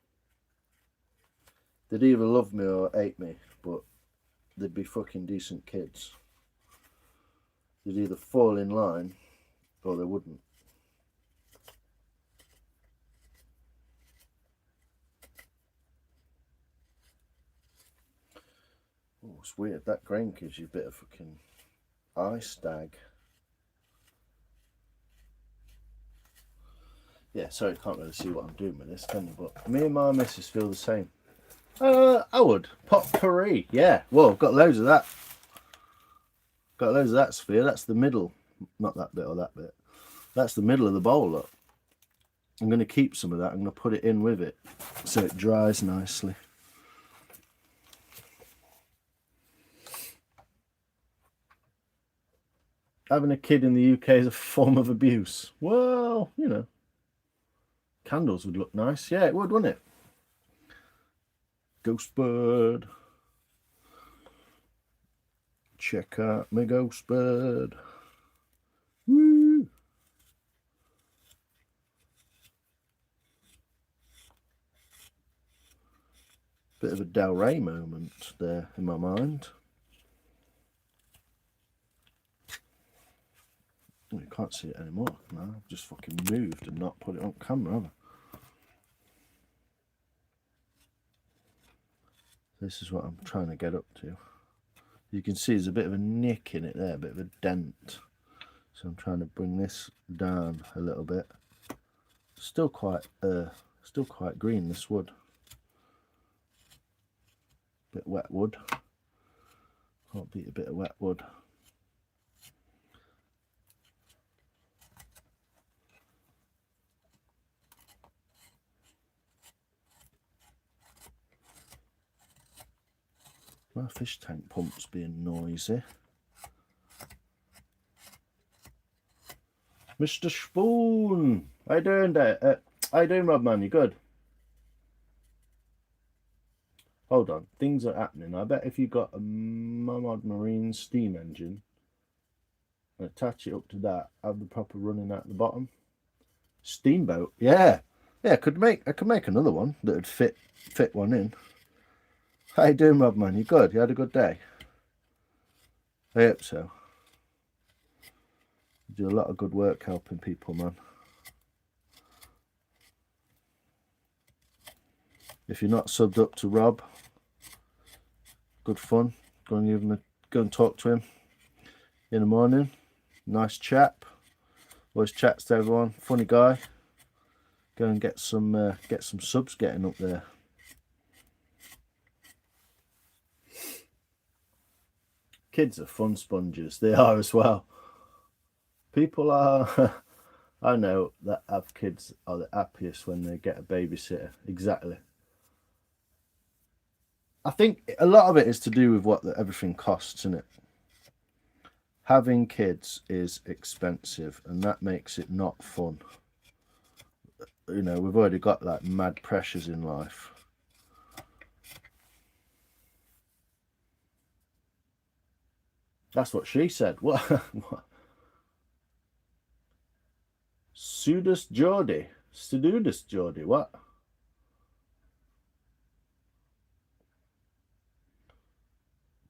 they'd either love me or hate me, but they'd be fucking decent kids. They'd either fall in line or they wouldn't. Oh, it's weird. That grain gives you a bit of fucking eye stag. Yeah, sorry, can't really see what I'm doing with this, can you? But me and my missus feel the same. I would. Potpourri, yeah. Whoa, I've got loads of that. Got loads of that sphere. That's the middle. Not that bit or that bit. That's the middle of the bowl, look. I'm going to keep some of that. I'm going to put it in with it so it dries nicely. Having a kid in the UK is a form of abuse. Well, you know. Candles would look nice. Yeah, it would, wouldn't it? Ghost bird. Check out my ghost bird. Woo! Bit of a Del Rey moment there in my mind. You can't see it anymore. No, I've just fucking moved and not put it on camera, have I? This is what I'm trying to get up to. You can see there's a bit of a nick in it there, a bit of a dent. So I'm trying to bring this down a little bit. Still quite green, this wood. Bit wet wood. Can't beat a bit of wet wood. My fish tank pump's being noisy. Mr. Spoon! How you doing there? How you doing, Rodman? You good? Hold on, things are happening. I bet if you got a Mammoth Marine steam engine and attach it up to that, have the proper running at the bottom. Steamboat, yeah. Yeah, I could make another one that would fit one in. How you doing, Rodman? You good? You had a good day? I hope so. You do a lot of good work helping people, man. If you're not subbed up to Rob, good fun. Go and talk to him in the morning. Nice chap. Always chats to everyone. Funny guy. Go and get some subs getting up there. Kids are fun sponges. They are as well. People are... I know that have kids are the happiest when they get a babysitter. Exactly. I think a lot of it is to do with what everything costs, isn't it? Having kids is expensive, and that makes it not fun. You know, we've already got like mad pressures in life. That's what she said. What? Sudus Geordie? Sudus Geordie? What?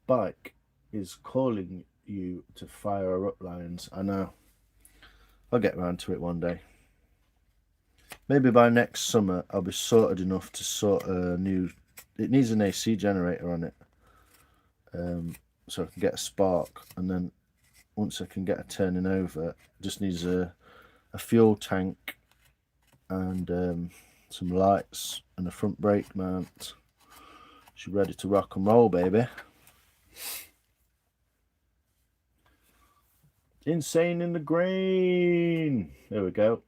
Bike is calling you to fire her up, Lions. I know. I'll get round to it one day. Maybe by next summer I'll be sorted enough to sort a new... It needs an AC generator on it. So I can get a spark, and then once I can get a turning over, it just needs a fuel tank and some lights and a front brake mount. She's ready to rock and roll, baby. Insane in the green. There we go.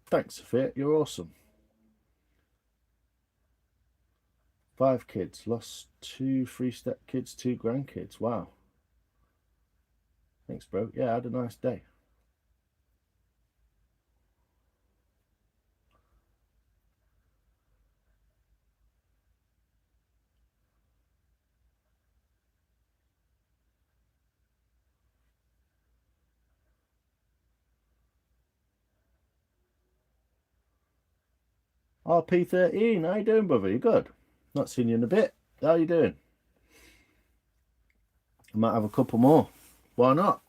Thanks, Sophia. You're awesome. 5 kids. Lost 2 3-step kids, 2 grandkids. Wow. Thanks, bro. Yeah, I had a nice day. RP13, how you doing, brother? You good? Not seen you in a bit. How you doing? I might have a couple more. Why not?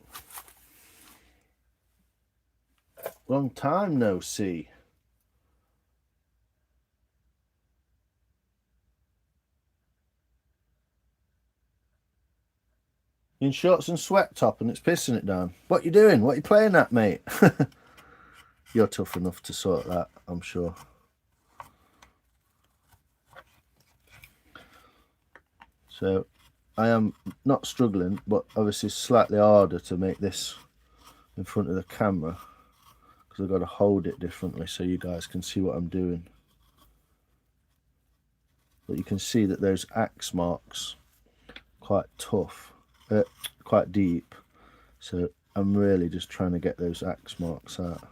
Long time no see. In shorts and sweat top, and it's pissing it down. What you doing? What you playing at, mate? You're tough enough to sort that, I'm sure. So I am not struggling, but obviously slightly harder to make this in front of the camera because I've got to hold it differently so you guys can see what I'm doing. But you can see that those axe marks quite tough, quite deep. So I'm really just trying to get those axe marks out.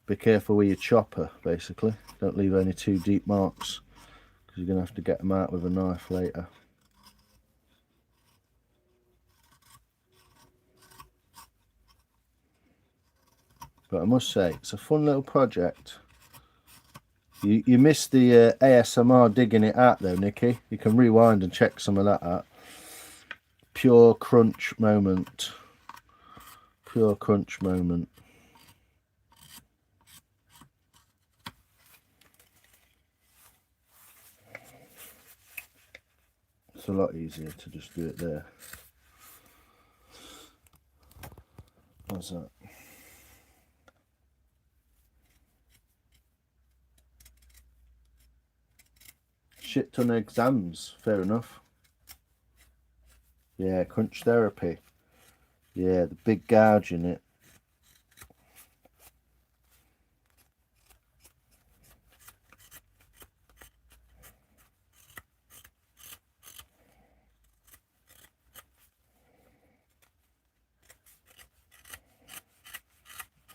Be careful with your chopper, basically. Don't leave any too deep marks, because you're going to have to get them out with a knife later. But I must say, it's a fun little project. You missed the ASMR digging it out though, Nikki. You can rewind and check some of that out. Pure crunch moment. Pure crunch moment. It's a lot easier to just do it there. How's that? Shit ton of exams, fair enough. Yeah, crunch therapy. Yeah, the big gouge in it.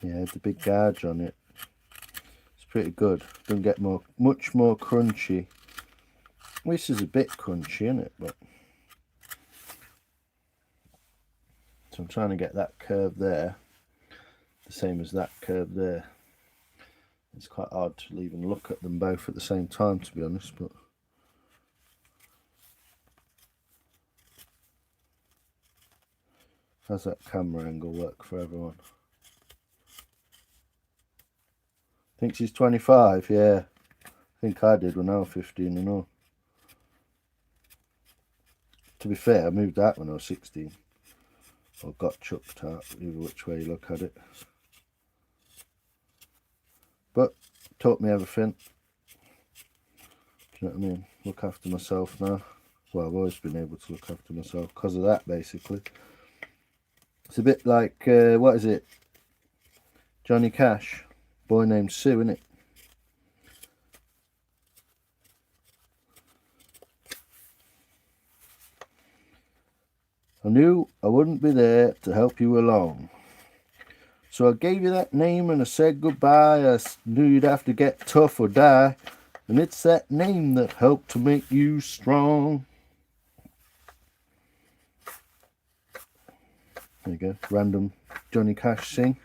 Yeah, the big gouge on it. It's pretty good. Doesn't get much more crunchy. This is a bit crunchy, isn't it? But so I'm trying to get that curve there the same as that curve there. It's quite hard to even look at them both at the same time, to be honest, but how's that camera angle work for everyone? Thinks he's 25, yeah. I think I did when I was 15 and all. To be fair, I moved out when I was 16. Or got chucked out, either which way you look at it. But taught me everything. You know what I mean? Look after myself now. Well, I've always been able to look after myself because of that, basically. It's a bit like, what is it? Johnny Cash. Boy named Sue, innit? I knew I wouldn't be there to help you along. So I gave you that name and I said goodbye. I knew you'd have to get tough or die. And it's that name that helped to make you strong. There you go. Random Johnny Cash sing.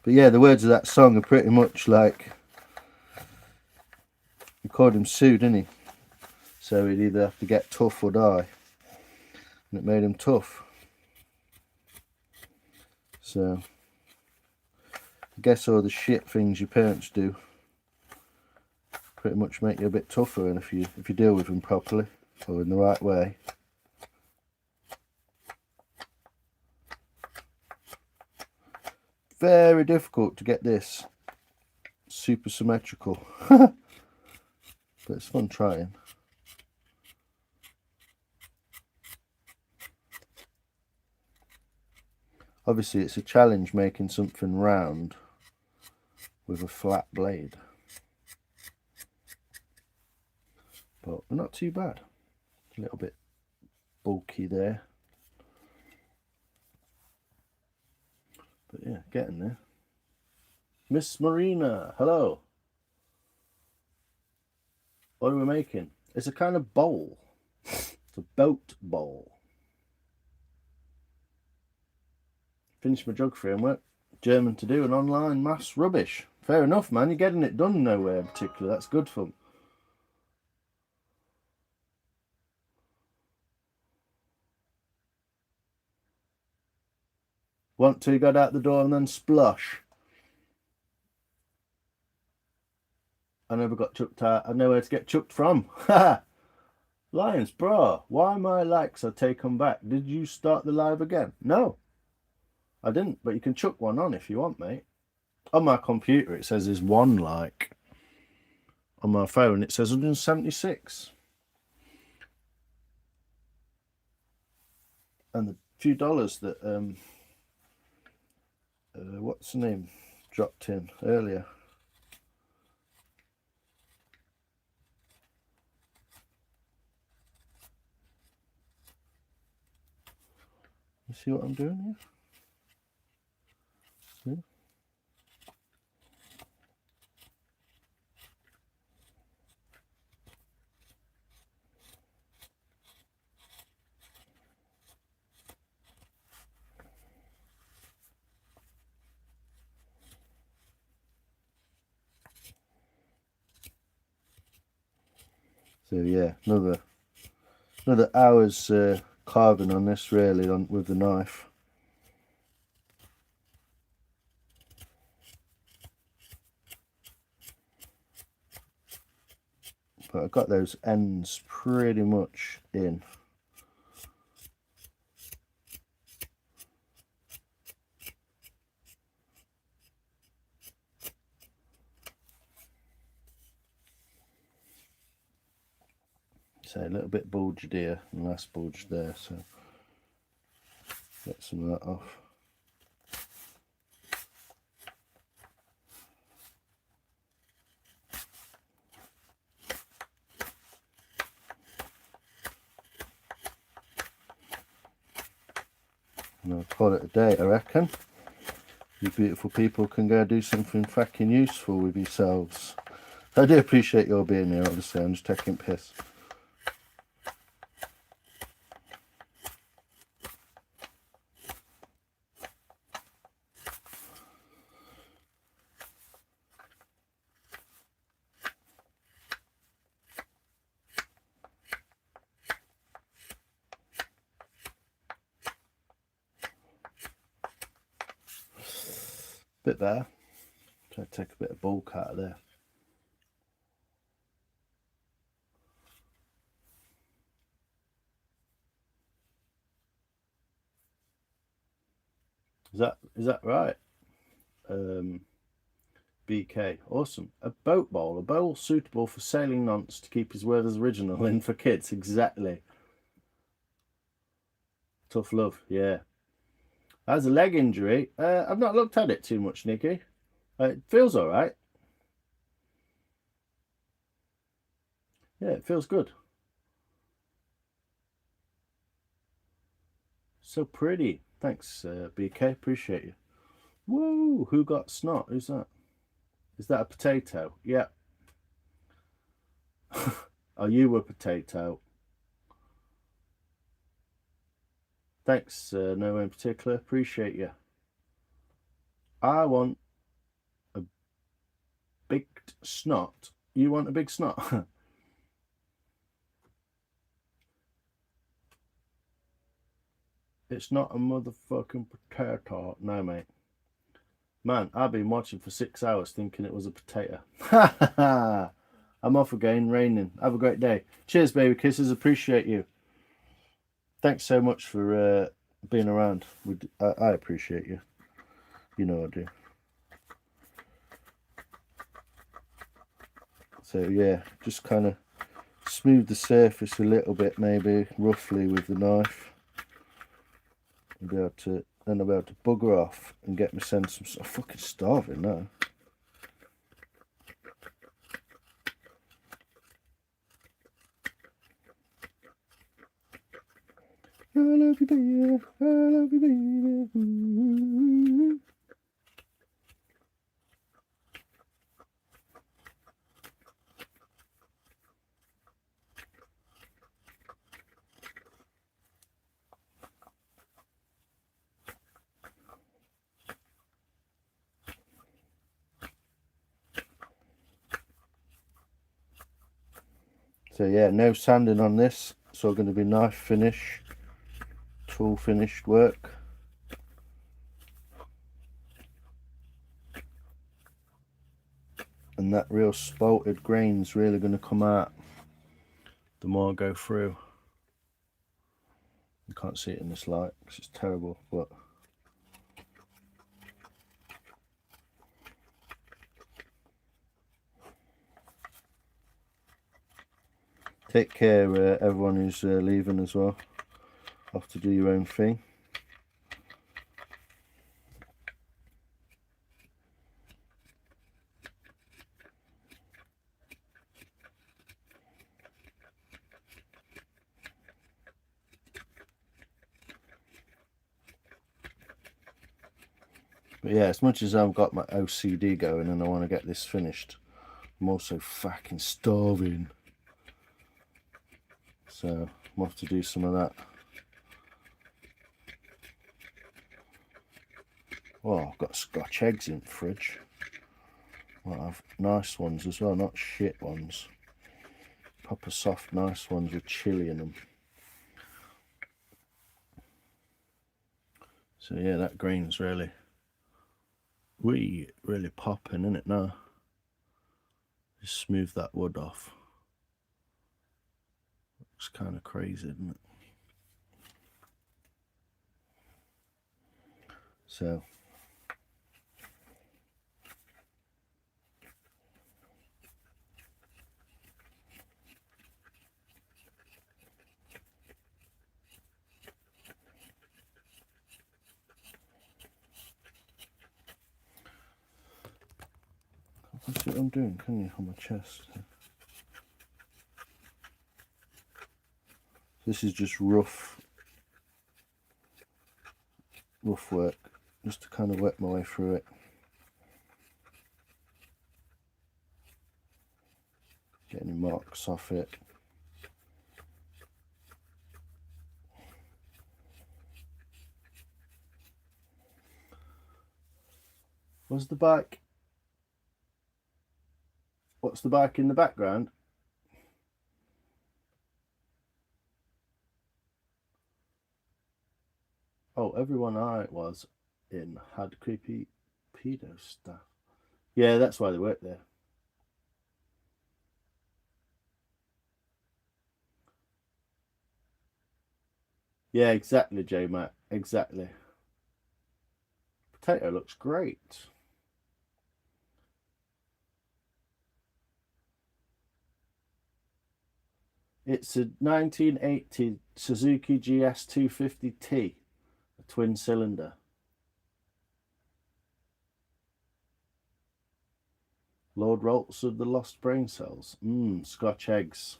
But yeah, the words of that song are pretty much like, he called him Sue, didn't he? So he'd either have to get tough or die. And it made him tough. So I guess all the shit things your parents do pretty much make you a bit tougher, and if you deal with them properly or in the right way. Very difficult to get this super symmetrical. But it's fun trying. Obviously it's a challenge making something round with a flat blade. But not too bad. A little bit bulky there. But yeah, getting there. Miss Marina, hello. What are we making? It's a kind of bowl. It's a boat bowl. Finished my geography homework. German to do and online maths rubbish. Fair enough, man. You're getting it done nowhere in particular. That's good fun. Want to go out the door and then splush. I never got chucked out. I know where to get chucked from. Ha! Lions, bro. Why my likes are taken back? Did you start the live again? No. I didn't, but you can chuck one on if you want, mate. On my computer it says there's one like. On my phone it says 176. And the few dollars that what's the name dropped in earlier. You see what I'm doing here? See? So yeah, another hour's carving on this really with the knife. But I've got those ends pretty much in. So a little bit bulged here and less bulged there, so get some of that off. And I'll call it a day, I reckon. You beautiful people can go do something fucking useful with yourselves. I do appreciate your being here, obviously. I'm just taking piss. Bit there. Try to take a bit of bulk out of there. Is that right? BK. Awesome. A bowl suitable for sailing nonce to keep his word as original in for kids. Exactly. Tough love, yeah. As a leg injury, I've not looked at it too much, Nikki. It feels all right. Yeah, it feels good. So pretty. Thanks, BK. Appreciate you. Woo! Who got snot? Who's that? Is that a potato? Yeah. Are you a potato? Thanks, no in particular. Appreciate you. I want a big snot. You want a big snot? It's not a motherfucking potato. No, mate. Man, I've been watching for 6 hours thinking it was a potato. Ha ha ha! I'm off again, raining. Have a great day. Cheers, baby kisses. Appreciate you. Thanks so much for being around. I appreciate you. You know I do. So yeah, just kind of smooth the surface a little bit, maybe roughly with the knife. And be able to, then I'll be able to bugger off and get my sense. I'm fucking starving now. I love you, baby. I love you, baby. Ooh. So yeah, no sanding on this. It's all going to be knife finish, tool finished work. And that real spalted grain's really going to come out the more I go through. You can't see it in this light because it's terrible, but take care, everyone who's leaving as well. Have to do your own thing. But yeah, as much as I've got my OCD going and I want to get this finished, I'm also fucking starving. So I'm off to do some of that. Oh, I've got Scotch eggs in the fridge. I'll have nice ones as well, not shit ones. Proper soft, nice ones with chili in them. So yeah, that grain's really popping, isn't it now? Just smooth that wood off. Looks kind of crazy, isn't it? So see what I'm doing, can you, on my chest? This is just rough work, just to kind of work my way through it. Get any marks off it. What's the back? What's the back in the background? Oh, everyone I was in had creepy pedo stuff. Yeah, that's why they work there. Yeah, exactly, J Mac. Exactly. Potato looks great. It's a 1980 Suzuki GS 250T, a twin cylinder. Lord Rolts of the Lost Brain Cells. Scotch eggs.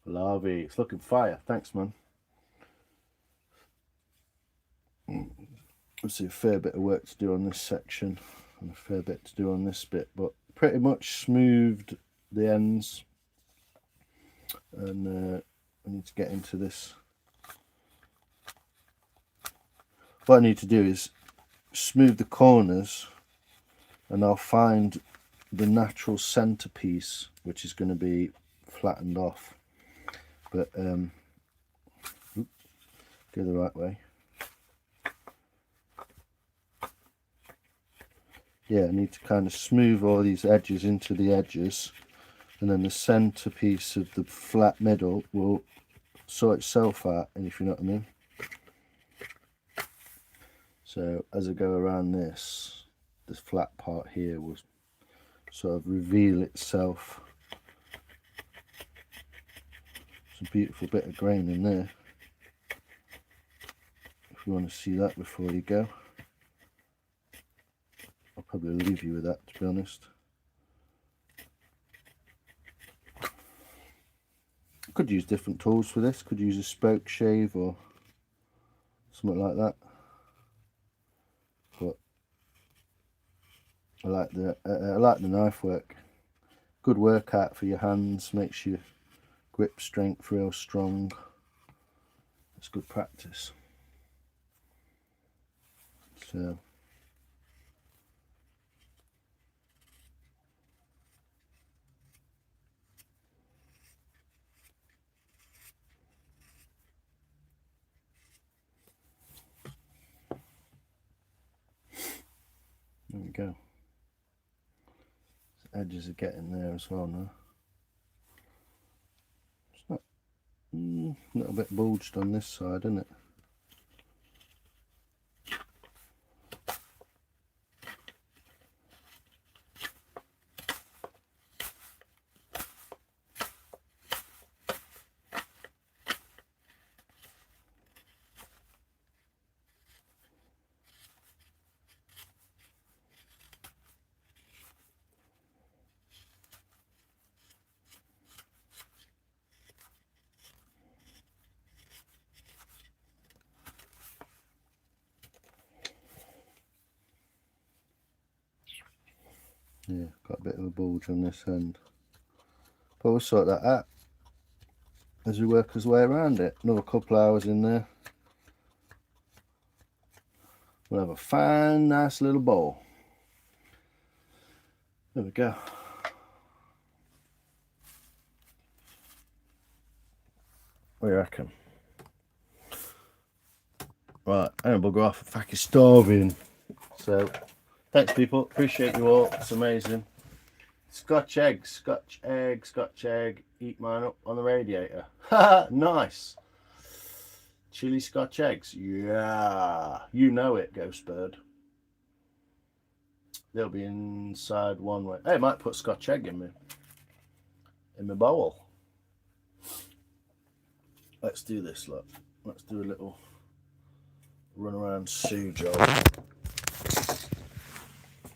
Lovely. It's looking fire. Thanks, man. Obviously a fair bit of work to do on this section and a fair bit to do on this bit, but pretty much smoothed the ends. And I need to get into this. What I need to do is smooth the corners, and I'll find the natural centerpiece, which is going to be flattened off. But go the right way. Yeah, I need to kind of smooth all these edges into the edges, and then the centerpiece of the flat middle will sort itself out, if you know what I mean. So as I go around this flat part here will sort of reveal itself. It's a beautiful bit of grain in there, if you want to see that before you go. I'll probably leave you with that, to be honest. Could use different tools for this. Could use a spoke shave or something like that. But I like the knife work. Good workout for your hands. Makes your grip strength real strong. It's good practice. So there we go. The edges are getting there as well now. It's not a little bit bulged on this side, isn't it? Yeah, got a bit of a bulge on this end. But we'll sort that out as we work our way around it. Another couple hours in there. We'll have a fine, nice little bowl. There we go. What do you reckon? Right, I'm gonna bugger off. I'm fucking starving. So, thanks people. Appreciate you all. It's amazing. Scotch egg, Scotch egg, Scotch egg. Eat mine up on the radiator. Ha! Nice. Chili Scotch eggs. Yeah. You know it, Ghost Bird. They'll be inside one way. Hey, I might put Scotch egg in my bowl. Let's do this, look. Let's do a little run around Sue job.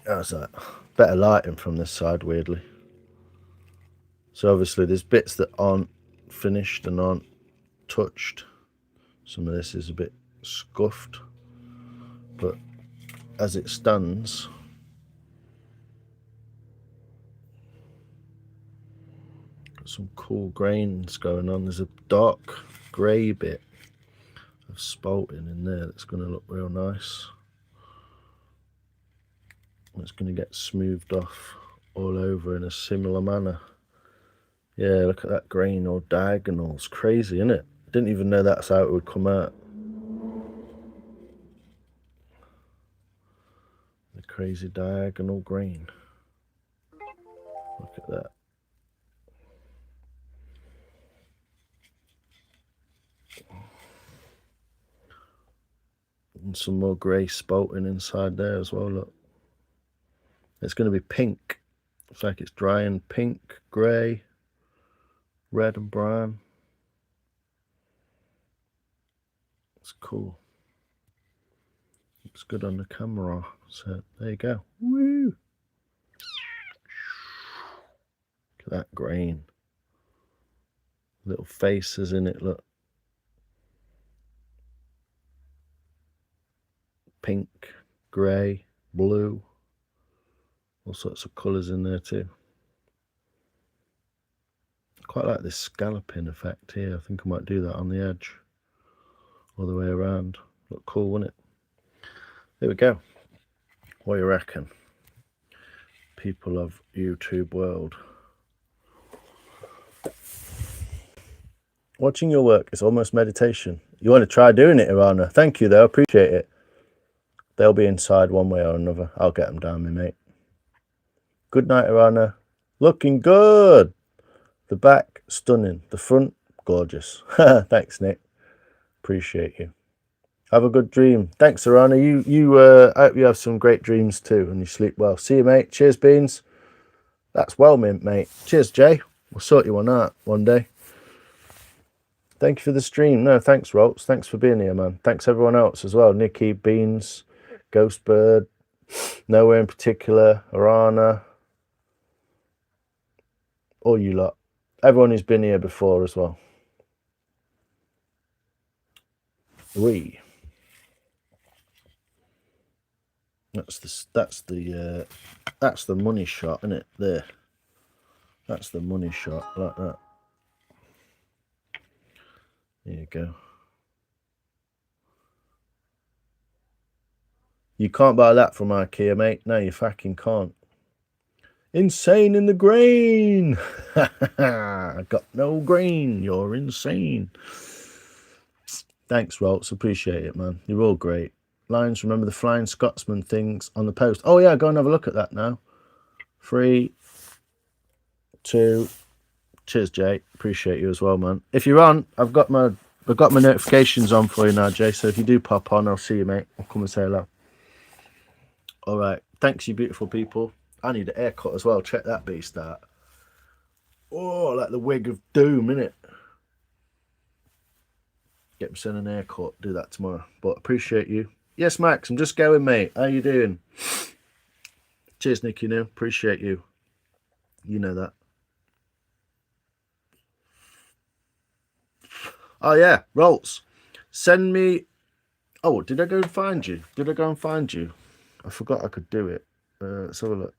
How's that? Better lighting from this side, weirdly. So obviously there's bits that aren't finished and aren't touched. Some of this is a bit scuffed, but as it stands, got some cool grains going on. There's a dark grey bit of spalting in there that's going to look real nice. It's going to get smoothed off all over in a similar manner. Yeah, look at that grain all diagonal. It's crazy, isn't it? I didn't even know that's how it would come out. The crazy diagonal grain. Look at that. And some more grey spalting inside there as well, look. It's going to be pink. It's like it's drying pink, grey. red and brown. It's cool. Looks good on the camera. So there you go. Woo! Look at that grain. Little faces in it, look. Pink, grey, blue. All sorts of colours in there too. Quite like this scalloping effect here. I think I might do that on the edge. All the way around. Look cool, wouldn't it? There we go. What do you reckon? People of YouTube world. Watching your work is almost meditation. You want to try doing it, Irana? Thank you, though. Appreciate it. They'll be inside one way or another. I'll get them down, me mate. Good night, Irana. Looking good. The back, stunning. The front, gorgeous. Thanks, Nick. Appreciate you. Have a good dream. Thanks, Irana. I hope you have some great dreams too and you sleep well. See you, mate. Cheers, Beans. That's well mint, mate. Cheers, Jay. We'll sort you on that one day. Thank you for the stream. No, thanks, Rolts. Thanks for being here, man. Thanks, everyone else as well. Nikki, Beans, Ghostbird, Nowhere in particular, Arana, all you lot. Everyone who's been here before as well. That's the money shot, isn't it? There. That's the money shot, like that. There you go. You can't buy that from IKEA, mate. No, you fucking can't. Insane in the grain. I got no grain. You're insane. Thanks, Rolts. Appreciate it, man. You're all great. Lions, remember the Flying Scotsman things on the post. Oh, yeah, go and have a look at that now. 3, 2. Cheers, Jay. Appreciate you as well, man. If you're on, I've got my notifications on for you now, Jay. So if you do pop on, I'll see you, mate. I'll come and say hello. All right. Thanks, you beautiful people. I need a haircut as well. Check that beast out. Oh, like the wig of doom, innit? Get myself an haircut. Do that tomorrow. But appreciate you. Yes, Max. I'm just going, mate. How you doing? Cheers, Nicky. New. Appreciate you. You know that. Oh, yeah. Rolts. Send me... Oh, did I go and find you? Did I go and find you? I forgot I could do it. Let's have a look.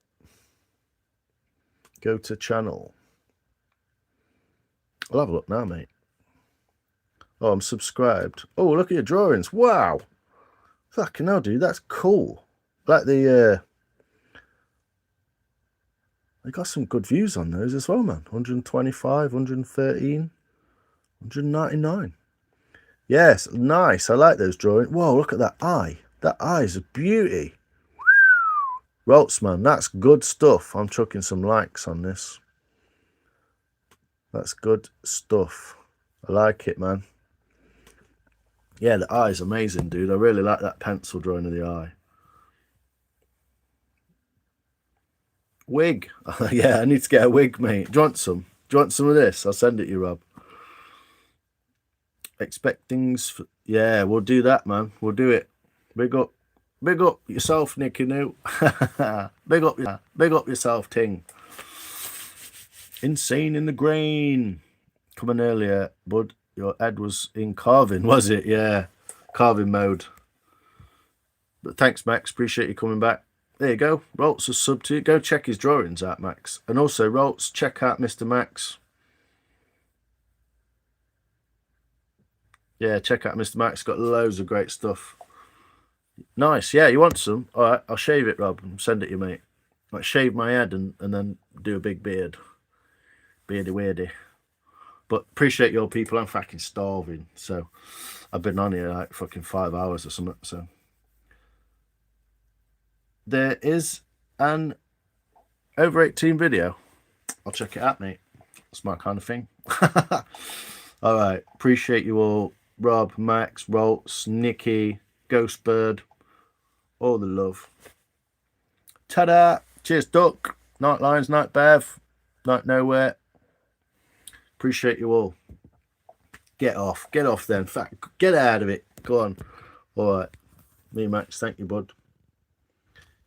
Go to channel. I'll have a look now, mate. Oh, I'm subscribed. Oh, look at your drawings. Wow. Fucking hell, dude. That's cool. Like the... They got some good views on those as well, man. 125, 113, 199. Yes, nice. I like those drawings. Whoa, look at that eye. That eye is a beauty. Rolts, man, that's good stuff. I'm chucking some likes on this. That's good stuff. I like it, man. Yeah, the eye's amazing, dude. I really like that pencil drawing of the eye. Wig. Yeah, I need to get a wig, mate. Do you want some? Do you want some of this? I'll send it you, Rob. Expect things. Yeah, we'll do that, man. We'll do it. Big up yourself, Nicky New. big up yourself, Ting. Insane in the grain. Coming earlier, bud. Your head was in carving, was it? Yeah, carving mode. But thanks, Max. Appreciate you coming back. There you go. Rolts is sub to you. Go check his drawings out, Max. And also, Rolts, check out Mr. Max. Yeah, check out Mr. Max. Got loads of great stuff. Nice. Yeah, you want some? All right, I'll shave it, Rob, and send it you, mate. Like, shave my head and then do a big beard. Beardy weirdy. But appreciate your people. I'm fucking starving. So I've been on here like fucking 5 hours or something. So there is an over 18 video. I'll check it out, mate. It's my kind of thing. All right. Appreciate you all. Rob, Max, Rolts, Nicky, Ghostbird. All the love. Ta-da. Cheers, Duck. Night Lions, Night Bev. Night Nowhere. Appreciate you all. Get off then. Get out of it. Go on. All right. Me, Max. Thank you, bud.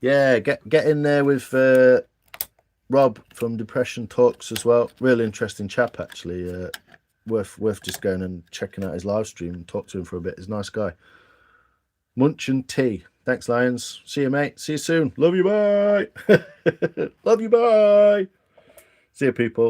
Yeah, get in there with Rob from Depression Talks as well. Really interesting chap, actually. Worth just going and checking out his live stream and talk to him for a bit. He's a nice guy. Munch and Tea. Thanks, Lions. See you, mate. See you soon. Love you. Bye. Love you. Bye. See you, people.